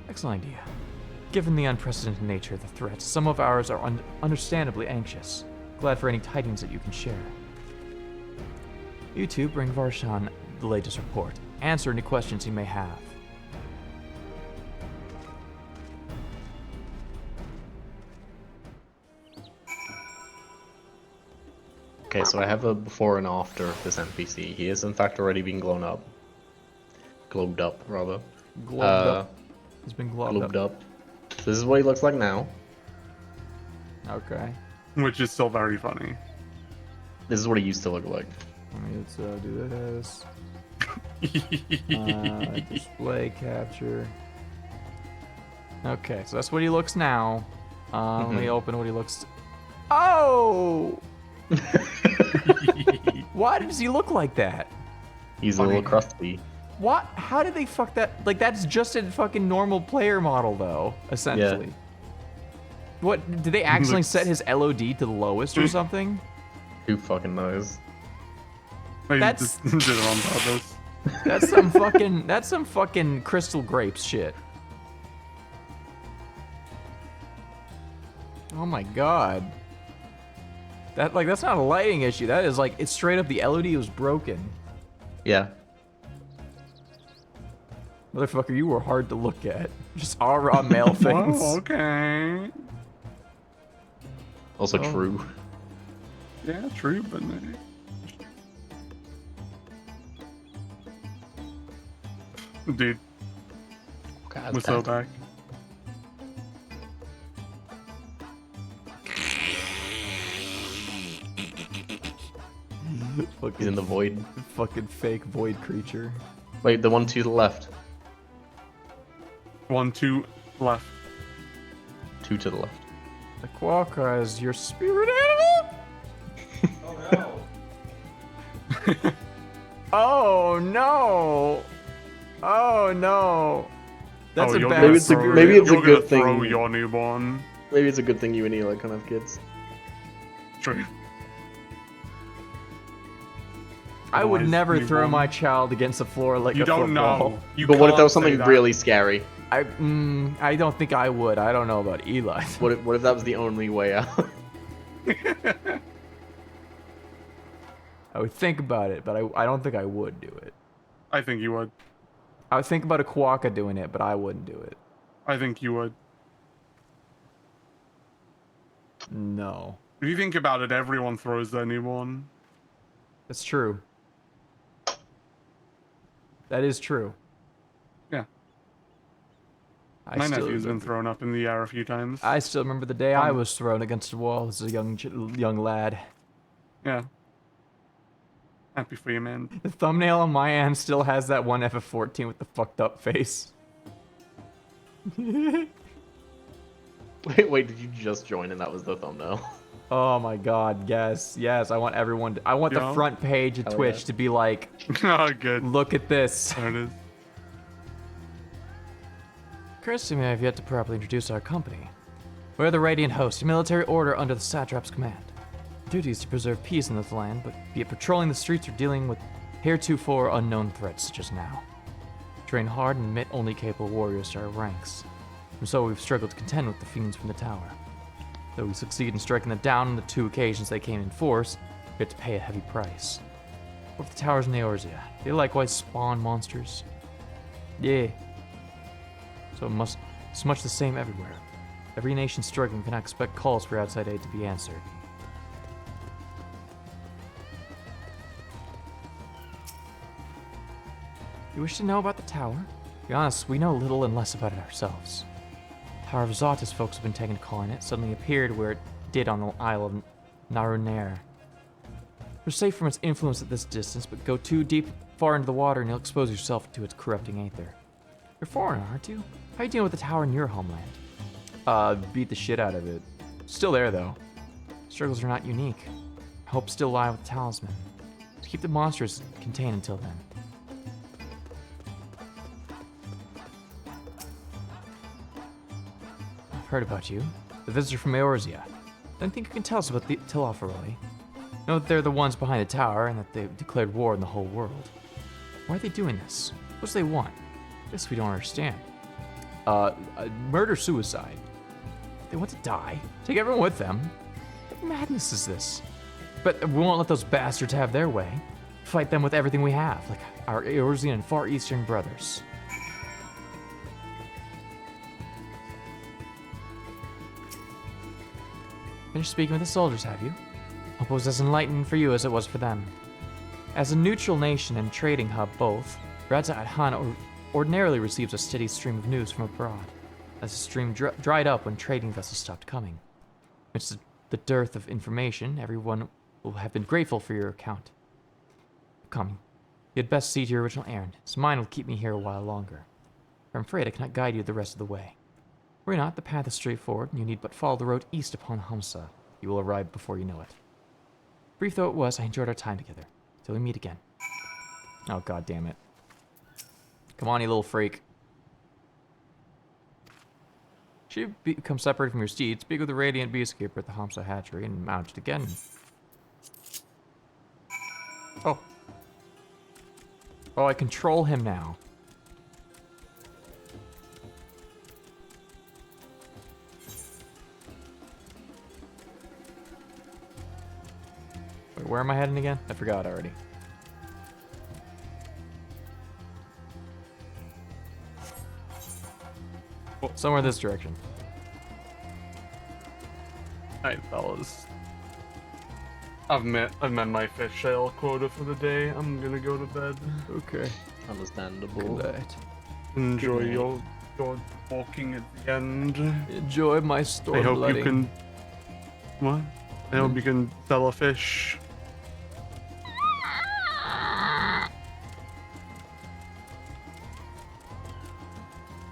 C: Excellent idea. Given the unprecedented nature of the threat, some of ours are understandably anxious. Glad for any tidings that you can share. You two bring Varshan the latest report. Answer any questions he may have.
F: Okay, so I have a before and after of this NPC. He is in fact already been globed up, rather.
C: Globed up. He's been globed up.
F: So this is what he looks like now.
C: Okay.
S: Which is still very funny.
F: This is what he used to look like.
C: Let's do this. Display capture. Okay, so that's what he looks now. Let me open what he looks. Oh! Why does he look like that?
F: He's a little crusty.
C: What? How did they fuck that? Like, that's just a fucking normal player model, though, essentially. What? Did they accidentally set his LOD to the lowest or something?
F: Who fucking knows?
C: That's
S: did it on purpose.
C: That's some fucking crystal grapes shit. Oh my god. That's not a lighting issue. That is like, it's straight up the LED was broken.
F: Yeah.
C: Motherfucker, you were hard to look at. Just all raw male things.
S: Oh, okay.
F: Also true.
S: Yeah, true, but dude,
F: God,
S: we're so back.
F: He's in the void.
C: Fucking fake void creature.
F: Wait, the one to the left.
S: 1, 2, left.
F: 2 to the left.
C: The quokka is your spirit animal? Oh no! Oh no! That's a bad
F: maybe it's a good thing.
S: Throw your newborn.
F: Maybe it's a good thing you and Eli can't have kids.
S: True.
C: I would never throw my child against the floor like a football.
S: You don't know.
F: But what if that was something really scary?
C: I don't think I would. I don't know about Eli.
F: What if that was the only way out?
C: I would think about it, but I don't think I would do it.
S: I think you would.
C: I would think about a quokka doing it, but I wouldn't do it.
S: I think you would.
C: No.
S: If you think about it, everyone throws their newborn.
C: That's true. That is true.
S: Yeah.
C: I
S: My
C: still
S: nephew's been
C: remember-
S: thrown up in the air a few times.
C: I still remember the day I was thrown against a wall as a young lad.
S: Yeah. Happy for you, man.
C: The thumbnail on my end still has that one FF14 with the fucked up face.
F: Wait, did you just join and that was the thumbnail?
C: Oh my god, yes, yes. I want everyone to, I want the front page of
F: Hell
C: Twitch
F: yeah.
C: to be like,
S: oh, good.
C: Look at this.
S: There it is.
C: Chris, you may have yet to properly introduce our company. We're the Radiant Host, a military order under the Satrap's command. Our duty is to preserve peace in this land, but be it patrolling the streets or dealing with heretofore unknown threats such as now. We train hard and admit only capable warriors to our ranks. And so we've struggled to contend with the fiends from the tower. Though we succeed in striking them down on the 2 occasions they came in force, we have to pay a heavy price. What if the towers in Eorzea? They likewise spawn monsters? Yeah. So it's much the same everywhere. Every nation struggling cannot expect calls for outside aid to be answered. You wish to know about the tower? To be honest, we know little and less about it ourselves. Tower of Zot, as folks have been taken to calling it, suddenly appeared where it did on the Isle of Narunair. We're safe from its influence at this distance, but go too far into the water and you'll expose yourself to its corrupting aether. You're a foreigner, aren't you? How are you dealing with the tower in your homeland? Beat the shit out of it. Still there, though. Struggles are not unique. Hope still lie with the talisman. So keep the monsters contained until then. I've heard about you. The visitor from Eorzea. Don't think you can tell us about the Tilaferoi. Know that they're the ones behind the tower and that they've declared war on the whole world. Why are they doing this? What do they want? Guess we don't understand. Murder-suicide. They want to die. Take everyone with them. What madness is this? But we won't let those bastards have their way. Fight them with everything we have, like our Eorzean and Far Eastern brothers. Finished speaking with the soldiers, have you? Hope it was as enlightening for you as it was for them. As a neutral nation and trading hub both, Radza Adhan ordinarily receives a steady stream of news from abroad. As the stream dried up when trading vessels stopped coming. Amidst the dearth of information, everyone will have been grateful for your account. Come, you had best see to your original errand, as mine will keep me here a while longer. I'm afraid I cannot guide you the rest of the way. Worry not, the path is straightforward, and you need but follow the road east upon Hamsa. You will arrive before you know it. Brief though it was, I enjoyed our time together. Till we meet again. Oh, god damn it. Come on, you little freak. Should you become separated from your steed, speak with the Radiant Beastkeeper at the Hamsa hatchery and mount it again. Oh. Oh, I control him now. Wait, where am I heading again? I forgot already. Somewhere this direction.
S: Alright, fellas. I've met my fish ale quota for the day. I'm gonna go to bed.
C: Okay.
F: Understandable.
C: Good night.
S: Enjoy your walking at the end.
C: Enjoy my storm
S: I hope
C: blooding.
S: you can. What? I hope you can sell a fish.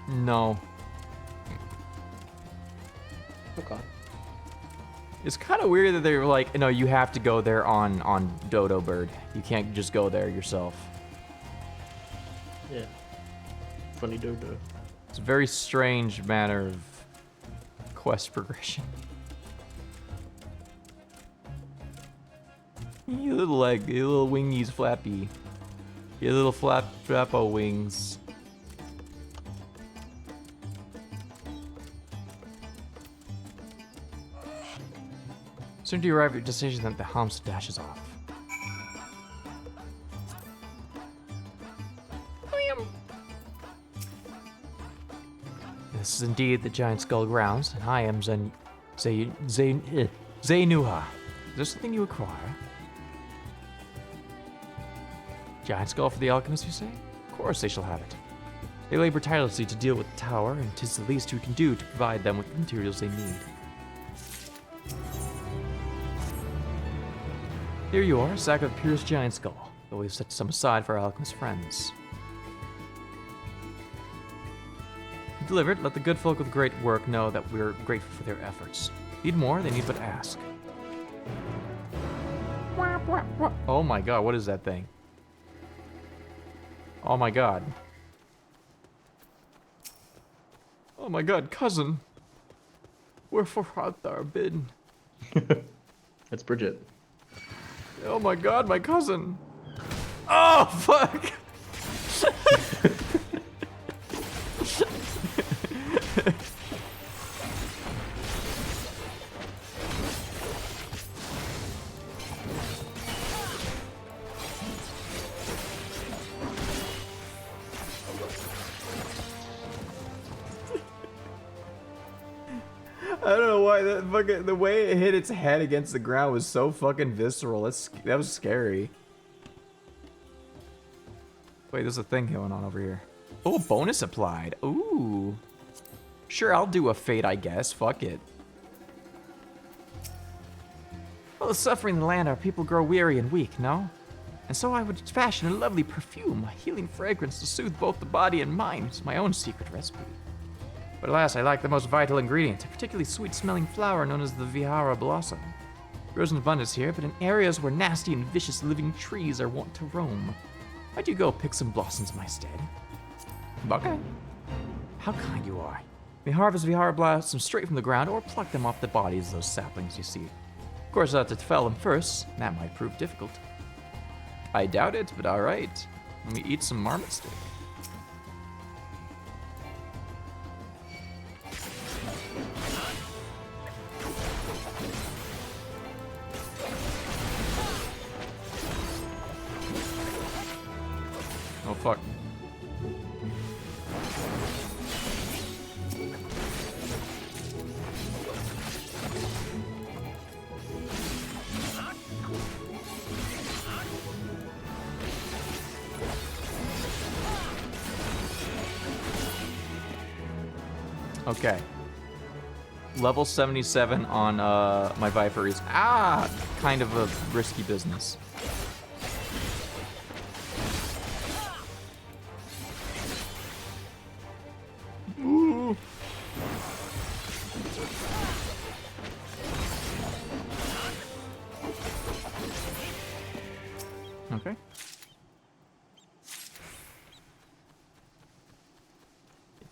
C: No.
F: Okay.
C: It's kind of weird that they're like, no, you have to go there on Dodo Bird. You can't just go there yourself.
F: Yeah. Funny Dodo.
C: It's a very strange manner of quest progression. You little leg, you little wingies flappy. You little flappo wings. Soon to arrive at your destination, that the Hamsa dashes off. This is indeed the Giant Skull grounds, and I am Zainuha. Is there something you require? Giant Skull for the alchemist, you say? Of course they shall have it. They labor tirelessly to deal with the tower, and 'tis the least we can do to provide them with the materials they need. Here you are, a sack of the purest giant skull, but we've set some aside for our alchemist friends. Delivered, let the good folk of the great work know that we're grateful for their efforts. Need more, they need but ask. Oh my god, what is that thing? Oh my god. Oh my god, cousin. Wherefore art thou bidden?
F: That's Bridget.
C: Oh my god, my cousin. Oh, fuck. I don't know why the way it hit its head against the ground was so fucking visceral. That was scary. Wait, there's a thing going on over here. Oh, bonus applied. Ooh. Sure, I'll do a fate, I guess. Fuck it. Well, the suffering in the land, our people grow weary and weak, no? And so I would fashion a lovely perfume, a healing fragrance to soothe both the body and mind. It's my own secret recipe. But alas, I lack the most vital ingredient, a particularly sweet-smelling flower known as the Vihara blossom. Grows in abundance here, but in areas where nasty and vicious living trees are wont to roam. Why'd you go pick some blossoms in my stead? Okay. How kind you are. We harvest Vihara blossoms straight from the ground or pluck them off the bodies of those saplings you see. Of course, I'll have to fell them first, and that might prove difficult. I doubt it, but alright. Let me eat some marmot steak. Oh fuck. Okay. Level 77 on my Viper is kind of a risky business. Ooh.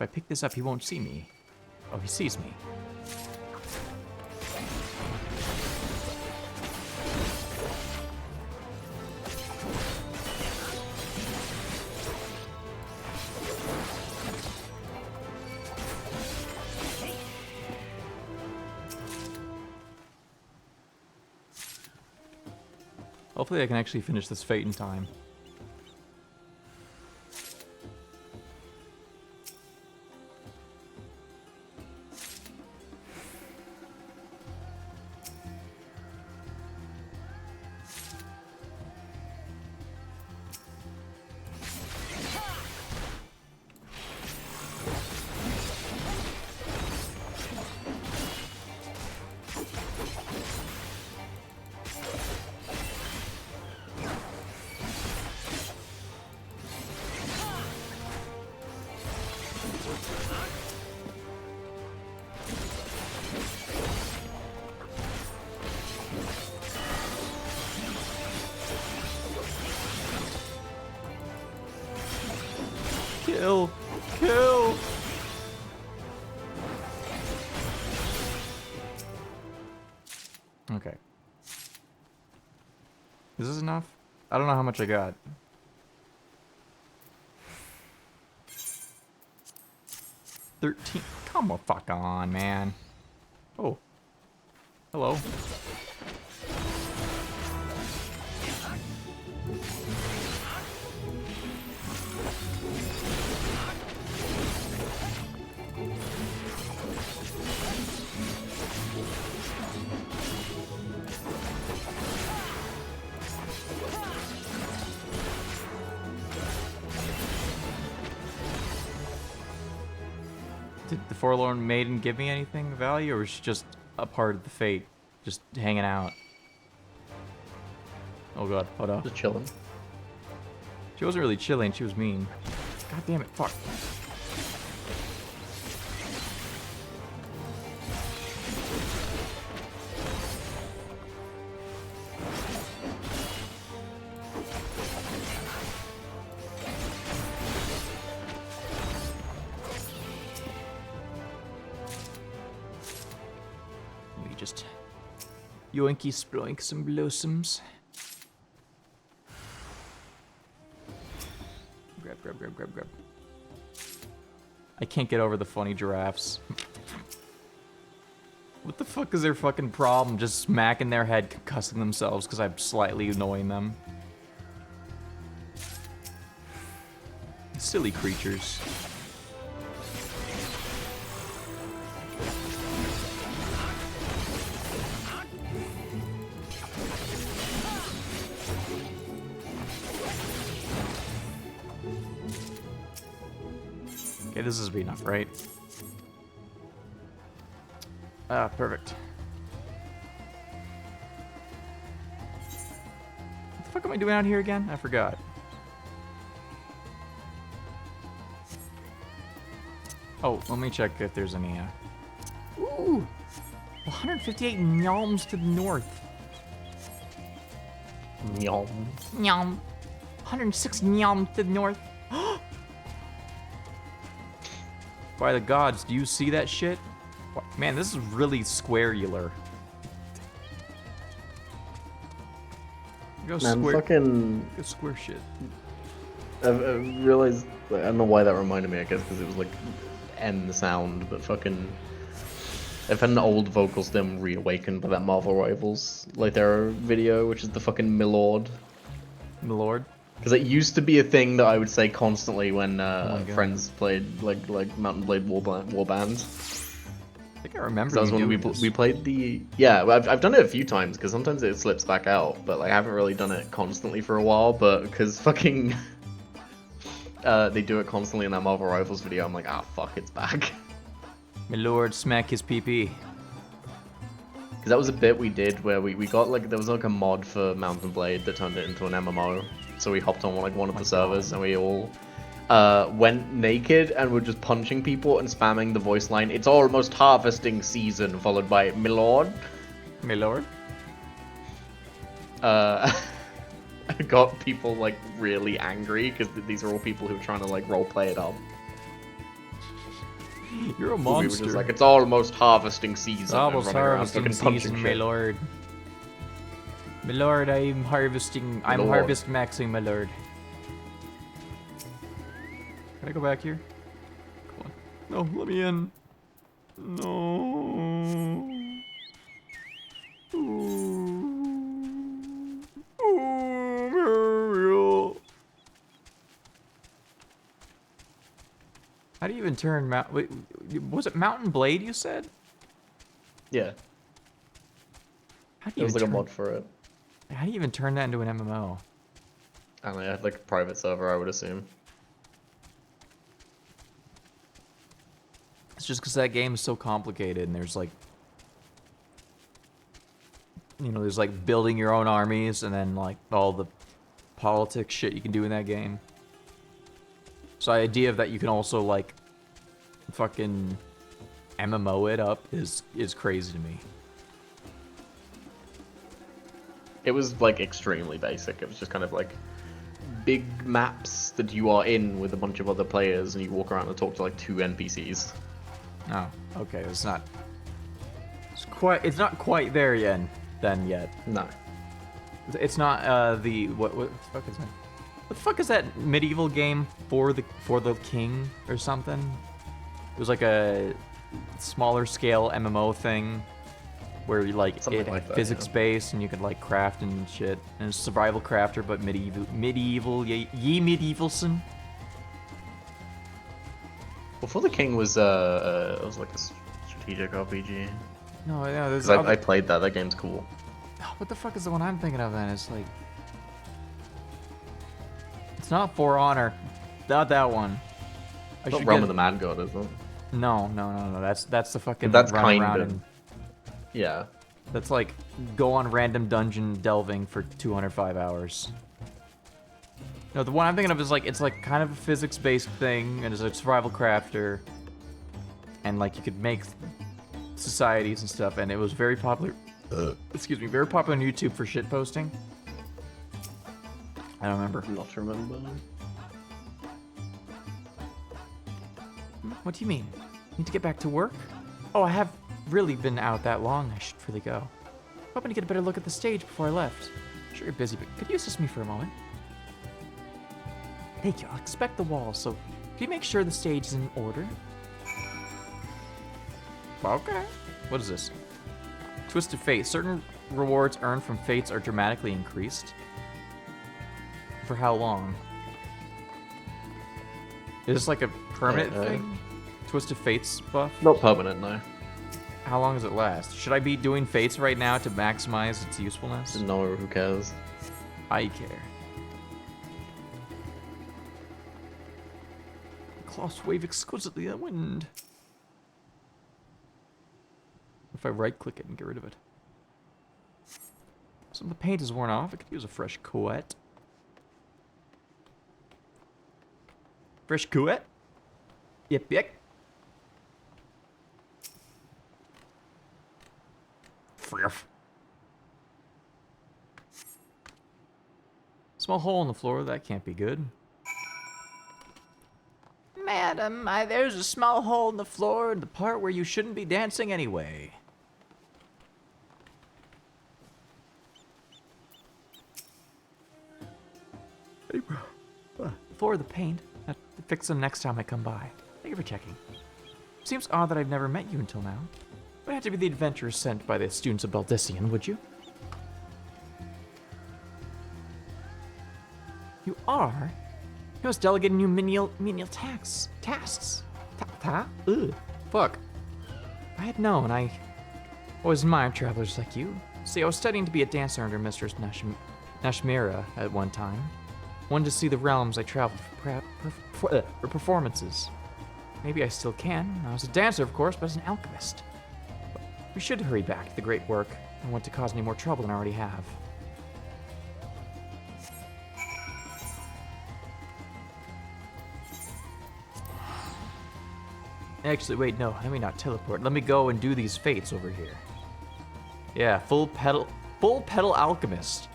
C: If I pick this up, he won't see me. Oh, he sees me. Hopefully I can actually finish this fate in time. Kill! Kill! Okay. Is this enough? I don't know how much I got. $13. Come on, fuck on, man. Oh. Hello. Did the Forlorn Maiden give me anything of value, or was she just a part of the fate? Just hanging out? Oh god, hold up.
F: Just chilling.
C: She wasn't really chilling, she was mean. God damn it, fuck. We just yoinky sploink some blossoms. Grab. I can't get over the funny giraffes. What the fuck is their fucking problem? Just smacking their head, concussing themselves because I'm slightly annoying them. Silly creatures. Okay, this is enough, right? Ah, perfect. What the fuck am I doing out here again? I forgot. Oh, let me check if there's any, Ooh! 158 nyalms to the north.
F: Nyalm.
A: Nyam.
C: 106 nyalms to the north. By the gods, do you see that shit? Man, this is really squarular. Go
F: Man,
C: square.
F: fucking...
C: Go square shit.
F: I realized... I don't know why that reminded me, I guess, because it was like... N sound, but fucking... I've had an old vocal stem reawakened by that Marvel Rivals like their video, which is the fucking Milord.
C: Milord?
F: Because it used to be a thing that I would say constantly when friends played like Mountain Blade Warband.
C: I think I remember.
F: That was when we played the I've done it a few times because sometimes it slips back out, but like I haven't really done it constantly for a while. But because fucking they do it constantly in that Marvel Rivals video, I'm like, ah, fuck, it's back.
C: My lord, smack his PP.
F: Because that was a bit we did where we got like there was like a mod for Mountain Blade that turned it into an MMO. So we hopped on like one of the servers and we all went naked and were just punching people and spamming the voice line. It's almost harvesting season, followed by Milord.
C: Milord.
F: I got people like really angry because these are all people who are trying to like roleplay it up.
C: You're a
F: We were
C: monster.
F: just like, it's almost harvesting season.
C: It's almost
F: and running around
C: harvesting
F: fucking punching
C: season, my
F: shit.
C: lord. My lord, I'm harvesting. I'm
F: Lord.
C: harvest maxing, my lord. Can I go back here? Come on. No, let me in. No. Muriel. How do you even turn wait, was it Mountain Blade you said?
F: Yeah.
C: How do
F: It
C: you
F: was like
C: even
F: a
C: turn-
F: mod for it.
C: How do you even turn that into an MMO?
F: I don't know, it had like a private server, I would assume.
C: It's just because that game is so complicated and there's like, you know, there's like building your own armies and then like all the politics shit you can do in that game. So the idea of that you can also like fucking MMO it up is crazy to me.
F: It was like extremely basic. It was just kind of like big maps that you are in with a bunch of other players and you walk around and talk to like 2 NPCs.
C: Oh, okay, it's not quite there yet.
F: No.
C: It's not the what the fuck is that? What the fuck is that medieval game for the king or something? It was like a smaller scale MMO thing where you like
F: Something
C: it had
F: like that,
C: physics
F: yeah.
C: based and you could like craft and shit. And it's survival crafter but medieval medievalson.
F: Before the King was it was like a strategic RPG.
C: No, yeah, there's
F: 'Cause I played that. That game's cool.
C: What the fuck is the one I'm thinking of then? It's like it's not For Honor. Not that one.
F: It's not Realm of the Mad God, is it?
C: No. That's the fucking
F: That's
C: run
F: kind
C: around
F: of.
C: and
F: Yeah.
C: that's like go on random dungeon delving for 205 hours. No, the one I'm thinking of is like it's like kind of a physics-based thing, and it's a survival crafter, and like you could make societies and stuff, and it was very popular. Excuse me, very popular on YouTube for shit posting. I don't remember.
F: Not remember.
C: What do you mean? Need to get back to work? Oh, I have really been out that long. I should really go. Hoping to get a better look at the stage before I left. Sure you're busy, but could you assist me for a moment? Thank you. I'll inspect the walls, so can you make sure the stage is in order? Okay. What is this? Twisted Fate. Certain rewards earned from fates are dramatically increased. For how long? Is this like a permanent thing? Twisted Fates buff?
F: Not permanent, no.
C: How long does it last? Should I be doing Fates right now to maximize its usefulness?
F: No, who cares?
C: I care. Cloths wave exquisitely in the wind. If I right-click it and get rid of it. Some of the paint is worn off. I could use a fresh coat. Fresh coat? Yep. Friff. Small hole in the floor. That can't be good. Madam, there's a small hole in the floor, the part where you shouldn't be dancing anyway. Hey, bro. The floor of the paint. I'll fix them next time I come by. Thank you for checking. Seems odd that I've never met you until now. Would have to be the adventurers sent by the students of Baldician, would you? You are? He was delegating you menial tasks. Ugh. Fuck. If I had known, I always admired travelers like you. See, I was studying to be a dancer under Mistress Nashmira at one time. Wanted to see the realms I traveled for performances. Maybe I still can. I was a dancer, of course, but as an alchemist. But we should hurry back to the great work. I don't want to cause any more trouble than I already have. Actually, wait, no, let me not teleport. Let me go and do these fates over here. Yeah, full pedal alchemist.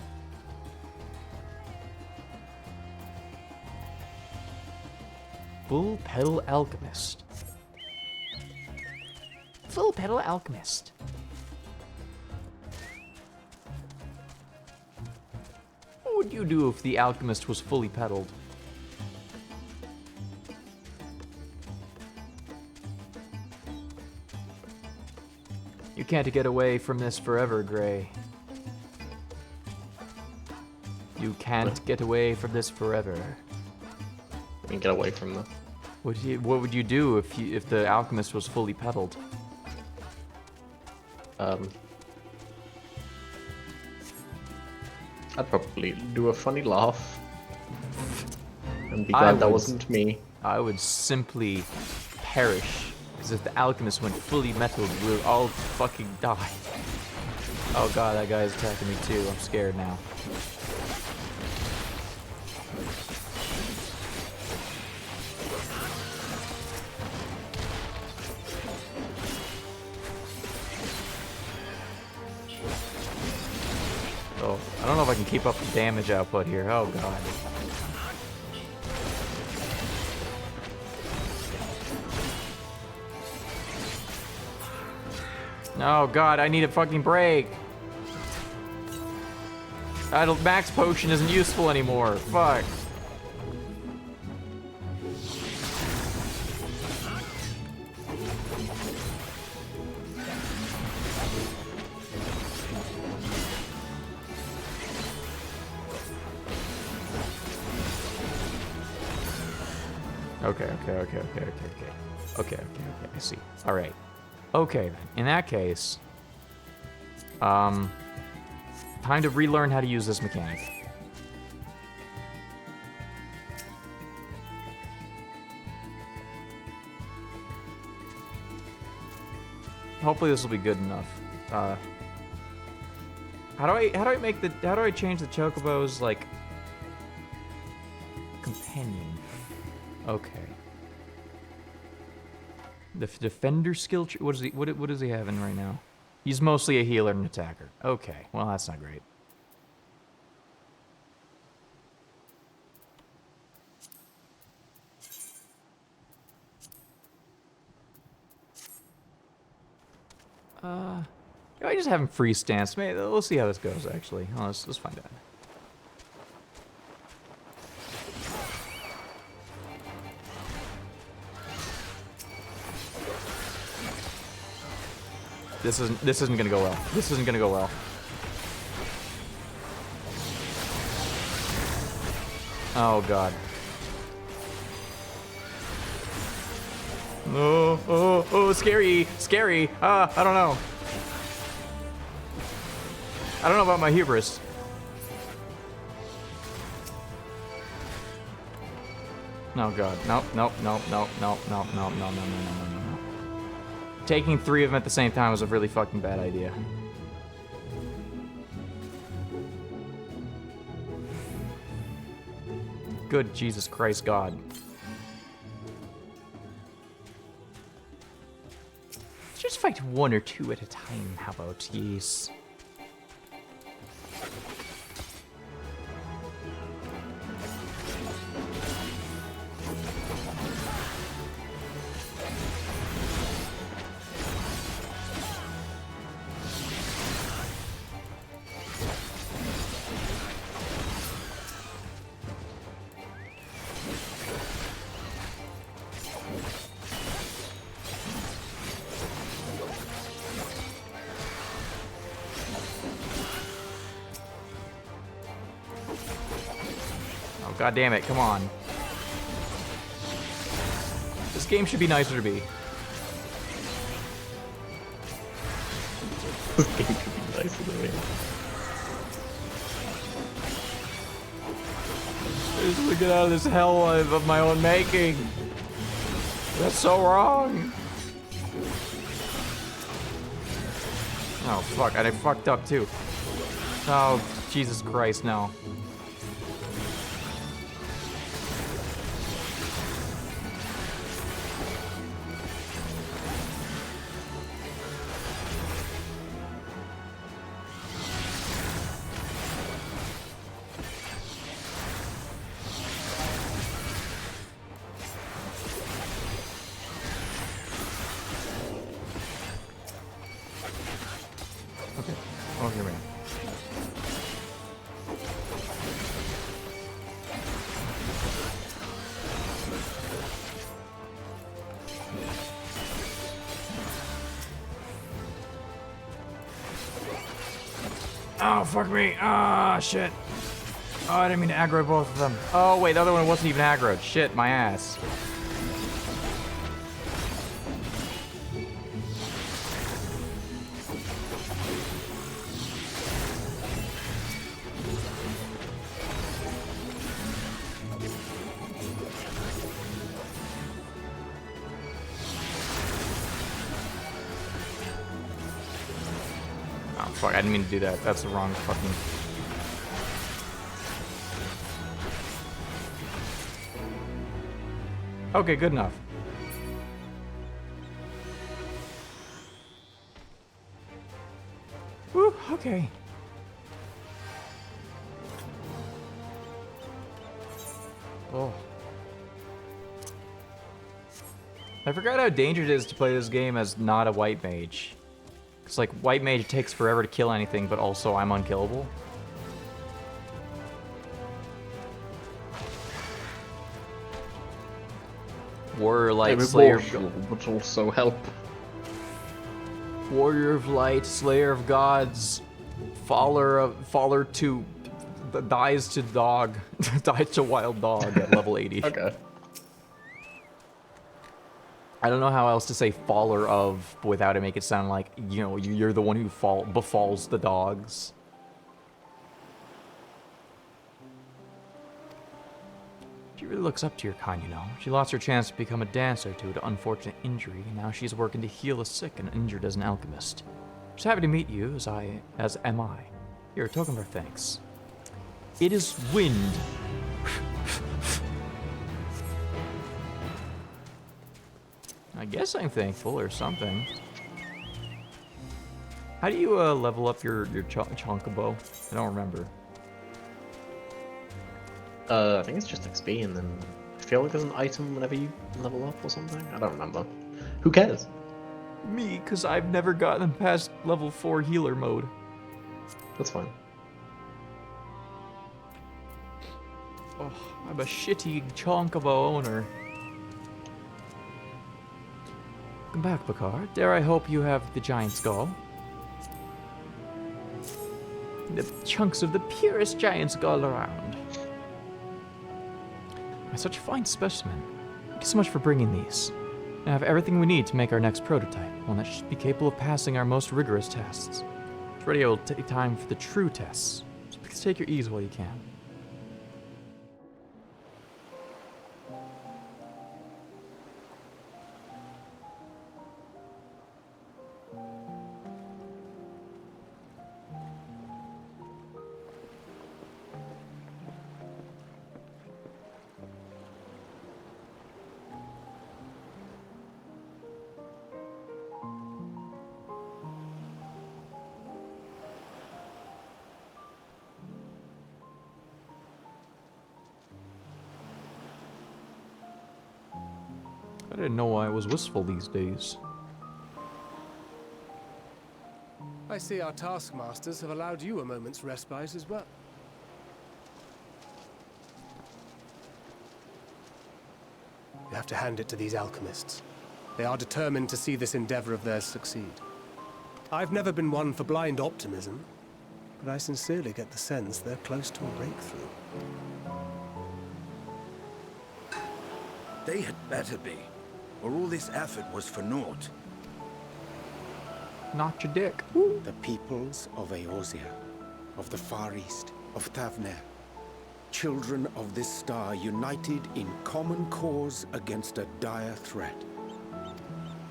C: Full pedal alchemist. full pedal alchemist. What would you do if the alchemist was fully pedaled? You can't get away from this forever, Gray. You can't get away from this forever.
E: I mean, get away from the...
C: What would you do if the alchemist was fully pedaled?
E: I'd probably do a funny laugh. And be glad that wasn't me.
C: I would simply perish. Because if the alchemist went fully metal, we'll all fucking die. Oh god, that guy's attacking me too. I'm scared now. Oh, I don't know if I can keep up the damage output here. Oh god. Oh god, I need a fucking break. That max potion isn't useful anymore. Fuck. Okay, I see. Alright. Okay, then. In that case, time to relearn how to use this mechanic. Hopefully this will be good enough. How do I change the chocobo's, like, companion? Okay. The defender skill tree. What is he having right now? He's mostly a healer and attacker. Okay, well that's not great. I just have him free stance. Maybe we'll see how this goes. Actually, let's find out. This isn't gonna go well. This isn't gonna go well. Oh god. Oh, scary, scary. I don't know. I don't know about my hubris. Oh god. Nope. No. Taking 3 of them at the same time was a really fucking bad idea. Good Jesus Christ God. Just fight 1 or 2 at a time, how about, yes? God damn it, come on. This game should be nicer to me.
E: This game should be nicer to me.
C: I just want to get out of this hell of my own making. That's so wrong. Oh fuck, I fucked up too. Oh, Jesus Christ, no. Okay. Oh, here we go. Oh, fuck me. Ah, shit. Oh, I didn't mean to aggro both of them. Oh, wait, the other one wasn't even aggroed. Shit, my ass. Oh, fuck, I didn't mean to do that. That's the wrong fucking... Okay, good enough. Woo, okay. Oh. I forgot how dangerous it is to play this game as not a white mage. Because, like, white mage takes forever to kill anything, but also I'm unkillable. Warrior Light, Slayer of...
E: but also help.
C: Warrior of Light, Slayer of Gods, Faller to... dies to dog. Dies to wild dog at level 80.
E: Okay.
C: I don't know how else to say faller of without it make it sound like, you know, you're the one who befalls the dogs. She really looks up to your kind, you know. She lost her chance to become a dancer due to unfortunate injury, and now she's working to heal the sick and injured as an alchemist. She's happy to meet you, as am I. Here, a token of our thanks. It is wind. I guess I'm thankful or something. How do you level up your Chonkabow? I don't remember.
E: I think it's just XP, and then I feel like there's an item whenever you level up or something. I don't remember. Who cares?
C: Me, because I've never gotten past level 4 healer mode.
E: That's fine.
C: Oh, I'm a shitty Chonkabow owner. Welcome back, Bakar. Dare I hope you have the giant skull? The chunks of the purest giant skull around. Such a fine specimen. Thank you so much for bringing these. I have everything we need to make our next prototype, one that should be capable of passing our most rigorous tests. It's ready, it will take time for the true tests, so please take your ease while you can. I didn't know I was wistful these days.
G: I see our taskmasters have allowed you a moment's respite as well. You have to hand it to these alchemists. They are determined to see this endeavor of theirs succeed. I've never been one for blind optimism, but I sincerely get the sense they're close to a breakthrough.
L: They had better be, or all this effort was for naught.
C: Not your dick.
I: The peoples of Eorzea, of the Far East, of Thavner, children of this star united in common cause against a dire threat.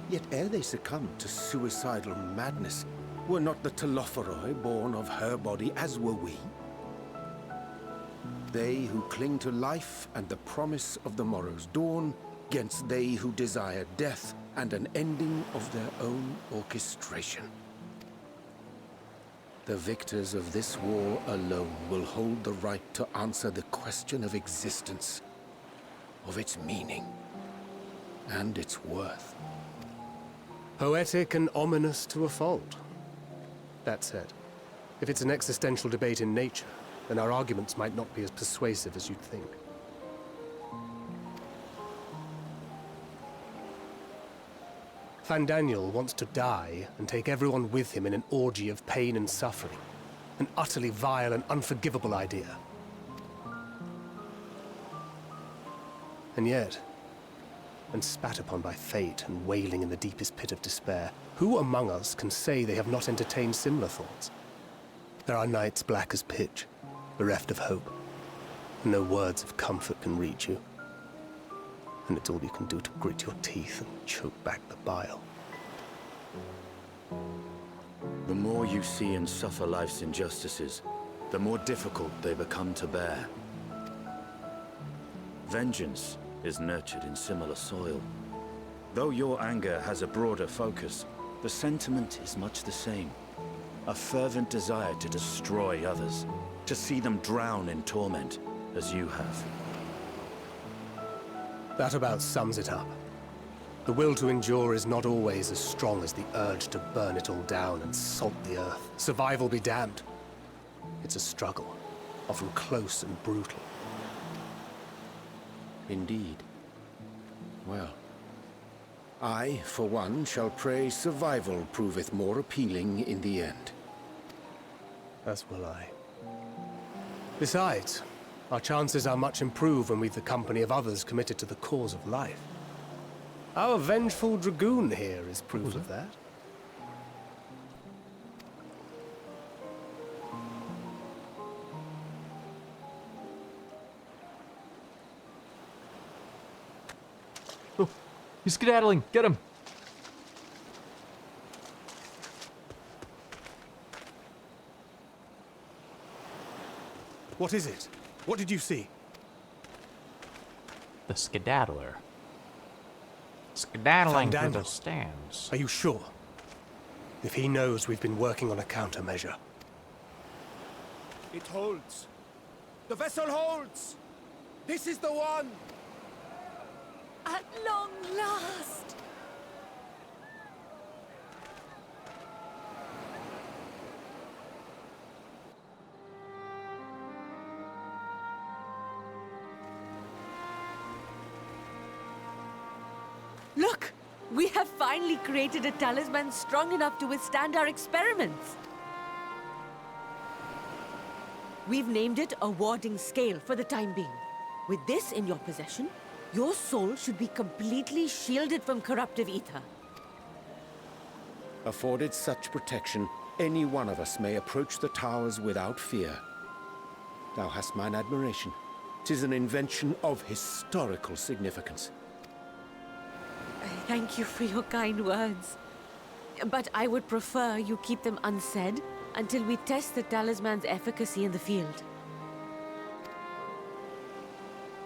I: Yet ere they succumbed to suicidal madness, were not the Telophoroi born of her body as were we? They who cling to life and the promise of the morrow's dawn, against they who desire death and an ending of their own orchestration. The victors of this war alone will hold the right to answer the question of existence, of its meaning, and its worth.
G: Poetic and ominous to a fault. That said, if it's an existential debate in nature, then our arguments might not be as persuasive as you'd think. Fandaniel wants to die and take everyone with him in an orgy of pain and suffering. An utterly vile and unforgivable idea. And yet, when spat upon by fate and wailing in the deepest pit of despair, who among us can say they have not entertained similar thoughts? There are nights black as pitch, bereft of hope, and no words of comfort can reach you. And it's all you can do to grit your teeth and choke back the bile.
L: The more you see and suffer life's injustices, the more difficult they become to bear. Vengeance is nurtured in similar soil. Though your anger has a broader focus, the sentiment is much the same. A fervent desire to destroy others, to see them drown in torment, as you have.
G: That about sums it up. The will to endure is not always as strong as the urge to burn it all down and salt the earth. Survival be damned. It's a struggle, often close and brutal.
I: Indeed. Well, I, for one, shall pray survival proveth more appealing in the end.
G: As will I. Besides, our chances are much improved when we've the company of others committed to the cause of life. Our vengeful dragoon here is proof of that.
C: Oh, he's skedaddling. Get him.
G: What is it? What did you see?
C: The skedaddler. Skedaddling to
G: Fandaniel.
C: the stands.
G: Are you sure? If he knows we've been working on a countermeasure.
Q: It holds. The vessel holds! This is the one!
V: At long last! Look! We have finally created a talisman strong enough to withstand our experiments! We've named it a warding scale for the time being. With this in your possession, your soul should be completely shielded from corruptive ether.
I: Afforded such protection, any one of us may approach the towers without fear. Thou hast mine admiration. 'Tis an invention of historical significance.
V: Thank you for your kind words. But I would prefer you keep them unsaid until we test the talisman's efficacy in the field.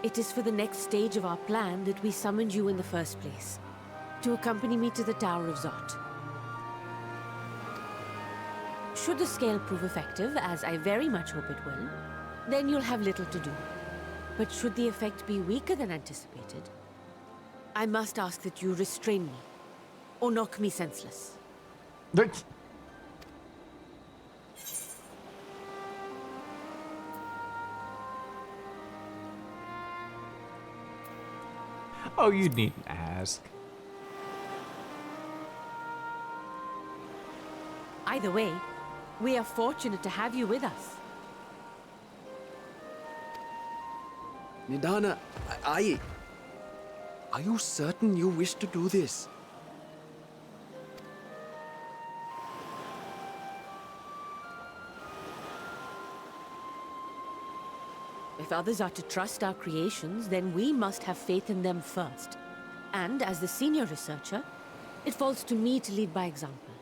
V: It is for the next stage of our plan that we summoned you in the first place, to accompany me to the Tower of Zot. Should the scale prove effective, as I very much hope it will, then you'll have little to do. But should the effect be weaker than anticipated, I must ask that you restrain me, or knock me senseless.
C: Oh, you needn't ask.
V: Either way, we are fortunate to have you with us.
O: Nidana, are you certain you wish to do this?
V: If others are to trust our creations, then we must have faith in them first. And as the senior researcher, it falls to me to lead by example.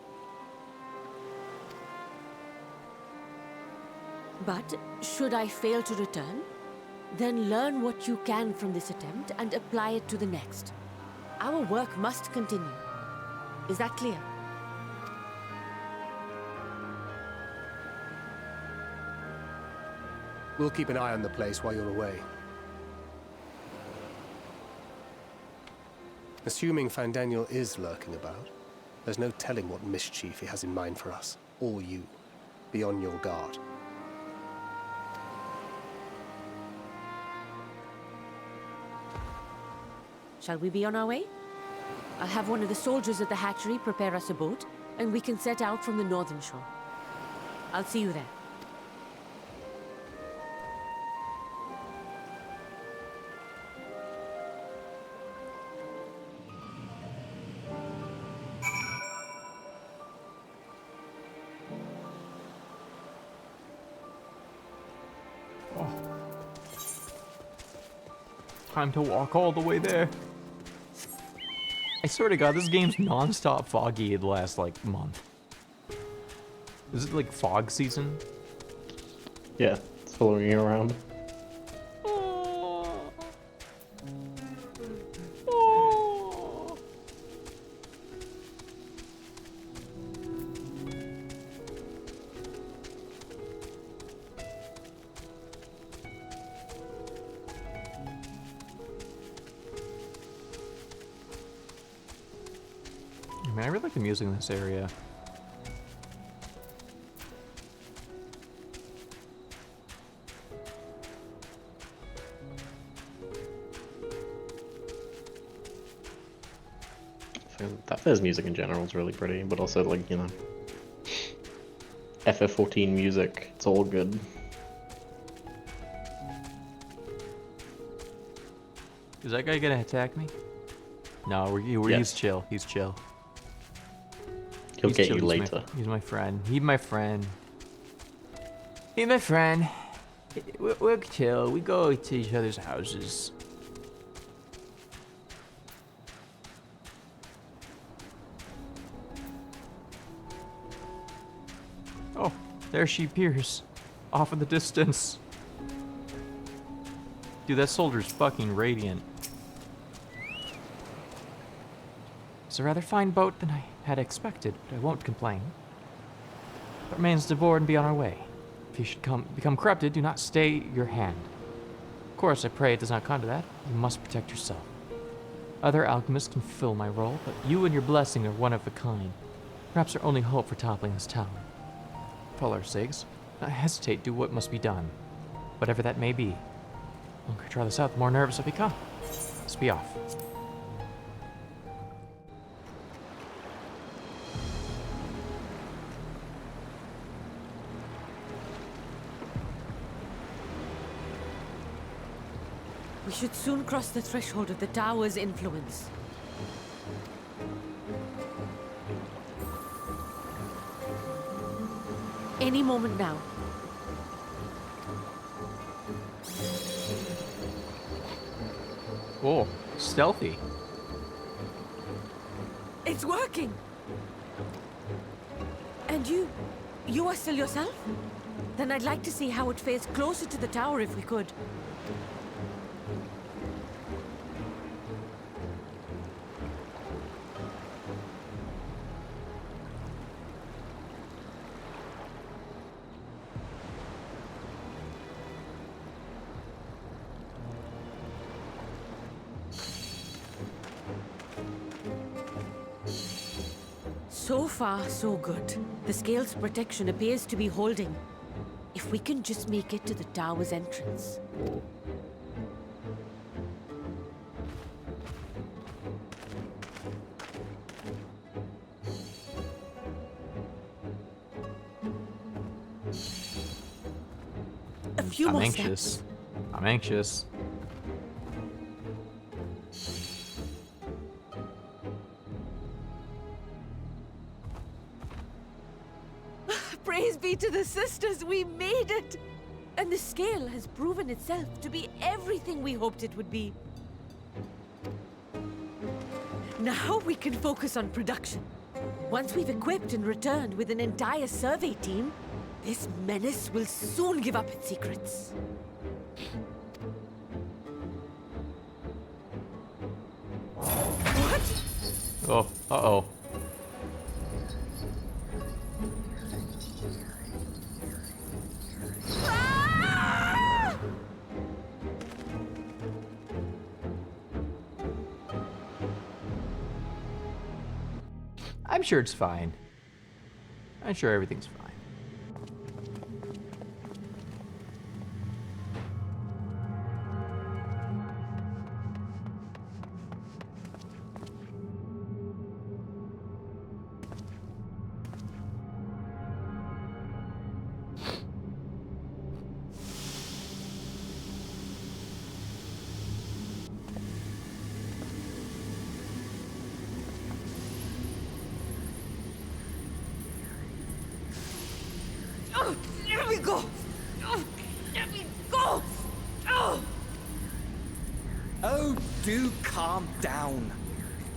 V: But should I fail to return, then learn what you can from this attempt and apply it to the next. Our work must continue. Is that clear?
G: We'll keep an eye on the place while you're away. Assuming Fandaniel is lurking about, there's no telling what mischief he has in mind for us. All you. Be on your guard.
V: Shall we be on our way? I'll have one of the soldiers at the hatchery prepare us a boat, and we can set out from the northern shore. I'll see you there.
C: Time to walk all the way there. I swear to God, this game's non-stop foggy the last, like, month. Is it, like, fog season?
E: Yeah, it's following you around.
C: Man, I really like the music in this area.
E: That Fair's music in general is really pretty, but also, like, you know, FF14 music, it's all good.
C: Is that guy gonna attack me? No, he's chill. He's chill.
E: He'll get you
C: He's
E: later.
C: He's my friend. He's my friend. He's my friend. We're chill. We go to each other's houses. Oh, there she appears. Off in the distance. Dude, that soldier's fucking radiant. It's a rather fine boat than I had expected, but I won't complain. It remains to board and be on our way. If you should become corrupted, do not stay your hand. Of course, I pray it does not come to that. You must protect yourself. Other alchemists can fill my role, but you and your blessing are one of a kind. Perhaps our only hope for toppling this tower. For all our sakes, do not hesitate, do what must be done. Whatever that may be. The longer I try this out, the more nervous I become. Let's be off.
V: We should soon cross the threshold of the tower's influence. Any moment now.
C: Oh, stealthy.
V: It's working! And you are still yourself? Then I'd like to see how it fares closer to the tower if we could. So far, so good. The scale's protection appears to be holding. If we can just make it to the tower's entrance. A few more steps.
C: I'm anxious.
V: Praise be to the sisters, we made it! And the scale has proven itself to be everything we hoped it would be. Now we can focus on production. Once we've equipped and returned with an entire survey team, this menace will soon give up its secrets. What?
C: Oh, uh-oh. I'm sure it's fine. I'm sure everything's fine.
V: Oh, let me go! Oh, let me go! Oh!
M: Oh, do calm down.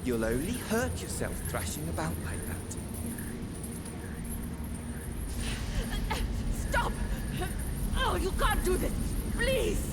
M: You'll only hurt yourself thrashing about like that.
V: Stop! Oh, you can't do this! Please!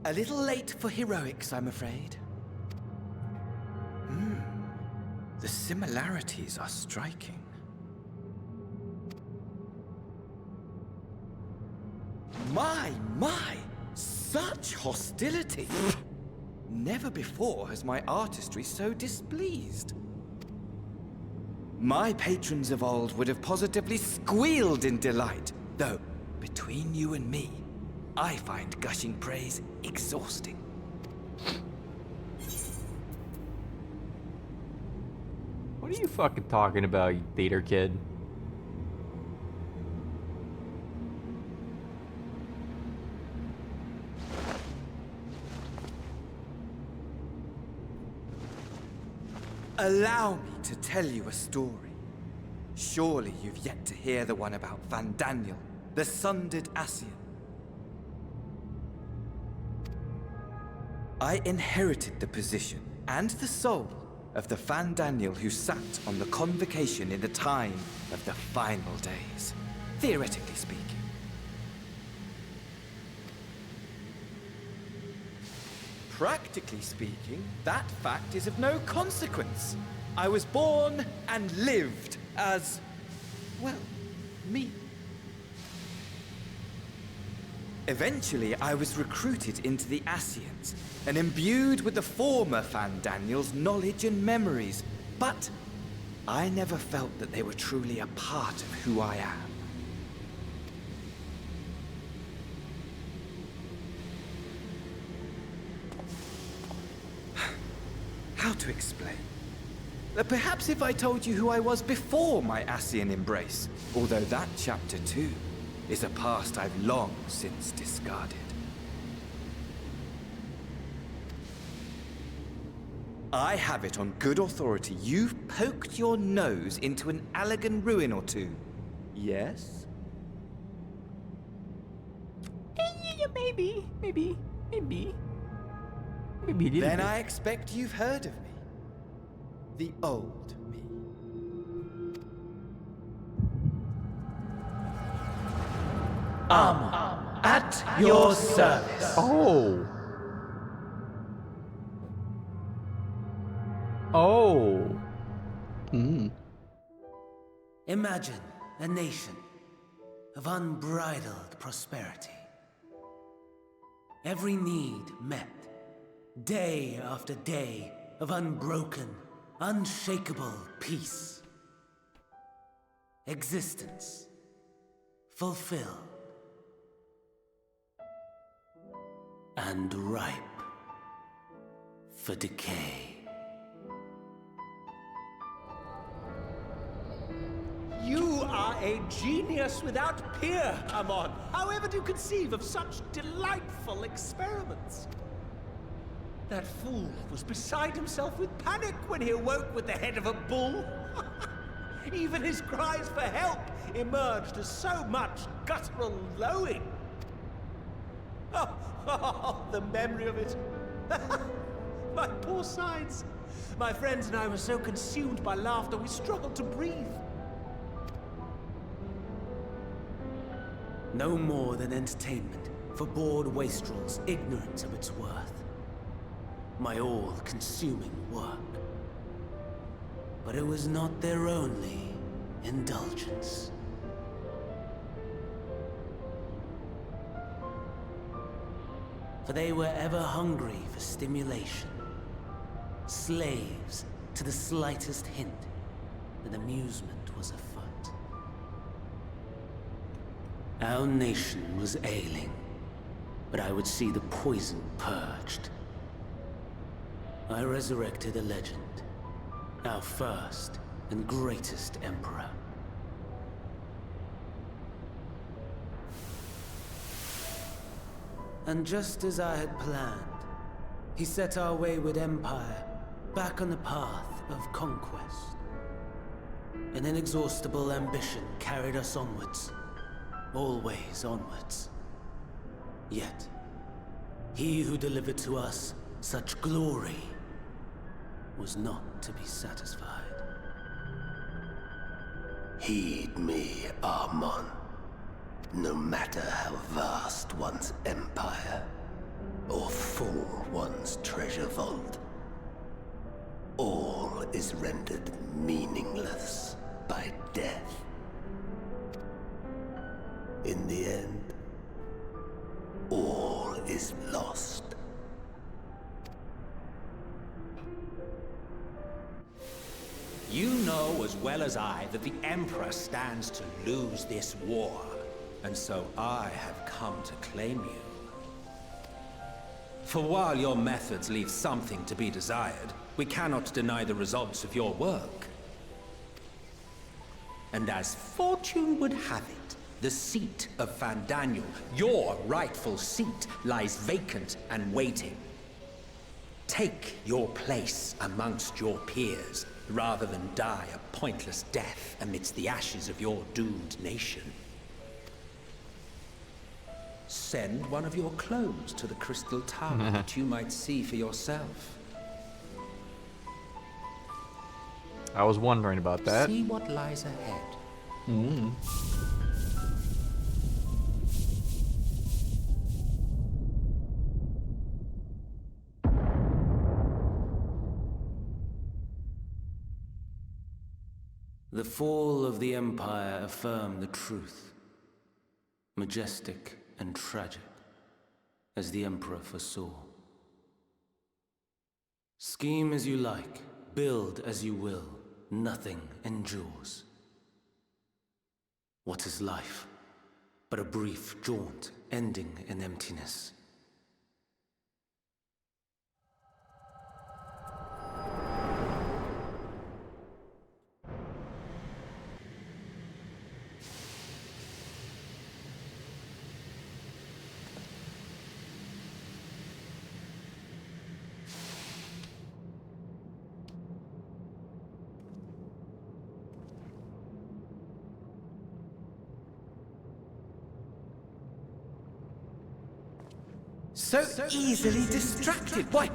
M: A little late for heroics, I'm afraid. The similarities are striking. My! Such hostility! Never before has my artistry so displeased. My patrons of old would have positively squealed in delight, though, between you and me, I find gushing praise exhausting.
C: What are you fucking talking about, you theater kid?
M: Allow me to tell you a story. Surely you've yet to hear the one about Van Daniel, the sundered Ascian. I inherited the position and the soul of the Van Daniel who sat on the convocation in the time of the final days, theoretically speaking. Practically speaking, that fact is of no consequence. I was born and lived as, well, me. Eventually, I was recruited into the Ascians and imbued with the former Van Daniel's knowledge and memories, but I never felt that they were truly a part of who I am. How to explain? Perhaps if I told you who I was before my Ascian embrace, although that chapter too is a past I've long since discarded. I have it on good authority you've poked your nose into an Allegan ruin or two. Yes? Maybe. Then I expect you've heard of me. The old me.
P: At your service.
C: Oh.
P: Imagine a nation of unbridled prosperity. Every need met, day after day of unbroken, unshakable peace. Existence fulfilled and ripe for decay.
Q: You are a genius without peer, Amon. However do you conceive of such delightful experiments? That fool was beside himself with panic when he awoke with the head of a bull. Even his cries for help emerged as so much guttural lowing. Oh, the memory of it. My poor sides. My friends and I were so consumed by laughter we struggled to breathe.
P: no more than entertainment for bored wastrels ignorant of its worth. My all-consuming work. But it was not their only indulgence. For they were ever hungry for stimulation, slaves to the slightest hint that amusement was afoot. Our nation was ailing, but I would see the poison purged. I resurrected a legend, our first and greatest emperor. And just as I had planned, he set our wayward empire back on the path of conquest. An inexhaustible ambition carried us onwards, always onwards. Yet, he who delivered to us such glory was not to be satisfied.
I: Heed me, Armon. No matter how vast one's empire, or full one's treasure vault, all is rendered meaningless by death. In the end, all is lost.
O: You know as well as I that the Emperor stands to lose this war, and so I have come to claim you. For while your methods leave something to be desired, we cannot deny the results of your work. And as fortune would have it, the seat of Fandaniel, your rightful seat, lies vacant and waiting. Take your place amongst your peers, rather than die a pointless death amidst the ashes of your doomed nation. Send one of your clones to the Crystal Tower that you might see for yourself.
C: I was wondering about that.
O: See what lies ahead.
P: The fall of the Empire affirmed the truth. Majestic and tragic, as the Emperor foresaw. Scheme as you like, build as you will, nothing endures. What is life but a brief jaunt ending in emptiness?
M: So easily distracted. Why,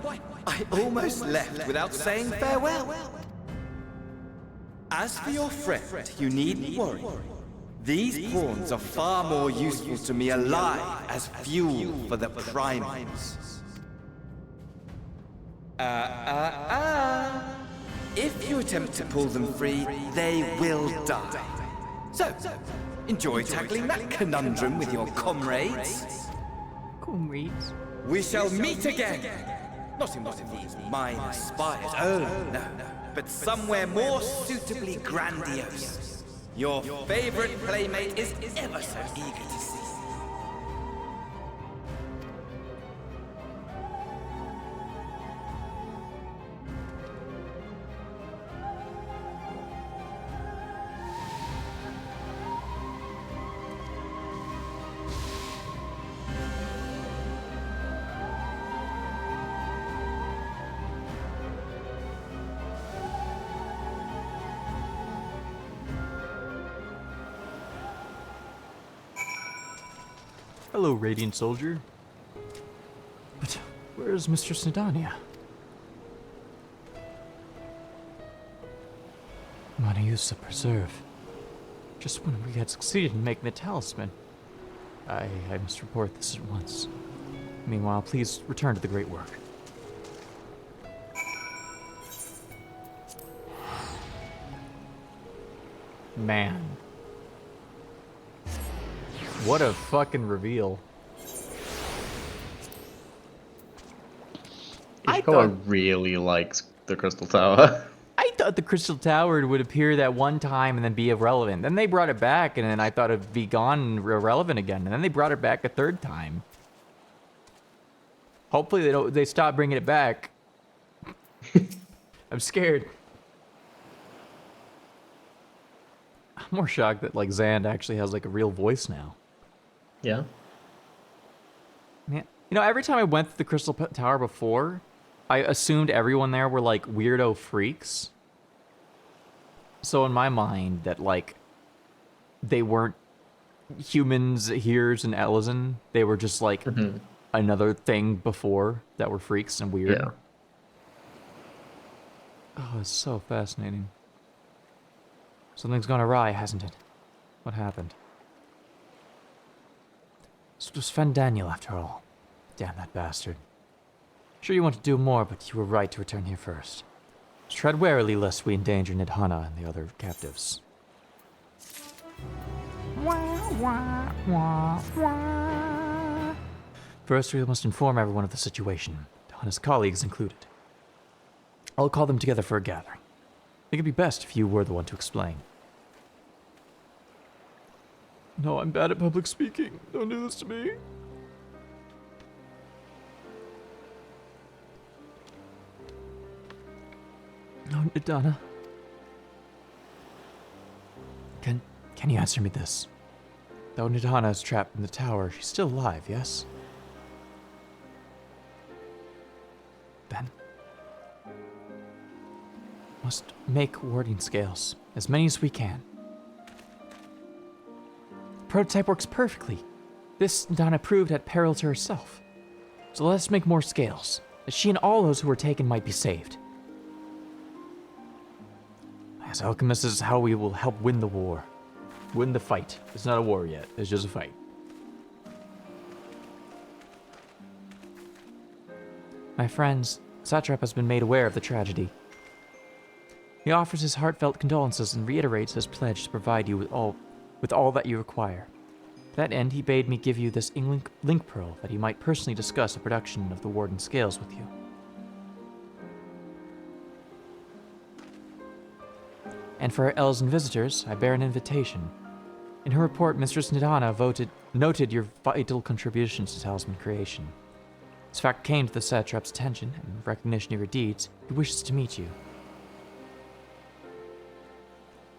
M: I almost left without saying farewell. As for your friend, you needn't worry. These pawns are far more useful to me alive as fuel for the primates. If you attempt to pull them free, they will die. So, enjoy tackling that conundrum with your comrades.
A: Comrades?
M: We shall meet again! Not in one of these minor spires, oh no, but somewhere more suitably grandiose. Your favorite playmate is ever so eager to see.
C: Hello, Radiant Soldier. But where is Mistress Nadania? I'm gonna use the preserve. Just when we had succeeded in making the talisman. I must report this at once. Meanwhile, please return to the great work. Man. What a fucking reveal.
E: Ishikawa really likes the Crystal Tower.
C: I thought the Crystal Tower would appear that one time and then be irrelevant. Then they brought it back, and then I thought it'd be gone and irrelevant again. And then they brought it back a third time. Hopefully they stop bringing it back. I'm scared. I'm more shocked that like Zand actually has like a real voice now.
E: Yeah.
C: Man, you know, every time I went to the Crystal Tower before, I assumed everyone there were like weirdo freaks. So in my mind, that like they weren't humans, Hears and Ellison. They were just like another thing before that were freaks and weird.
E: Yeah.
C: Oh, it's so fascinating. Something's gone awry, hasn't it? What happened? It was Sven Daniel, after all. Damn that bastard. Sure you want to do more, but you were right to return here first. Tread warily lest we endanger Nidhana and the other captives. First, we must inform everyone of the situation, Nidhana's colleagues included. I'll call them together for a gathering. I think it'd be best if you were the one to explain. No, I'm bad at public speaking. Don't do this to me. No, Nidhana. Can you answer me this? Though Nidhana is trapped in the tower, she's still alive, yes? Then must make warding scales, as many as we can. The prototype works perfectly. This Nidhana proved at peril to herself. So let's make more scales, that she and all those who were taken might be saved. As alchemists, this is how we will help win the war. Win the fight. It's not a war yet, it's just a fight. My friends, Satrap has been made aware of the tragedy. He offers his heartfelt condolences and reiterates his pledge to provide you with all that you require. To that end, he bade me give you this link pearl that he might personally discuss the production of the Warden Scales with you. And for our elves and visitors, I bear an invitation. In her report, Mistress Nidhana noted your vital contributions to talisman creation. This fact came to the Satrap's attention, and in recognition of your deeds, he wishes to meet you. In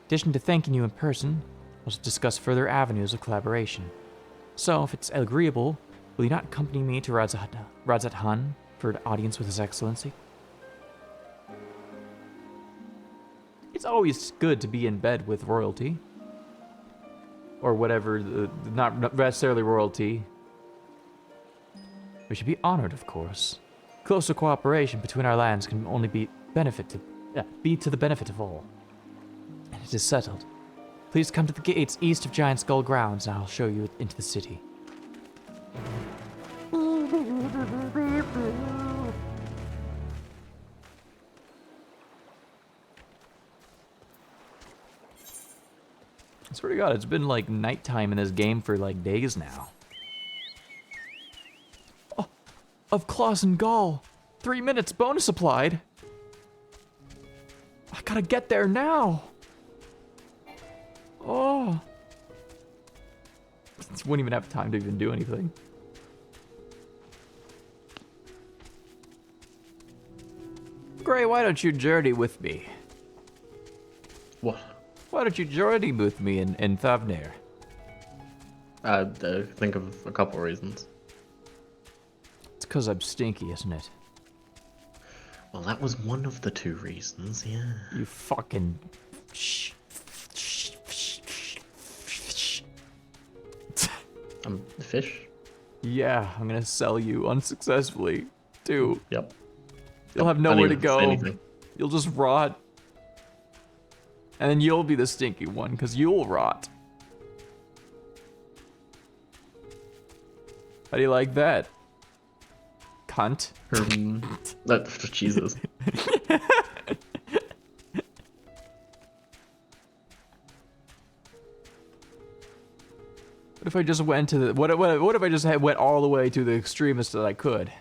C: addition to thanking you in person, we'll discuss further avenues of collaboration. So, if it's agreeable, will you not accompany me to Radzat Han for an audience with His Excellency? It's always good to be in bed with royalty. Or whatever, not necessarily royalty. We should be honored, of course. Closer cooperation between our lands can only be to the benefit of all. And it is settled. Please come to the gates east of Giant Skull grounds, and I'll show you into the city. I swear to God, it's been like nighttime in this game for like days now. Oh, of Claws and Gall. 3 minutes bonus applied. I gotta get there now. Oh. Wouldn't even have time to even do anything. Gray, why don't you journey with me?
E: What?
C: Why don't you journey with me in Thavnir?
E: I think of a couple reasons.
C: It's because I'm stinky, isn't it?
E: Well, that was one of the two reasons, yeah.
C: You fucking...
E: Fish?
C: Yeah, I'm gonna sell you unsuccessfully, too.
E: Yep.
C: You'll have nowhere to go. You'll just rot. And then you'll be the stinky one, because you'll rot. How do you like that? Cunt.
E: Jesus.
C: What if I just went to the what if I just went all the way to the extremist that I could?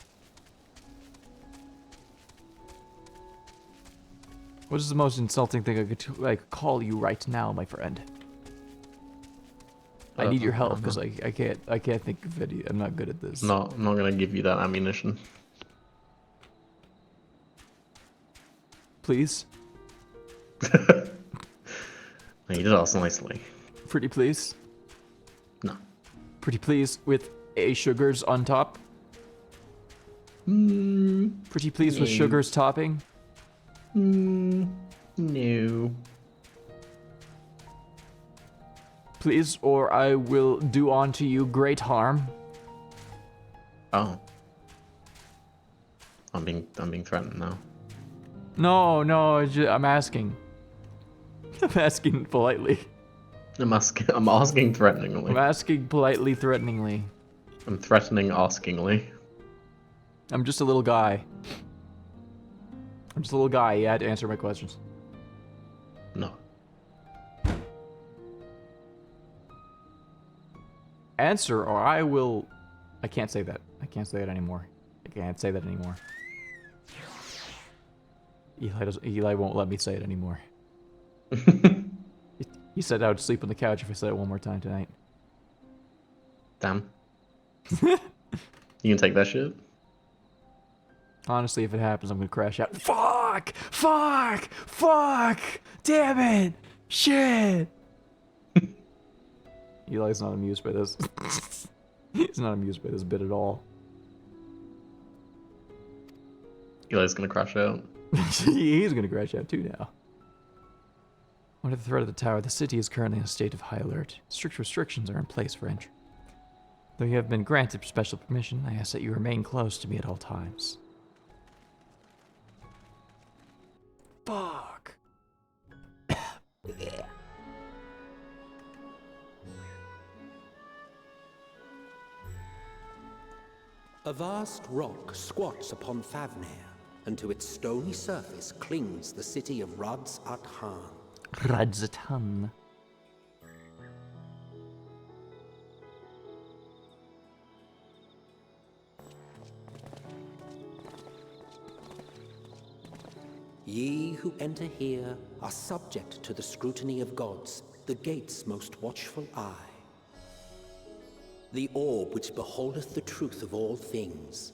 C: What is the most insulting thing I could call you right now, my friend? I need your help because I can't think of any. I'm not good at this.
E: No, I'm not gonna give you that ammunition.
C: Please.
E: You did ask nicely.
C: Pretty please.
E: No.
C: Pretty please with a sugars on top. Pretty please with sugars topping.
E: No.
C: Please, or I will do unto you great harm.
E: Oh. I'm being threatened now.
C: No, I'm asking. I'm asking politely.
E: I'm asking threateningly.
C: I'm asking politely, threateningly.
E: I'm threatening askingly.
C: I'm just a little guy. I'm just a little guy. You had to answer my questions.
E: No.
C: Answer, or I will... I can't say that. I can't say it anymore. I can't say that anymore. Eli won't let me say it anymore. He said I would sleep on the couch if I said it one more time tonight.
E: Damn. You can take that shit?
C: Honestly, if it happens, I'm gonna crash out. Fuck! Fuck! Fuck! Damn it! Shit! Eli's not amused by this. He's not amused by this bit at all.
E: Eli's gonna crash out.
C: He's gonna crash out too now. Under the threat of the tower, the city is currently in a state of high alert. Strict restrictions are in place for entry. Though you have been granted special permission, I ask that you remain close to me at all times. Fuck.
O: A vast rock squats upon Favnir, and to its stony surface clings the city of Radz-at-Han.
C: Radz-at-Han.
O: Ye who enter here are subject to the scrutiny of gods, the gate's most watchful eye. The orb which beholdeth the truth of all things.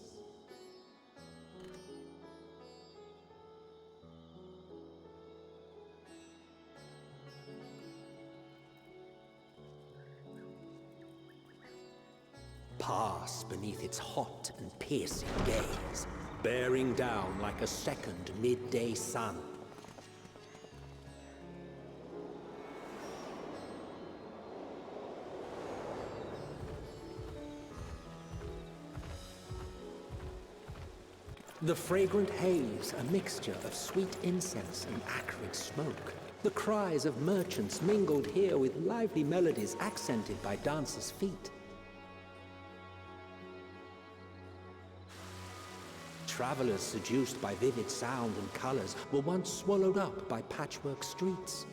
O: Pass beneath its hot and piercing gaze, bearing down like a second midday sun. The fragrant haze, a mixture of sweet incense and acrid smoke. The cries of merchants mingled here with lively melodies accented by dancers' feet. Travelers seduced by vivid sound and colors were once swallowed up by patchwork streets.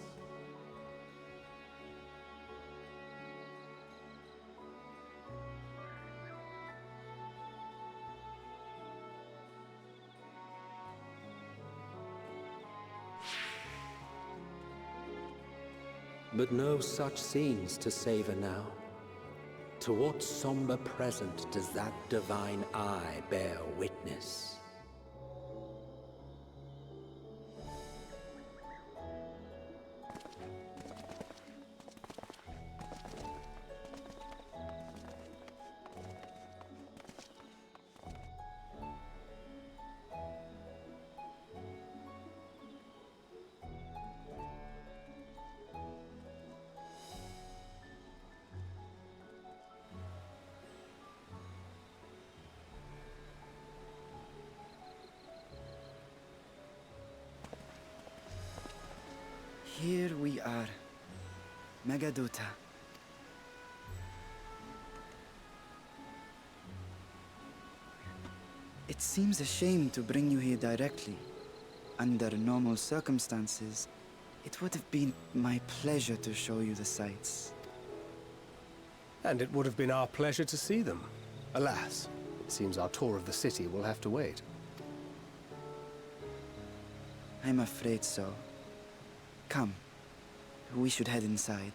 O: But no such scenes to savor now. To what somber present does that divine eye bear witness?
U: Here we are. Megadota. It seems a shame to bring you here directly. Under normal circumstances, it would have been my pleasure to show you the sights.
G: And it would have been our pleasure to see them. Alas, it seems our tour of the city will have to wait.
U: I'm afraid so. Come, we should head inside.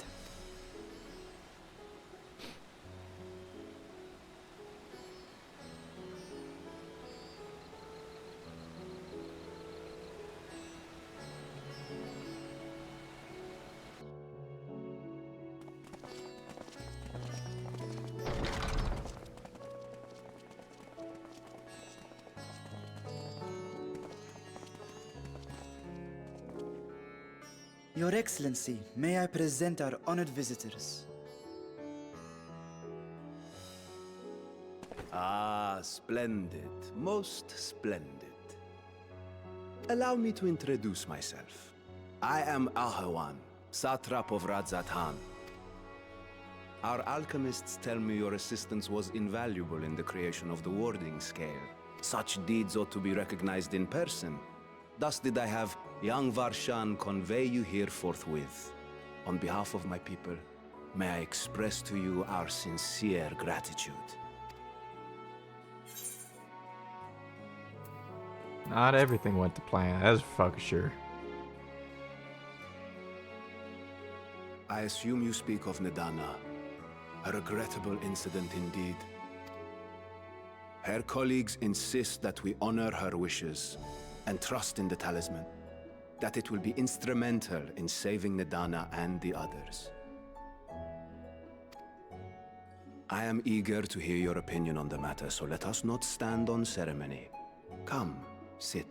U: Your Excellency, may I present our honored visitors?
J: Ah, splendid. Most splendid. Allow me to introduce myself. I am Ahawan, satrap of Radzatan. Our alchemists tell me your assistance was invaluable in the creation of the warding scale. Such deeds ought to be recognized in person. Thus did I have young Varshan convey you here forthwith. On behalf of my people, may I express to you our sincere gratitude.
C: Not everything went to plan, that's for sure.
J: I assume you speak of Nidana. A regrettable incident indeed. Her colleagues insist that we honor her wishes and trust in the talisman, that it will be instrumental in saving Nidana and the others. I am eager to hear your opinion on the matter, so let us not stand on ceremony. Come, sit.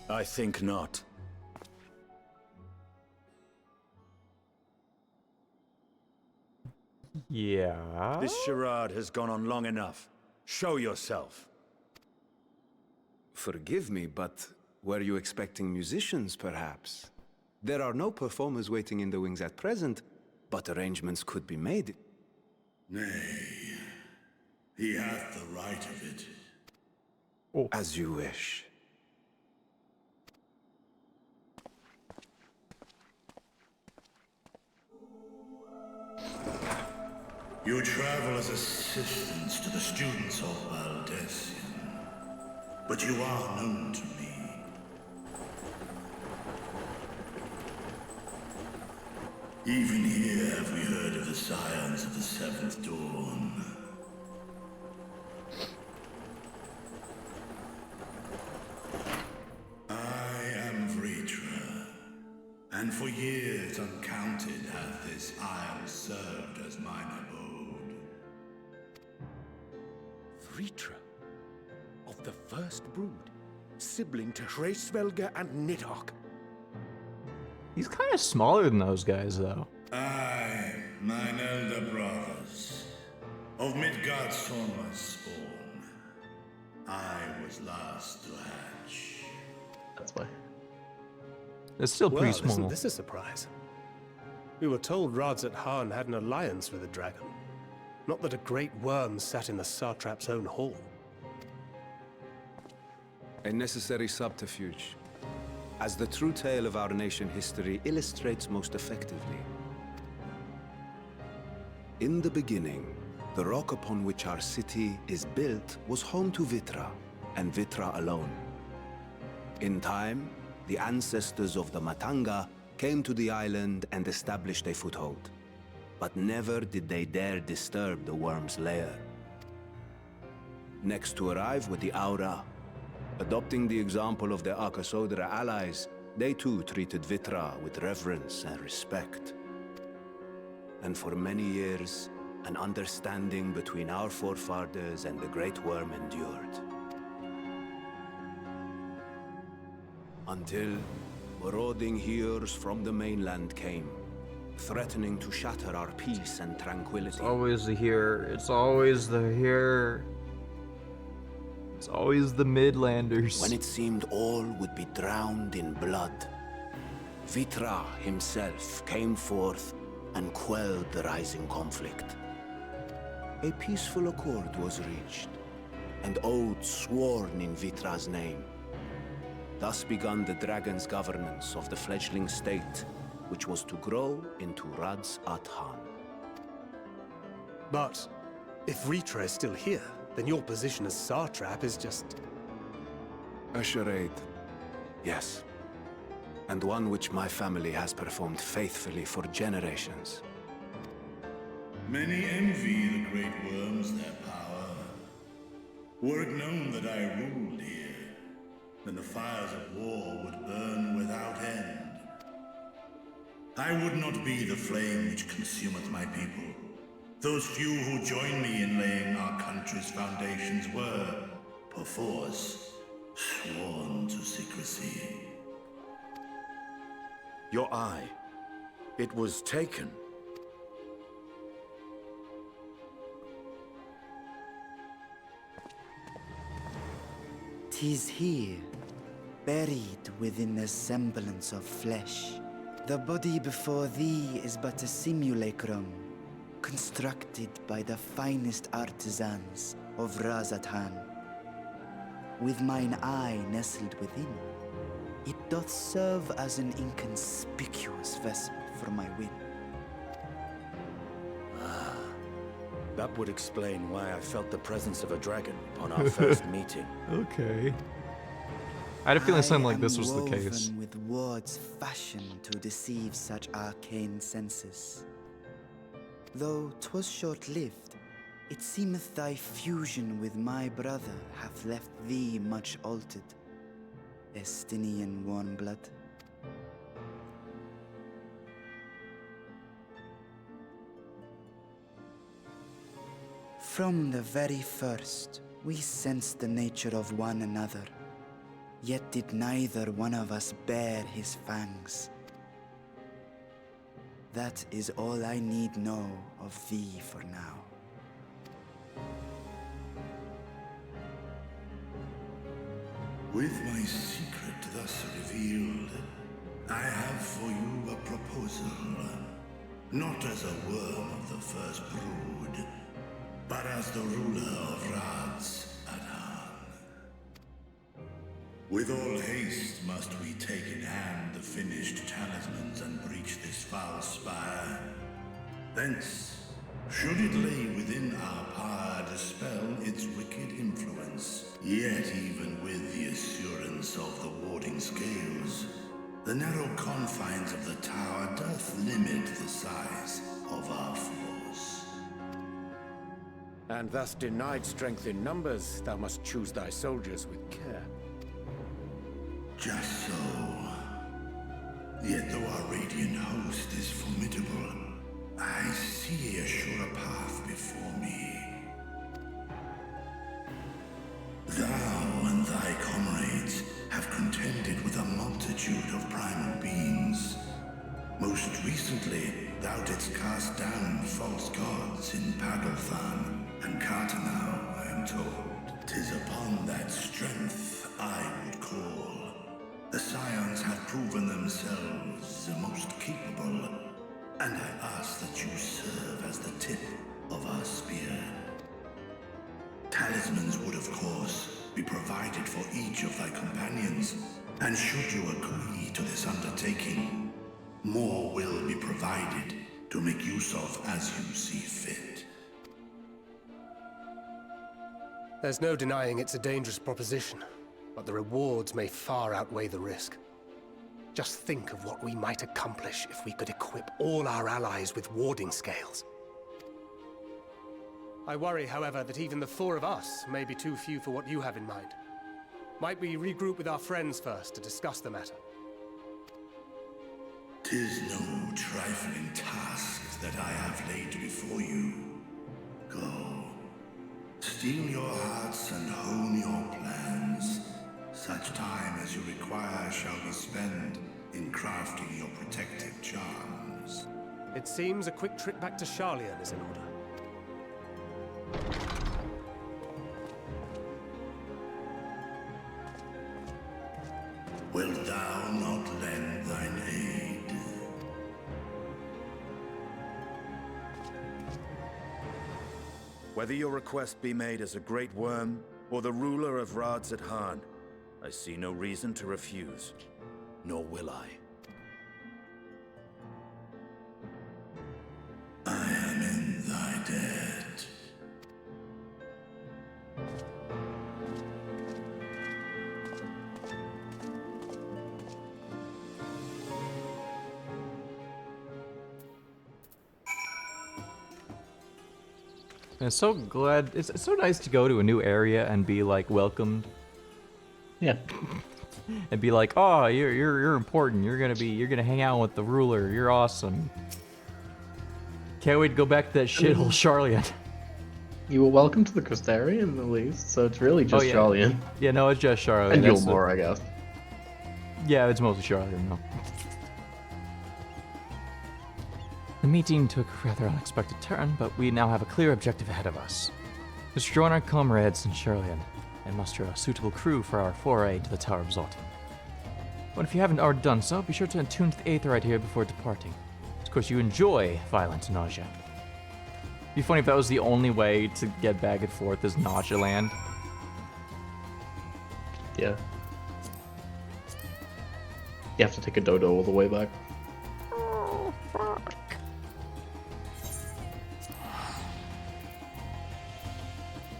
L: I think not.
C: Yeah?
L: This charade has gone on long enough. Show yourself.
J: Forgive me, but were you expecting musicians, perhaps? There are no performers waiting in the wings at present, but arrangements could be made.
R: Nay, he hath the right of it.
J: Oh. As you wish.
R: You travel as assistants to the students of Valdesian, but you are known to me. Even here have we heard of the scions of the Seventh Dawn. I am Vritra, and for years uncounted hath this isle served as mine abode.
I: Vritra, of the First Brood, sibling to Hraesvelga and Nidhogg.
C: He's kind of smaller than those guys, though.
R: I, mine elder brothers, of Midgardsormr's spawn, I was last to hatch.
E: That's why.
C: It's still pretty
G: Well,
C: small.
G: isn't this a surprise? We were told Radzatan had an alliance with a dragon. Not that a great worm sat in the satrap's own hall.
J: A necessary subterfuge, as the true tale of our nation history illustrates most effectively. In the beginning, the rock upon which our city is built was home to Vitra, and Vitra alone. In time, the ancestors of the Matanga came to the island and established a foothold. But never did they dare disturb the worm's lair. Next to arrive were the Aura. Adopting the example of their Akasodra allies, they too treated Vitra with reverence and respect. And for many years, an understanding between our forefathers and the Great Worm endured. Until marauding heroes from the mainland came, threatening to shatter our peace and tranquility.
C: It's always the here. It's always the here. It's always the Midlanders.
J: When it seemed all would be drowned in blood, Vitra himself came forth and quelled the rising conflict.
W: a peaceful accord was reached, and oaths sworn in Vitra's name. Thus began the dragon's governance of the fledgling state, which was to grow into Radz-at-Han.
G: But if Ritra is still here, then your position as satrap is just...
W: a charade. Yes. And one which my family has performed faithfully for generations.
R: Many envy the great worms their power. Were it known that I ruled here, then the fires of war would burn without end. I would not be the flame which consumeth my people. Those few who join me in laying our country's foundations were, perforce, sworn to secrecy.
L: Your eye. It was taken.
U: "'Tis here, buried within the semblance of flesh. The body before thee is but a simulacrum, constructed by the finest artisans of Radz-at-Han. With mine eye nestled within, it doth serve as an inconspicuous vessel for my whim."
L: That would explain why I felt the presence of a dragon upon our first meeting.
C: Okay. I had a feeling something like this was the case.
U: Woven with words fashioned to deceive such arcane senses. Though 'twas short-lived, it seemeth thy fusion with my brother hath left thee much altered, Estinian warm-blood. From the very first, we sensed the nature of one another, yet did neither one of us bare his fangs. That is all I need know of thee for now.
R: With my secret thus revealed, I have for you a proposal. Not as a worm of the first brood, but as the ruler of Radz-at-Han. With all haste must we take in hand the finished talismans and breach this foul spire. Thence, should it lay within our power, dispel its wicked influence. Yet even with the assurance of the warding scales, the narrow confines of the tower doth limit the size of our force.
I: And thus denied strength in numbers, thou must choose thy soldiers with care.
R: Just so. Yet though our radiant host is formidable, I see a surer path before me. Thou and thy comrades have contended with a multitude of primal beings. Most recently, thou didst cast down false gods in Pagalthan and Cartanau, I am told. 'Tis upon that strength I would call. The Scions have proven themselves the most capable, and I ask that you serve as the tip of our spear. Talismans would, of course, be provided for each of thy companions, and should you agree to this undertaking, more will be provided to make use of as you see fit.
G: There's no denying it's a dangerous proposition, but the rewards may far outweigh the risk. Just think of what we might accomplish if we could equip all our allies with warding scales. I worry, however, that even the four of us may be too few for what you have in mind. Might we regroup with our friends first to discuss the matter?
R: 'Tis no trifling task that I have laid before you. Go. Steel your hearts and hone your plans. Such time as you require shall be spent in crafting your protective charms.
G: It seems a quick trip back to Sharlayan is in order.
R: Wilt thou not lend thine aid?
L: Whether your request be made as a great worm or the ruler of Radzat-Han, I see no reason to refuse, nor will I.
R: I am in thy debt.
C: I'm so glad. It's so nice to go to a new area and be like welcomed.
E: Yeah.
C: And be like, oh, you're important. You're gonna hang out with the ruler. You're awesome. Can't wait to go back to that shithole Charlian.
E: You were welcome to the Crystarium at least, so it's really just
C: yeah.
E: Charlian.
C: Yeah, no, it's just Charlian.
E: And
C: That's
E: Gilmore, I guess.
C: Yeah, it's mostly Charlian, no. The meeting took a rather unexpected turn, but we now have a clear objective ahead of us. Let's join our comrades in Charlian and muster a suitable crew for our foray to the Tower of Zot. But if you haven't already done so, be sure to attune to the Aether right here before departing. Of course, you enjoy violent nausea. It'd be funny if that was the only way to get back and forth is Nausea Land.
E: Yeah. You have to take a dodo all the way back.
C: Oh, fuck.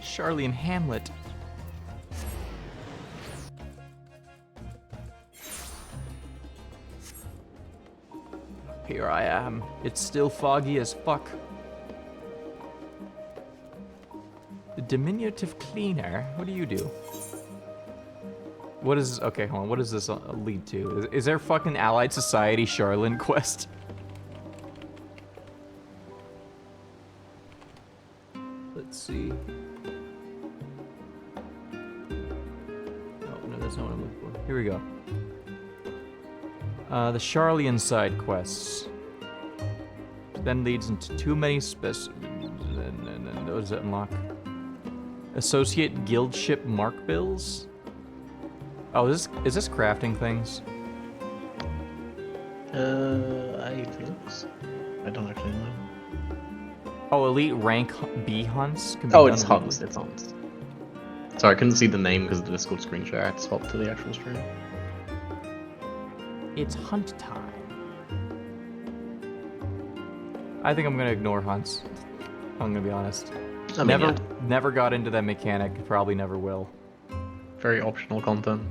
C: Charlian Hamlet. Here I am. It's still foggy as fuck. The diminutive cleaner. What do you do? What is... Okay, hold on. What does this lead to? Is there fucking Allied Society Charlene quest? Let's see. Oh, no, that's not what I'm looking for. Here we go. The Charlian side quests. Then leads into too many and those that unlock. Associate guildship mark bills? Oh, is this crafting things?
E: I think so. I don't actually know.
C: Oh, elite rank B hunts? Can be
E: Oh,
C: done
E: it's hunts. It's hunts. Sorry, I couldn't see the name because of the Discord screen share. I had to swap to the actual stream.
C: It's hunt time. I think I'm gonna ignore hunts. I'm gonna be honest.
E: I mean,
C: Never got into that mechanic. Probably never will.
E: Very optional content.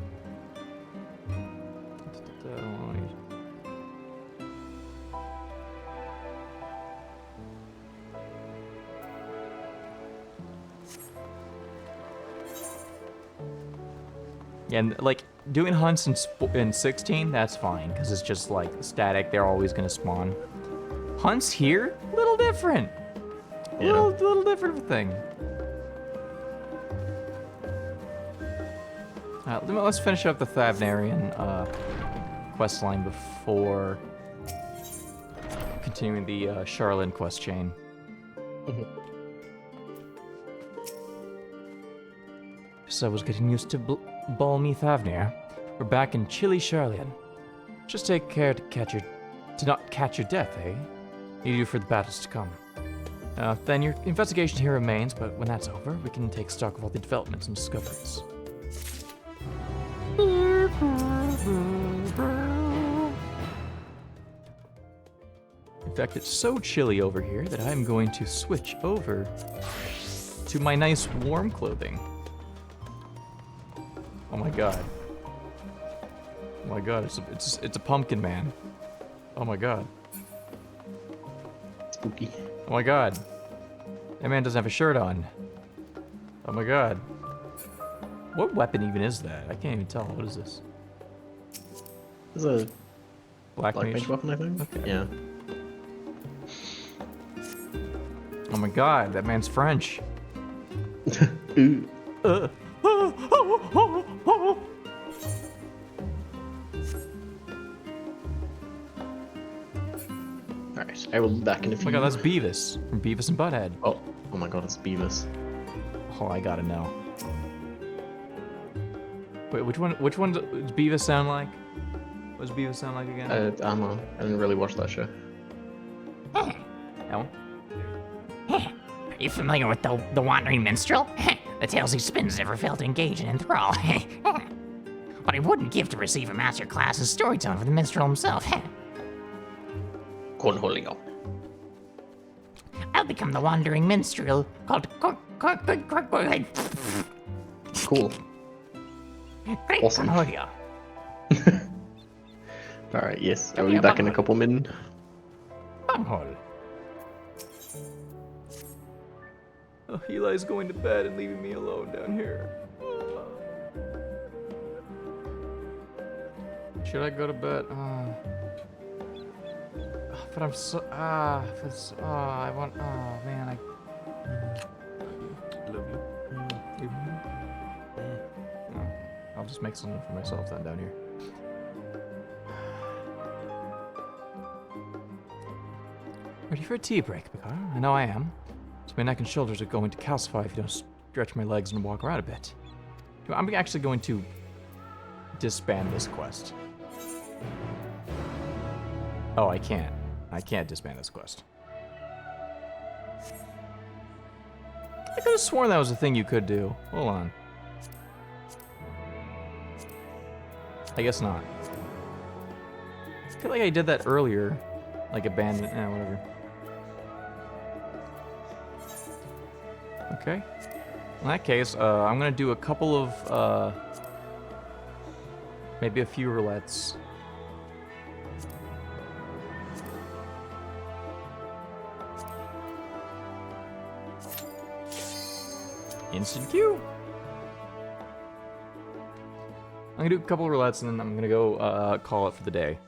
C: Yeah, and like doing hunts in 16, that's fine because it's just like static. They're always gonna spawn. Hunts here, little different.
E: Yeah.
C: Little different of a thing. Let's finish up the Thavnarian quest line before continuing the Charlene quest chain. So I was getting used to balmy Thavnir. We're back in chilly Charlian. Just take care to not catch your death, eh? Need you for the battles to come. Then your investigation here remains, but when that's over, we can take stock of all the developments and discoveries. In fact, it's so chilly over here that I'm going to switch over to my nice warm clothing. Oh my god. Oh my god, it's a pumpkin man. Oh my god.
E: Spooky.
C: Oh my god. That man doesn't have a shirt on. Oh my god. What weapon even is that? I can't even tell. What is this?
E: It's a
C: Black
E: mage
C: mage
E: weapon, I think.
C: Okay.
E: Yeah.
C: Oh my god, that man's French.
E: Ooh. Alright, I will be back in a few.
C: Oh my god, that's Beavis from Beavis and Butthead.
E: Oh my god, it's Beavis.
C: Oh, I gotta know. Wait, which one does Beavis sound like? What does Beavis sound like again?
E: I don't know. I didn't really watch that show.
C: That one?
A: You familiar with the wandering minstrel? The tales he spins never fail to engage and enthrall. But I wouldn't give to receive a master class in storytelling from the minstrel himself.
E: Cornholio.
A: I'll become the wandering minstrel called
E: Cool.
A: Great
E: Awesome.
A: Cornholio.
E: Alright, yes. I'll be back in a couple minutes.
A: Bunghole.
C: Oh, Eli's going to bed and leaving me alone down here. Should I go to bed? But I'm so I want. Oh man, I love you. No, I'll just make something for myself then down here. Ready for a tea break, Picard? I know I am. So my neck and shoulders are going to calcify if you don't stretch my legs and walk around a bit. I'm actually going to disband this quest. Oh, I can't. I can't disband this quest. I could have sworn that was a thing you could do. Hold on. I guess not. I feel like I did that earlier. Like abandon, whatever. Okay. In that case, I'm gonna do a couple of, maybe a few roulettes. Instant queue. I'm gonna do a couple of roulettes and then I'm gonna go call it for the day.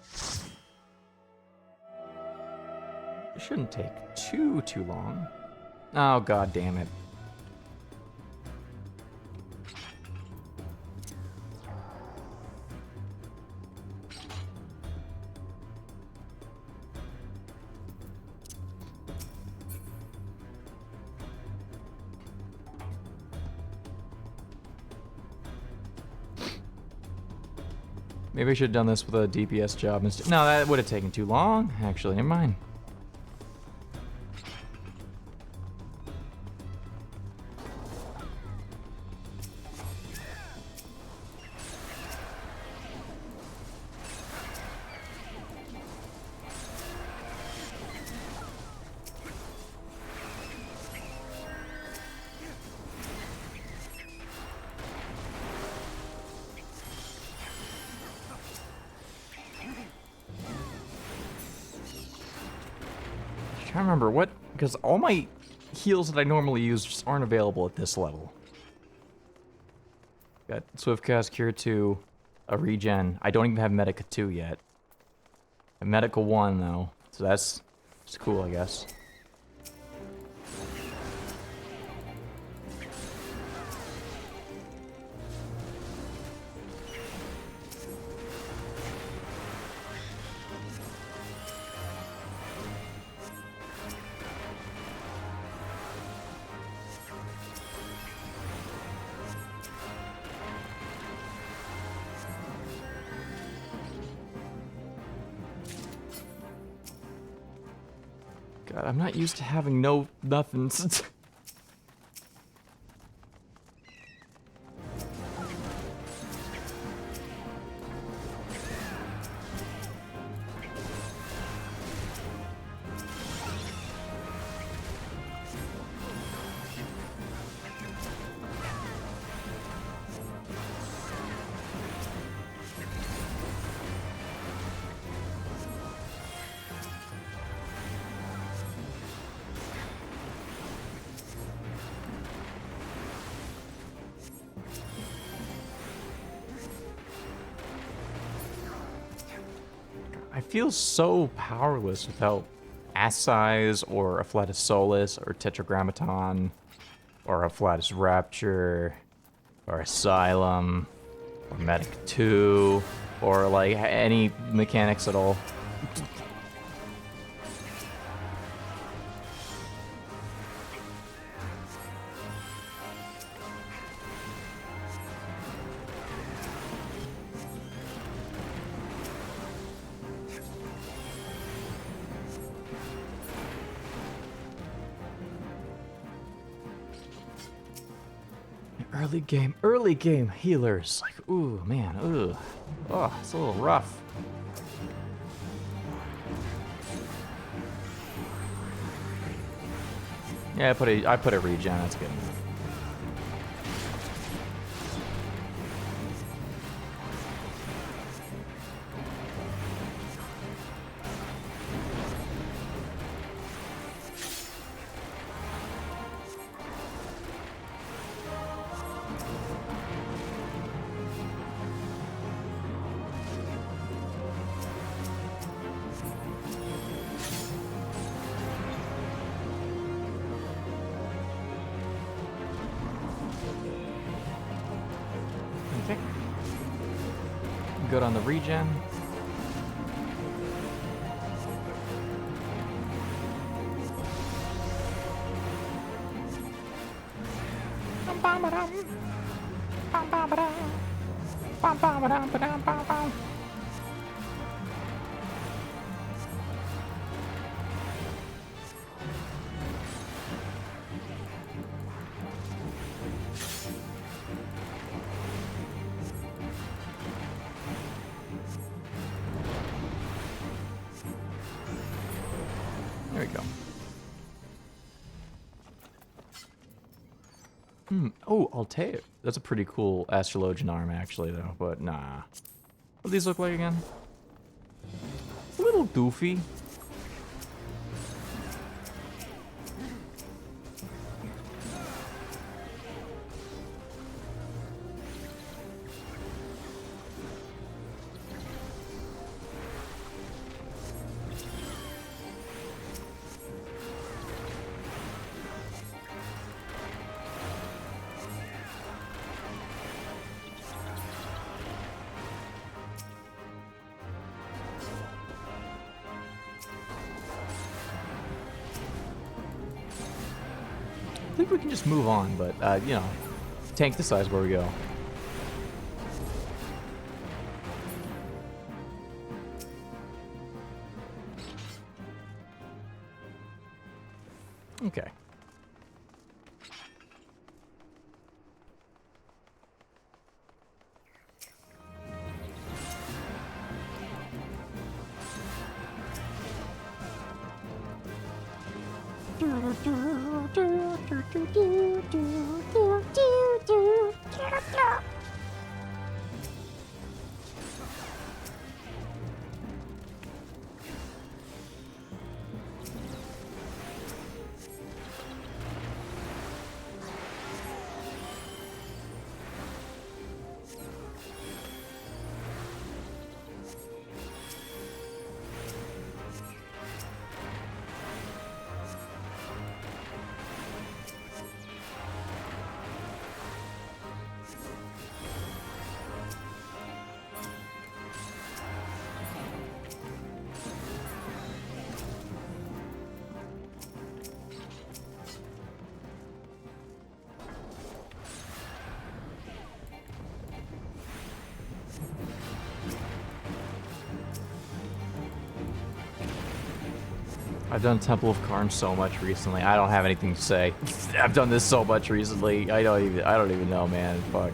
C: It shouldn't take too long. Oh, god damn it. Maybe I should have done this with a DPS job instead. No, that would have taken too long. Actually, never mind. I remember what, because all my heals that I normally use just aren't available at this level. Got Swift Cast, Cure 2, a regen. I don't even have Medica 2 yet. A Medica 1 though, so that's cool, I guess. God, I'm not used to having nothings. I feel so powerless without Assize or Afflatus Solus or Tetragrammaton or Afflatus Rapture or Asylum or Medic 2 or like any mechanics at all. Early game healers. Like, ooh, man, ooh. Oh, it's a little rough. Yeah, I put a regen, that's good enough. Okay. Good on the regen. There we go. Oh, Altair. That's a pretty cool astrologian arm, actually, though. But nah. What do these look like again? A little goofy. I think we can just move on, but, you know, tank decides where we go. Okay. I've done Temple of Karn so much recently. I don't have anything to say. I've done this so much recently. I don't even know, man. Fuck.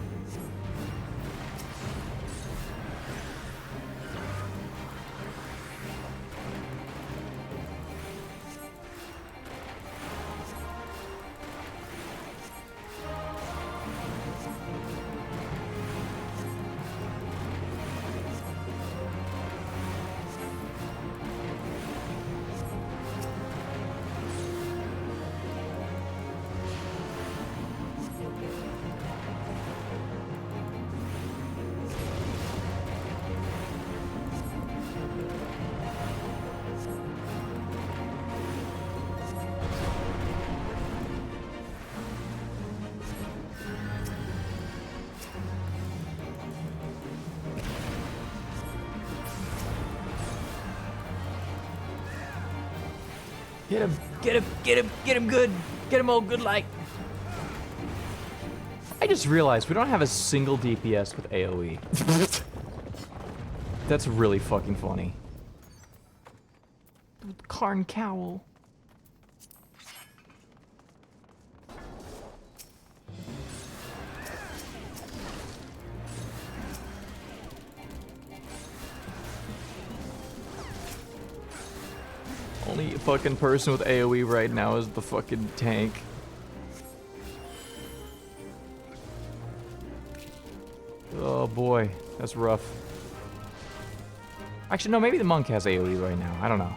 C: Get him, get him, get him, get him good. Get him all good like. I just realized we don't have a single DPS with AoE. That's really fucking funny. Karn Cowl. only fucking person with AoE right now is the fucking tank. Oh boy, that's rough. Actually, no, maybe the monk has AoE right now. I don't know.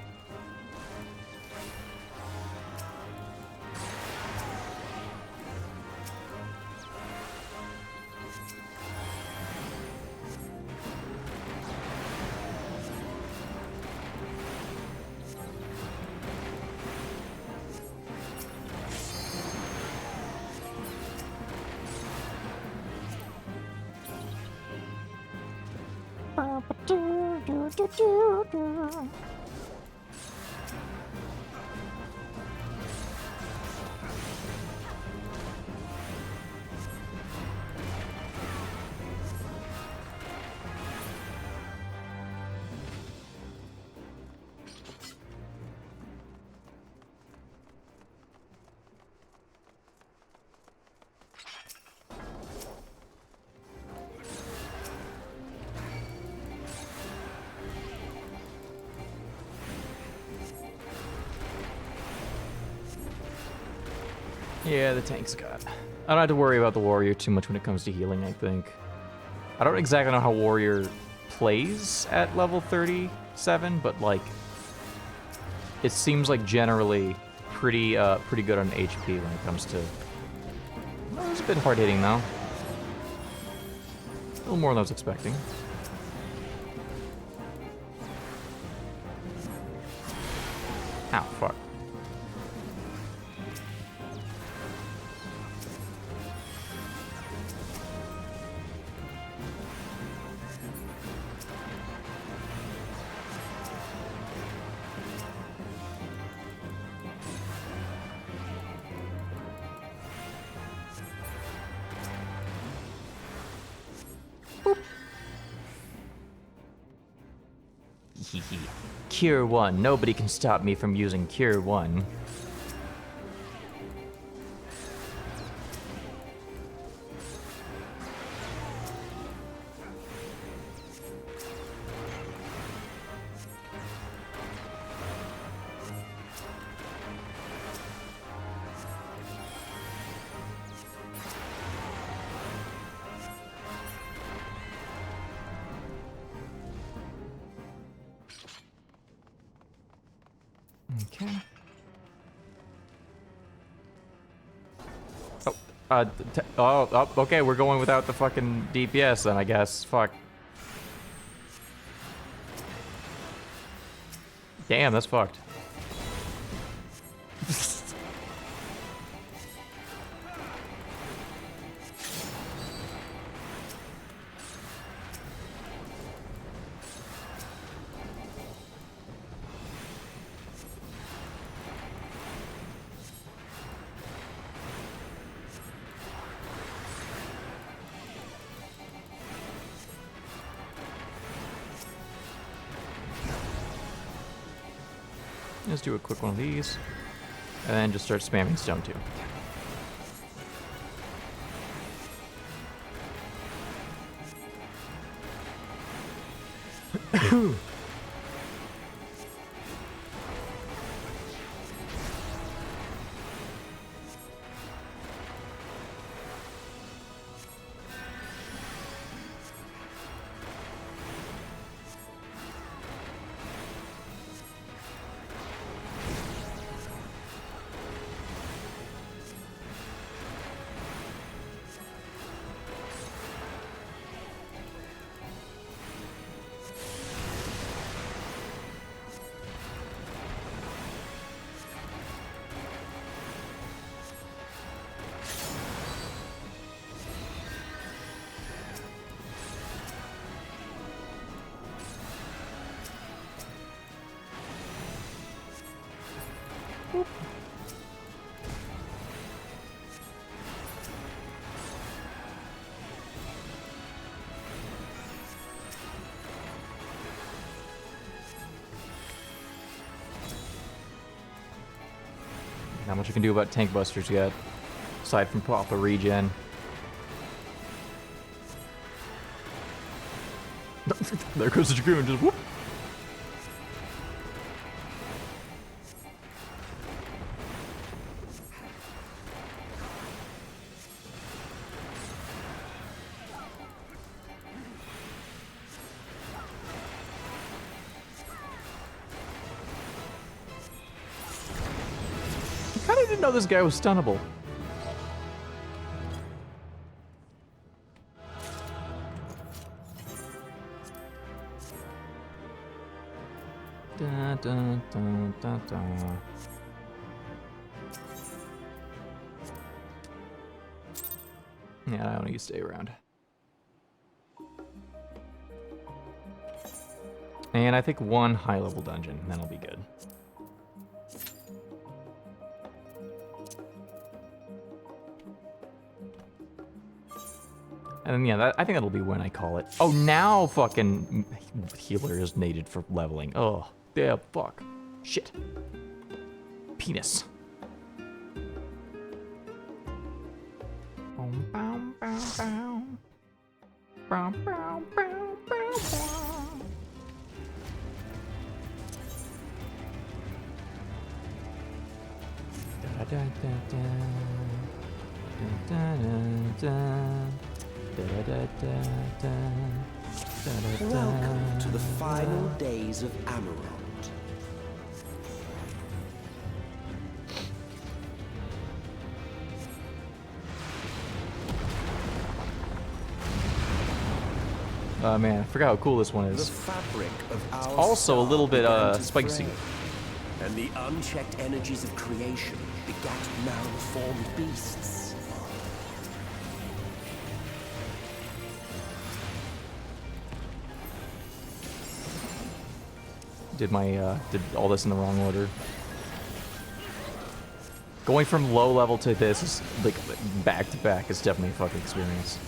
C: Yeah, the tank's got. I don't have to worry about the warrior too much when it comes to healing, I think. I don't exactly know how warrior plays at level 37, but like it seems like generally pretty good on HP when it comes to. Well, it's a bit hard hitting though. A little more than I was expecting. Ow, fuck. Cure 1. Nobody can stop me from using Cure 1. Okay. Okay, we're going without the fucking DPS then, I guess. Fuck. Damn, that's fucked. Let's do a quick one of these, and then just start spamming stone 2. Not much you can do about tank busters yet, aside from pop a regen. There goes the Dragoon, just whoop. didn't know this guy was stunnable. Da, da, da, da, da. Yeah, I don't need to stay around. And I think one high-level dungeon, and then I'll be good. And then, yeah, I think that'll be when I call it. Oh, now fucking healer is needed for leveling. Oh, yeah, fuck. Shit. Penis.
O: Welcome to the final days of Amarant.
C: Oh man, I forgot how cool this one is.
O: The fabric of our
C: It's also a little bit spicy.
O: And the unchecked energies of creation begat malformed beasts.
C: Did all this in the wrong order. Going from low level to this is like back to back is definitely a fucking experience.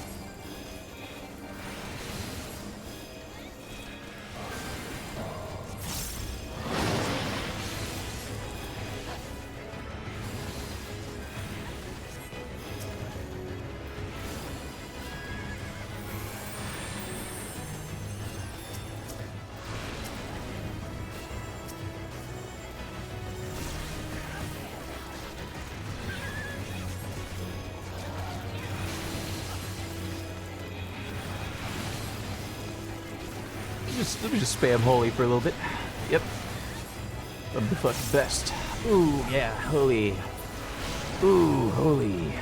C: Let me just spam holy for a little bit. Yep. I'm the fucking best. Ooh, yeah, holy. Ooh, holy.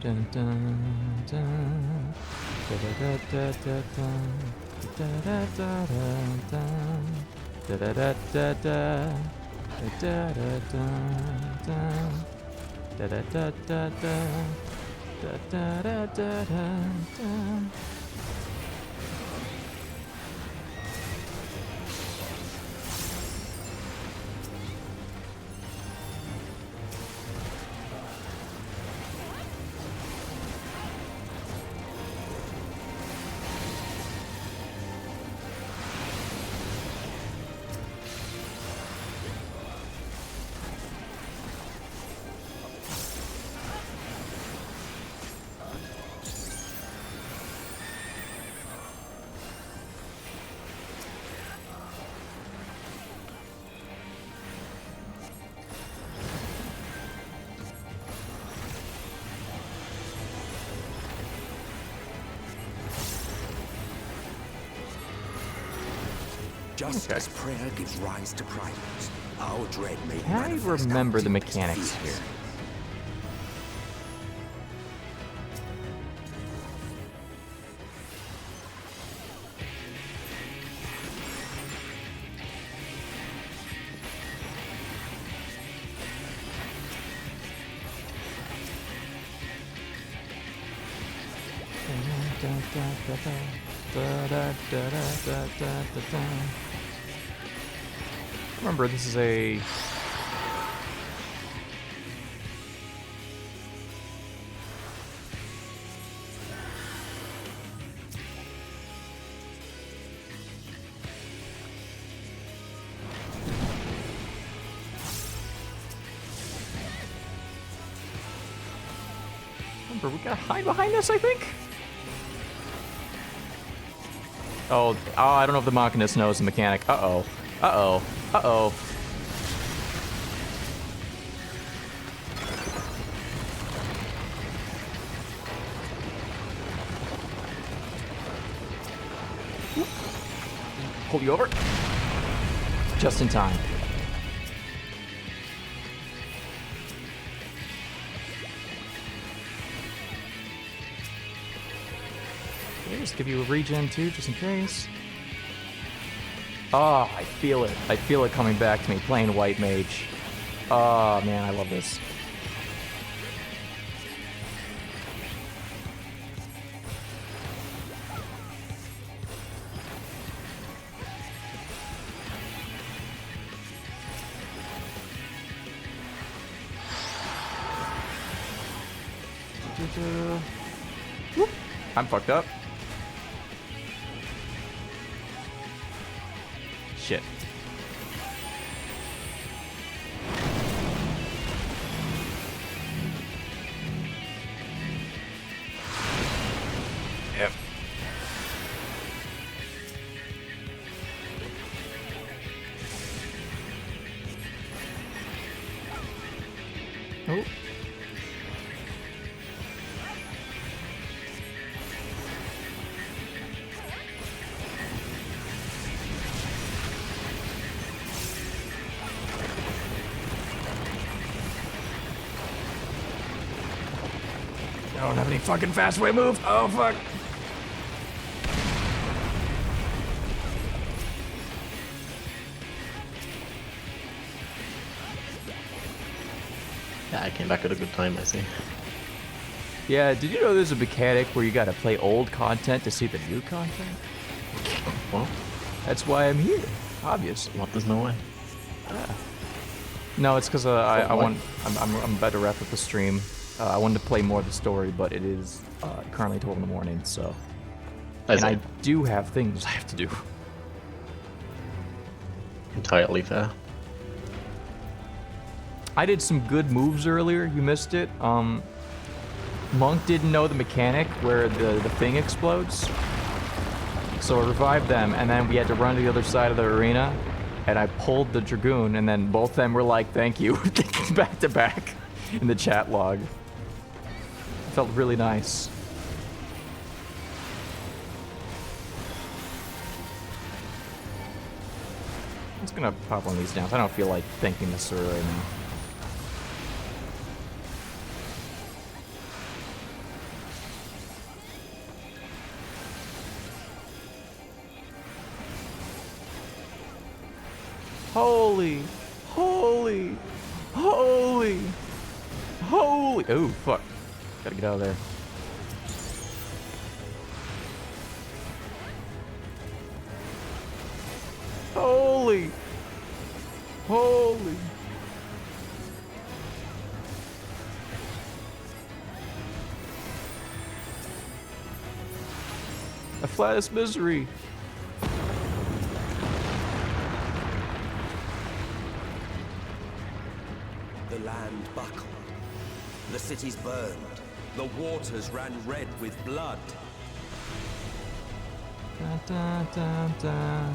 C: Dun, dun, dun. Da, da, da, da, da, da, da, da, da, da, da. Da, da, da, da, da. Da, da, da, da, da. Da, da, da, da, da.
O: Just as prayer gives rise to primates, our dread may
C: I remember the mechanics here. Remember, this is a... Remember, we gotta hide behind this, I think? Oh, I don't know if the Machinist knows the mechanic. Uh-oh. Uh-oh. Uh-oh. Pull you over. Just in time. Okay, just give you a regen too, just in case. Oh, I feel it. I feel it coming back to me, playing White Mage. Oh, man, I love this. Whoop. I'm fucked up. Shit. Yep. Oh. I don't have any fucking fast way move. Oh, fuck.
E: Yeah, I came back at a good time, I see.
C: Yeah, did you know there's a mechanic where you gotta play old content to see the new content?
E: Well,
C: that's why I'm here, obviously.
E: What, there's no way?
C: Yeah. No, it's because I'm better rep with the stream. I wanted to play more of the story, but it is currently 12 in the morning, so. And I do have things I have to do.
E: Entirely fair.
C: I did some good moves earlier. You missed it. Monk didn't know the mechanic where the thing explodes. So I revived them, and then we had to run to the other side of the arena, and I pulled the Dragoon, and then both of them were like, thank you, back to back in the chat log. It felt really nice. I'm just gonna pop one of these down. I don't feel like thinking this through right now. Holy, holy, holy, holy. Oh, fuck. Gotta get out of there. Holy, holy. A flattest misery.
D: The land buckled. The cities burned. The waters ran red with blood.
C: Da, da, da, da.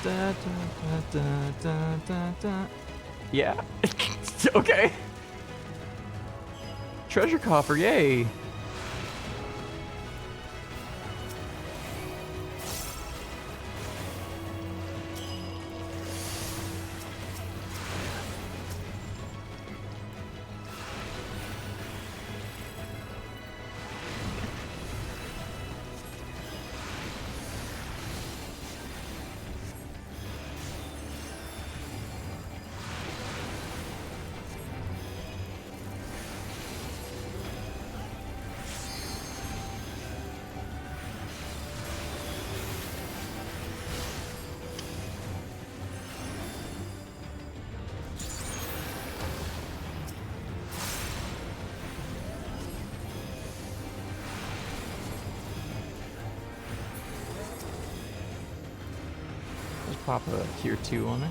C: Da, da, da, da, da, da. Yeah. Okay. Treasure coffer, yay. Pop a tier 2 on it.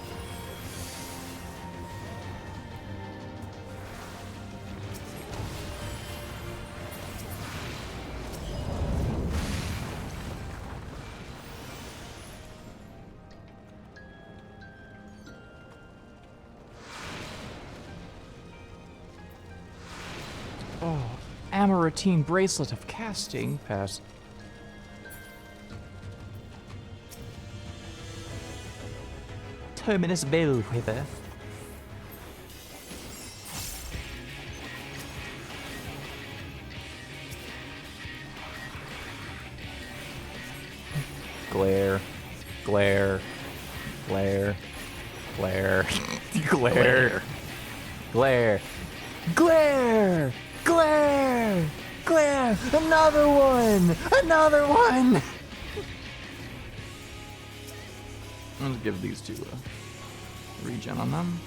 C: Amaretine bracelet of casting. Pass. Terminus Bellwether. Glare. Glare. Glare. Glare. Glare. Glare. Glare! Glare! Glare! Another one! Another one! Let's give these two a regen on them.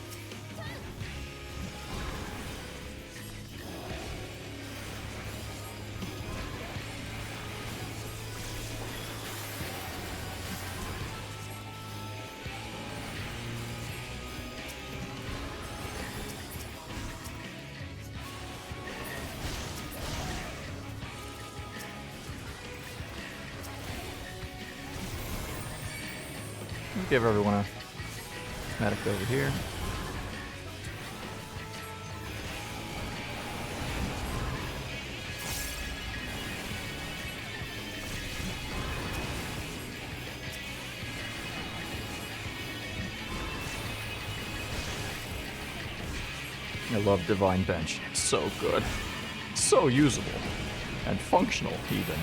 C: Give everyone a medic over here. I love Divine Bench. It's so good. So usable. And functional, even.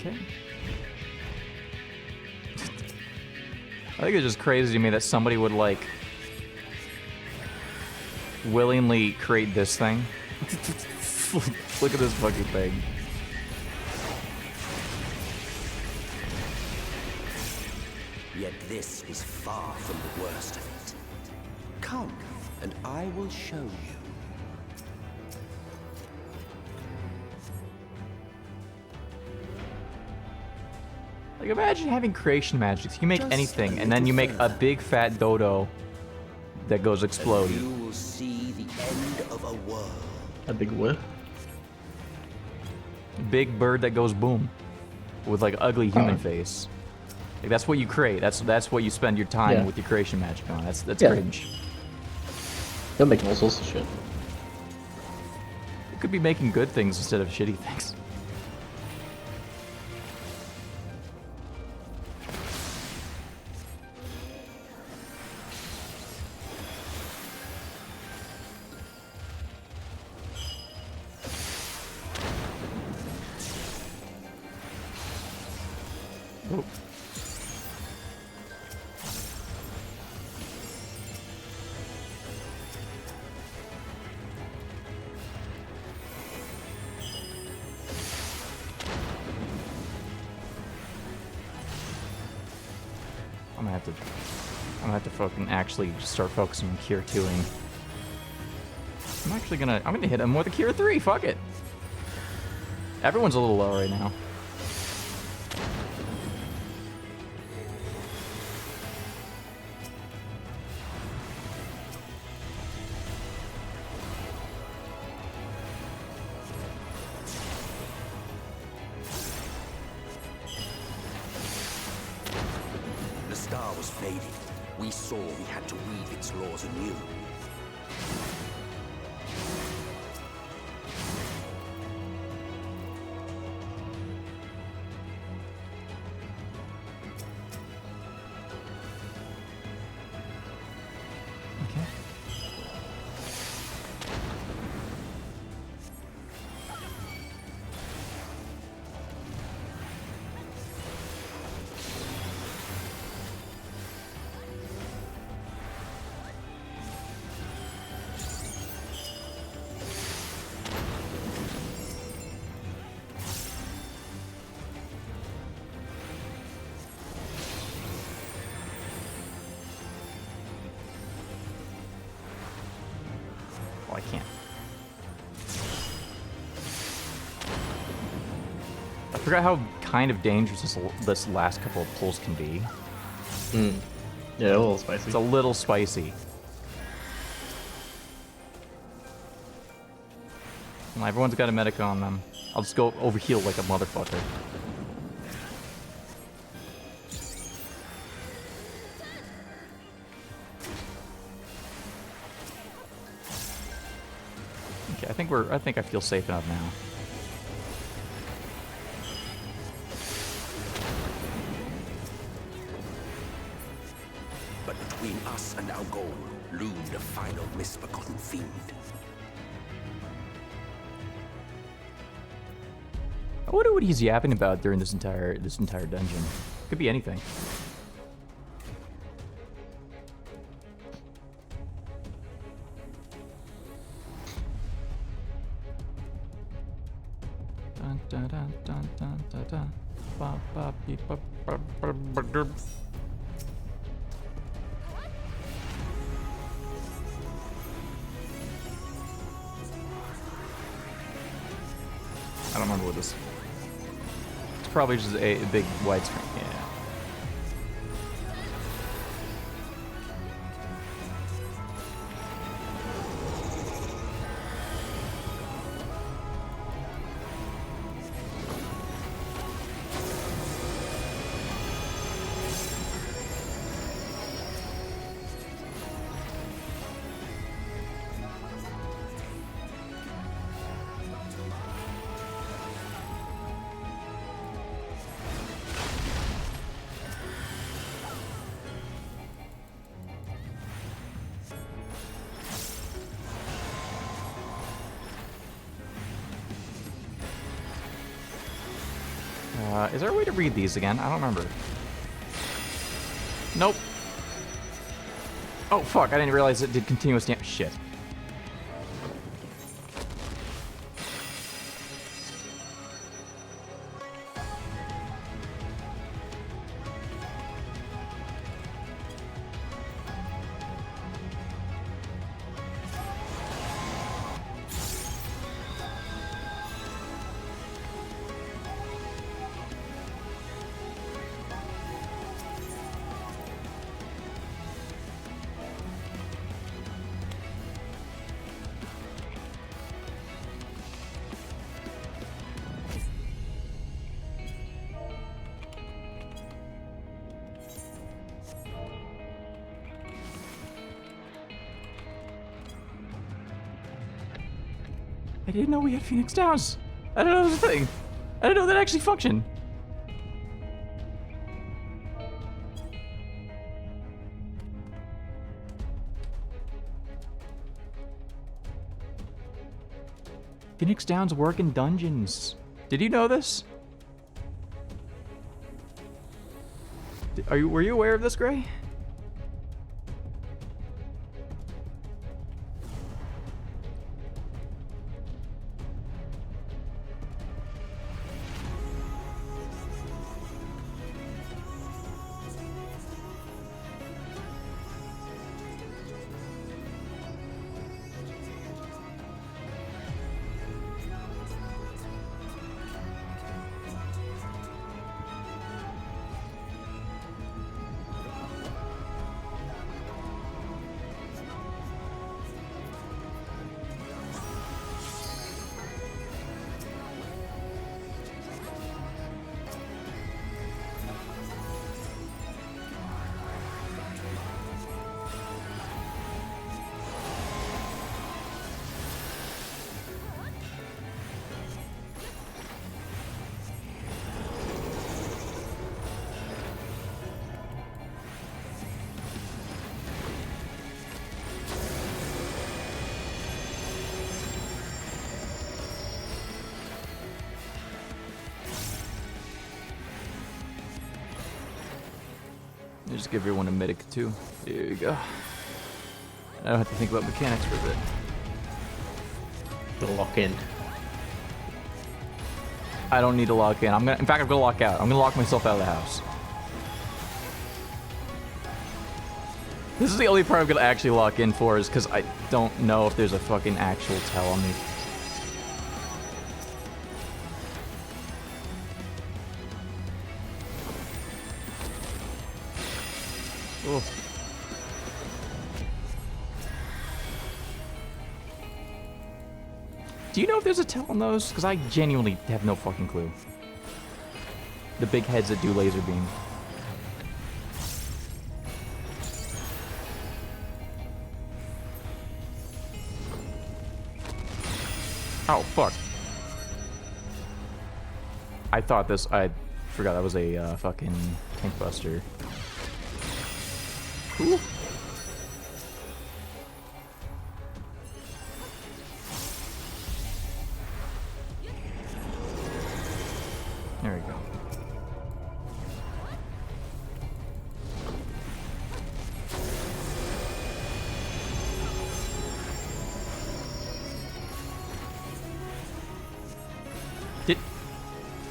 C: Okay. I think it's just crazy to me that somebody would, like, willingly create this thing. Look at this fucking thing.
O: Yet this is far from the worst of it. Come, and I will show you.
C: Like, imagine having creation magics. You make
O: Just
C: anything,
O: a
C: and then you make
O: little
C: a big fat dodo that goes explode.
O: You will see the end of a world.
E: A big what?
C: Big bird that goes boom, with like ugly human face. Like, that's what you create. That's what you spend your time with your creation magic on. That's cringe.
E: They'll make all sorts of shit.
C: You could be making good things instead of shitty things. Oh. I'm gonna have to fucking actually start focusing on Cure 2ing. I'm gonna hit him with a Cure 3, fuck it. Everyone's a little low right now.
O: The star was fading. We saw we had to weave its laws anew.
C: forgot how kind of dangerous this last couple of pulls can be.
E: Yeah, a little spicy.
C: It's a little spicy. Well, everyone's got a medic on them. I'll just go overheal like a motherfucker. Okay, I think I feel safe enough now.
D: But between us and our goal loomed a final misbegotten fiend.
C: I wonder what he's yapping about during this entire dungeon. Could be anything. Dun, dun, dun, dun, dun, dun, dun. Ba, ba, beep, ba, ba, ba, ba, derp. I don't remember what this. It's probably just a big widescreen. Yeah. Is there a way to read these again? I don't remember. Nope. Oh, fuck. I didn't realize it did continuous damage. Shit. I didn't know we had Phoenix Downs. I didn't know it was a thing. I didn't know that actually functioned. Phoenix Downs work in dungeons. Did you know this? Were you aware of this, Gray? Just give everyone a medic too. There you go. I don't have to think about mechanics for a bit.
E: Gonna lock in.
C: I don't need to lock in. In fact, I'm gonna lock out. I'm gonna lock myself out of the house. This is the only part I'm gonna actually lock in for, is because I don't know if there's a fucking actual tell on me. Oh. Do you know if there's a tell on those? Because I genuinely have no fucking clue. The big heads that do laser beam. Oh, fuck. I thought this... I forgot that was a fucking tank buster. Cool. There we go.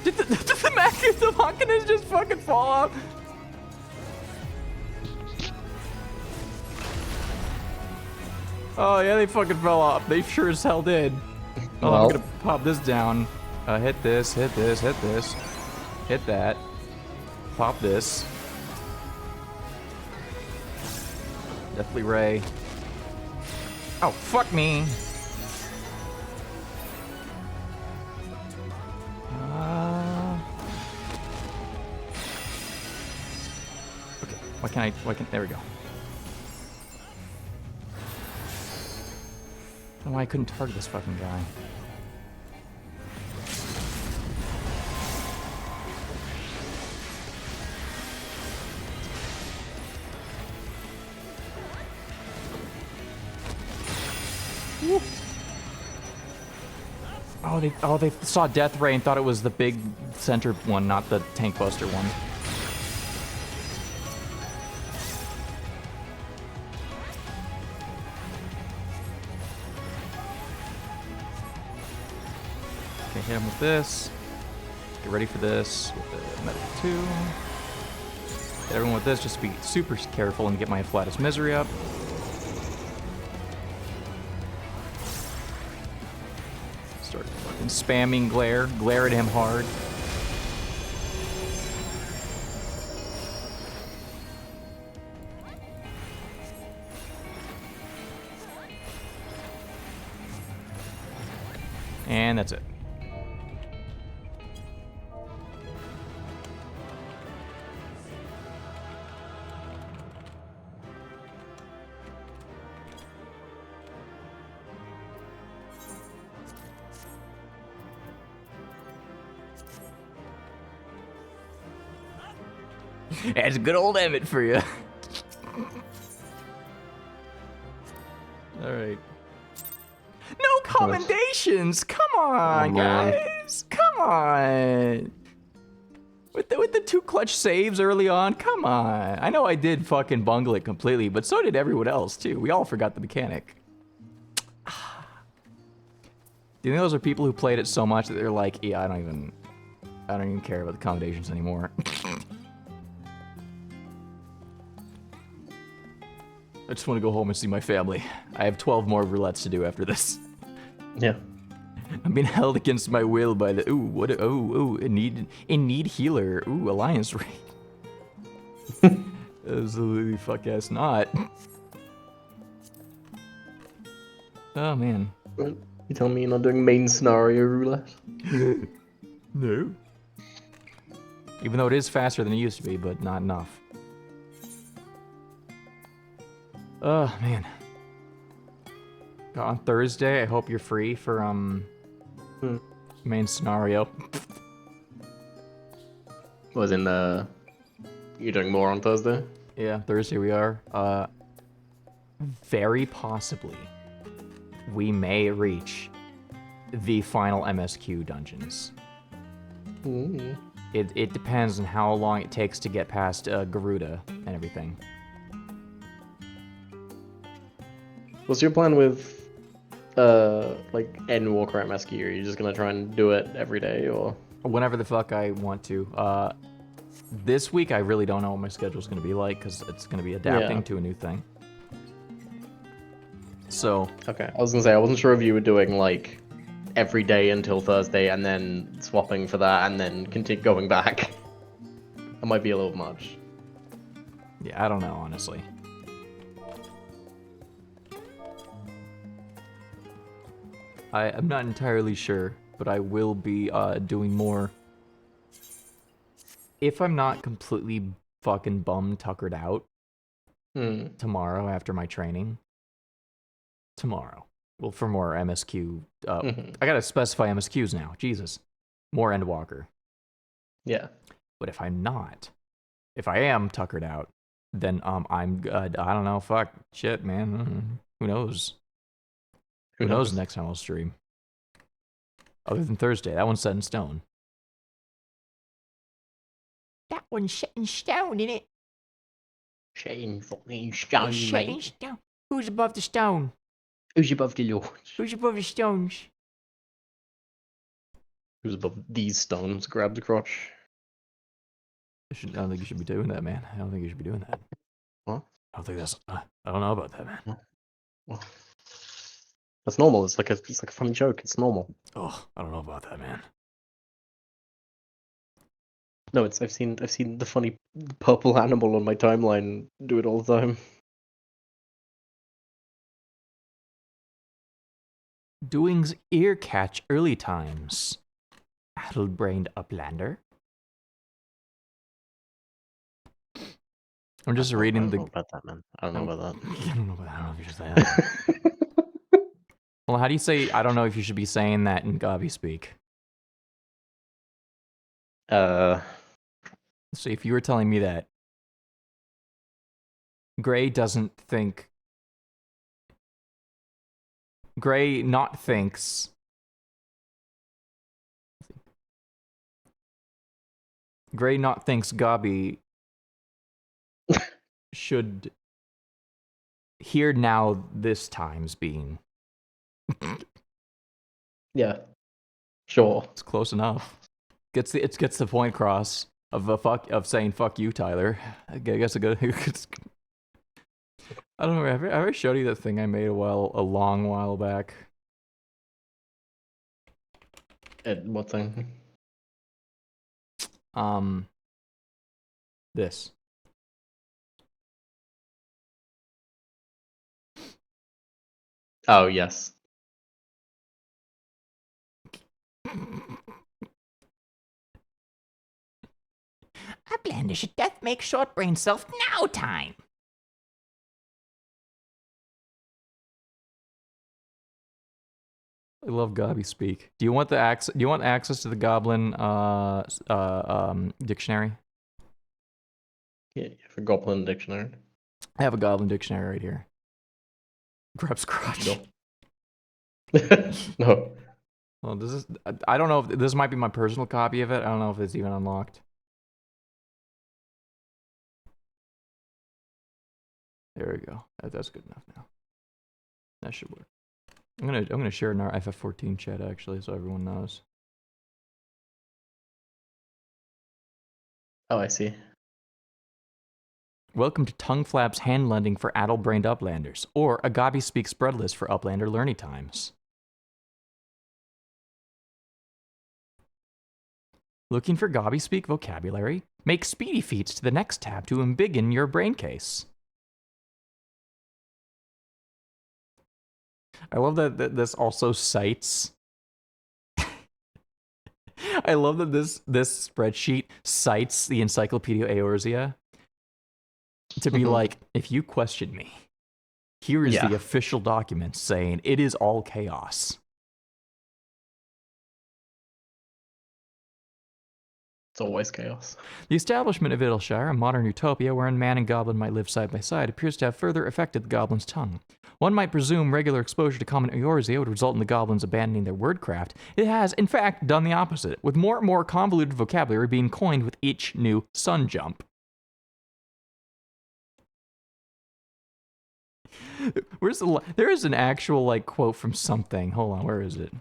C: Did the Machinas just fucking fall off? Oh yeah, they fucking fell off. They sure as hell did. Oh, I'm gonna pop this down. Hit this, hit this, hit this. Hit that. Pop this. Deathly Ray. Oh, fuck me. Okay, there we go. I don't know why I couldn't target this fucking guy. Oh, they saw Death Ray and thought it was the big center one, not the tank buster one. Okay, hit him with this. Get ready for this with the medical 2. Hit everyone with this, just be super careful and get my Afflatus Misery up. Start fucking spamming glare. Glare at him hard. And that's it. That's good old Emmett for you. Alright. No commendations! Come on, guys! Come on! With the 2 clutch saves early on, come on. I know I did fucking bungle it completely, but so did everyone else too. We all forgot the mechanic. Do you think those are people who played it so much that they're like, yeah, I don't even care about the commendations anymore. I just want to go home and see my family. I have 12 more roulettes to do after this.
F: Yeah.
C: I'm being held against my will by the in need healer. Ooh, alliance raid. Absolutely fuck ass not. Oh man.
F: You telling me you're not doing main scenario roulette?
C: No. Even though it is faster than it used to be, but not enough. Oh man. On Thursday, I hope you're free for main scenario.
F: Was in you're doing more on Thursday?
C: Yeah, Thursday we are. Very possibly we may reach the final MSQ dungeons.
F: Ooh.
C: It depends on how long it takes to get past Garuda and everything.
F: What's your plan with like Endwalker MSQ? Are you just gonna try and do it every day, or
C: whenever the fuck I want to? This week I really don't know what my schedule's gonna be like because it's gonna be adapting to a new thing. So
F: okay, I was gonna say I wasn't sure if you were doing like every day until Thursday and then swapping for that and then continue going back. That might be a little much.
C: Yeah, I don't know, honestly. I'm not entirely sure, but I will be doing more. If I'm not completely fucking bum-tuckered out tomorrow after my training. Tomorrow. Well, for more MSQ. I gotta specify MSQs now. Jesus. More Endwalker.
F: Yeah.
C: But if I'm not, if I am tuckered out, then I'm good. I don't know. Fuck. Shit, man. Who knows? Who knows next time I'll stream? Other than Thursday. That one's set in stone.
A: That one's set in stone, innit?
F: Set in fucking stone,
A: It's set
F: mate.
A: in stone. Who's above the stone?
F: Who's above the Lord?
A: Who's above the stones?
F: Who's above these stones? Grab the crotch.
C: I don't think you should be doing that, man. I don't think you should be doing that.
F: What?
C: I don't think that's... I don't know about that, man.
F: What? That's normal. It's like a funny joke. It's normal.
C: Oh, I don't know about that, man.
F: No, I've seen the funny purple animal on my timeline do it all the time.
C: Doing's ear catch early times. Addle-brained uplander. I'm just reading the...
F: I don't know about that, man. I don't know about that.
C: I don't know about that. I don't know if you should say that. Well, how do you say, I don't know if you should be saying that in Gobby speak? So if you were telling me that Gray doesn't think... Gray not thinks... Gray not thinks Gobby should hear now this times being.
F: Yeah. Sure.
C: It's close enough. Gets the point across of saying fuck you, Tyler. I guess I don't know. Have I showed you that thing I made a long while back?
F: What thing?
C: This.
F: Oh, yes.
A: Uplandish at death makes short brain self now time.
C: I love Gobby speak. Do you want access to the Goblin dictionary?
F: Yeah, for Goblin dictionary.
C: I have a Goblin dictionary right here. Grabs crotch.
F: No.
C: Well, this is. I don't know if this might be my personal copy of it. I don't know if it's even unlocked. There we go. That's good enough now. That should work. I'm gonna share in our FF14 chat actually, so everyone knows.
F: Oh, I see.
C: Welcome to Tongue Flap's hand lending for addle-brained uplanders, or a Gobby Speak spread list for uplander learning times. Looking for Gobby Speak vocabulary? Make speedy feats to the next tab to embiggen your brain case. I love that this also cites. I love that this spreadsheet cites the Encyclopedia Eorzea to be like, if you question me, here is the official document saying it is all chaos.
F: It's always chaos.
C: The establishment of Idleshire, a modern utopia wherein man and goblin might live side by side, appears to have further affected the goblin's tongue. One might presume regular exposure to common Eorzea would result in the goblins abandoning their wordcraft. It has, in fact, done the opposite, with more and more convoluted vocabulary being coined with each new sun jump. Where's the... There is an actual, like, quote from something. Hold on, where is it?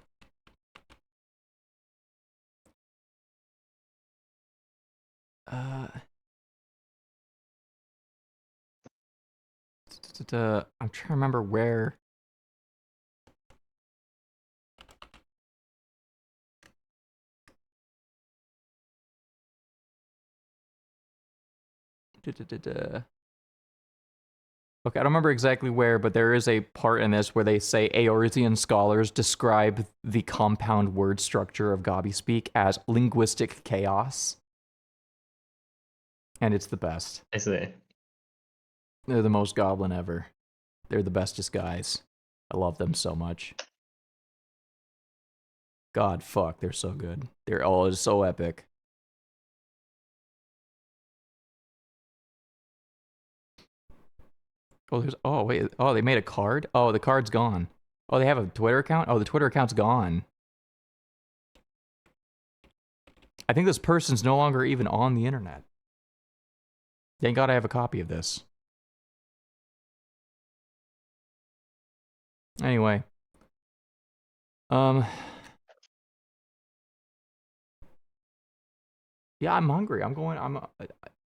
C: I'm trying to remember where. Okay, I don't remember exactly where, but there is a part in this where they say Eorzean scholars describe the compound word structure of Gobi speak as linguistic chaos. And it's the best.
H: I see.
C: They're the most goblin ever. They're the bestest guys. I love them so much. God, fuck, they're so good. They're all so epic. Oh, there's. Oh, wait. Oh, they made a card? Oh, the card's gone. Oh, they have a Twitter account? Oh, the Twitter account's gone. I think this person's no longer even on the internet. Thank God I have a copy of this. Anyway. Yeah, I'm hungry. I'm